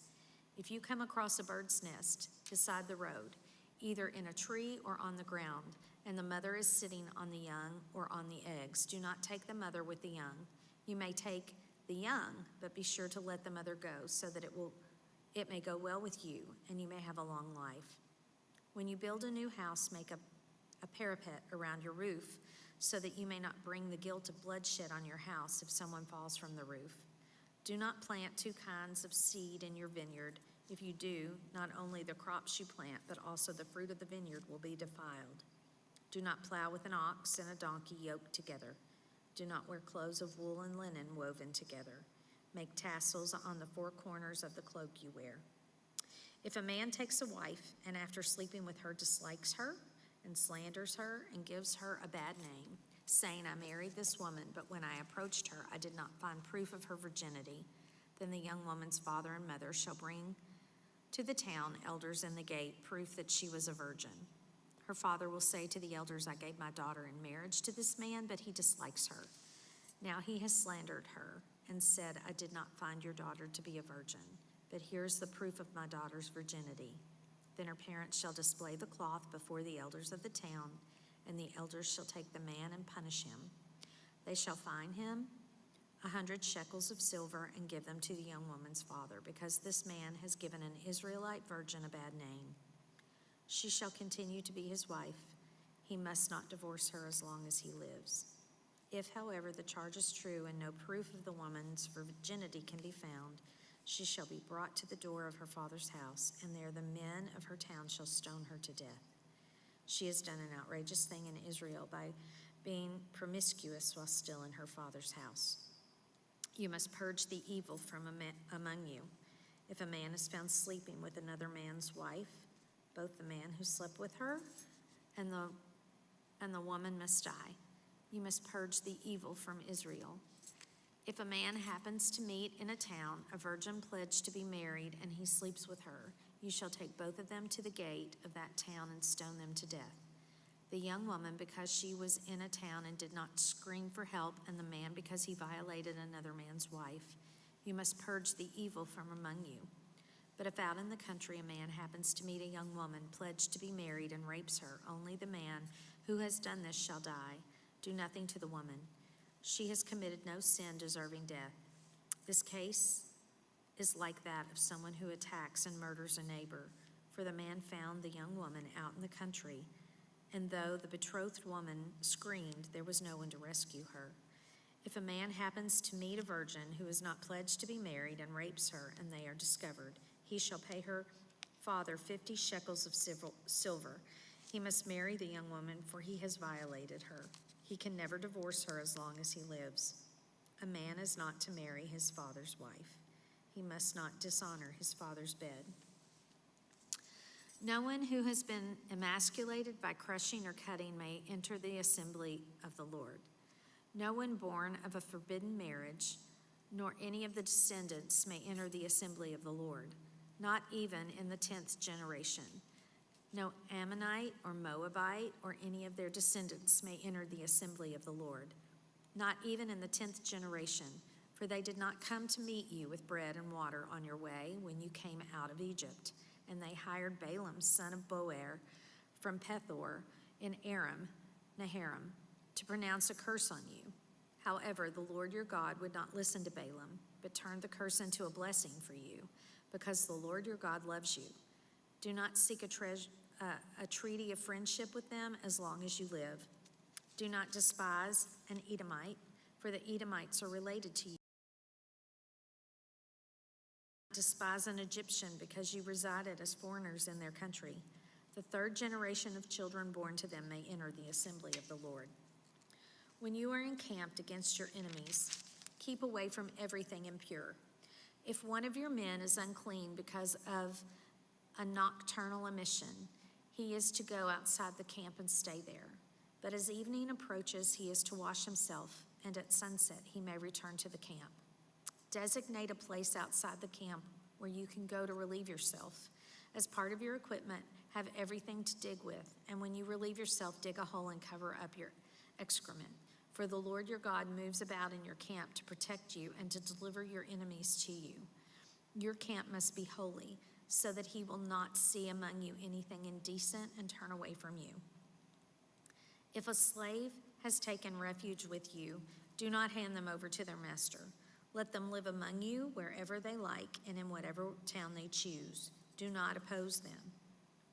If you come across a bird's nest beside the road, either in a tree or on the ground, and the mother is sitting on the young or on the eggs, do not take the mother with the young. You may take the young, but be sure to let the mother go, so that it may go well with you, and you may have a long life. When you build a new house, make a parapet around your roof, so that you may not bring the guilt of bloodshed on your house if someone falls from the roof. Do not plant 2 kinds of seed in your vineyard. If you do, not only the crops you plant, but also the fruit of the vineyard will be defiled. Do not plow with an ox and a donkey yoked together. Do not wear clothes of wool and linen woven together. Make tassels on the 4 corners of the cloak you wear. If a man takes a wife and after sleeping with her dislikes her and slanders her and gives her a bad name, saying, I married this woman, but when I approached her, I did not find proof of her virginity, then the young woman's father and mother shall bring to the town elders in the gate proof that she was a virgin. Her father will say to the elders, I gave my daughter in marriage to this man, but he dislikes her. Now he has slandered her and said, I did not find your daughter to be a virgin, but here's the proof of my daughter's virginity. Then her parents shall display the cloth before the elders of the town, and the elders shall take the man and punish him. They shall fine him 100 shekels of silver and give them to the young woman's father, because this man has given an Israelite virgin a bad name. She shall continue to be his wife. He must not divorce her as long as he lives. If, however, the charge is true and no proof of the woman's virginity can be found, she shall be brought to the door of her father's house, and there the men of her town shall stone her to death. She has done an outrageous thing in Israel by being promiscuous while still in her father's house. You must purge the evil from among you. If a man is found sleeping with another man's wife, both the man who slept with her and the woman must die. You must purge the evil from Israel. If a man happens to meet in a town a virgin pledged to be married and he sleeps with her, you shall take both of them to the gate of that town and stone them to death. The young woman because she was in a town and did not scream for help, and the man because he violated another man's wife. You must purge the evil from among you. But if out in the country a man happens to meet a young woman pledged to be married and rapes her, only the man who has done this shall die. Do nothing to the woman. She has committed no sin deserving death. This case is like that of someone who attacks and murders a neighbor, for the man found the young woman out in the country, and though the betrothed woman screamed, there was no one to rescue her. If a man happens to meet a virgin who is not pledged to be married and rapes her, and they are discovered, he shall pay her father 50 shekels of silver. He must marry the young woman, for he has violated her. He can never divorce her as long as he lives. A man is not to marry his father's wife. He must not dishonor his father's bed. No one who has been emasculated by crushing or cutting may enter the assembly of the Lord. No one born of a forbidden marriage, nor any of the descendants may enter the assembly of the Lord, not even in the 10th generation. No Ammonite or Moabite or any of their descendants may enter the assembly of the Lord, not even in the 10th generation, for they did not come to meet you with bread and water on your way when you came out of Egypt. And they hired Balaam, son of Beor, from Pethor in Aram Naharaim, to pronounce a curse on you. However, the Lord your God would not listen to Balaam, but turned the curse into a blessing for you, because the Lord your God loves you. Do not seek a treaty of friendship with them as long as you live. Do not despise an Edomite, for the Edomites are related to you. Despise an Egyptian because you resided as foreigners in their country. The 3rd generation of children born to them may enter the assembly of the Lord. When you are encamped against your enemies, keep away from everything impure. If one of your men is unclean because of a nocturnal emission, he is to go outside the camp and stay there. But as evening approaches, he is to wash himself, and at sunset he may return to the camp. Designate a place outside the camp where you can go to relieve yourself. As part of your equipment, have everything to dig with, and when you relieve yourself, dig a hole and cover up your excrement. For the Lord your God moves about in your camp to protect you and to deliver your enemies to you. Your camp must be holy, so that he will not see among you anything indecent and turn away from you. If a slave has taken refuge with you, do not hand them over to their master. Let them live among you wherever they like and in whatever town they choose. Do not oppose them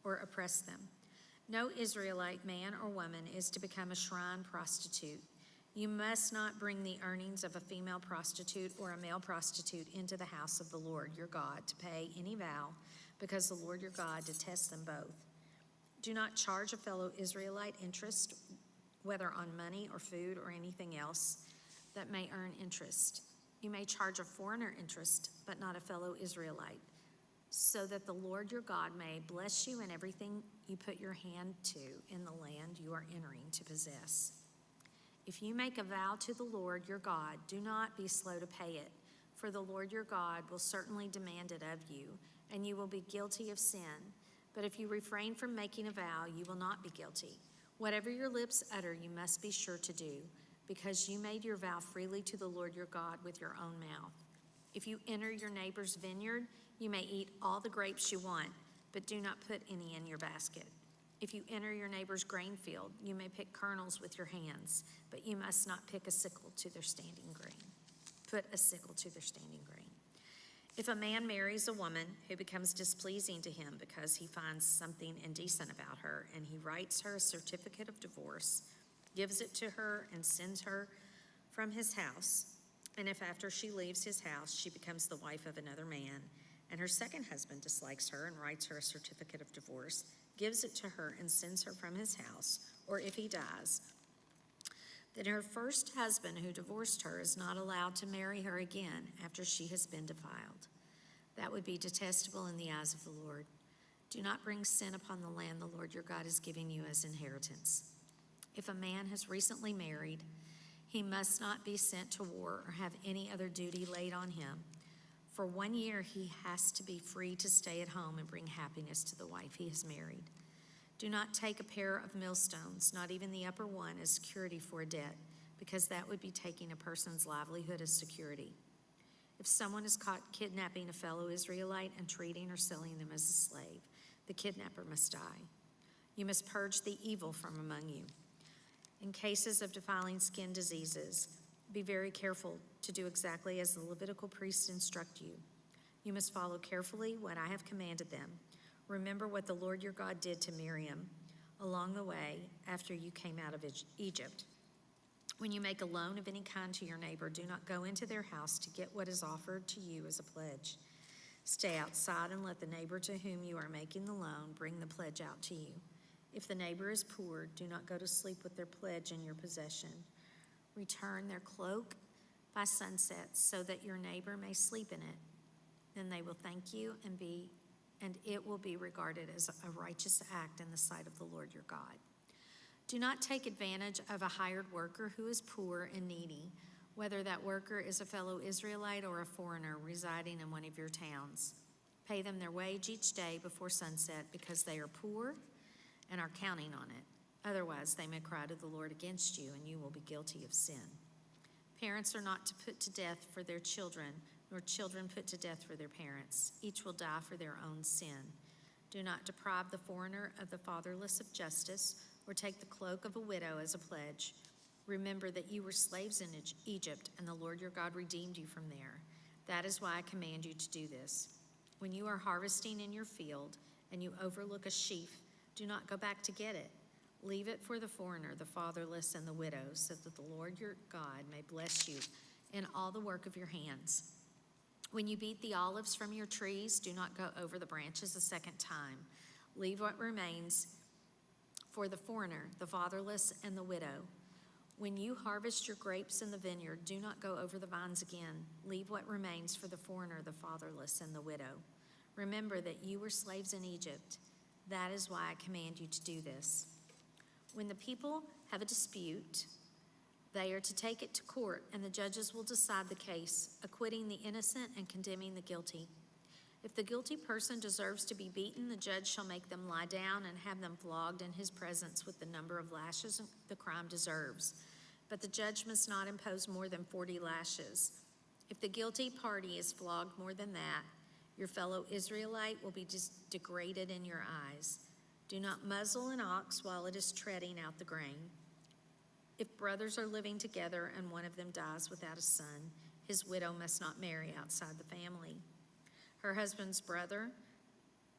or oppress them. No Israelite man or woman is to become a shrine prostitute. You must not bring the earnings of a female prostitute or a male prostitute into the house of the Lord your God to pay any vow, because the Lord your God detests them both. Do not charge a fellow Israelite interest, whether on money or food or anything else that may earn interest. You may charge a foreigner interest, but not a fellow Israelite, so that the Lord your God may bless you in everything you put your hand to in the land you are entering to possess. If you make a vow to the Lord your God, do not be slow to pay it, for the Lord your God will certainly demand it of you, and you will be guilty of sin. But if you refrain from making a vow, you will not be guilty. Whatever your lips utter, you must be sure to do, because you made your vow freely to the Lord your God with your own mouth. If you enter your neighbor's vineyard, you may eat all the grapes you want, but do not put any in your basket. If you enter your neighbor's grain field, you may pick kernels with your hands, but you must not pick a sickle to their standing grain. Put a sickle to their standing grain. If a man marries a woman who becomes displeasing to him because he finds something indecent about her, and he writes her a certificate of divorce, gives it to her, and sends her from his house, and if after she leaves his house she becomes the wife of another man, and her second husband dislikes her and writes her a certificate of divorce, gives it to her, and sends her from his house, or if he dies, then her first husband who divorced her is not allowed to marry her again after she has been defiled. That would be detestable in the eyes of the Lord. Do not bring sin upon the land the Lord your God is giving you as inheritance. If a man has recently married, he must not be sent to war or have any other duty laid on him. For 1 year, he has to be free to stay at home and bring happiness to the wife he has married. Do not take a pair of millstones, not even the upper one, as security for a debt, because that would be taking a person's livelihood as security. If someone is caught kidnapping a fellow Israelite and treating or selling them as a slave, the kidnapper must die. You must purge the evil from among you. In cases of defiling skin diseases, be very careful to do exactly as the Levitical priests instruct you. You must follow carefully what I have commanded them. Remember what the Lord your God did to Miriam along the way after you came out of Egypt. When you make a loan of any kind to your neighbor, do not go into their house to get what is offered to you as a pledge. Stay outside and let the neighbor to whom you are making the loan bring the pledge out to you. If the neighbor is poor, do not go to sleep with their pledge in your possession. Return their cloak by sunset so that your neighbor may sleep in it. Then they will thank you and it will be regarded as a righteous act in the sight of the Lord your God. Do not take advantage of a hired worker who is poor and needy, whether that worker is a fellow Israelite or a foreigner residing in one of your towns. Pay them their wage each day before sunset because they are poor and are counting on it. Otherwise, they may cry to the Lord against you, and you will be guilty of sin. Parents are not to put to death for their children, nor children put to death for their parents. Each will die for their own sin. Do not deprive the foreigner of the fatherless of justice, or take the cloak of a widow as a pledge. Remember that you were slaves in Egypt, and the Lord your God redeemed you from there. That is why I command you to do this. When you are harvesting in your field, and you overlook a sheaf, do not go back to get it. Leave it for the foreigner, the fatherless, and the widow, so that the Lord your God may bless you in all the work of your hands. When you beat the olives from your trees, do not go over the branches a second time. Leave what remains for the foreigner, the fatherless, and the widow. When you harvest your grapes in the vineyard, do not go over the vines again. Leave what remains for the foreigner, the fatherless, and the widow. Remember that you were slaves in Egypt. That is why I command you to do this. When the people have a dispute, they are to take it to court, and the judges will decide the case, acquitting the innocent and condemning the guilty. If the guilty person deserves to be beaten, the judge shall make them lie down and have them flogged in his presence with the number of lashes the crime deserves. But the judge must not impose more than 40 lashes. If the guilty party is flogged more than that, your fellow Israelite will be degraded in your eyes. Do not muzzle an ox while it is treading out the grain. If brothers are living together and one of them dies without a son, his widow must not marry outside the family. Her husband's brother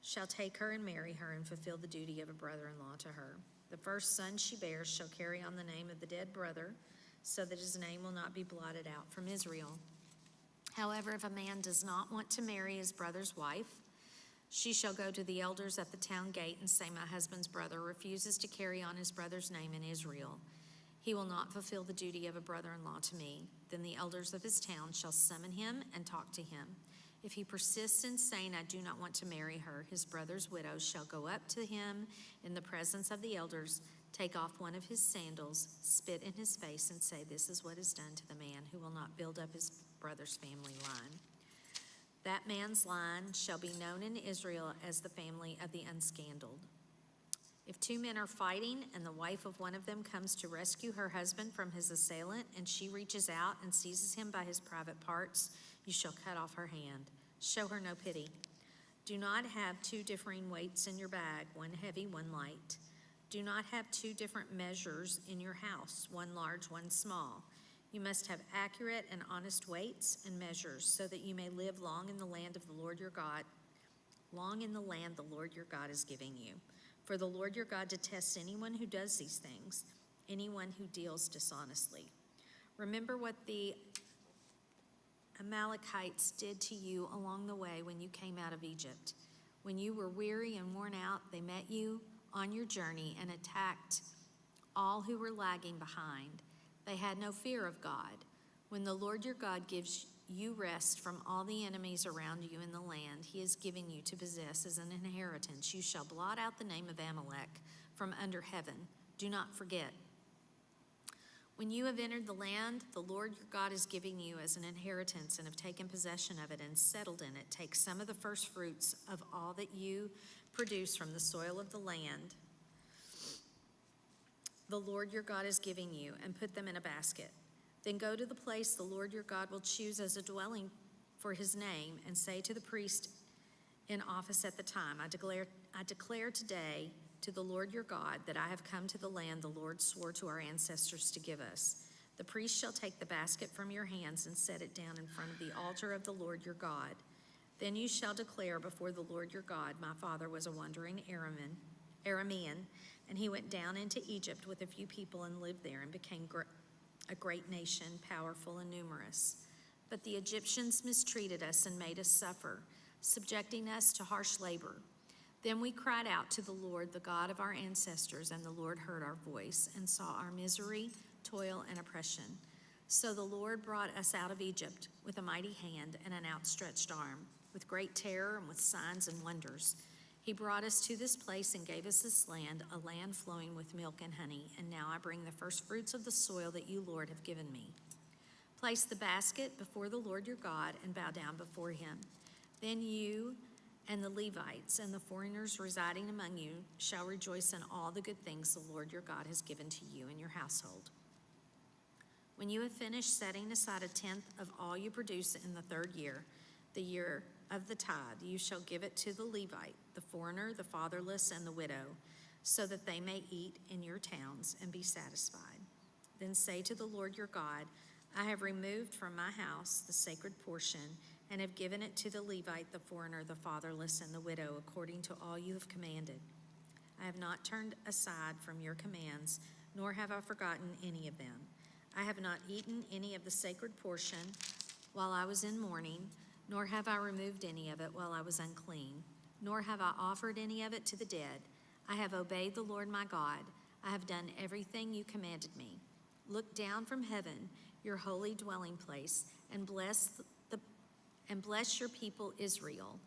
shall take her and marry her and fulfill the duty of a brother-in-law to her. The first son she bears shall carry on the name of the dead brother, so that his name will not be blotted out from Israel. However, if a man does not want to marry his brother's wife, she shall go to the elders at the town gate and say, my husband's brother refuses to carry on his brother's name in Israel. He will not fulfill the duty of a brother-in-law to me. Then the elders of his town shall summon him and talk to him. If he persists in saying, I do not want to marry her, his brother's widow shall go up to him in the presence of the elders, take off one of his sandals, spit in his face, and say, this is what is done to the man who will not build up his brother's family line. That man's line shall be known in Israel as the family of the unscandaled. If two men are fighting and the wife of one of them comes to rescue her husband from his assailant, and she reaches out and seizes him by his private parts, you shall cut off her hand. Show her no pity. Do not have two differing weights in your bag, one heavy, one light. Do not have two different measures in your house, one large, one small. You must have accurate and honest weights and measures, so that you may live long in the land of the Lord your God, long in the land the Lord your God is giving you. For the Lord your God detests anyone who does these things, anyone who deals dishonestly. Remember what the Amalekites did to you along the way when you came out of Egypt. When you were weary and worn out, they met you on your journey and attacked all who were lagging behind. They had no fear of God. When the Lord your God gives you rest from all the enemies around you in the land he is giving you to possess as an inheritance, you shall blot out the name of Amalek from under heaven. Do not forget. When you have entered the land the Lord your God is giving you as an inheritance and have taken possession of it and settled in it, take some of the first fruits of all that you produce from the soil of the land the Lord your God is giving you and put them in a basket. Then go to the place the Lord your God will choose as a dwelling for his name and say to the priest in office at the time, I declare today to the Lord your God that I have come to the land the Lord swore to our ancestors to give us. The priest shall take the basket from your hands and set it down in front of the altar of the Lord your God. Then you shall declare before the Lord your God, my father was a wandering Aramean, and he went down into Egypt with a few people and lived there and became a great nation, powerful and numerous. But the Egyptians mistreated us and made us suffer, subjecting us to harsh labor. Then we cried out to the Lord, the God of our ancestors, and the Lord heard our voice and saw our misery, toil, and oppression. So the Lord brought us out of Egypt with a mighty hand and an outstretched arm, with great terror and with signs and wonders. He brought us to this place and gave us this land, a land flowing with milk and honey. And now I bring the first fruits of the soil that you, Lord, have given me. Place the basket before the Lord your God and bow down before him. Then you and the Levites and the foreigners residing among you shall rejoice in all the good things the Lord your God has given to you and your household. When you have finished setting aside a tenth of all you produce in the third year, the year of the tithe, you shall give it to the Levite, the foreigner, the fatherless, and the widow, so that they may eat in your towns and be satisfied. Then say to the Lord your God, I have removed from my house the sacred portion and have given it to the Levite, the foreigner, the fatherless, and the widow, according to all you have commanded. I have not turned aside from your commands, nor have I forgotten any of them. I have not eaten any of the sacred portion while I was in mourning, nor have I removed any of it while I was unclean, nor have I offered any of it to the dead. I have obeyed the Lord my God. I have done everything you commanded me. Look down from heaven, your holy dwelling place, and bless your people Israel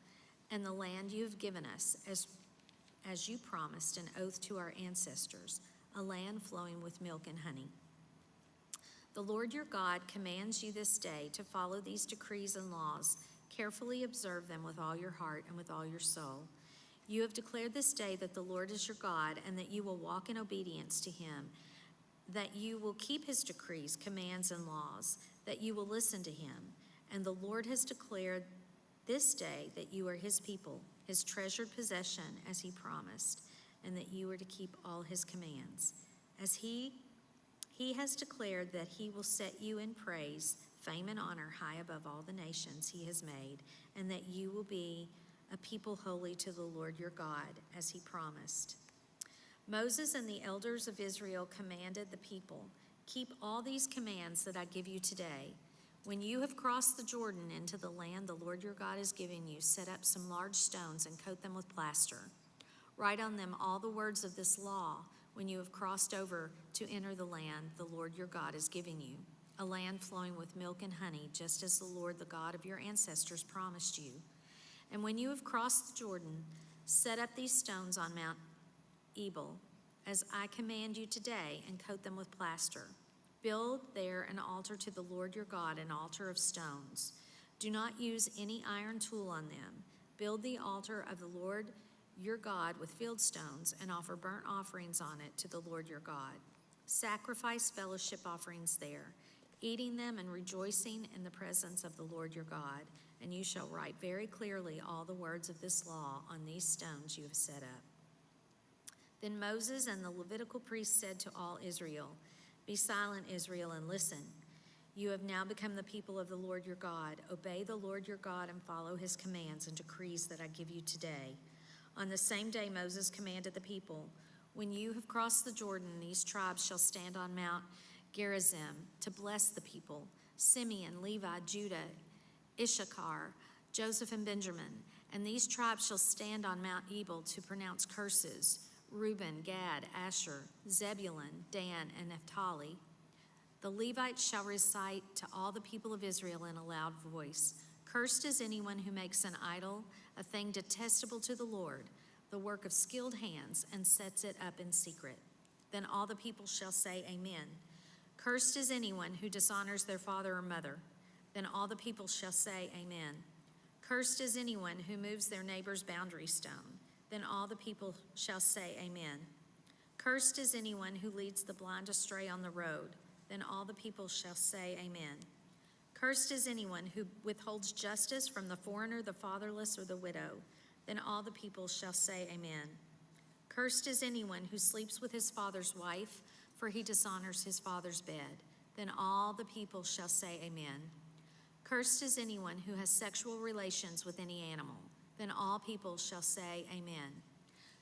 and the land you have given us as you promised an oath to our ancestors, a land flowing with milk and honey. The Lord your God commands you this day to follow these decrees and laws. Carefully observe them with all your heart and with all your soul. You have declared this day that the Lord is your God and that you will walk in obedience to him, that you will keep his decrees, commands, and laws, that you will listen to him. And the Lord has declared this day that you are his people, his treasured possession as he promised, and that you are to keep all his commands. As he has declared that he will set you in praise, fame, and honor high above all the nations he has made, and that you will be a people holy to the Lord your God, as he promised. Moses and the elders of Israel commanded the people, keep all these commands that I give you today. When you have crossed the Jordan into the land the Lord your God is giving you, set up some large stones and coat them with plaster. Write on them all the words of this law when you have crossed over to enter the land the Lord your God is giving you, a land flowing with milk and honey, just as the Lord, the God of your ancestors, promised you. And when you have crossed the Jordan, set up these stones on Mount Ebal, as I command you today, and coat them with plaster. Build there an altar to the Lord your God, an altar of stones. Do not use any iron tool on them. Build the altar of the Lord your God with field stones and offer burnt offerings on it to the Lord your God. Sacrifice fellowship offerings there, eating them and rejoicing in the presence of the Lord your God. And you shall write very clearly all the words of this law on these stones you have set up. Then Moses and the Levitical priests said to all Israel, be silent, Israel, and listen. You have now become the people of the Lord your God. Obey the Lord your God and follow his commands and decrees that I give you today. On the same day Moses commanded the people, when you have crossed the Jordan, these tribes shall stand on Mount Gerizim, to bless the people, Simeon, Levi, Judah, Issachar, Joseph, and Benjamin. And these tribes shall stand on Mount Ebal to pronounce curses: Reuben, Gad, Asher, Zebulun, Dan, and Naphtali. The Levites shall recite to all the people of Israel in a loud voice, Cursed is anyone who makes an idol, a thing detestable to the Lord, the work of skilled hands, and sets it up in secret. Then all the people shall say, Amen. Cursed is anyone who dishonors their father or mother. Then all the people shall say, Amen. Cursed is anyone who moves their neighbor's boundary stone. Then all the people shall say, Amen. Cursed is anyone who leads the blind astray on the road. Then all the people shall say, Amen. Cursed is anyone who withholds justice from the foreigner, the fatherless, or the widow. Then all the people shall say, Amen. Cursed is anyone who sleeps with his father's wife, for he dishonors his father's bed. Then all the people shall say, Amen. Cursed is anyone who has sexual relations with any animal. Then all people shall say, Amen.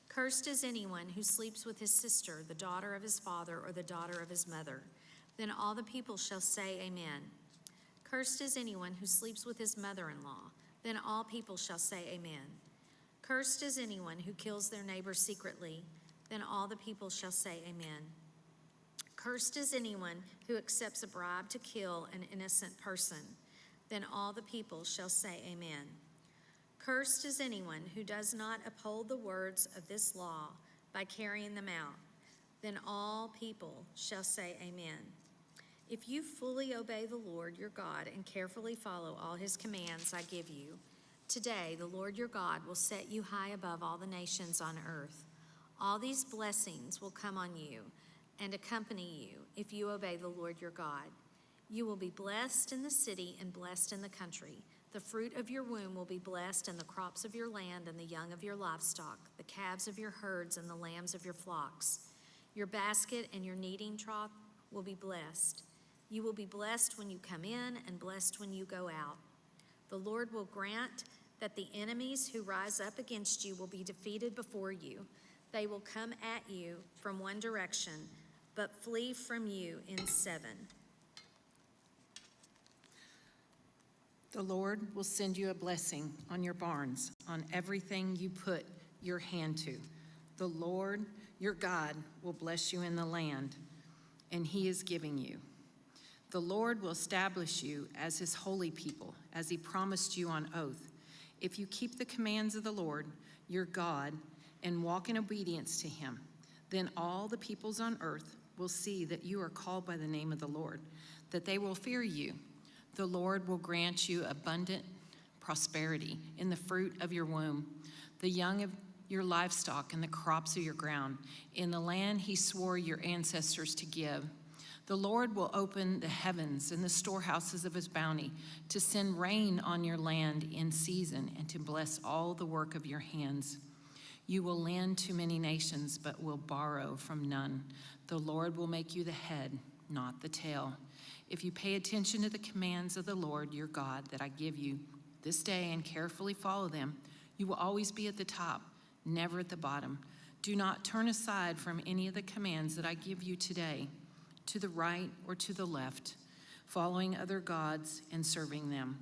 Cursed is anyone who sleeps with his sister, the daughter of his father, or the daughter of his mother. Then all the people shall say, Amen. Cursed is anyone who sleeps with his mother-in-law. Then all people shall say, Amen. Cursed is anyone who kills their neighbor secretly. Then all the people shall say, Amen. Cursed is anyone who accepts a bribe to kill an innocent person. Then all the people shall say, Amen. Cursed is anyone who does not uphold the words of this law by carrying them out. Then all people shall say, Amen. If you fully obey the Lord your God and carefully follow all his commands I give you, today the Lord your God will set you high above all the nations on earth. All these blessings will come on you and accompany you if you obey the Lord your God. You will be blessed in the city and blessed in the country. The fruit of your womb will be blessed, and the crops of your land and the young of your livestock, the calves of your herds and the lambs of your flocks. Your basket and your kneading trough will be blessed. You will be blessed when you come in and blessed when you go out. The Lord will grant that the enemies who rise up against you will be defeated before you. They will come at you from one direction, but flee from you in seven. The Lord will send you a blessing on your barns, on everything you put your hand to. The Lord, your God, will bless you in the land, and he is giving you. The Lord will establish you as his holy people, as he promised you on oath. If you keep the commands of the Lord, your God, and walk in obedience to him, then all the peoples on earth will see that you are called by the name of the Lord, that they will fear you. The Lord will grant you abundant prosperity in the fruit of your womb, the young of your livestock and the crops of your ground, in the land he swore your ancestors to give. The Lord will open the heavens and the storehouses of his bounty to send rain on your land in season and to bless all the work of your hands. You will lend to many nations, but will borrow from none. The Lord will make you the head, not the tail. If you pay attention to the commands of the Lord your God that I give you this day and carefully follow them, you will always be at the top, never at the bottom. Do not turn aside from any of the commands that I give you today, to the right or to the left, following other gods and serving them.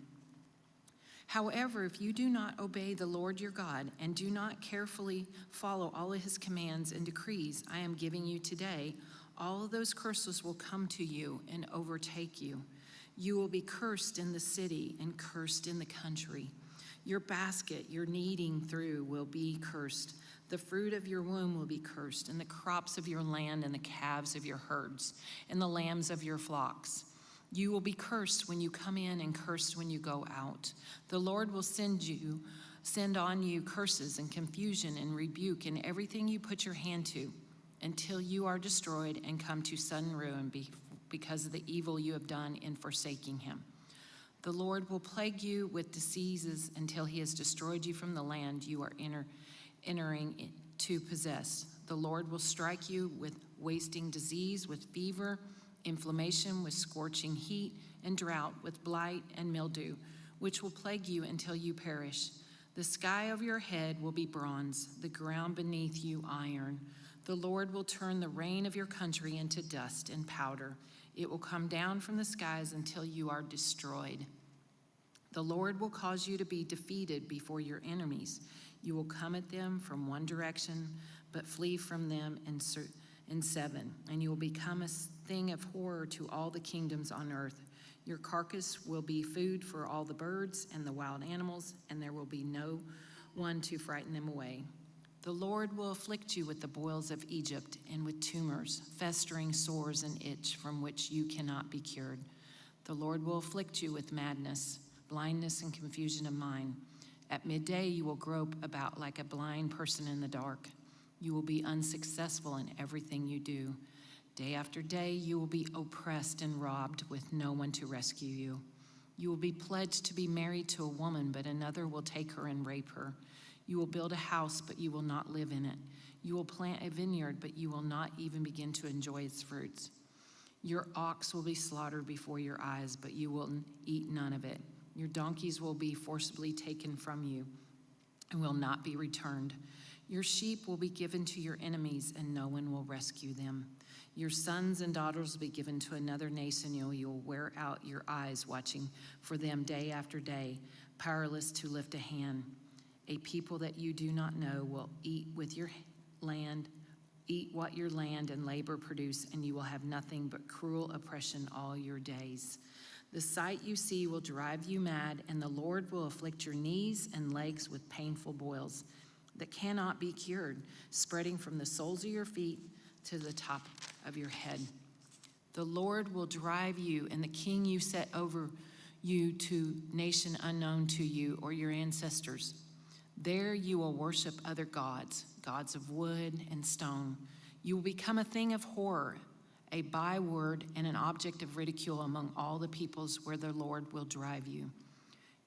However, if you do not obey the Lord your God and do not carefully follow all of his commands and decrees I am giving you today, all of those curses will come to you and overtake you. You will be cursed in the city and cursed in the country. Your basket, your kneading through, will be cursed. The fruit of your womb will be cursed, and the crops of your land and the calves of your herds and the lambs of your flocks. You will be cursed when you come in and cursed when you go out. The Lord will send on you curses and confusion and rebuke in everything you put your hand to, until you are destroyed and come to sudden ruin because of the evil you have done in forsaking him. The Lord will plague you with diseases until he has destroyed you from the land you are entering to possess. The Lord will strike you with wasting disease, with fever, inflammation, with scorching heat, and drought, with blight and mildew, which will plague you until you perish. The sky over your head will be bronze, the ground beneath you iron. The Lord will turn the rain of your country into dust and powder. It will come down from the skies until you are destroyed. The Lord will cause you to be defeated before your enemies. You will come at them from one direction, but flee from them in seven, and you will become a thing of horror to all the kingdoms on earth. Your carcass will be food for all the birds and the wild animals, and there will be no one to frighten them away. The Lord will afflict you with the boils of Egypt and with tumors, festering sores and itch from which you cannot be cured. The Lord will afflict you with madness, blindness, and confusion of mind. At midday you will grope about like a blind person in the dark. You will be unsuccessful in everything you do. Day after day you will be oppressed and robbed with no one to rescue you. You will be pledged to be married to a woman, but another will take her and rape her. You will build a house, but you will not live in it. You will plant a vineyard, but you will not even begin to enjoy its fruits. Your ox will be slaughtered before your eyes, but you will eat none of it. Your donkeys will be forcibly taken from you and will not be returned. Your sheep will be given to your enemies, and no one will rescue them. Your sons and daughters will be given to another nation. You will wear out your eyes watching for them day after day, powerless to lift a hand. A people that you do not know will eat what your land and labor produce, and you will have nothing but cruel oppression all your days. The sight you see will drive you mad, and the Lord will afflict your knees and legs with painful boils that cannot be cured, spreading from the soles of your feet to the top of your head. The Lord will drive you and the king you set over you to nation unknown to you or your ancestors. There you will worship other gods, gods of wood and stone. You will become a thing of horror, a byword and an object of ridicule among all the peoples where the Lord will drive you.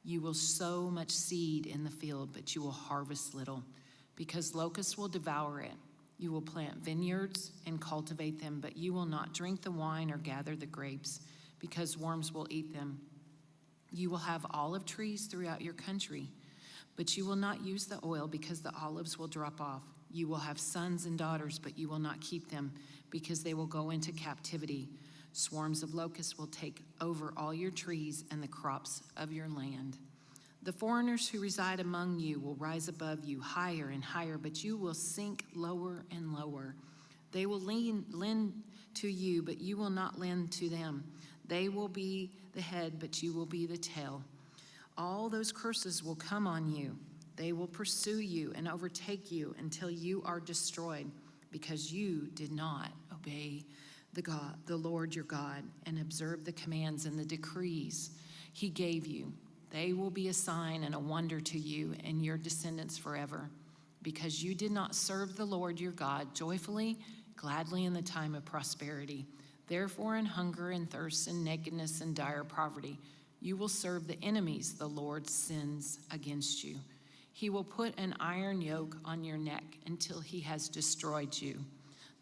You will sow much seed in the field, but you will harvest little, because locusts will devour it. You will plant vineyards and cultivate them, but you will not drink the wine or gather the grapes, because worms will eat them. You will have olive trees throughout your country, but you will not use the oil, because the olives will drop off. You will have sons and daughters, but you will not keep them, because they will go into captivity. Swarms of locusts will take over all your trees and the crops of your land. The foreigners who reside among you will rise above you higher and higher, but you will sink lower and lower. They will lend to you, but you will not lend to them. They will be the head, but you will be the tail. All those curses will come on you. They will pursue you and overtake you until you are destroyed, because you did not obey the Lord your God and observe the commands and the decrees he gave you. They will be a sign and a wonder to you and your descendants forever, because you did not serve the Lord your God joyfully, gladly in the time of prosperity. Therefore, in hunger and thirst and nakedness and dire poverty, you will serve the enemies the Lord sends against you. He will put an iron yoke on your neck until he has destroyed you.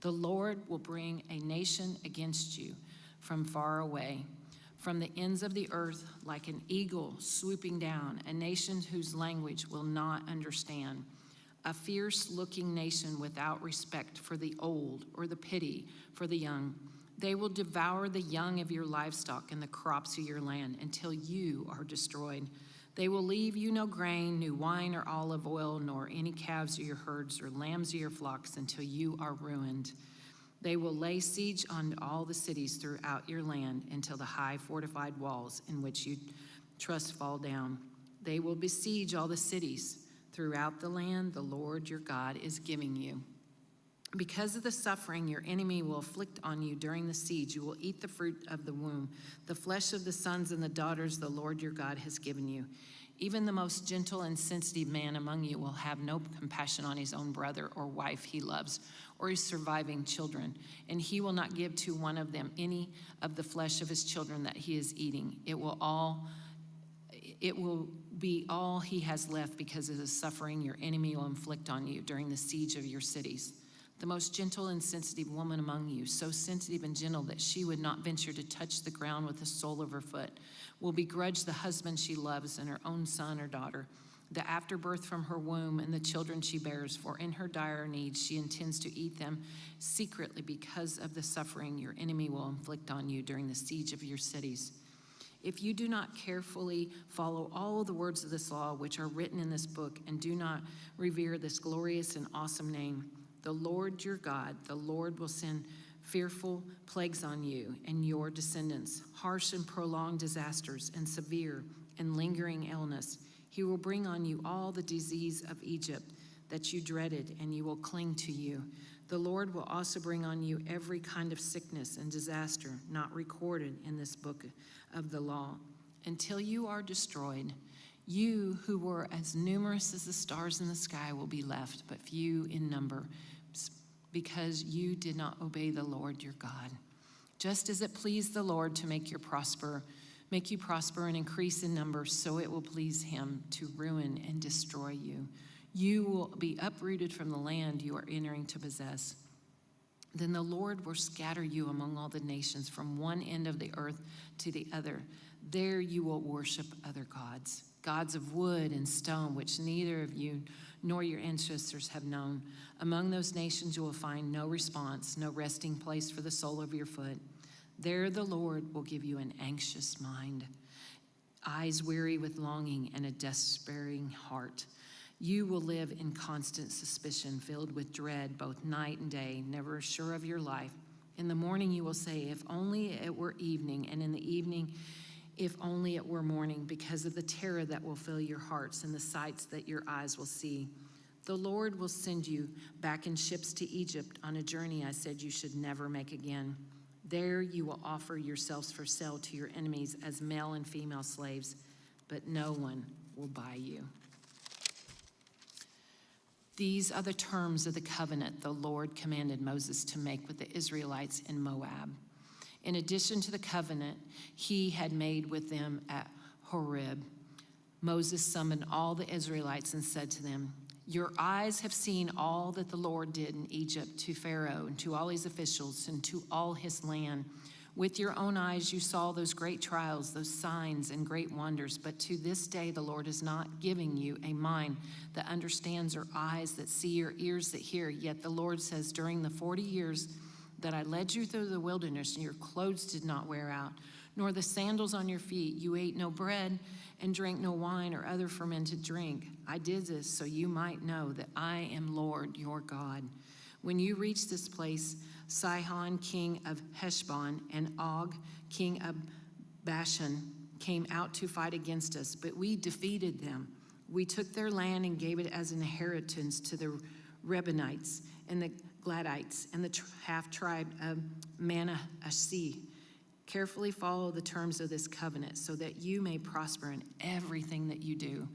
The Lord will bring a nation against you from far away, from the ends of the earth, like an eagle swooping down, a nation whose language will not understand, a fierce-looking nation without respect for the old or the pity for the young. They will devour the young of your livestock and the crops of your land until you are destroyed. They will leave you no grain, new wine or olive oil, nor any calves of your herds or lambs of your flocks until you are ruined. They will lay siege on all the cities throughout your land until the high fortified walls in which you trust fall down. They will besiege all the cities throughout the land the Lord your God is giving you. Because of the suffering your enemy will inflict on you during the siege, you will eat the fruit of the womb, the flesh of the sons and the daughters the Lord your God has given you. Even the most gentle and sensitive man among you will have no compassion on his own brother or wife he loves, or his surviving children, and he will not give to one of them any of the flesh of his children that he is eating. It will be all he has left because of the suffering your enemy will inflict on you during the siege of your cities. The most gentle and sensitive woman among you, so sensitive and gentle that she would not venture to touch the ground with the sole of her foot, will begrudge the husband she loves and her own son or daughter. the afterbirth from her womb, and the children she bears, for in her dire need she intends to eat them secretly because of the suffering your enemy will inflict on you during the siege of your cities. If you do not carefully follow all the words of this law which are written in this book, and do not revere this glorious and awesome name, the Lord your God, the Lord will send fearful plagues on you and your descendants, harsh and prolonged disasters, and severe and lingering illness. He will bring on you all the disease of Egypt that you dreaded, and you will cling to you. The Lord will also bring on you every kind of sickness and disaster not recorded in this book of the law, until you are destroyed. You who were as numerous as the stars in the sky will be left, but few in number, because you did not obey the Lord your God. Just as it pleased the Lord to make you prosper and increase in number, so it will please him to ruin and destroy you. You will be uprooted from the land you are entering to possess. Then the Lord will scatter you among all the nations from one end of the earth to the other. There you will worship other gods, gods of wood and stone, which neither of you nor your ancestors have known. Among those nations you will find no response, no resting place for the sole of your foot. There the Lord will give you an anxious mind, eyes weary with longing, and a despairing heart. You will live in constant suspicion, filled with dread both night and day, never sure of your life. In the morning you will say, if only it were evening, and in the evening, if only it were morning, because of the terror that will fill your hearts and the sights that your eyes will see. The Lord will send you back in ships to Egypt on a journey I said you should never make again. There you will offer yourselves for sale to your enemies as male and female slaves, but no one will buy you. These are the terms of the covenant the Lord commanded Moses to make with the Israelites in Moab. In addition to the covenant he had made with them at Horeb, Moses summoned all the Israelites and said to them, your eyes have seen all that the Lord did in Egypt to Pharaoh and to all his officials and to all his land. With your own eyes you saw those great trials, those signs and great wonders. But to this day the Lord is not giving you a mind that understands, or eyes that see, or ears that hear. Yet the Lord says, during the 40 years that I led you through the wilderness, your clothes did not wear out, nor the sandals on your feet. You ate no bread and drank no wine or other fermented drink. I did this so you might know that I am Lord your God. When you reach this place, Sihon, king of Heshbon, and Og, king of Bashan, came out to fight against us, but we defeated them. We took their land and gave it as an inheritance to the Rebenites and the Gladites and the half-tribe of Manasseh. Carefully follow the terms of this covenant so that you may prosper in everything that you do.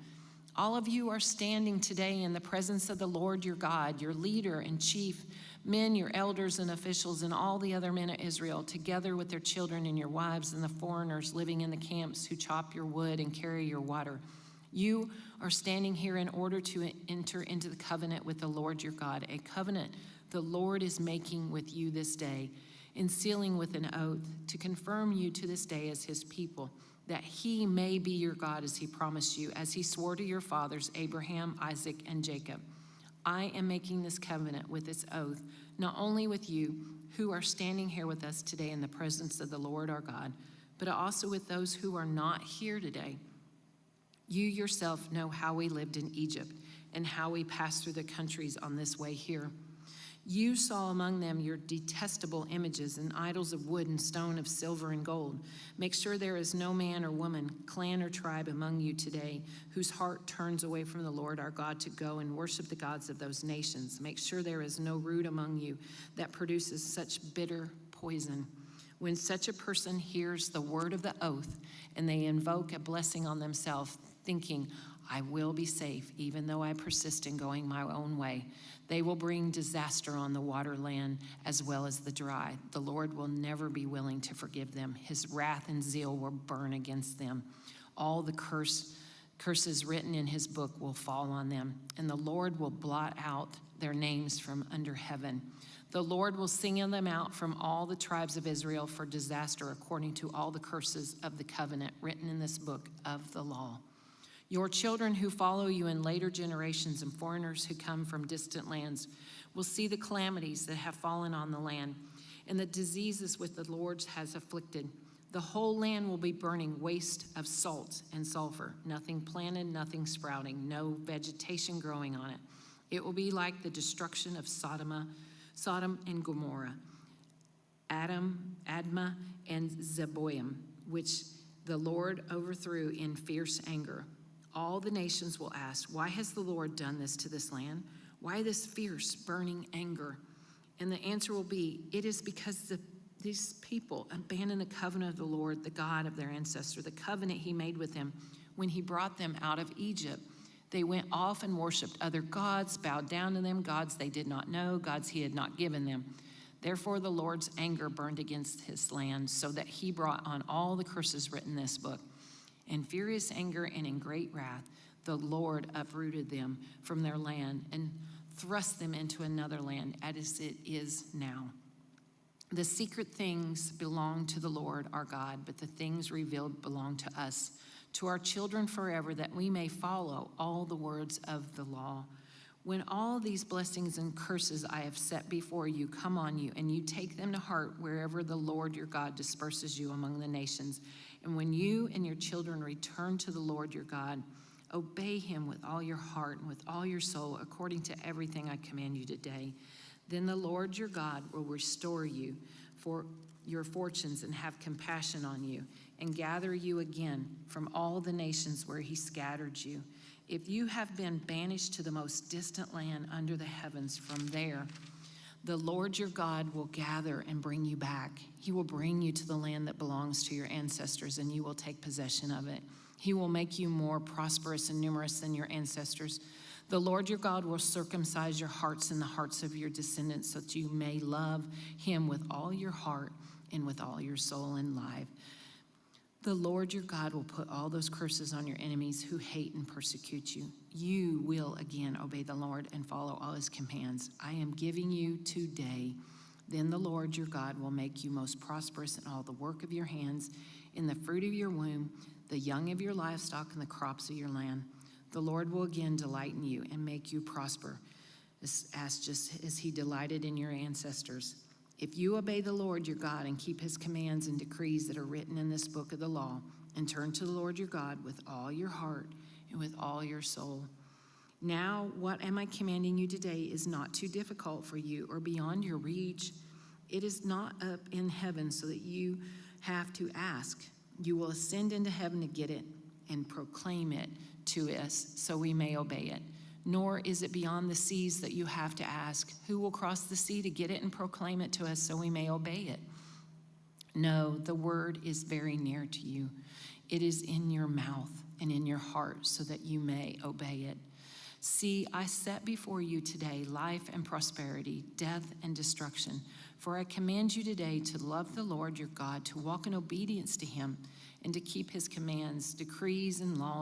All of you are standing today in the presence of the Lord your God, your leader and chief men, your elders and officials, and all the other men of Israel, together with their children and your wives and the foreigners living in the camps who chop your wood and carry your water. You are standing here in order to enter into the covenant with the Lord your God, a covenant the Lord is making with you this day, and sealing with an oath to confirm you to this day as his people, that he may be your God as he promised you, as he swore to your fathers, Abraham, Isaac, and Jacob. I am making this covenant with this oath, not only with you who are standing here with us today in the presence of the Lord our God, but also with those who are not here today. You yourself know how we lived in Egypt and how we passed through the countries on this way here. You saw among them your detestable images and idols of wood and stone, of silver and gold. Make sure there is no man or woman, clan or tribe among you today whose heart turns away from the Lord our God to go and worship the gods of those nations. Make sure there is no root among you that produces such bitter poison. When such a person hears the word of the oath and they invoke a blessing on themselves, thinking, I will be safe, even though I persist in going my own way, they will bring disaster on the water land as well as the dry. The Lord will never be willing to forgive them. His wrath and zeal will burn against them. All the curses written in his book will fall on them, and the Lord will blot out their names from under heaven. The Lord will single them out from all the tribes of Israel for disaster, according to all the curses of the covenant written in this book of the law. Your children who follow you in later generations and foreigners who come from distant lands will see the calamities that have fallen on the land and the diseases which the Lord has afflicted. The whole land will be burning waste of salt and sulfur, nothing planted, nothing sprouting, no vegetation growing on it. It will be like the destruction of Sodom and Gomorrah, Admah and Zeboim, which the Lord overthrew in fierce anger. All the nations will ask, why has the Lord done this to this land? Why this fierce, burning anger? And the answer will be, it is because these people abandoned the covenant of the Lord, the God of their ancestor, the covenant he made with them when he brought them out of Egypt. They went off and worshiped other gods, bowed down to them, gods they did not know, gods he had not given them. Therefore the Lord's anger burned against his land, so that he brought on all the curses written in this book. In furious anger and in great wrath, the Lord uprooted them from their land and thrust them into another land, as it is now. The secret things belong to the Lord our God, but the things revealed belong to us, to our children forever, that we may follow all the words of the law. When all these blessings and curses I have set before you come on you, and you take them to heart wherever the Lord your God disperses you among the nations, and when you and your children return to the Lord your God, obey him with all your heart and with all your soul, according to everything I command you today, then the Lord your God will restore you for your fortunes and have compassion on you, and gather you again from all the nations where he scattered you. If you have been banished to the most distant land under the heavens, from there the Lord your God will gather and bring you back. He will bring you to the land that belongs to your ancestors, and you will take possession of it. He will make you more prosperous and numerous than your ancestors. The Lord your God will circumcise your hearts and the hearts of your descendants, so that you may love him with all your heart and with all your soul and life. The Lord your God will put all those curses on your enemies who hate and persecute you. You will again obey the Lord and follow all his commands I am giving you today. Then the Lord your God will make you most prosperous in all the work of your hands, in the fruit of your womb, the young of your livestock, and the crops of your land. The Lord will again delight in you and make you prosper, just as he delighted in your ancestors. If you obey the Lord your God and keep his commands and decrees that are written in this book of the law, and turn to the Lord your God with all your heart and with all your soul. Now, what am I commanding you today is not too difficult for you or beyond your reach. It is not up in heaven so that you have to ask. You will ascend into heaven to get it and proclaim it to us so we may obey it. Nor is it beyond the seas that you have to ask, who will cross the sea to get it and proclaim it to us so we may obey it? No, the word is very near to you. It is in your mouth and in your heart so that you may obey it. See, I set before you today life and prosperity, death and destruction. For I command you today to love the Lord your God, to walk in obedience to him, and to keep his commands, decrees, and laws